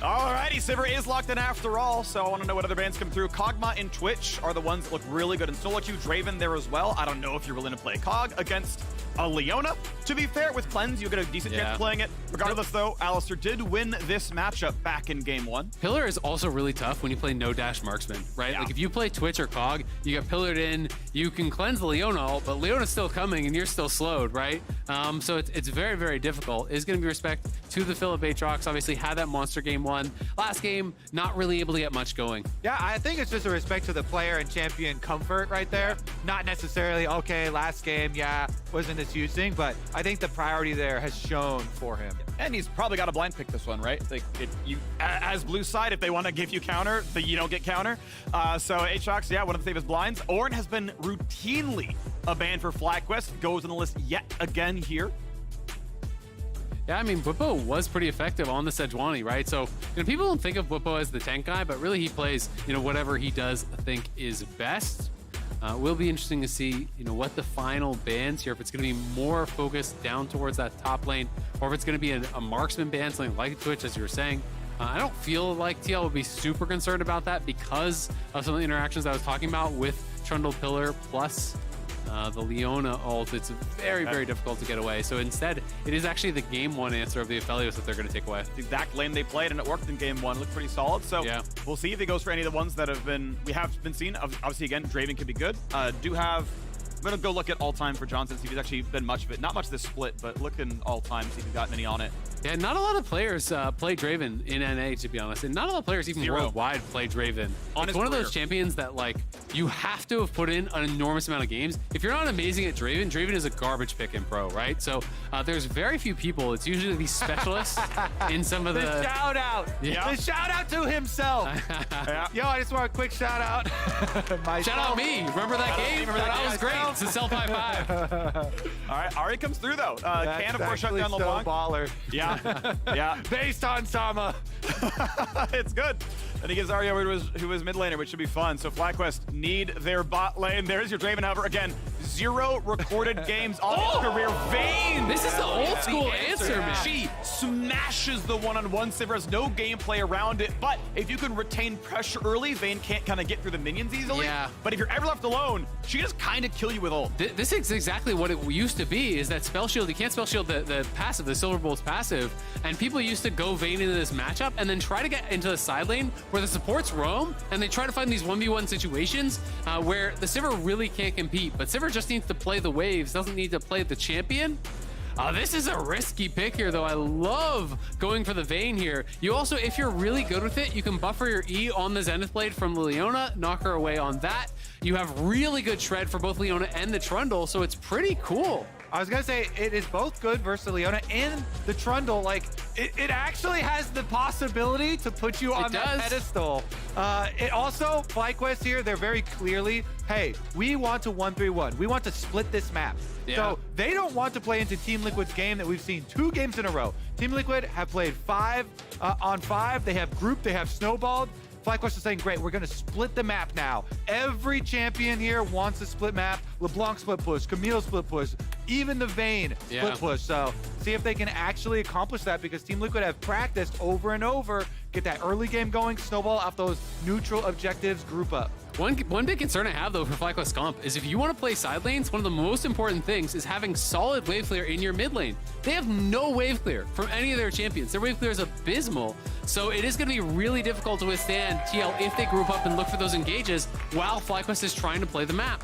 Alrighty, Sivir is locked in after all, so I want to know what other bans come through. Kog'Maw and Twitch are the ones that look really good in solo queue. Draven there as well. I don't know if you're willing to play Kog against a Leona. To be fair, with Cleanse, you'll get a decent chance of playing it. Regardless, though, Alistar did win this matchup back in game 1. Pillar is also really tough when you play no dash marksman, right? Yeah. Like if you play Twitch or Cog, you get pillared in, you can cleanse the Leona, but Leona's still coming and you're still slowed, right? So it's very, very difficult. It's going to be respect to the Philip Aatrox. Obviously had that monster game 1. Last game, not really able to get much going. Yeah, I think it's just a respect to the player and champion comfort right there. Not necessarily, okay, last game, wasn't as using, but I think the priority there has shown for him. And he's probably got a blind pick this one, right? Like, as blue side, if they want to give you counter, you don't get counter. So Aatrox, one of the safest blinds. Ornn has been routinely a ban for FlyQuest. Goes on the list yet again here. Yeah, I mean, Bwipo was pretty effective on the Sejuani, right? So, people don't think of Bwipo as the tank guy, but really he plays, whatever he does think is best. Will be interesting to see, what the final bans here, if it's going to be more focused down towards that top lane, or if it's going to be a marksman ban, something like Twitch, as you were saying. I don't feel like TL would be super concerned about that because of some of the interactions I was talking about with Trundle Pillar plus the Leona ult. It's very, very difficult to get away. So instead, it is actually the game 1 answer of the Aphelios that they're going to take away. The exact lane they played, and it worked in game 1. Looked pretty solid. So we'll see if he goes for any of the ones that we have been seen. Obviously, again, Draven could be good. I'm going to go look at all-time for Johnson, see if he's actually been much of it. Not much this split, but look in all-time, see if he's gotten any on it. Yeah, not a lot of players play Draven in NA, to be honest. And not a lot of players even worldwide play Draven. It's one of those champions that, like, you have to have put in an enormous amount of games. If you're not amazing at Draven, Draven is a garbage pick in pro, right? So there's very few people. It's usually these specialists in some of the... The shout-out! Yeah. The shout-out to himself! Yo, I just want a quick shout-out. Shout out me! Remember that game? That was great. It's a self high five. All right, Ari comes through, though. Can, of course, shut down LeBlanc. Baller. Yeah. Based on Sama. It's good. And he gives Ari over to his mid laner, which should be fun. So FlyQuest need their bot lane. There's your Draven, however. Again, 0 recorded games all his career. Vayne! This is the old school answer, man. She smashes the one-on-one. Sivir has no gameplay around it. But if you can retain pressure early, Vayne can't kind of get through the minions easily. Yeah. But if you're ever left alone, she just kind of kill you with ult. This is exactly what it used to be, is that spell shield. You can't spell shield the passive, the Silver Bolt's passive. And people used to go Vayne into this matchup and then try to get into the side lane where the supports roam, and they try to find these 1v1 situations where the Sivir really can't compete. But Sivir just needs to play the waves, doesn't need to play the champion. This is a risky pick here, though. I love going for the Vayne here. You also, if you're really good with it, you can buffer your E on the Zenith Blade from Leona, knock her away on that. You have really good shred for both Leona and the Trundle, so it's pretty cool. I was gonna say it is both good versus Leona and the Trundle. Like it actually has the possibility to put you on that pedestal. It also, FlyQuest here, they're very clearly, hey, we want to 1-3-1. We want to split this map. Yeah. So they don't want to play into Team Liquid's game that we've seen 2 games in a row. Team Liquid have played 5 on 5. They have grouped, they have snowballed. FlyQuest is saying, great, we're going to split the map now. Every champion here wants a split map. LeBlanc split push, Camille split push, even the Vayne split push. So see if they can actually accomplish that, because Team Liquid have practiced over and over, get that early game going, snowball off those neutral objectives, group up. One big concern I have, though, for FlyQuest Comp is if you want to play side lanes, one of the most important things is having solid wave clear in your mid lane. They have no wave clear from any of their champions. Their wave clear is abysmal, so it is going to be really difficult to withstand TL if they group up and look for those engages while FlyQuest is trying to play the map.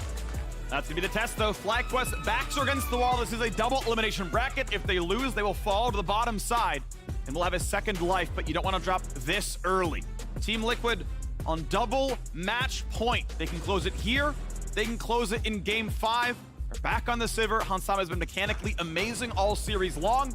That's going to be the test, though. FlyQuest backs are against the wall. This is a double elimination bracket. If they lose, they will fall to the bottom side and will have a second life, but you don't want to drop this early. Team Liquid on double match point. They can close it here. They can close it in game 5. They're back on the Sivir. Hansama has been mechanically amazing all series long.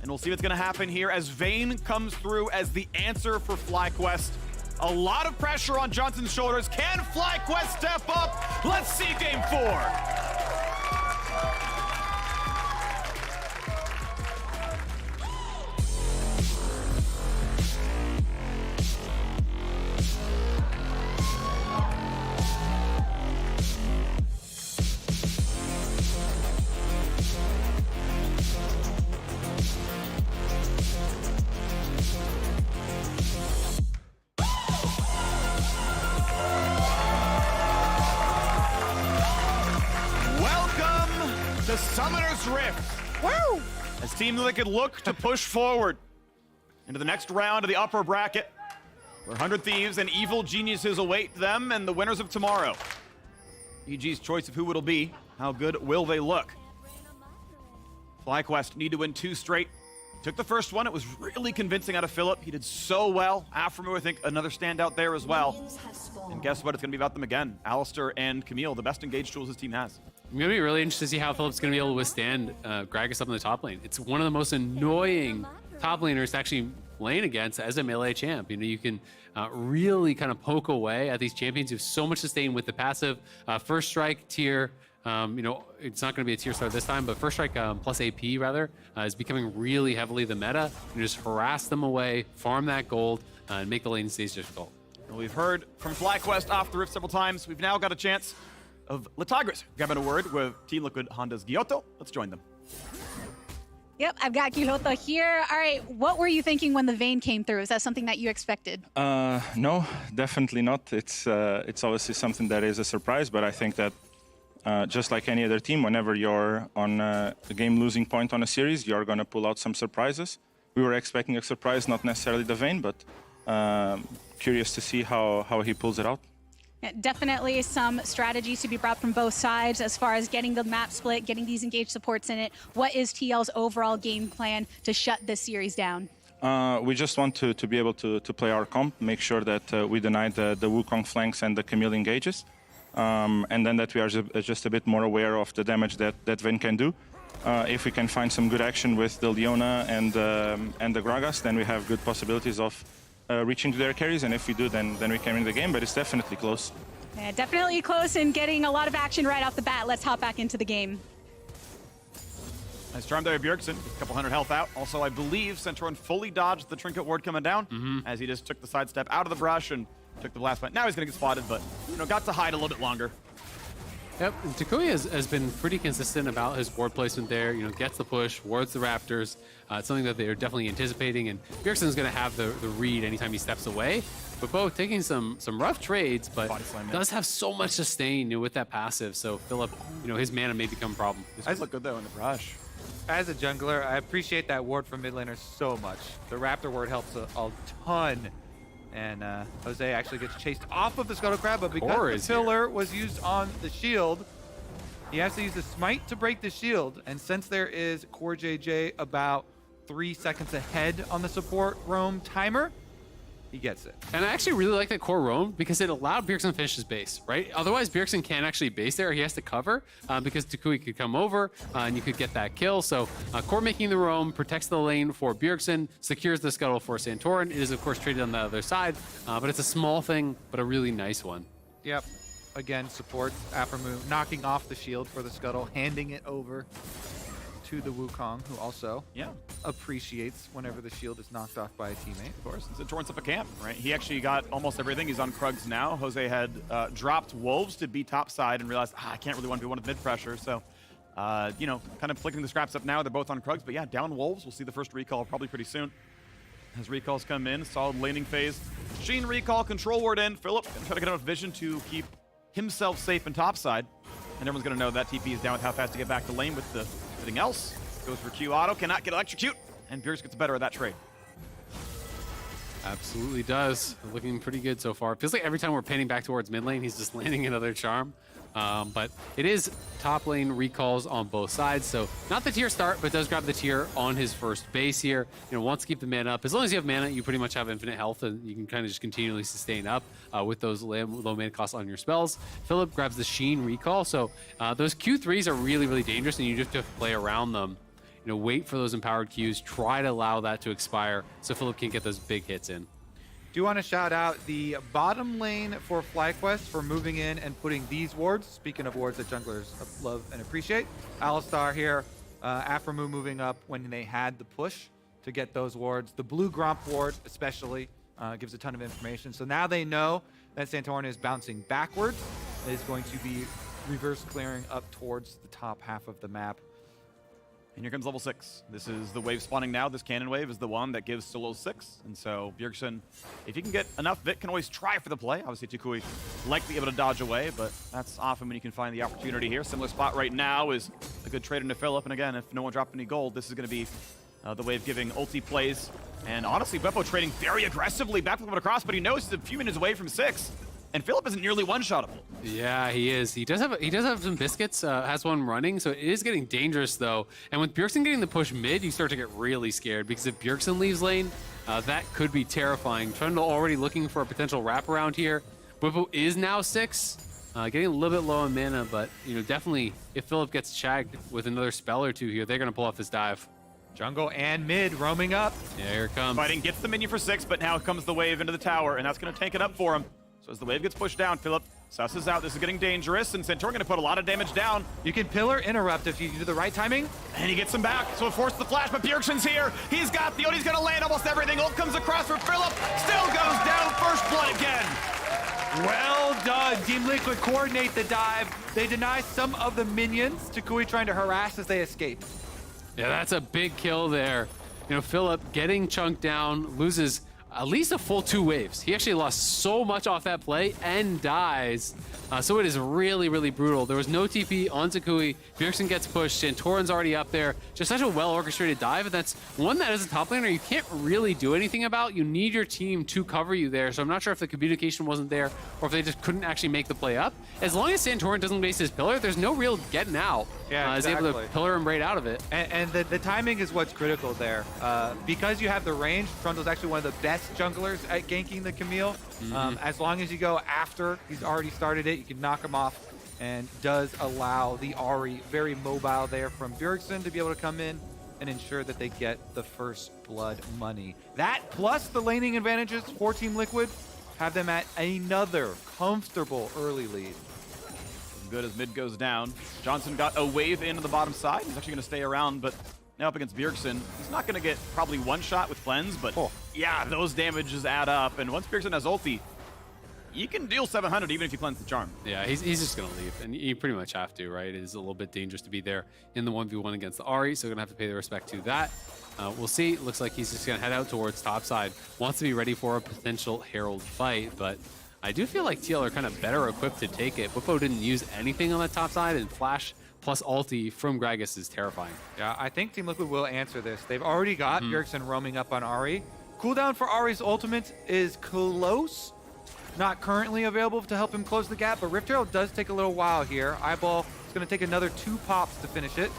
And we'll see what's going to happen here as Vayne comes through as the answer for FlyQuest. A lot of pressure on Johnson's shoulders. Can FlyQuest step up? Let's see game 4. Summoner's Rift. Woo! As Team Liquid look to push forward into the next round of the upper bracket, where 100 Thieves and Evil Geniuses await them and the winners of tomorrow. EG's choice of who it'll be. How good will they look? FlyQuest need to win 2 straight. Took the first one. It was really convincing out of Philip. He did so well. Afremu, I think, another standout there as well. And guess what? It's going to be about them again. Alistair and Camille, the best engaged tools his team has. I'm going to be really interested to see how Philip's going to be able to withstand Gragas up in the top lane. It's one of the most annoying top laners to actually lane against as a melee champ. You know, you can really kind of poke away at these champions who have so much sustain with the passive. First strike tier, you know, it's not going to be a tier star this time, but first strike plus AP rather is becoming really heavily the meta. You just harass them away, farm that gold, and make the lane stage difficult. Well, we've heard from FlyQuest off the Rift several times. We've now got a chance of Latagris grabbing a word with Team Liquid Honda's Giotto. Let's join them. Yep, I've got Giotto here. All right, what were you thinking when the Vayne came through? Is that something that you expected? No, definitely not. It's obviously something that is a surprise, but I think that just like any other team, whenever you're on a game losing point on a series, you're going to pull out some surprises. We were expecting a surprise, not necessarily the Vayne, but curious to see how he pulls it out. Yeah, definitely some strategies to be brought from both sides as far as getting the map split, getting these engaged supports in it. What is TL's overall game plan to shut this series down? We just want to be able to play our comp, make sure that we deny the Wukong flanks and the Camille engages, and then that we are just a bit more aware of the damage that Vayne can do. If we can find some good action with the Leona and the Gragas, then we have good possibilities of reaching to their carries, and if we do, then we can win the game, but it's definitely close. Yeah, definitely close and getting a lot of action right off the bat. Let's hop back into the game. Nice charm there, Bjergsen. A couple hundred health out. Also, I believe Centauran fully dodged the trinket ward coming down as he just took the sidestep out of the brush and took the blast point. Now he's going to get spotted, but got to hide a little bit longer. Yep, Takuya has been pretty consistent about his ward placement there. You know, gets the push, wards the Raptors. It's something that they're definitely anticipating, and Bjergsen's going to have the read anytime he steps away. But Bo taking some rough trades, but does have so much sustain with that passive. So Philip, his mana may become a problem. This look good though in the brush. As a jungler, I appreciate that ward from mid laners so much. The Raptor ward helps a ton. And Jose actually gets chased off of the Scuttle Crab, but because the pillar was used on the shield, he has to use the smite to break the shield. And since there is Core JJ about 3 seconds ahead on the support roam timer, he gets it. And I actually really like that core roam because it allowed Bjergsen to finish his base, right? Otherwise, Bjergsen can't actually base there. He has to cover because Tukui could come over and you could get that kill. So core making the roam protects the lane for Bjergsen, secures the scuttle for Santorin. It is, of course, traded on the other side, but it's a small thing, but a really nice one. Yep. Again, supports Aphromoo, knocking off the shield for the scuttle, handing it over to the Wukong, who also appreciates whenever the shield is knocked off by a teammate. Of course, it's a Torrance up a camp, right? He actually got almost everything. He's on Krugs now. Jose had dropped Wolves to be top side and realized, I can't really want to be one of mid pressure. So, you know, kind of flicking the scraps up now. They're both on Krugs, but yeah, down Wolves. We'll see the first recall probably pretty soon. As recalls come in, solid laning phase. Sheen recall, control ward in. Philip gonna try to get enough vision to keep himself safe in top side. And everyone's gonna know that TP is down with how fast to get back to lane with the everything else. Goes for Q auto, cannot get electrocute, and Bjergsen gets better at that trade. Absolutely does. Looking pretty good so far. Feels like every time we're panning back towards mid lane, he's just landing another charm. But it is top lane recalls on both sides, so not the tier start, but does grab the tier on his first base here. You know, wants to keep the mana up. As long as you have mana, you pretty much have infinite health, and you can kind of just continually sustain up with those low mana costs on your spells. Philip grabs the Sheen recall, so those Q3s are really, really dangerous, and you just have to play around them. You know, wait for those empowered Qs, try to allow that to expire so Philip can get those big hits in. Do want to shout out the bottom lane for FlyQuest for moving in and putting these wards. Speaking of wards that junglers love and appreciate. Alistar here, Aphromoo moving up when they had the push to get those wards. The blue Gromp ward especially gives a ton of information. So now they know that Santorin is bouncing backwards. It is going to be reverse clearing up towards the top half of the map. And here comes level 6. This is the wave spawning now. This cannon wave is the one that gives solo 6. And so Bjergsen, if he can get enough Vit, can always try for the play. Obviously, Tukui likely able to dodge away, but that's often when you can find the opportunity here. Similar spot right now is a good trade into Philip. And again, if no one dropped any gold, this is going to be the wave giving ulti plays. And honestly, Beppo trading very aggressively back across, but he knows he's a few minutes away from 6. And Philip isn't nearly one-shottable. Yeah, he is. He does have some biscuits. Has one running, so it is getting dangerous though. And with Bjergsen getting the push mid, you start to get really scared because if Bjergsen leaves lane, that could be terrifying. Trundle already looking for a potential wraparound here. Beppo is now 6, getting a little bit low on mana, but you know definitely if Philip gets shagged with another spell or two here, they're gonna pull off this dive. Jungle and mid roaming up. Yeah, here it comes. Fighting gets the minion for 6, but now comes the wave into the tower, and that's gonna tank it up for him. So as the wave gets pushed down, Philip susses out. This is getting dangerous, and Santorin going to put a lot of damage down. You can pillar interrupt if you do the right timing. And he gets him back, so it forces the flash, but Bjergsen's here. He's got the ult. He's going to land almost everything. Ult comes across for Philip. Still goes down. First blood again. Well done. Team Liquid coordinate the dive. They deny some of the minions. Tukui trying to harass as they escape. Yeah, that's a big kill there. You know, Philip getting chunked down, loses at least a full 2 waves. He actually lost so much off that play and dies. So it is really, really brutal. There was no TP on Tukui. Bjergsen gets pushed. Santorin's already up there. Just such a well-orchestrated dive. And that's one that as a top laner, you can't really do anything about. You need your team to cover you there. So I'm not sure if the communication wasn't there or if they just couldn't actually make the play up. As long as Santorin doesn't waste his pillar, there's no real getting out. Yeah, exactly. He's able to pillar and braid out of it. And the timing is what's critical there. Because you have the range, Trundle's actually one of the best junglers at ganking the Camille. As long as you go after he's already started it, you can knock him off, and does allow the Ahri, very mobile there from Bjergsen, to be able to come in and ensure that they get the first blood money. That plus the laning advantages for Team Liquid have them at another comfortable early lead. Good as mid goes down. Johnson got a wave into the bottom side. He's actually going to stay around, but now up against Bjergsen, he's not going to get probably one shot with cleanse, but yeah, those damages add up. And once Bjergsen has ulti, you can deal 700 even if you cleanse the charm. Yeah, he's just going to leave, and you pretty much have to, right? It is a little bit dangerous to be there in the 1v1 against the Ahri, so going to have to pay the respect to that. We'll see. Looks like he's just going to head out towards top side. Wants to be ready for a potential Herald fight, but I do feel like TL are kind of better equipped to take it. Beppo didn't use anything on that top side, and Flash plus ulti from Gragas is terrifying. Yeah, I think Team Liquid will answer this. They've already got Bjergsen roaming up on Ahri. Cooldown for Ahri's ultimate is close. Not currently available to help him close the gap, but Rift Herald does take a little while here. Eyeball is going to take another 2 pops to finish it.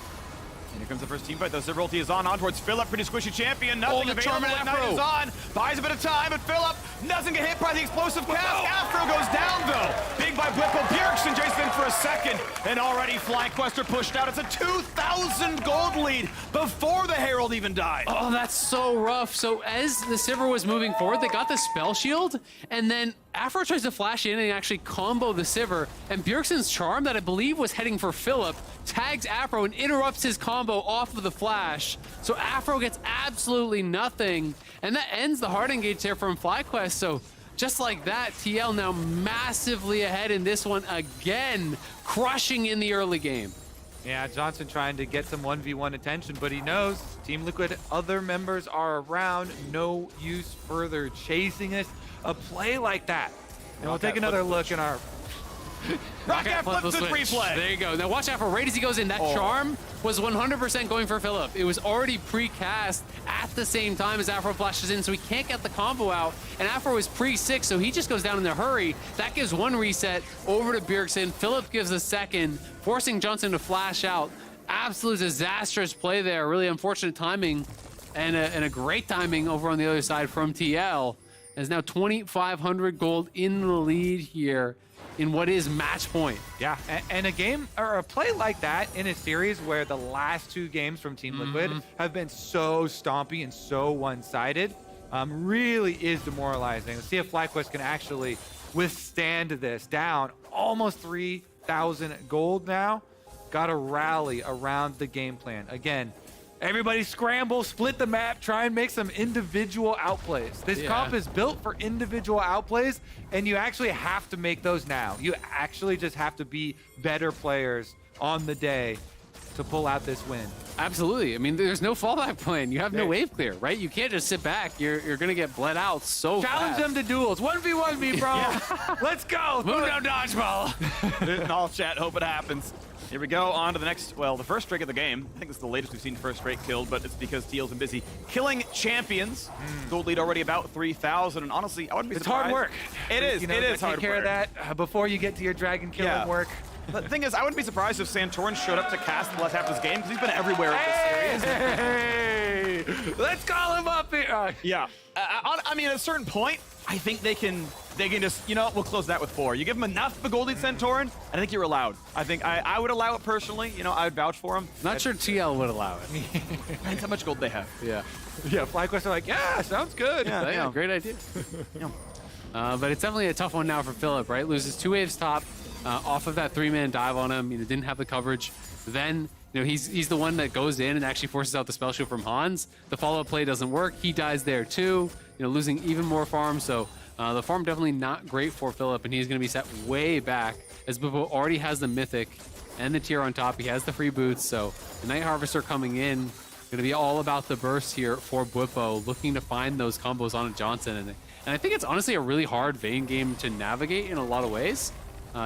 And here comes the first team fight, though. Silver ulti is on towards Philip. Pretty squishy champion. Nothing the available. charm and Ignite Afro. is on. Buys a bit of time, but Philip doesn't get hit by the explosive cast. Afro goes down, though. Big by Whipple. Bjergsen chases in for a second. And already FlyQuest are pushed out. It's a 2,000 gold lead before the Herald even died. Oh, that's so rough. So as the Sivir was moving forward, they got the spell shield, and then Afro tries to flash in and actually combo the Sivir, and Bjergsen's charm that I believe was heading for Philip tags Afro and interrupts his combo off of the flash. So Afro gets absolutely nothing, and that ends the hard engage here from FlyQuest. So just like that, TL now massively ahead in this one again, crushing in the early game. Yeah, Johnson trying to get some 1v1 attention, but he knows Team Liquid, other members are around. No use further chasing it. A play like that. And we'll take another look in our... Rocket flips the switch. replay. There you go. Now watch out for right as he goes in. That charm was 100% going for Philip. It was already pre-cast at the same time as Afro flashes in, so he can't get the combo out. And Afro is pre-6, so he just goes down in a hurry. That gives one reset over to Bjergsen. Philip gives a second, forcing Johnson to flash out. Absolute disastrous play there. Really unfortunate timing and a great timing over on the other side from TL. As now 2,500 gold in the lead here in what is match point. Yeah, and a game or a play like that in a series where the last two games from Team Liquid have been so stompy and so one-sided, really is demoralizing. Let's see if FlyQuest can actually withstand this. Down almost 3,000 gold now. Got to rally around the game plan. Again, everybody scramble, split the map, try and make some individual outplays. This comp is built for individual outplays, and you actually have to make those now. You actually just have to be better players on the day to pull out this win. Absolutely. I mean, there's no fallback plan. You have no wave clear, right? You can't just sit back. You're going to get bled out so Challenge fast. them to duels. 1v1 me, bro. Let's go. Move no dodgeball. In all chat, hope it happens. Here we go, on to the next, well, the first drake of the game. I think this is the latest we've seen first drake killed, but it's because TL's been busy killing champions. Gold lead already about 3,000, and honestly, I wouldn't be surprised. It's hard work. It is, You know, it is hard take care work. of that before you get to your dragon killing work. But the thing is, I wouldn't be surprised if Santorin showed up to cast the last half of this game, because he's been everywhere in this series. Hey, let's call him up here. Yeah. I mean, at a certain point, I think they can just, you know, we'll close that with 4. You give them enough of a gold lead Santorin, I think you're allowed. I think I would allow it personally. You know, I would vouch for him. Not sure TL would allow it. Depends how much gold they have. Yeah. Yeah, FlyQuest are like, yeah, sounds good. Yeah, great idea. But it's definitely a tough one now for Philip, right? Loses 2 waves top off of that 3-man dive on him. You know, didn't have the coverage. Then, you know, he's the one that goes in and actually forces out the spell shield from Hans. The follow-up play doesn't work. He dies there too. You know, losing even more farm. So the farm definitely not great for Philip, and he's going to be set way back as Bubbo already has the mythic and the tier on top. He has the free boots. So the Night Harvester coming in, going to be all about the burst here for Bubbo, looking to find those combos on Johnson. And I think it's honestly a really hard Vayne game to navigate in a lot of ways.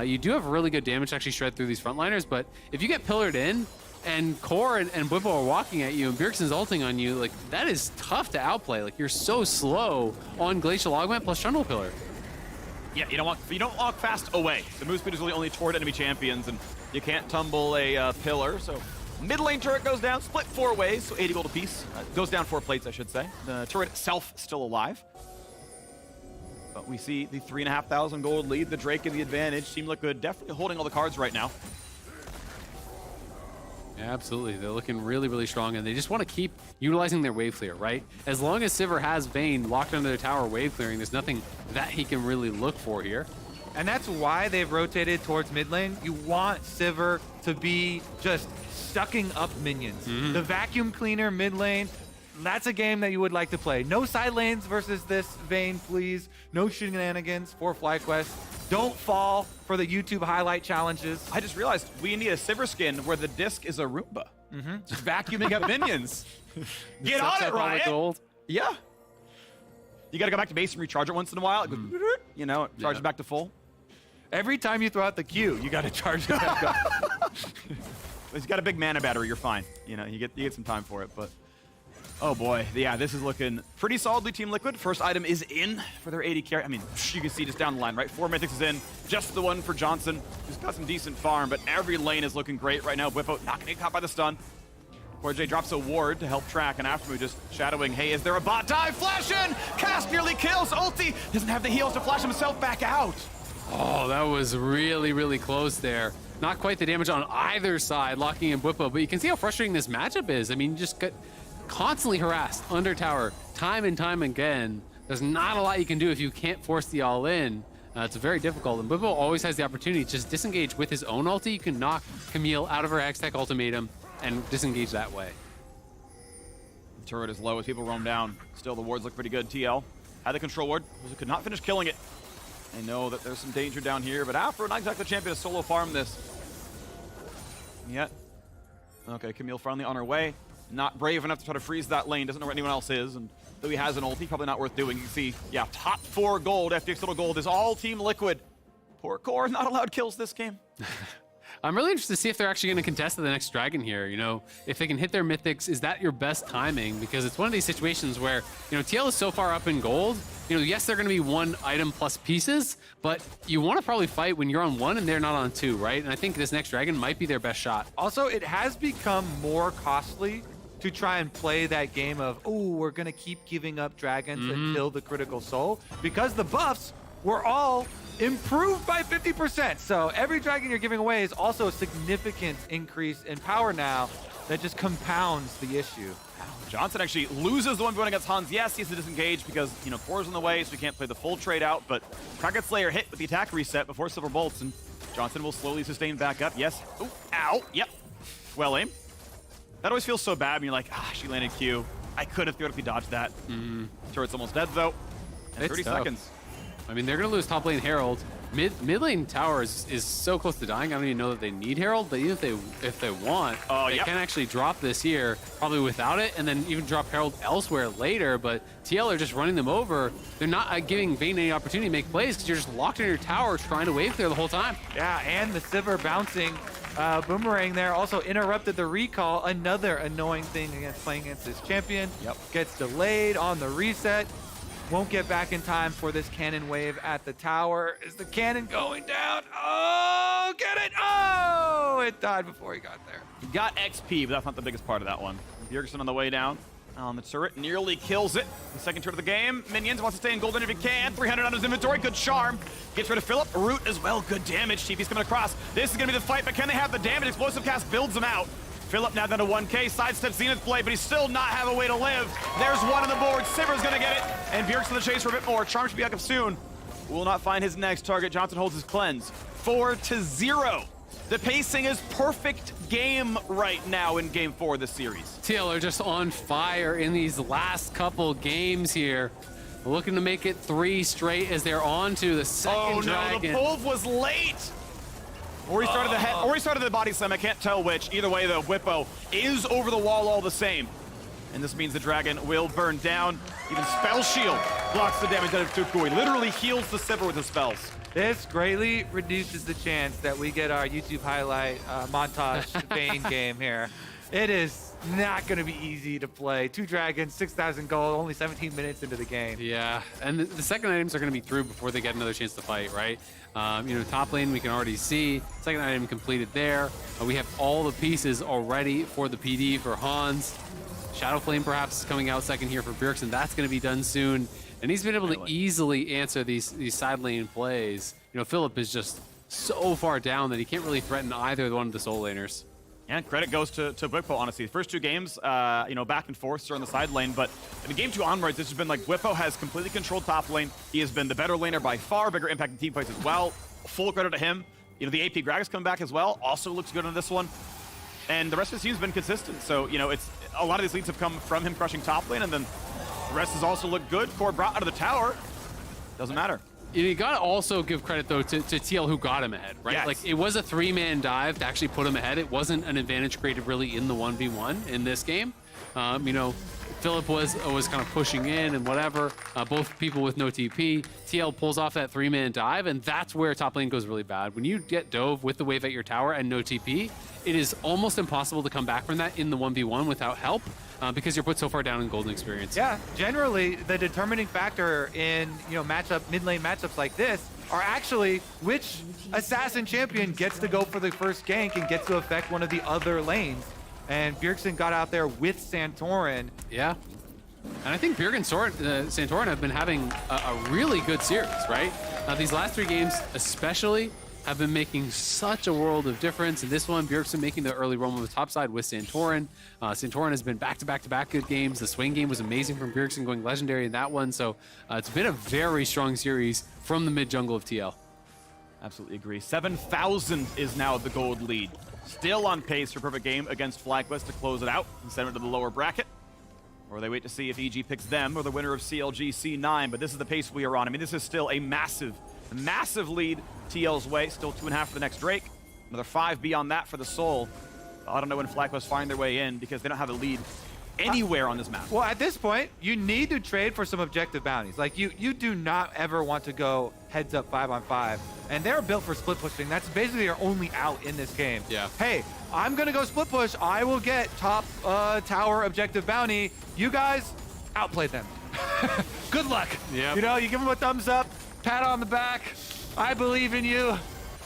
You do have really good damage to actually shred through these frontliners, but if you get pillared in and Core and Bwippo are walking at you and Bjergsen's ulting on you, like, that is tough to outplay. Like, you're so slow on Glacial Augment plus Trundle Pillar. Yeah, you don't walk fast away. The move speed is really only toward enemy champions, and you can't tumble a pillar. So mid lane turret goes down, split 4 ways, so 80 gold apiece. Goes down 4 plates, I should say. The turret itself still alive. But we see the 3,500 gold lead, the Drake in the advantage. Team Liquid definitely holding all the cards right now. Yeah, absolutely. They're looking really, really strong, and they just want to keep utilizing their wave clear, right? As long as Sivir has Vayne locked under their tower wave clearing, there's nothing that he can really look for here. And that's why they've rotated towards mid lane. You want Sivir to be just sucking up minions. The vacuum cleaner mid lane, that's a game that you would like to play. No side lanes versus this Vayne, please. No shenanigans for FlyQuest. Don't fall for the YouTube highlight challenges. I just realized we need a Sivir skin where the disc is a Roomba. Just vacuuming up minions. Get on it, Ryan. Gold. Yeah. You got to go back to base and recharge it once in a while. It goes, you know, it charges back to full. Every time you throw out the Q, you got to charge it back up. He's got a big mana battery. You're fine. You know, you get some time for it, but. Oh boy, yeah, this is looking pretty solidly Team Liquid. First item is in for their 80 carry. I mean, you can see just down the line, right? 4 mythics is in, just the one for Johnson, who's got some decent farm, but every lane is looking great right now. Bwippo not gonna get caught by the stun. J drops a ward to help track, and Aftermoon just shadowing, hey, is there a bot dive? Flash in! Cast nearly kills, ulti doesn't have the heals to flash himself back out. Oh, that was really, really close there. Not quite the damage on either side, locking in Bwipo, but you can see how frustrating this matchup is. I mean, you just get constantly harassed under tower, time and time again. There's not a lot you can do if you can't force the all-in. It's very difficult, and Bwipo always has the opportunity to just disengage with his own ulti. You can knock Camille out of her Hextech ultimatum and disengage that way. The turret is low as people roam down. Still, the wards look pretty good. TL had the control ward, could not finish killing it. They know that there's some danger down here, but Afro, not exactly the champion to solo farm this. Yet, okay, Camille finally on her way. Not brave enough to try to freeze that lane, doesn't know where anyone else is, and though he has an ulti, probably not worth doing. You can see, yeah, top 4 gold, FTX Total Gold is all Team Liquid. Poor Core, not allowed kills this game. I'm really interested to see if they're actually going to contest the next dragon here. You know, if they can hit their mythics, is that your best timing? Because it's one of these situations where, you know, TL is so far up in gold. You know, yes, they're going to be 1 item plus pieces, but you want to probably fight when you're on 1 and they're not on 2, right? And I think this next dragon might be their best shot. Also, it has become more costly to try and play that game of, oh, we're going to keep giving up dragons until the critical soul, because the buffs were all improved by 50%. So every dragon you're giving away is also a significant increase in power now that just compounds the issue. Johnson actually loses the 1v1 against Hans. Yes, he has to disengage because, you know, Core's in the way, so he can't play the full trade out, but Kraken Slayer hit with the attack reset before Silver Bolts, and Johnson will slowly sustain back up. Yes. Ooh, ow. Yep. Well aimed. That always feels so bad when you're like, ah, she landed Q. I could have theoretically dodged that. Turret's almost dead, though. And 30 seconds. I mean, they're going to lose top lane Herald. Mid lane tower is so close to dying. I don't even know that they need Herald, but even if they want, they can actually drop this here, probably without it, and then even drop Herald elsewhere later. But TL are just running them over. They're not giving Vayne any opportunity to make plays because you're just locked in your tower trying to wave clear the whole time. Yeah, and the Sivir bouncing boomerang there also interrupted the recall. Another annoying thing against playing against this champion. Gets delayed on the reset. Won't get back in time for this cannon wave at the tower. Is the cannon going down? Oh, get it! Oh, it died before he got there. He got XP, but that's not the biggest part of that one. Bjergsen on the way down. On the turret, nearly kills it. The second turret of the game. Minions wants to stay in golden if he can. 300 on his inventory, good charm. Gets rid of Philip. Root as well, good damage. TP's coming across. This is gonna be the fight, but can they have the damage? Explosive cast builds them out. Philip now down to 1K, sidesteps Zenith Blade, but he still not have a way to live. There's one on the board, Sivir's gonna get it, and Bjergsen the chase for a bit more. Charm should be back up soon. Will not find his next target. Johnson holds his cleanse. 4-0. The pacing is perfect game right now in game 4 of this series. TL are just on fire in these last couple games here. Looking to make it 3 straight as they're on to the second dragon. The Pulve was late. Or he started the head, or he started the body slam. I can't tell which. Either way, though, Bwipo is over the wall all the same. And this means the dragon will burn down. Even Spell Shield blocks the damage out of Tukui. Literally heals the Sivir with his spells. This greatly reduces the chance that we get our YouTube highlight montage Vayne game here. It is not going to be easy to play. 2 dragons, 6,000 gold, only 17 minutes into the game. Yeah, and the second items are going to be through before they get another chance to fight, right? You know, top lane we can already see. Second item completed there. We have all the pieces already for the PD for Hans. Shadow Flame perhaps coming out second here for Bjergsen. That's going to be done soon. And he's been able to easily answer these side lane plays. You know, Philip is just so far down that he can't really threaten either one of the soul laners. And credit goes to Bwipo, honestly. The first 2 games, you know, back and forth on the side lane, but in game 2 onwards, this has been like Bwipo has completely controlled top lane. He has been the better laner by far, bigger impact in team fights as well. Full credit to him. You know, the AP Gragas coming back as well, also looks good on this one. And the rest of the team's been consistent. So, you know, it's a lot of these leads have come from him crushing top lane, and then the rest has also looked good. Core brought out of the tower. Doesn't matter. You gotta also give credit though to TL who got him ahead, right? Yes. Like it was a 3-man dive to actually put him ahead. It wasn't an advantage created really in the 1v1 in this game. You know, Philip was kind of pushing in and whatever. Both people with no TP. TL pulls off that 3-man dive, and that's where top lane goes really bad. When you get dove with the wave at your tower and no TP, it is almost impossible to come back from that in the 1v1 without help. Because you're put so far down in golden experience. Yeah, generally the determining factor in mid lane matchups like this are actually which assassin champion gets to go for the first gank and gets to affect one of the other lanes. and Bjergsen got out there with Santorin. Yeah. And I think Bjerg and Santorin have been having a really good series, right? Now, these last 3 games especially have been making such a world of difference. In this one, Bjergsen making the early run on the top side with Santorin. Santorin has been back-to-back-to-back good games. The swing game was amazing from Bjergsen, going legendary in that one. So it's been a very strong series from the mid-jungle of TL. Absolutely agree. 7,000 is now the gold lead. Still on pace for perfect game against FlyQuest to close it out and send it to the lower bracket. Or they wait to see if EG picks them or the winner of CLG C9. But this is the pace we are on. I mean, this is still a massive lead TL's way. Still 2.5 for the next Drake. Another 5 beyond that for the Soul. I don't know when FlyQuest find their way in because they don't have a lead anywhere on this map. Well, at this point, you need to trade for some objective bounties. Like, you do not ever want to go heads up 5-on-5. And they're built for split pushing. That's basically their only out in this game. Yeah. Hey, I'm going to go split push. I will get top tower objective bounty. You guys outplay them. Good luck. Yep. You know, you give them a thumbs up, pat on the back. I believe in you.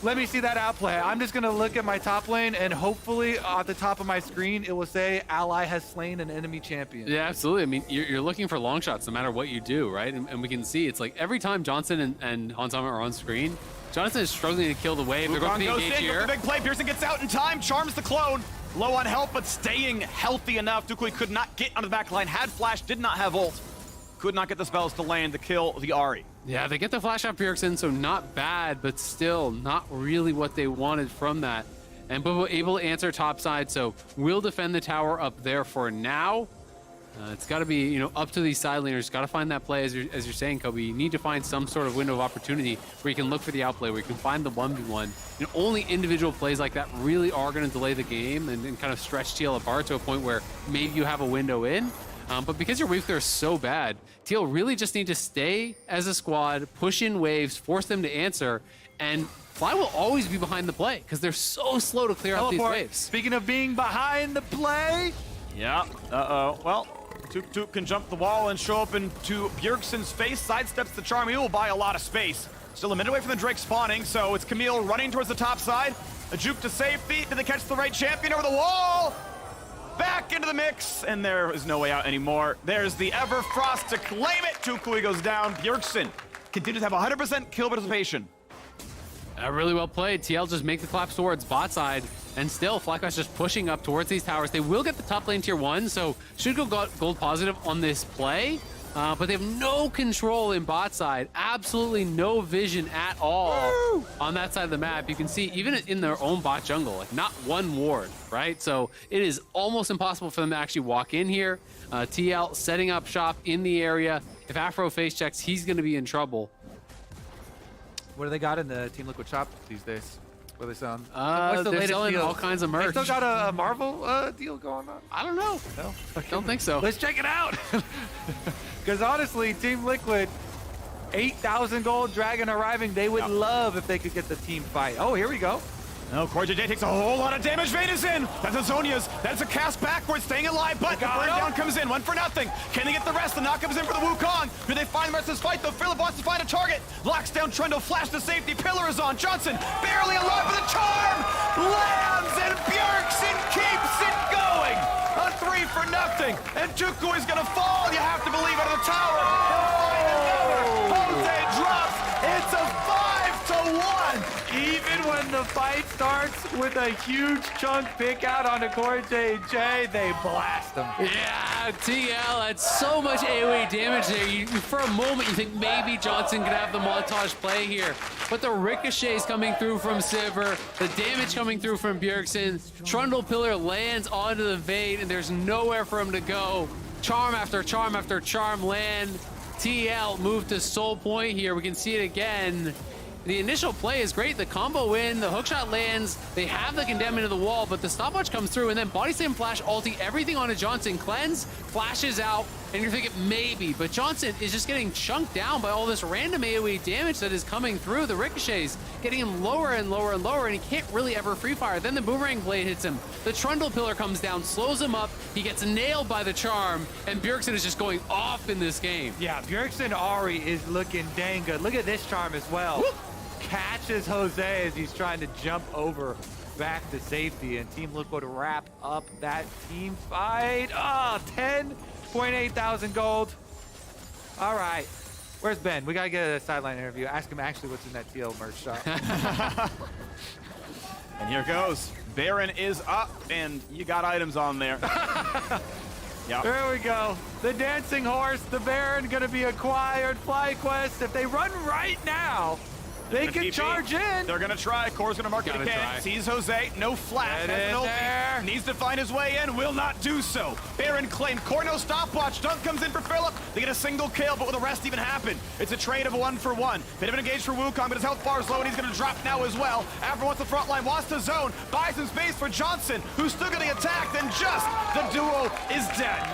Let me see that outplay. I'm just going to look at my top lane, and hopefully at the top of my screen, it will say ally has slain an enemy champion. Yeah, absolutely. I mean, you're looking for long shots no matter what you do, right? And we can see it's like every time Johnson and Hansama are on screen, Johnson is struggling to kill the wave. They're going to goes the in engage here. with the big play. Bjergsen gets out in time, charms the clone. Low on health, but staying healthy enough. Tukui could not get onto the back line, had flash, did not have ult. Could not get the spells to land to kill the Ahri. Yeah, they get the flash out Bjergsen, so not bad, but still not really what they wanted from that. And Bubu able to answer topside, so we'll defend the tower up there for now. It's got to be, you know, up to these side laners. Got to find that play, as you're saying, Kobe. You need to find some sort of window of opportunity where you can look for the outplay, where you can find the 1v1. And only individual plays like that really are going to delay the game and kind of stretch TL apart to a point where maybe you have a window in. But because your wave clear is so bad, TL really just need to stay as a squad, push in waves, force them to answer, and Fly will always be behind the play because they're so slow to clear out these waves. Speaking of being behind the play. Yeah, well, Tuk can jump the wall and show up into Bjergsen's face, sidesteps the charm. He will buy a lot of space. Still a minute away from the Drake spawning, so it's Camille running towards the top side. A juke to safety. Did they catch the right champion over the wall? Back into the mix, and there is no way out anymore. There's the Everfrost to claim it. Tukui goes down. Bjergsen continues to have 100% kill participation. Really well played. TL just make the collapse towards bot side, and still FlyQuest just pushing up towards these towers. They will get the top lane tier 1, so should go gold positive on this play, but they have no control in bot side. Absolutely no vision at all on that side of the map. You can see even in their own bot jungle, like not one ward, right? So it is almost impossible for them to actually walk in here. TL setting up shop in the area. If Afro face checks, he's going to be in trouble. What do they got in the Team Liquid shop these days? What are they selling? They're selling all kinds of merch. They still got a Marvel deal going on? I don't know. No? Don't think so. Let's check it out. Because honestly, Team Liquid, 8,000 gold Dragon arriving. They would love if they could get the team fight. Oh, here we go. No, CoreJJ takes a whole lot of damage. Vayne is in. That's a Zhonya's. That's a cast backwards, staying alive, but the burn down comes in. 1 for nothing. Can they get the rest? The knock comes in for the Wukong. Do they find the rest of this fight, though? Philip wants to find a target. Locks down Trundle, flash to safety. Pillar is on. Johnson barely alive with a charm. Lands, and Bjergsen keeps it going. A 3 for nothing. And Tukui is going to fall. You have to believe out of the tower. Find another. Jose drops. It's a 5-1. Even when the fight starts with a huge chunk pick out on the CoreJJ, they blast them. Yeah, TL had so much AoE damage there. For a moment, you think maybe Johnson could have the montage play here. But the ricochets coming through from Sivir, the damage coming through from Bjergsen, Trundle Pillar lands onto the Vayne, and there's nowhere for him to go. Charm after charm after charm land. TL moved to Soul Point here. We can see it again. The initial play is great. The combo in, the hookshot lands. They have the condemn into the wall, but the stopwatch comes through, and then body slam, flash, ulti, everything on a Johnson. Cleanse, flashes out, and you're thinking maybe, but Johnson is just getting chunked down by all this random AoE damage that is coming through. The ricochets getting him lower and lower and lower, and he can't really ever free fire. Then the boomerang blade hits him. The Trundle Pillar comes down, slows him up. He gets nailed by the charm, and Bjergsen is just going off in this game. Yeah, Bjergsen Ahri is looking dang good. Look at this charm as well. Whoop. Catches Jose as he's trying to jump over back to safety, and Team Liquid wrap up that team fight. 10.8 thousand gold. All right. Where's Ben? We gotta get a sideline interview. Ask him actually what's in that TL merch shop. And here goes. Baron is up, and you got items on there. Yep. There we go. The dancing horse, the Baron, gonna be acquired. FlyQuest, if they run right now, they can charge in. They're gonna try. Core's gonna mark it again. Sees Jose. No flash. Needs to find his way in. Will not do so. Baron claimed. Core no stopwatch. Dunk comes in for Philip. They get a single kill, but will the rest even happen? It's a trade of 1-for-1. Bit of an engage for Wukong, but his health bar is low, and he's gonna drop now as well. After wants the front line, wants to zone, buys some space for Johnson, who's still getting attacked, and just the duo is dead.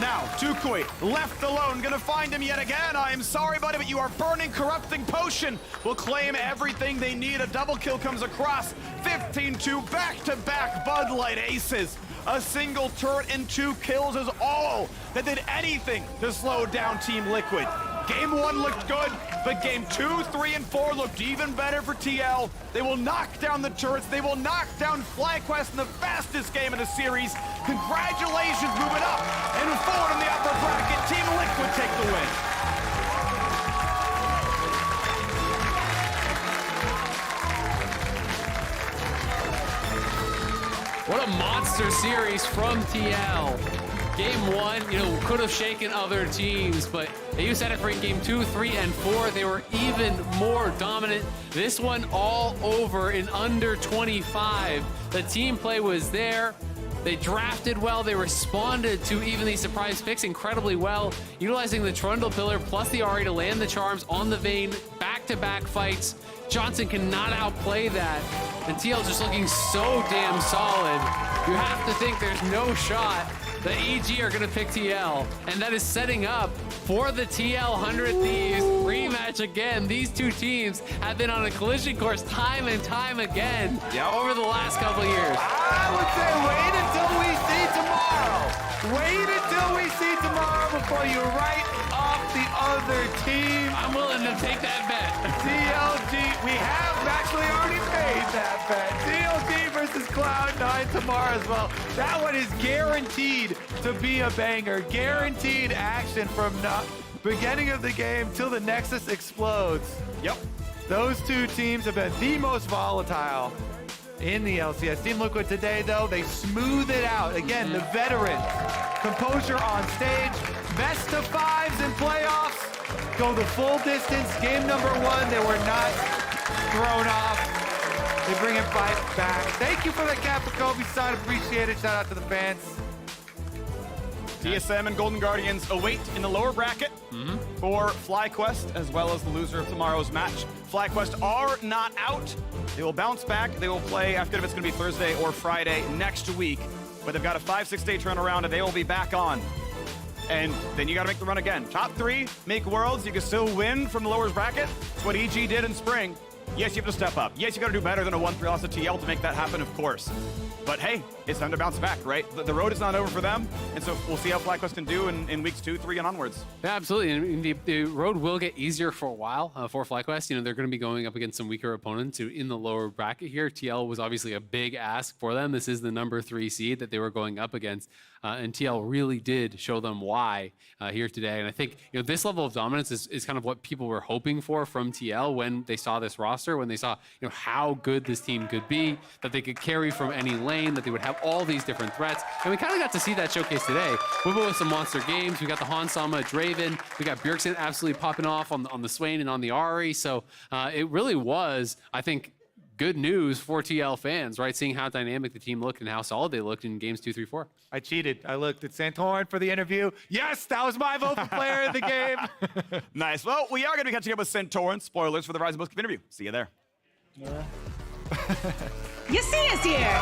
Now, Tukui, left alone, gonna find him yet again. I am sorry, buddy, but you are burning corrupting potion. Will claim everything they need. A double kill comes across. 15-2, back-to-back Bud Light aces. A single turret and 2 kills is all that did anything to slow down Team Liquid. Game 1 looked good, but game 2, 3, and 4 looked even better for TL. They will knock down the turrets. They will knock down FlyQuest in the fastest game of the series. Congratulations, moving up and forward in the upper bracket. Team Liquid take the win. What a monster series from TL. Game 1, could have shaken other teams, but you said it for game 2, 3, and 4. They were even more dominant. This one all over in under 25. The team play was there. They drafted well. They responded to even the surprise picks incredibly well, utilizing the Trundle Pillar plus the Ahri to land the charms on the Vayne. Back-to-back fights. Johnson cannot outplay that. And TL just looking so damn solid. You have to think there's no shot the EG are going to pick TL, and that is setting up for the TL 100 Thieves rematch again. These two teams have been on a collision course time and time again over the last couple of years. I would say wait until we see tomorrow. Wait until we see tomorrow before you write off the other team. I'm willing to take that bet. TLG, we have actually already made that bet. TLG versus Cloud9 tomorrow as well. That one is guaranteed to be a banger. Guaranteed action from beginning of the game till the Nexus explodes. Yep. Those two teams have been the most volatile in the LCS. Team Liquid today, though, they smooth it out. Again, the veterans. Composure on stage. Best of 5s in playoffs. Go the full distance. Game number 1, they were not thrown off. They bring it fight back. Thank you for the Capicobi side. Appreciate it. Shout out to the fans. TSM and Golden Guardians await in the lower bracket for FlyQuest, as well as the loser of tomorrow's match. FlyQuest are not out. They will bounce back. They will play, I forget if it's going to be Thursday or Friday next week, but they've got a 5-6 day turnaround, and they will be back on. And then you got to make the run again. Top 3, make worlds. You can still win from the lower bracket. It's what EG did in spring. Yes, you have to step up. Yes, you got to do better than a 1-3 loss to TL to make that happen, of course. But hey, it's time to bounce back, right? The road is not over for them, and so we'll see how FlyQuest can do in weeks 2, 3, and onwards. Yeah, absolutely. And the road will get easier for a while for FlyQuest. They're going to be going up against some weaker opponents in the lower bracket here. TL was obviously a big ask for them. This is the number 3 seed that they were going up against. And TL really did show them why here today. And I think this level of dominance is kind of what people were hoping for from TL when they saw this roster, when they saw how good this team could be, that they could carry from any lane, that they would have all these different threats. And we kind of got to see that showcase today. We went with some monster games. We got the Hansama, Draven. We got Bjergsen absolutely popping off on the Swain and on the Ahri. So it really was, I think, good news for TL fans, right? Seeing how dynamic the team looked and how solid they looked in games 2, 3, 4. I cheated. I looked at Santorin for the interview. Yes, that was my vote for player of the game. Nice. Well, we are going to be catching up with Santorin. Spoilers for the Rise of Book interview. See you there. Yeah. You see us here.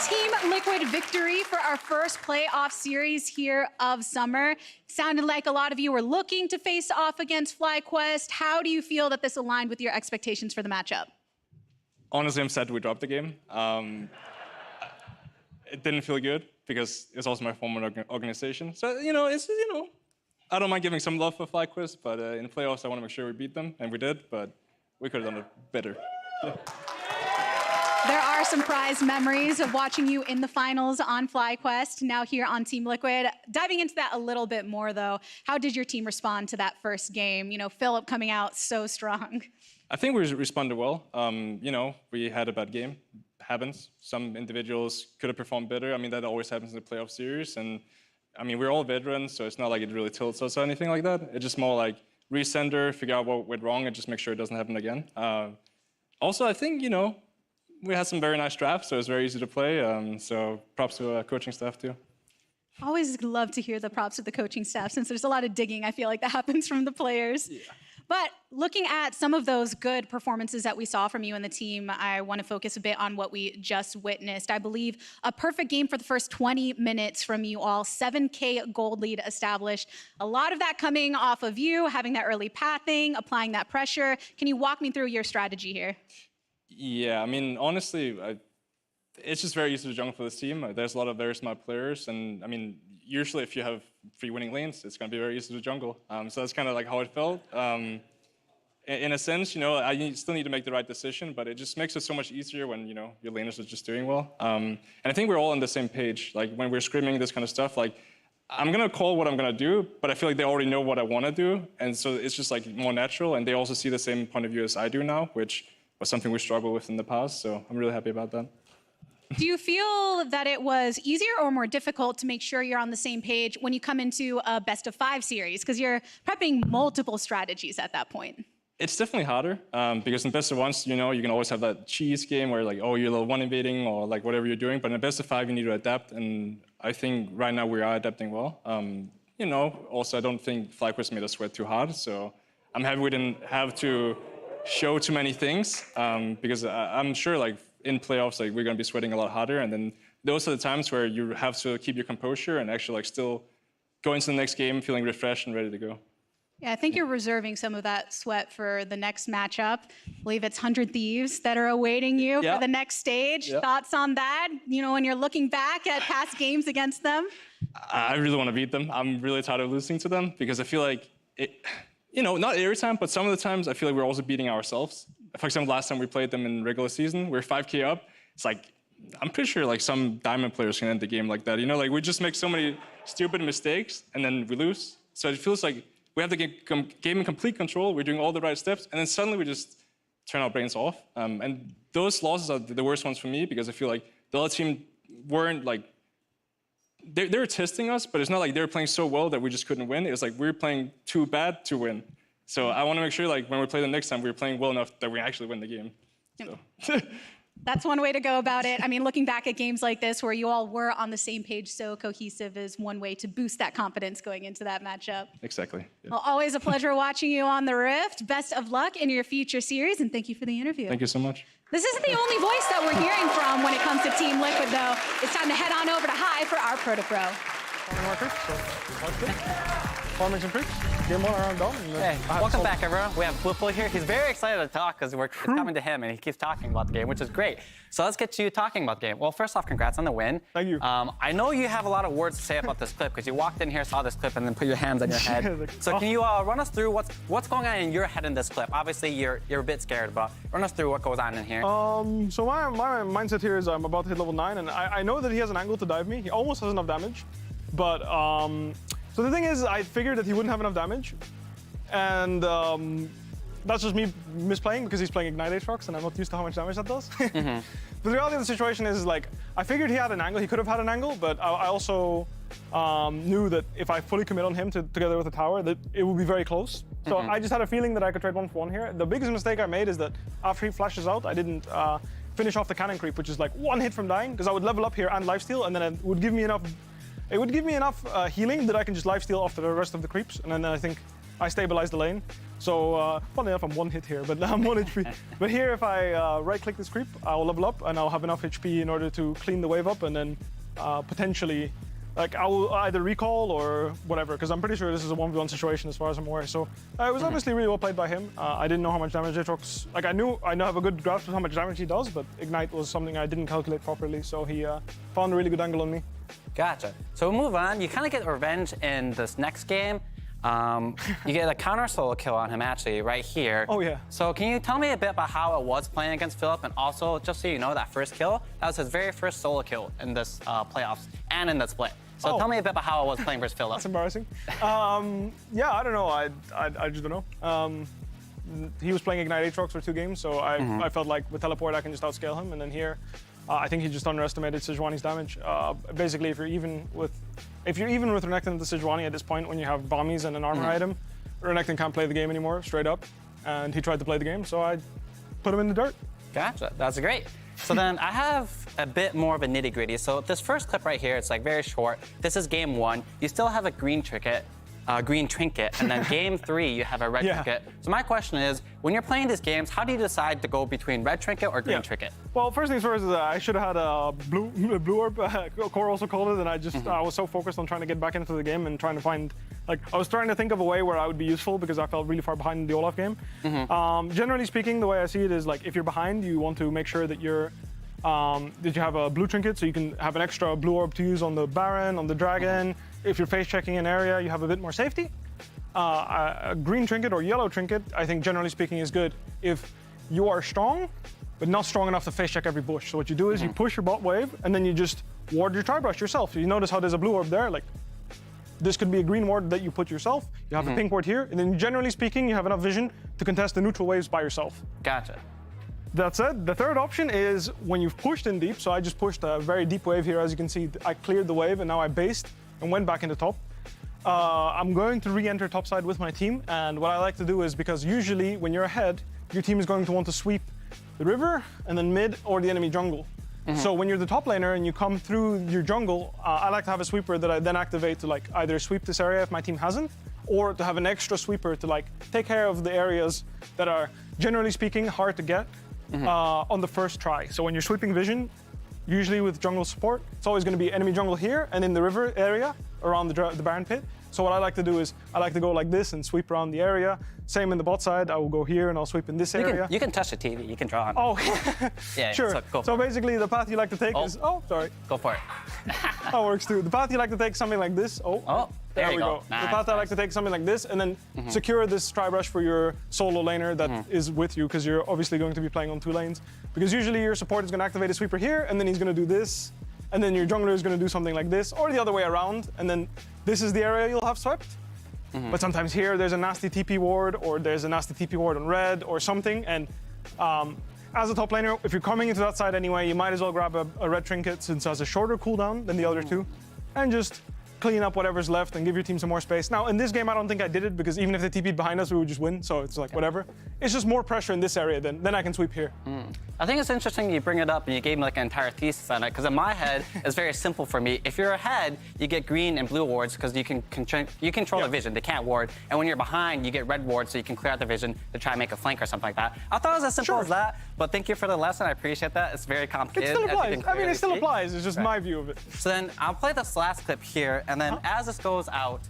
Team Liquid victory for our first playoff series here of summer. Sounded like a lot of you were looking to face off against FlyQuest. How do you feel that this aligned with your expectations for the matchup? Honestly, I'm sad we dropped the game. It didn't feel good because it's also my former organization. So, I don't mind giving some love for FlyQuest, but in the playoffs, I want to make sure we beat them, and we did, but we could have done it better. There are some prized memories of watching you in the finals on FlyQuest, now here on Team Liquid. Diving into that a little bit more, though, how did your team respond to that first game? You know, Philip coming out so strong. I think we responded well. You know, we had a bad game. Happens. Some individuals could have performed better. I mean, that always happens in the playoff series. And I mean, we're all veterans, so it's not like it really tilts us or anything like that. It's just more like recenter, figure out what went wrong, and just make sure it doesn't happen again. Also, I think, you know, we had some very nice drafts, so it's very easy to play. So props to coaching staff too. Always love to hear the props of the coaching staff, since there's a lot of digging, I feel like, that happens from the players. Yeah. But looking at some of those good performances that we saw from you and the team, I want to focus a bit on what we just witnessed. I believe a perfect game for the first 20 minutes from you all, 7K gold lead established. A lot of that coming off of you, having that early pathing, applying that pressure. Can you walk me through your strategy here? Yeah, I mean, honestly, it's just very easy to jungle for this team. There's a lot of very smart players, and I mean, usually if you have 3 winning lanes, it's going to be very easy to jungle. So that's kind of like how it felt. In a sense, you know, I still need to make the right decision, but it just makes it so much easier when, you know, your laners are just doing well. And I think we're all on the same page. Like, when we're screaming this kind of stuff, like, I'm going to call what I'm going to do, but I feel like they already know what I want to do, and so it's just, like, more natural, and they also see the same point of view as I do now, which was something we struggled with in the past, so I'm really happy about that. Do you feel that it was easier or more difficult to make sure you're on the same page when you come into a best-of-5 series? Because you're prepping multiple strategies at that point. It's definitely harder, because in best-of-1s, you know, you can always have that cheese game where, like, oh, you're level 1 invading or, like, whatever you're doing, but in a best-of-5, you need to adapt, and I think right now we are adapting well. You know, also, I don't think FlyQuest made us sweat too hard, so I'm happy we didn't have to show too many things, because I'm sure, like, in playoffs, like, we're going to be sweating a lot harder, and then those are the times where you have to keep your composure and actually, like, still go into the next game feeling refreshed and ready to go. Yeah, I think you're reserving some of that sweat for the next matchup. I believe it's 100 Thieves that are awaiting you for the next stage. Thoughts on that? You know, when you're looking back at past games against them? I really want to beat them. I'm really tired of losing to them because I feel like it, you know, not every time, but some of the times I feel like we're also beating ourselves. For example, last time we played them in regular season, we're 5K up. It's like, I'm pretty sure like some Diamond players can end the game like that. You know, like we just make so many stupid mistakes and then we lose. So it feels like we have the game in complete control. We're doing all the right steps, and then suddenly we just turn our brains off. And those losses are the worst ones for me because I feel like the other team weren't like, they were testing us, but it's not like they were playing so well that we just couldn't win. It was like we were playing too bad to win. So I want to make sure like when we play the next time, we're playing well enough that we actually win the game. So. That's one way to go about it. I mean, looking back at games like this where you all were on the same page so cohesive is one way to boost that confidence going into that matchup. Exactly. Yeah. Well, always a pleasure watching you on the Rift. Best of luck in your future series, and thank you for the interview. Thank you so much. This isn't the only voice that we're hearing from when it comes to Team Liquid, though. It's time to head on over to High for our Proto Pro. Performance improved. Game 1 around done. Hey, welcome back, everyone. We have Flipple here. He's very excited to talk because we're coming to him, and he keeps talking about the game, which is great. So let's get to you talking about the game. Well, first off, congrats on the win. Thank you. I know you have a lot of words to say about this clip because you walked in here, saw this clip, and then put your hands on your head. So can you run us through what's going on in your head in this clip? Obviously, you're a bit scared, but run us through what goes on in here. So my mindset here is I'm about to hit level 9, and I know that he has an angle to dive me. He almost has enough damage, but so the thing is, I figured that he wouldn't have enough damage, and that's just me misplaying because he's playing Ignite Aatrox, and I'm not used to how much damage that does. But the reality of the situation is, like, I figured he had an angle. He could have had an angle, but I also knew that if I fully commit on him together with the tower, that it would be very close. So I just had a feeling that I could trade 1 for 1 here. The biggest mistake I made is that after he flashes out, I didn't finish off the cannon creep, which is like 1 hit from dying, because I would level up here and lifesteal, and then it would give me enough. It would give me enough healing that I can just lifesteal after the rest of the creeps, and then I think I stabilize the lane. So, funny enough, I'm 1 hit here, but I'm 1 HP. But here, if I right-click this creep, I'll level up, and I'll have enough HP in order to clean the wave up, and then potentially, like, I'll either recall or whatever, because I'm pretty sure this is a 1v1 situation as far as I'm aware. So, it was obviously really well played by him. I didn't know how much damage Aatrox, like, I know I have a good grasp of how much damage he does, but Ignite was something I didn't calculate properly, so he found a really good angle on me. Gotcha. So we'll move on. You kind of get revenge in this next game. You get a counter solo kill on him actually right here. Oh yeah. So can you tell me a bit about how it was playing against Philip, and also just so you know, that first kill, that was his very first solo kill in this playoffs and in the split. So tell me a bit about how it was playing versus Philip. That's embarrassing. Yeah, I don't know. I just don't know. He was playing Ignite Aatrox for 2 games, so I felt like with teleport I can just outscale him, and then here I think he just underestimated Sejuani's damage. Basically, if you're even with Renekton and the Sejuani at this point, when you have bombies and an armor item, Renekton can't play the game anymore, straight up. And he tried to play the game, so I put him in the dirt. Gotcha, that's great. So then I have a bit more of a nitty gritty. So this first clip right here, it's like very short. This is game 1. You still have a green trinket, and then game 3, you have a red trinket. So my question is, when you're playing these games, how do you decide to go between red trinket or green trinket? Well, first things first is I should have had a blue orb, Core also called it, and I was so focused on trying to get back into the game and trying to find, I was trying to think of a way where I would be useful because I felt really far behind in the Olaf game. Generally speaking, the way I see it is if you're behind, you want to make sure that you're that you have a blue trinket, so you can have an extra blue orb to use on the Baron, on the Dragon. If you're face checking an area, you have a bit more safety. A green trinket or yellow trinket, I think generally speaking is good if you are strong, but not strong enough to face check every bush. So what you do is you push your bot wave, and then you just ward your tri-brush yourself. So you notice how there's a blue orb there, this could be a green ward that you put yourself. You have a pink ward here, and then generally speaking, you have enough vision to contest the neutral waves by yourself. Gotcha. That said, the third option is when you've pushed in deep. So I just pushed a very deep wave here. As you can see, I cleared the wave, and now I based and went back into top. I'm going to re-enter topside with my team, and what I like to do is, because usually when you're ahead, your team is going to want to sweep the river and then mid or the enemy jungle. So when you're the top laner and you come through your jungle, I like to have a sweeper that I then activate to either sweep this area if my team hasn't, or to have an extra sweeper to take care of the areas that are, generally speaking, hard to get on the first try. So when you're sweeping vision, usually with jungle support, it's always going to be enemy jungle here and in the river area around the Baron pit. So what I like to do is I like to go like this and sweep around the area. Same in the bot side, I will go here and I'll sweep in this area. You can touch the TV, you can draw on it. Oh, yeah, sure. So basically the path you like to take is, sorry. Go for it. That works too. The path you like to take something like this. There we go. Nice, the path I like to take something like this, and then secure this tri-brush for your solo laner that is with you, because you're obviously going to be playing on 2 lanes. Because usually your support is going to activate a sweeper here, and then he's going to do this, and then your jungler is going to do something like this, or the other way around, and then this is the area you'll have swept. But sometimes here there's a nasty TP ward, or there's a nasty TP ward on red or something, and as a top laner, if you're coming into that side anyway, you might as well grab a red trinket since it has a shorter cooldown than the other 2, and just clean up whatever's left and give your team some more space. Now, in this game, I don't think I did it, because even if they TP'd behind us, we would just win, so it's whatever. It's just more pressure in this area, then I can sweep here. I think it's interesting you bring it up and you gave me an entire thesis on it, because in my head, it's very simple for me. If you're ahead, you get green and blue wards because you can control the vision. They can't ward. And when you're behind, you get red wards so you can clear out the vision to try and make a flank or something like that. I thought it was as simple as that, but thank you for the lesson. I appreciate that. It's very complicated. It still applies. I mean, it still applies. It's just my view of it. So then I'll play this last clip here, and then as this goes out,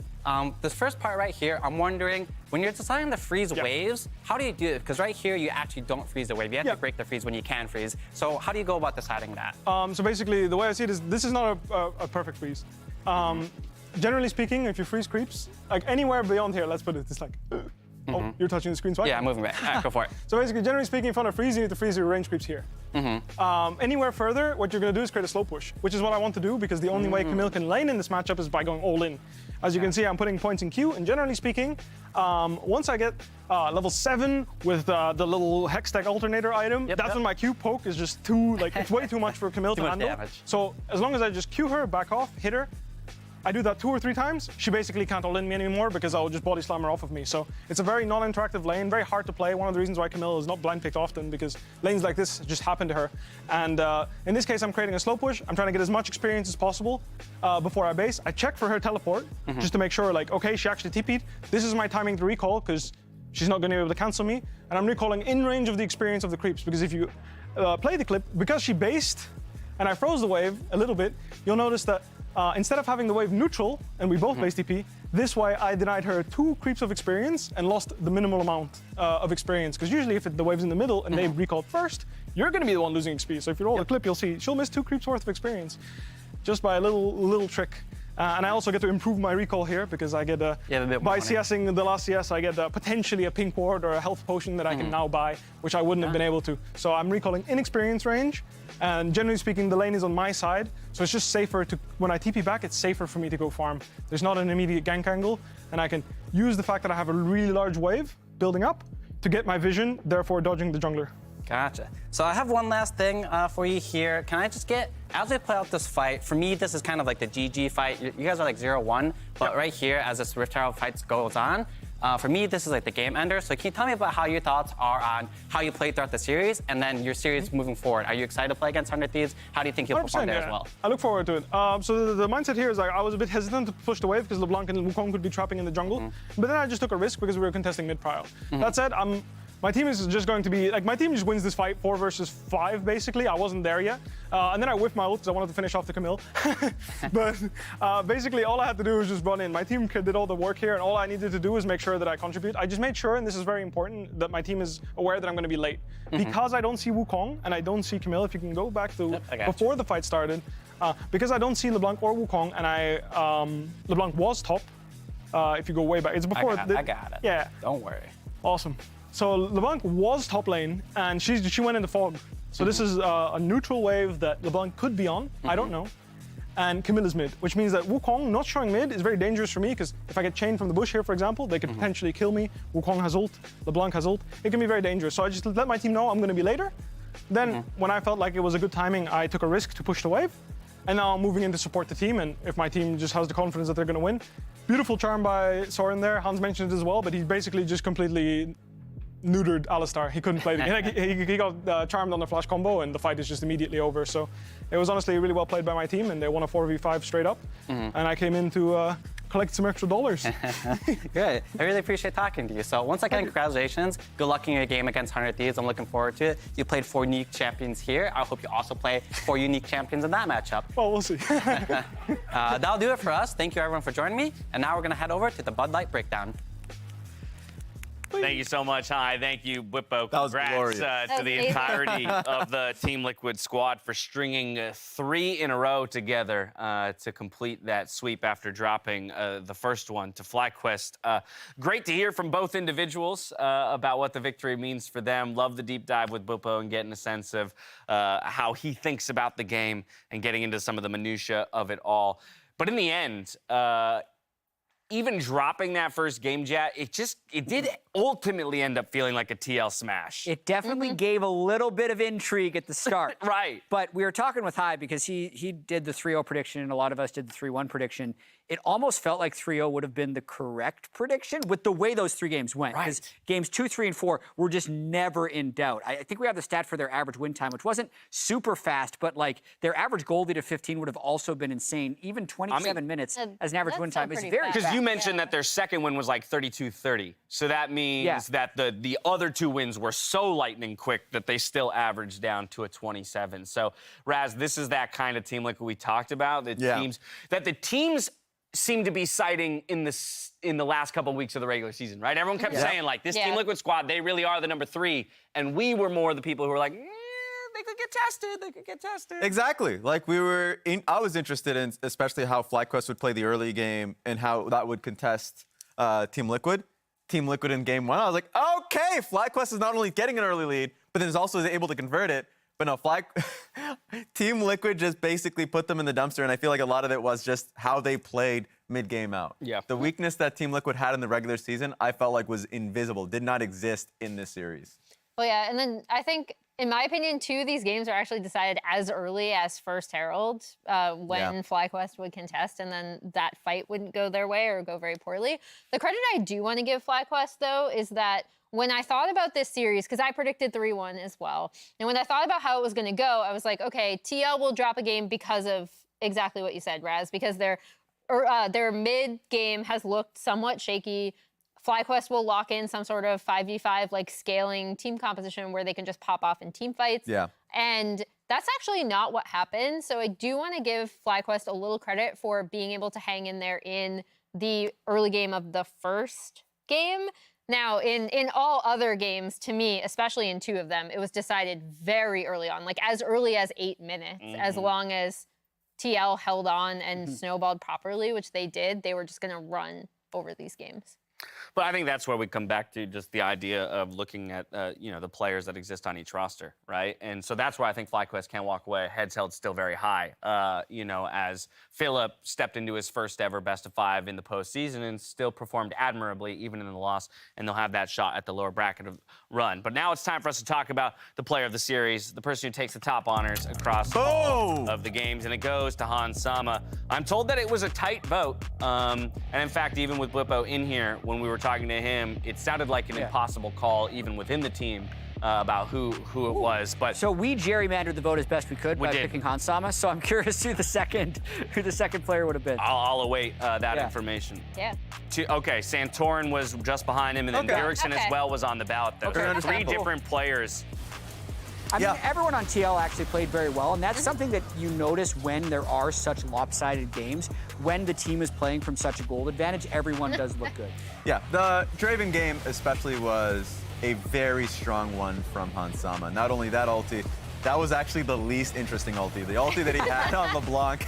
this first part right here, I'm wondering, when you're deciding to freeze waves, how do you do it? Because right here, you actually don't freeze the wave. You have to break the freeze when you can freeze. So how do you go about deciding that? So basically, the way I see it is, this is not a perfect freeze. Generally speaking, if you freeze creeps, anywhere beyond here, let's put it, it's oh, you're touching the screen, so yeah, I'm moving back. Go for it. So basically, generally speaking, if you want to freeze, you need to freeze your range creeps here. Anywhere further, what you're going to do is create a slow push, which is what I want to do, because the only way Camille can lane in this matchup is by going all in. As you can see, I'm putting points in Q, and generally speaking, once I get level 7 with the little Hextech alternator item, that's when my Q poke is just too, it's way too much for Camille to handle. So as long as I just Q her, back off, hit her, I do that 2 or 3 times, she basically can't all in me anymore because I'll just body slam her off of me. So it's a very non-interactive lane, very hard to play. One of the reasons why Camille is not blind picked often, because lanes like this just happen to her. And in this case, I'm creating a slow push. I'm trying to get as much experience as possible before I base. I check for her teleport just to make sure, okay, she actually TP'd. This is my timing to recall, because she's not going to be able to cancel me. And I'm recalling in range of the experience of the creeps, because if you play the clip, because she based and I froze the wave a little bit, you'll notice that instead of having the wave neutral, and we both base TP, this way I denied her 2 creeps of experience and lost the minimal amount of experience. Because usually if the wave's in the middle and they recalled first, you're going to be the one losing XP. So if you roll the clip, you'll see she'll miss 2 creeps worth of experience just by a little trick. And I also get to improve my recall here because I get, by CSing the last CS, I get potentially a pink ward or a health potion that I can now buy, which I wouldn't have been able to. So I'm recalling in experience range, and generally speaking, the lane is on my side, so it's just safer to, when I TP back, it's safer for me to go farm. There's not an immediate gank angle, and I can use the fact that I have a really large wave building up to get my vision, therefore dodging the jungler. Gotcha. So I have one last thing for you here. Can I just get, as we play out this fight, for me, this is kind of like the GG fight. You guys are like 0-1, but right here, as this Rift Herald fight goes on, for me, this is like the game ender. So can you tell me about how your thoughts are on how you played throughout the series and then your series moving forward? Are you excited to play against 100 Thieves? How do you think you'll perform there as well? I look forward to it. So the mindset here is like I was a bit hesitant to push the wave because LeBlanc and Wukong could be trapping in the jungle. But then I just took a risk because we were contesting mid-prio. That said, my team is just going to be, like, my team just wins this fight 4 versus 5, basically. I wasn't there yet. And then I whiffed my ult because I wanted to finish off the Camille. But basically, all I had to do was just run in. My team did all the work here, and all I needed to do was make sure that I contribute. I just made sure, and this is very important, that my team is aware that I'm going to be late. Because I don't see Wukong, and I don't see Camille, if you can go back to before the fight started, because I don't see LeBlanc or Wukong, and LeBlanc was top, if you go way back. It's before... I got it. Yeah. Don't worry. Awesome. So LeBlanc was top lane, and she went in the fog. So this is a neutral wave that LeBlanc could be on. I don't know. And Camille is mid, which means that Wukong not showing mid is very dangerous for me, because if I get chained from the bush here, for example, they could potentially kill me. Wukong has ult, LeBlanc has ult. It can be very dangerous. So I just let my team know I'm going to be later. Then when I felt like it was a good timing, I took a risk to push the wave. And now I'm moving in to support the team, and if my team just has the confidence that they're going to win. Beautiful charm by Soren there. Hans mentioned it as well, but he basically just completely neutered Alistar. He couldn't play the game. He got charmed on the flash combo, and the fight is just immediately over. So it was honestly really well played by my team, and they won a 4v5 straight up. And I came in to collect some extra dollars. Good. I really appreciate talking to you. So once again, congratulations. Good luck in your game against 100 Thieves. I'm looking forward to it. You played 4 unique champions here. I hope you also play 4 unique champions in that matchup. Well, we'll see. That'll do it for us. Thank you, everyone, for joining me. And now we're going to head over to the Bud Light Breakdown. Thank you so much. Hi, thank you, Whippo. That was Congrats glorious. to the entirety of the Team Liquid squad for stringing 3 in a row together to complete that sweep after dropping the first one to FlyQuest. Great to hear from both individuals about what the victory means for them. Love the deep dive with Whippo and getting a sense of how he thinks about the game and getting into some of the minutia of it all. But in the end, even dropping that first game, Jat, it did ultimately end up feeling like a TL smash. It definitely gave a little bit of intrigue at the start. Right. But we were talking with Hai because he did the 3-0 prediction and a lot of us did the 3-1 prediction. It almost felt like 3-0 would have been the correct prediction with the way those 3 games went. Because games 2, 3, and 4 were just never in doubt. I think we have the stat for their average win time, which wasn't super fast, but like their average goal lead of 15 would have also been insane. Even 27 minutes as an average win time is very fast. Because you mentioned that their second win was like 32-30. So that means that the other 2 wins were so lightning quick that they still averaged down to a 27. So, Raz, this is that kind of team like we talked about. The teams seem to be citing in the last couple of weeks of the regular season, right? Everyone kept saying, like, this Team Liquid squad, they really are the number 3. And we were more the people who were like, they could get tested. They could get tested. Exactly. Like I was interested in especially how FlyQuest would play the early game and how that would contest Team Liquid. Team Liquid in game 1, I was like, okay, FlyQuest is not only getting an early lead, but then is also able to convert it. But no, Team Liquid just basically put them in the dumpster, and I feel like a lot of it was just how they played mid-game out. Yeah. The weakness that Team Liquid had in the regular season, I felt like was invisible, did not exist in this series. Well, yeah, and then I think, in my opinion, 2 of these games are actually decided as early as First Herald, when FlyQuest would contest, and then that fight wouldn't go their way or go very poorly. The credit I do want to give FlyQuest, though, is that when I thought about this series, because I predicted 3-1 as well, and when I thought about how it was going to go, I was like, okay, TL will drop a game because of exactly what you said, Raz, because their mid-game has looked somewhat shaky. FlyQuest will lock in some sort of 5v5 like scaling team composition where they can just pop off in team fights. Yeah. And that's actually not what happened. So I do want to give FlyQuest a little credit for being able to hang in there in the early game of the first game. Now, in all other games, to me, especially in 2 of them, it was decided very early on, like as early as 8 minutes, as long as TL held on and snowballed properly, which they did, they were just going to run over these games. But I think that's where we come back to just the idea of looking at, the players that exist on each roster, right? And so that's where I think FlyQuest can walk away. Heads held still very high, as Philip stepped into his first ever best of 5 in the postseason and still performed admirably, even in the loss, and they'll have that shot at the lower bracket of run. But now it's time for us to talk about the player of the series, the person who takes the top honors across all of the games, and it goes to Hans Sama. I'm told that it was a tight vote, and in fact, even with Blippo in here, when we were talking to him, it sounded like an impossible call, even within the team, about who it was. But so we gerrymandered the vote as best we could by picking Hans Sama. So I'm curious who the second player would have been. I'll await that information. Yeah. Okay, Santorin was just behind him, and then Bjergsen as well was on the ballot. Though. Okay. 3 different players. I mean, everyone on TL actually played very well, and that's something that you notice when there are such lopsided games. When the team is playing from such a goal advantage, everyone does look good. Yeah, the Draven game especially was a very strong one from Hans Sama. Not only that ulti, that was actually the least interesting ulti. The ulti that he had on LeBlanc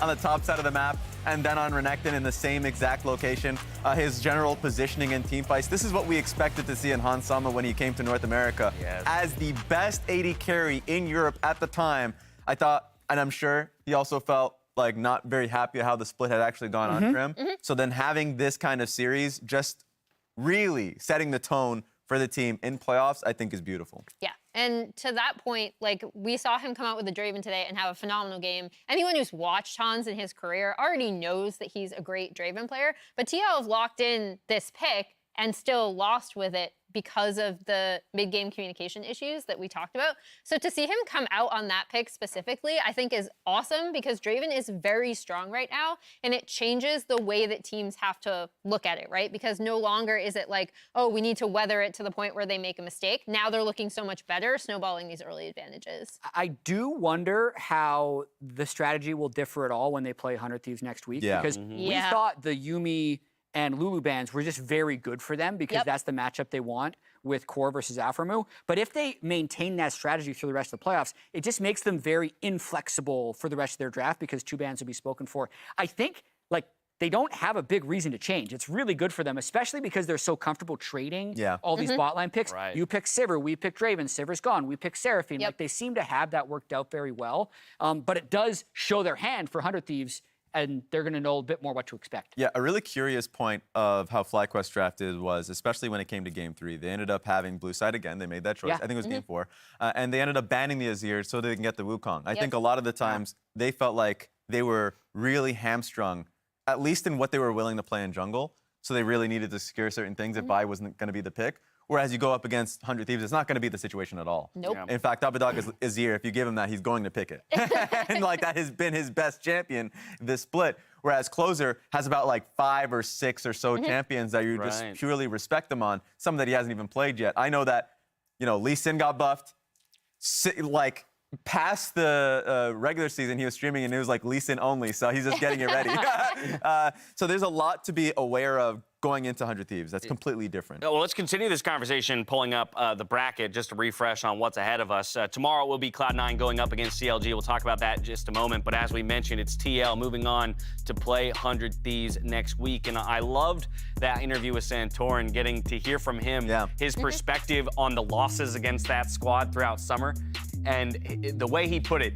on the top side of the map, and then on Renekton in the same exact location. His general positioning in teamfights. This is what we expected to see in Hans Sama when he came to North America. Yes. As the best AD carry in Europe at the time, I thought, and I'm sure he also felt like not very happy how the split had actually gone on for him. So then having this kind of series, just really setting the tone for the team in playoffs, I think is beautiful. Yeah, and to that point, like, we saw him come out with a Draven today and have a phenomenal game. Anyone who's watched Hans in his career already knows that he's a great Draven player, but TL have locked in this pick and still lost with it because of the mid-game communication issues that we talked about. So to see him come out on that pick specifically, I think is awesome, because Draven is very strong right now, and it changes the way that teams have to look at it, right? Because no longer is it like, oh, we need to weather it to the point where they make a mistake. Now they're looking so much better, snowballing these early advantages. I do wonder how the strategy will differ at all when they play 100 Thieves next week. Yeah. Because we thought the Yuumi and Lulu bans were just very good for them, because that's the matchup they want with Core versus Aphromoo. But if they maintain that strategy through the rest of the playoffs, it just makes them very inflexible for the rest of their draft, because 2 bans will be spoken for. I think, like, they don't have a big reason to change. It's really good for them, especially because they're so comfortable trading all these botline picks. Right. You pick Sivir, we pick Draven, Sivir's gone, we pick Seraphine. Like, they seem to have that worked out very well. But it does show their hand for 100 Thieves, and they're going to know a bit more what to expect. Yeah, a really curious point of how FlyQuest drafted was, especially when it came to Game 3. They ended up having blue side again. They made that choice. I think it was Game 4. And they ended up banning the Azir so they can get the Wukong. I think a lot of the times they felt like they were really hamstrung, at least in what they were willing to play in jungle. So they really needed to secure certain things if Vi wasn't going to be the pick. Whereas you go up against 100 Thieves, it's not going to be the situation at all. Nope. In fact, Abadog is Azir. If you give him that, he's going to pick it. And like that has been his best champion this split. Whereas Closer has about like 5 or 6 or so champions that you just purely respect them on. Some that he hasn't even played yet. I know that, Lee Sin got buffed. Like past the regular season, he was streaming and it was like Lee Sin only. So he's just getting it ready. So there's a lot to be aware of going into 100 Thieves. That's completely different. Well, let's continue this conversation, pulling up the bracket, just to refresh on what's ahead of us. Tomorrow will be Cloud9 going up against CLG. We'll talk about that in just a moment. But as we mentioned, it's TL moving on to play 100 Thieves next week. And I loved that interview with Santorin, getting to hear from him, his perspective on the losses against that squad throughout summer. And the way he put it,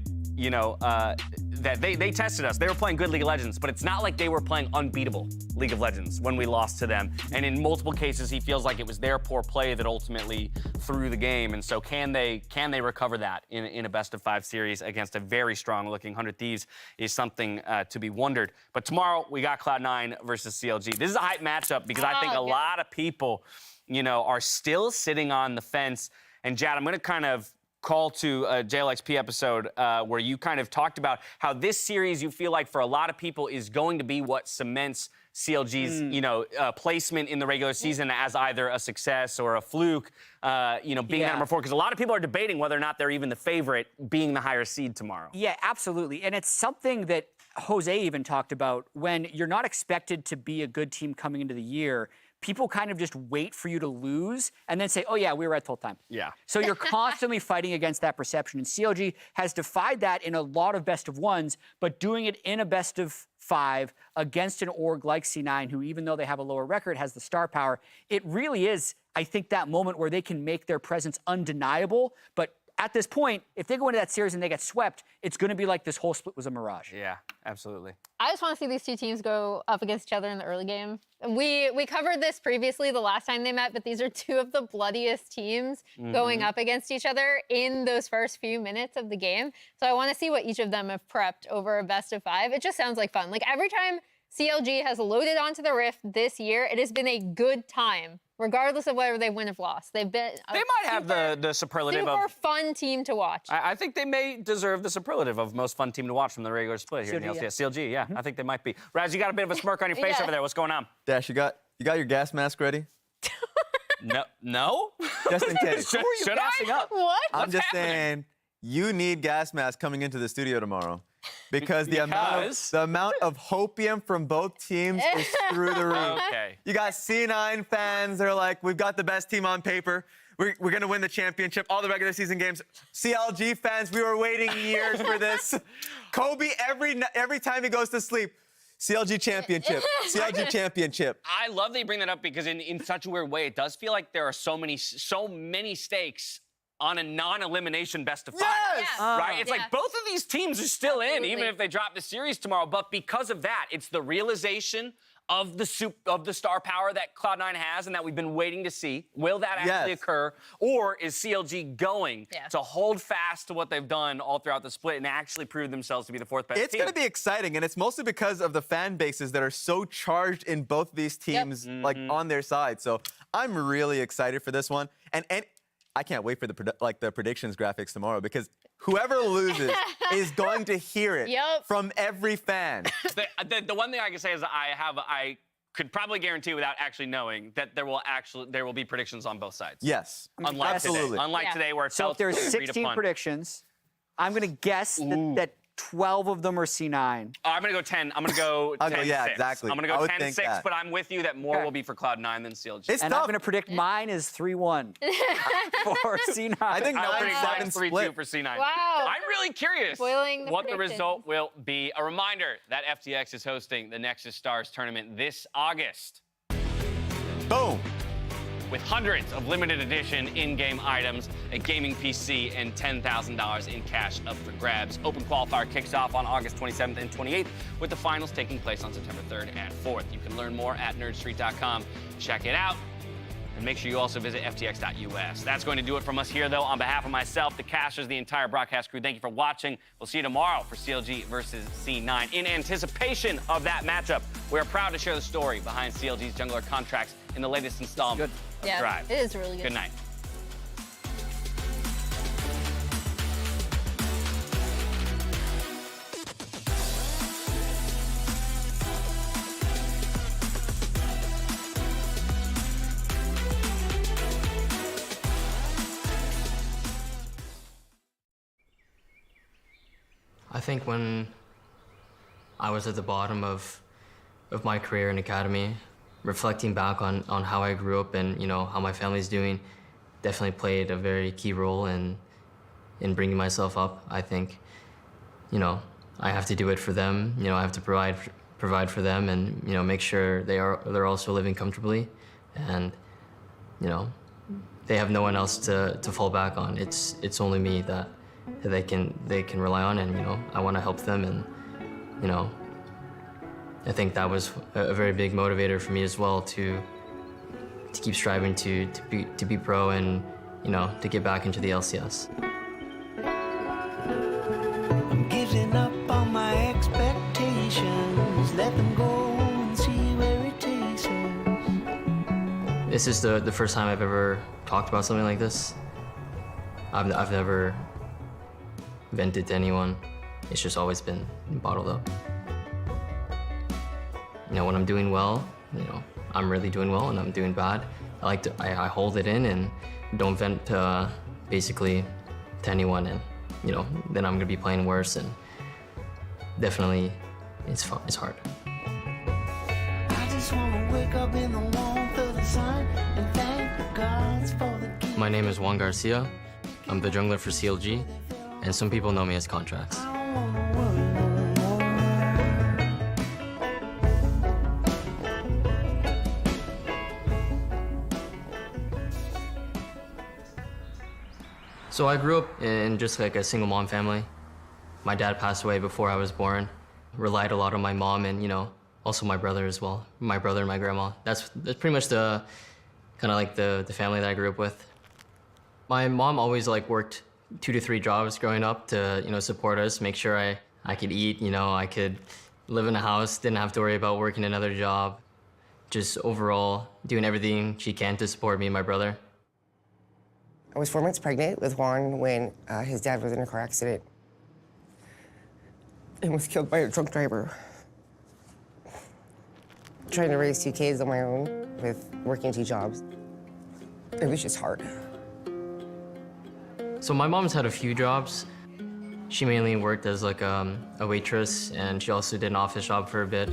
that they tested us. They were playing good League of Legends, but it's not like they were playing unbeatable League of Legends when we lost to them. And in multiple cases, he feels like it was their poor play that ultimately threw the game. And so can they recover that in a best-of-5 series against a very strong-looking 100 Thieves is something to be wondered. But tomorrow, we got Cloud9 versus CLG. This is a hype matchup because I think a lot of people, are still sitting on the fence. And Jad, I'm going to kind of call to a JLXP episode where you kind of talked about how this series, you feel like for a lot of people, is going to be what cements CLG's, placement in the regular season as either a success or a fluke, being that number 4. Because a lot of people are debating whether or not they're even the favorite, being the higher seed tomorrow. Yeah, absolutely. And it's something that Jose even talked about. When you're not expected to be a good team coming into the year, people kind of just wait for you to lose and then say, oh yeah, we were right the whole time. Yeah. So you're constantly fighting against that perception. And CLG has defied that in a lot of best of ones, but doing it in a best of 5 against an org like C9, who even though they have a lower record, has the star power, it really is, I think, that moment where they can make their presence undeniable. But at this point, if they go into that series and they get swept, it's going to be like this whole split was a mirage. Yeah, absolutely. I just want to see these two teams go up against each other in the early game. We covered this previously the last time they met, but these are two of the bloodiest teams going up against each other in those first few minutes of the game. So I want to see what each of them have prepped over a best of 5. It just sounds like fun. Like every time CLG has loaded onto the Rift this year, it has been a good time, regardless of whether they win or lost. They've been They might have the superlative super of... fun team to watch. I think they may deserve the superlative of most fun team to watch from the regular split here in the CLG, LCS. CLG, yeah. I think they might be. Raz, you got a bit of a smirk on your face over there. What's going on? Dash, you got your gas mask ready? No? Just in case. Should I? What? I'm just saying, you need gas masks coming into the studio tomorrow. Because the amount of hopium from both teams is through the roof. Okay. You got C9 fans. They're like, we've got the best team on paper. We're going to win the championship, all the regular season games. CLG fans, we were waiting years for this. Kobe, every time he goes to sleep, CLG championship, CLG championship. I love that you bring that up because in such a weird way, it does feel like there are so many stakes on a non-elimination best of 5. Yes! Right? It's like both of these teams are still in, even if they drop the series tomorrow. But because of that, it's the realization of the star power that Cloud9 has and that we've been waiting to see. Will that actually occur? Or is CLG going to hold fast to what they've done all throughout the split and actually prove themselves to be the 4th best team? It's going to be exciting, and it's mostly because of the fan bases that are so charged in both these teams, like on their side. So I'm really excited for this one. And I can't wait for the predictions graphics tomorrow because whoever loses is going to hear it from every fan. The one thing I can say is I could probably guarantee without actually knowing that there will be predictions on both sides. Yes, unlike absolutely. Today. Unlike today where it So if there's 16 predictions, I'm going to guess that 12 of them are C9. I'm going to go 10. I'm going to go 10-6. Yeah, exactly. I'm going to go 10-6, but I'm with you that more will be for Cloud9 than CLG. I'm going to predict mine is 3-1 for C9. I think I'll predict mine 3-2 for C9. Wow. I'm really curious what the result will be. A reminder that FTX is hosting the Nexus Stars tournament this August. Boom. With hundreds of limited edition in-game items, a gaming PC, and $10,000 in cash up for grabs. Open qualifier kicks off on August 27th and 28th, with the finals taking place on September 3rd and 4th. You can learn more at nerdstreet.com. Check it out. And make sure you also visit ftx.us. That's going to do it from us here, though. On behalf of myself, the casters, the entire broadcast crew, thank you for watching. We'll see you tomorrow for CLG versus C9. In anticipation of that matchup, we are proud to share the story behind CLG's jungler contracts in the latest installment of Drive. It is really good. Good night. I think when I was at the bottom of my career in academy, reflecting back on how I grew up and how my family's doing, definitely played a very key role in bringing myself up. I think, I have to do it for them. I have to provide for them and make sure they're also living comfortably, and they have no one else to fall back on. It's only me that they can rely on, and I want to help them, and I think that was a very big motivator for me as well to keep striving to be pro and to get back into the LCS. I'm giving up on my expectations. Let them go and see where it takes us. This is the first time I've ever talked about something like this. I've never vented to anyone. It's just always been bottled up. When I'm doing well, I'm really doing well, and I'm doing bad, I hold it in and don't vent basically to anyone, and then I'm gonna be playing worse, and definitely it's hard. I just wanna wake up in the warmth of the sun and thank the gods for the gift. My name is Juan Garcia. I'm the jungler for CLG, and some people know me as Contracts. So I grew up in just like a single mom family. My dad passed away before I was born. Relied a lot on my mom and, you know, also my brother as well. My brother and my grandma. That's pretty much the kind of like the family that I grew up with. My mom always like worked 2 to 3 jobs growing up to, you know, support us, make sure I could eat, you know, I could live in a house, didn't have to worry about working another job. Just overall doing everything she can to support me and my brother. I was 4 months pregnant with Juan when his dad was in a car accident and was killed by a drunk driver. Trying to raise 2 kids on my own with working 2 jobs, it was just hard. So my mom's had a few jobs. She mainly worked as like a waitress, and she also did an office job for a bit.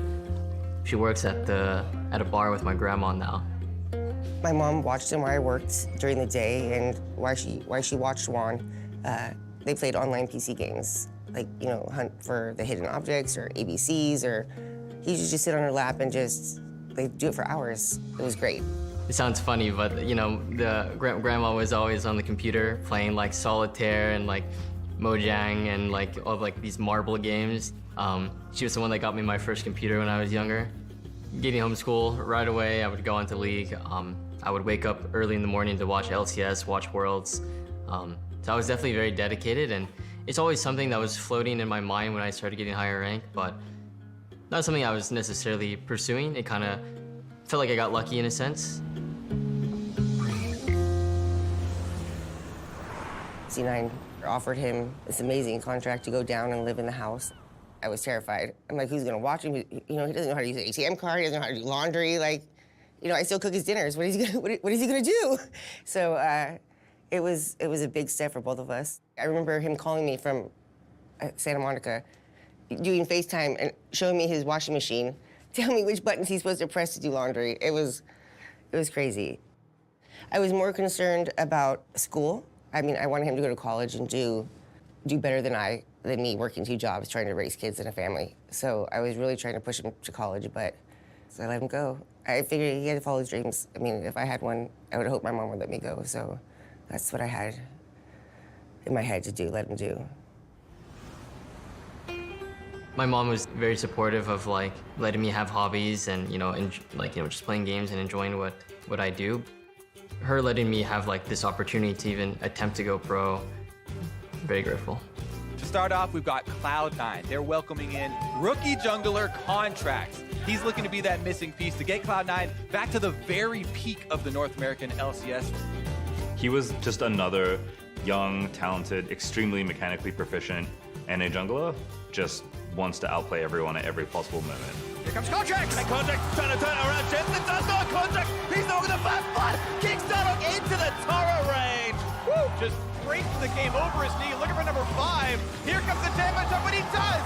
She works at a bar with my grandma now. My mom watched him while I worked during the day, and while she watched Juan, they played online PC games, like, you know, hunt for the hidden objects or ABCs, or he used to just sit on her lap and just, they'd do it for hours. It was great. It sounds funny, but you know, the grandma was always on the computer playing like solitaire and like Mojang and like all like these marble games. She was the one that got me my first computer when I was younger. Getting home from school right away, I would go into League. I would wake up early in the morning to watch LCS, watch Worlds. So I was definitely very dedicated, and it's always something that was floating in my mind when I started getting higher rank, but not something I was necessarily pursuing. It kind of felt like I got lucky in a sense. C9 offered him this amazing contract to go down and live in the house. I was terrified. I'm like, who's gonna watch him? You know, he doesn't know how to use an ATM card, he doesn't know how to do laundry. Like, you know, I still cook his dinners. What is he gonna do? So it was a big step for both of us. I remember him calling me from Santa Monica, doing FaceTime and showing me his washing machine, telling me which buttons he's supposed to press to do laundry. It was crazy. I was more concerned about school. I mean, I wanted him to go to college and do better than me working 2 jobs, trying to raise kids in a family. So I was really trying to push him to college, but so I let him go. I figured he had to follow his dreams. I mean, if I had one, I would hope my mom would let me go. So that's what I had in my head to do, let him do. My mom was very supportive of like letting me have hobbies and, you know, just playing games and enjoying what I do. Her letting me have like this opportunity to even attempt to go pro, very grateful. To start off, we've got Cloud9. They're welcoming in rookie jungler Contracts. He's looking to be that missing piece to get Cloud9 back to the very peak of the North American LCS. He was just another young, talented, extremely mechanically proficient NA jungler, just wants to outplay everyone at every possible moment. Here comes Contracts! And Contracts trying to turn around. Jensen does not Contracts! He's over the back blood! Kicks Starlock into the Tara range! Woo! Just breaks the game over his knee, looking for number 5. Here comes the damage up, but he does!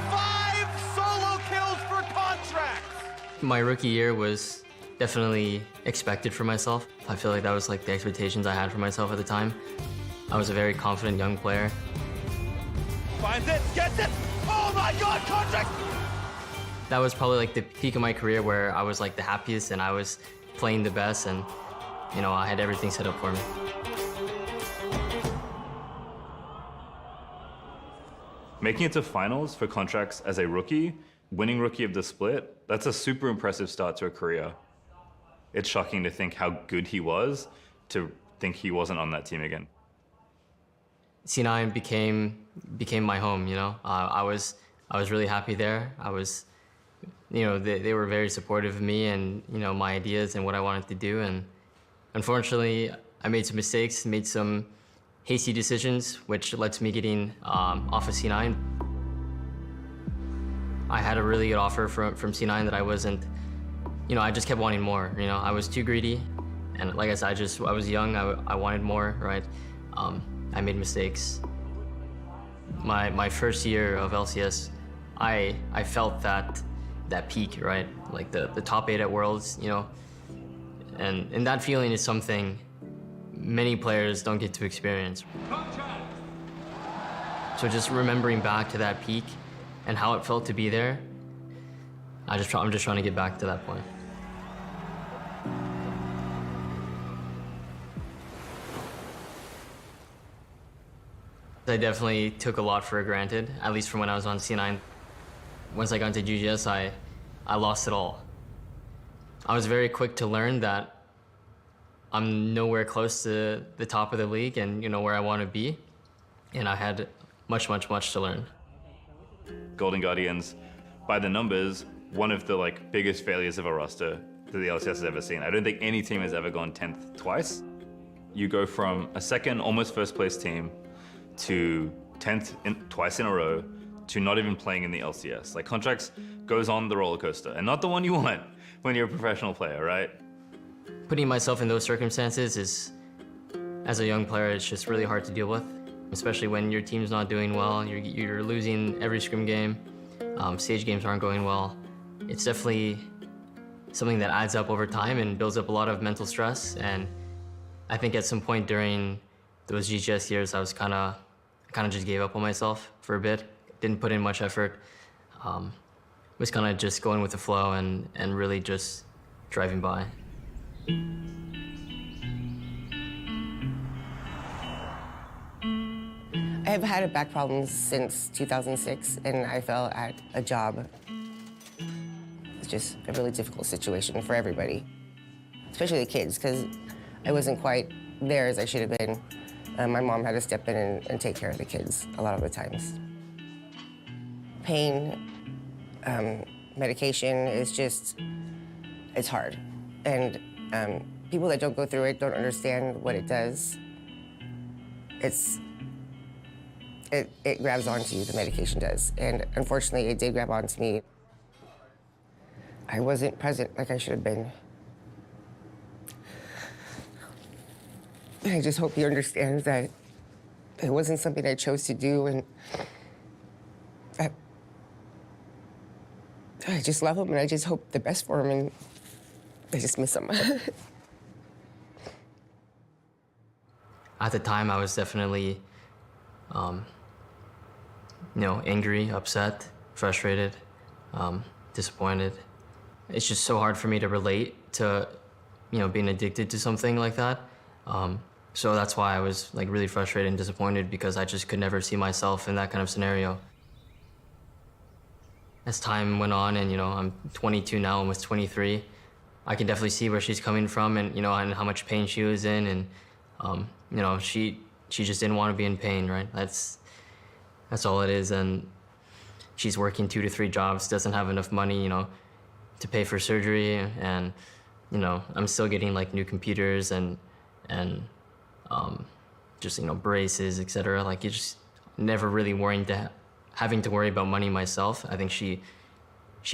5 solo kills for Contracts! My rookie year was definitely expected for myself. I feel like that was like the expectations I had for myself at the time. I was a very confident young player. Finds it, gets it! Oh my god, Contracts! That was probably like the peak of my career where I was like the happiest and I was playing the best, and you know, I had everything set up for me. Making it to finals for Contracts as a rookie, winning Rookie of the Split, that's a super impressive start to a career. It's shocking to think how good he was, to think he wasn't on that team again. C9 became my home, you know. I was really happy there. You know, they were very supportive of me and, you know, my ideas and what I wanted to do. And unfortunately, I made some mistakes, made some hasty decisions, which led to me getting off of C9. I had a really good offer from C9 that I wasn't, you know, I just kept wanting more. You know, I was too greedy. And like I said, I was young, I wanted more, right? I made mistakes. My first year of LCS, I felt that peak, right? Like the top 8 at Worlds, you know, And that feeling is something many players don't get to experience. So just remembering back to that peak and how it felt to be there, I'm just trying to get back to that point. I definitely took a lot for granted, at least from when I was on C9. Once I got into GGS, I lost it all. I was very quick to learn that I'm nowhere close to the top of the league and where I want to be, and I had much to learn. Golden Guardians, by the numbers, one of the biggest failures of a roster that the LCS has ever seen. I don't think any team has ever gone 10th twice. You go from a second, almost first place team to 10th twice in a row to not even playing in the LCS. Contracts goes on the roller coaster, and not the one you want when you're a professional player, right? Putting myself in those circumstances is, as a young player, it's just really hard to deal with, especially when your team's not doing well, you're losing every scrim game, stage games aren't going well. It's definitely something that adds up over time and builds up a lot of mental stress. And I think at some point during those GGS years, I kind of just gave up on myself for a bit. Didn't put in much effort. Was kind of just going with the flow and really just driving by. I have had a back problem since 2006, and I fell at a job. It's just a really difficult situation for everybody, especially the kids, because I wasn't quite there as I should have been. My mom had to step in and take care of the kids a lot of the times. Pain, medication is just, it's hard. And people that don't go through it don't understand what it does. It grabs onto you, the medication does. And unfortunately, it did grab onto me. I wasn't present like I should have been. And I just hope he understands that it wasn't something I chose to do, and I just love him, and I just hope the best for him, and I just miss him. At the time, I was definitely, angry, upset, frustrated, disappointed. It's just so hard for me to relate to, being addicted to something like that. So that's why I was really frustrated and disappointed, because I just could never see myself in that kind of scenario. As time went on, and I'm 22 now, almost 23, I can definitely see where she's coming from, and and how much pain she was in, and she just didn't want to be in pain, right? That's all it is. And she's working 2 to 3 jobs, doesn't have enough money, to pay for surgery, and I'm still getting new computers and just braces, etc. You're just never really having to worry about money myself. I think she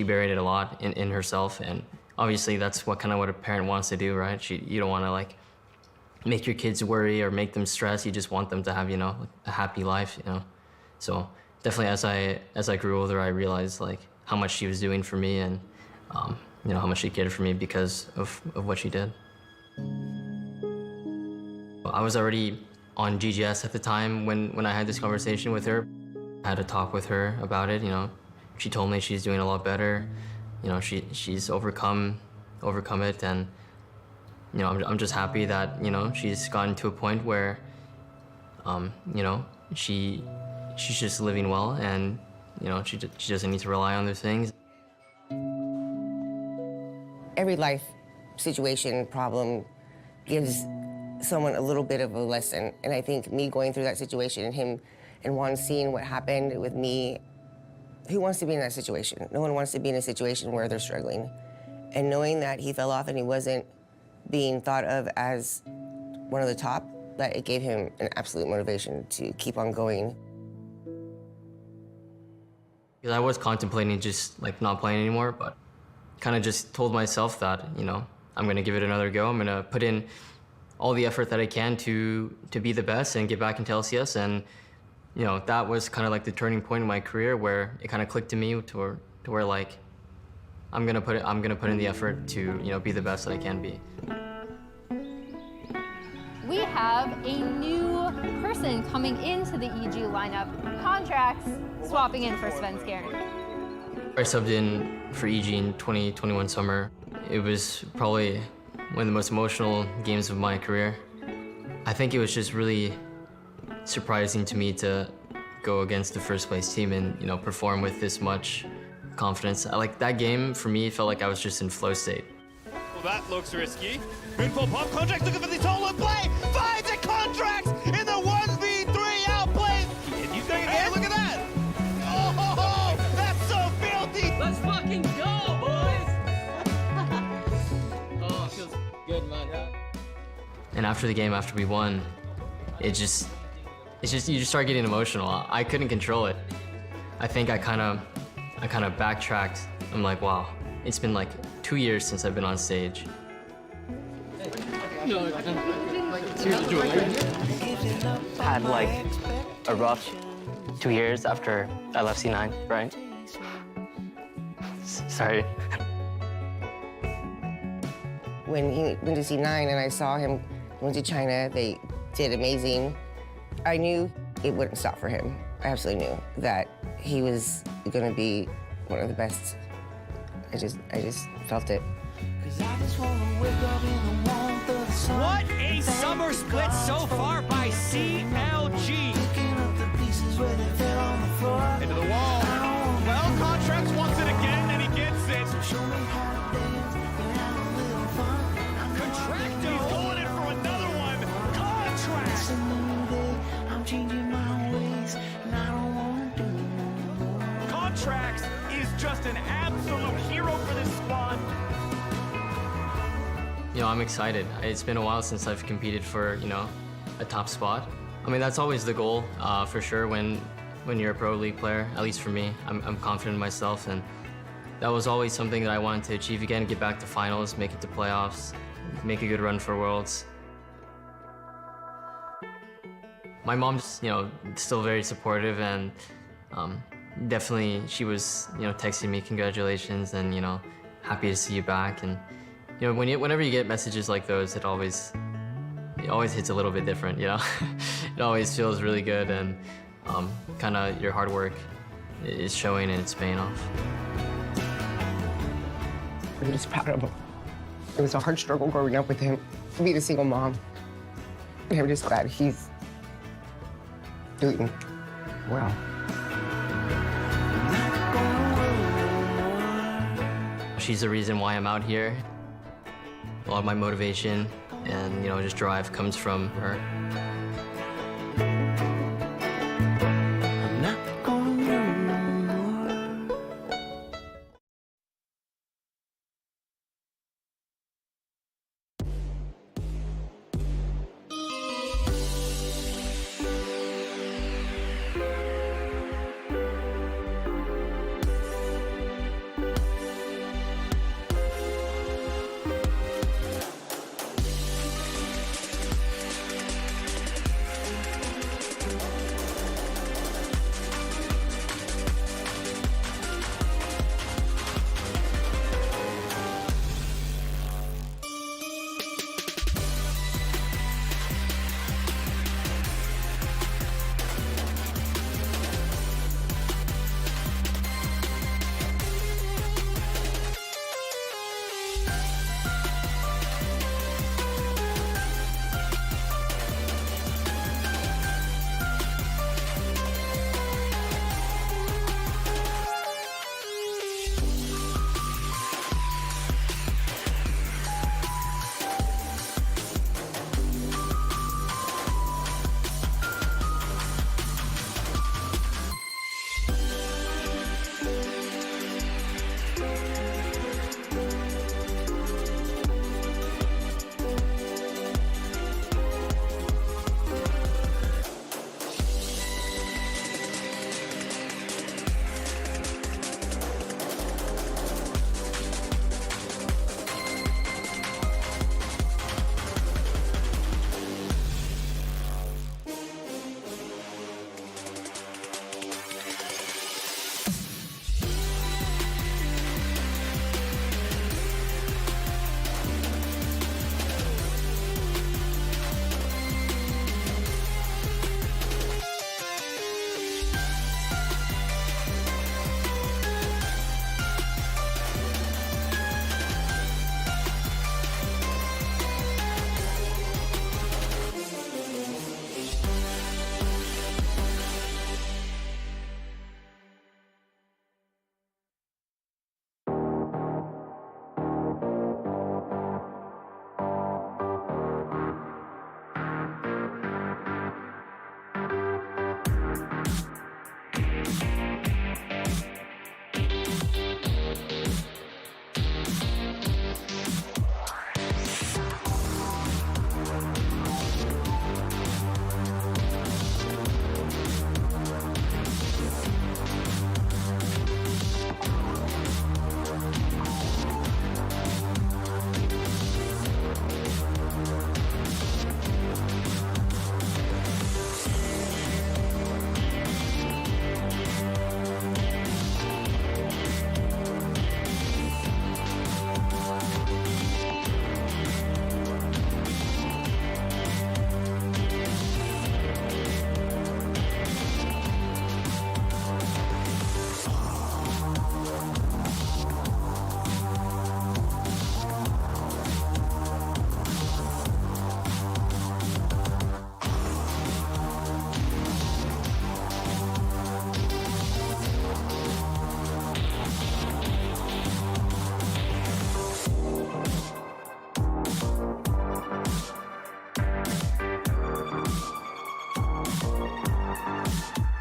buried it a lot in herself, and obviously that's what a parent wants to do, right? You don't want to make your kids worry or make them stress. You just want them to have a happy life, So definitely as I grew older, I realized how much she was doing for me, and how much she cared for me because of what she did. I was already on GGS at the time when I had this conversation with her. I had a talk with her about it. She told me she's doing a lot better. She's overcome it, and I'm just happy that she's gotten to a point where she's just living well, and she doesn't need to rely on those things. Every life situation, problem gives someone a little bit of a lesson. And I think me going through that situation, and him and Juan seeing what happened with me, who wants to be in that situation? No one wants to be in a situation where they're struggling. And knowing that he fell off and he wasn't being thought of as one of the top, that it gave him an absolute motivation to keep on going. Because I was contemplating just not playing anymore, but kind of just told myself that, I'm gonna give it another go. I'm gonna put in all the effort that I can to be the best and get back into LCS. And that was kind of the turning point in my career, where it kind of clicked to me to where I'm gonna put in the effort to be the best that I can be. we have a new person coming into the EG lineup. Contracts swapping in for Svenskeren. I subbed in for EG in 2021 summer. It was probably one of the most emotional games of my career. I think it was just really surprising to me to go against the first place team and perform with this much confidence. Like that game for me felt like I was just in flow state. Well, that looks risky. Moonfall pop. Contracts looking for the solo play. Finds a Contracts in the 1v3 outplay. And he's going again. Hey, look at that. Oh, that's so filthy. Let's fucking go, boys! Oh, it feels good, man. And after the game, after we won, you just start getting emotional. I couldn't control it. I think I kind of backtracked. I'm like, wow, it's been like 2 years since I've been on stage. Had like a rough 2 years after I left C9, right? Sorry. When he went to C9 and I saw him went to China, they did amazing. I knew it wouldn't stop for him. I absolutely knew that he was going to be one of the best. I just felt it. What a summer split so far by CLG. Into the wall. Well, Contracts wants it again, and he gets it. Contracto. He's going in for another one. Contracts. I'm changing my ways, and I don't want to do no more. Contracts is just an absolute hero for this squad. I'm excited. It's been a while since I've competed for, a top spot. I mean, that's always the goal, for sure, when you're a pro league player, at least for me. I'm confident in myself, and that was always something that I wanted to achieve again, get back to finals, make it to playoffs, make a good run for Worlds. My mom's, still very supportive, and definitely she was, texting me congratulations and, happy to see you back. And whenever you get messages like those, it always hits a little bit different, It always feels really good, and kind of your hard work is showing and it's paying off. I'm just proud of him. It was a hard struggle growing up with him, being a single mom. And I'm just glad he's doing well. She's the reason why I'm out here. A lot of my motivation and, just drive comes from her.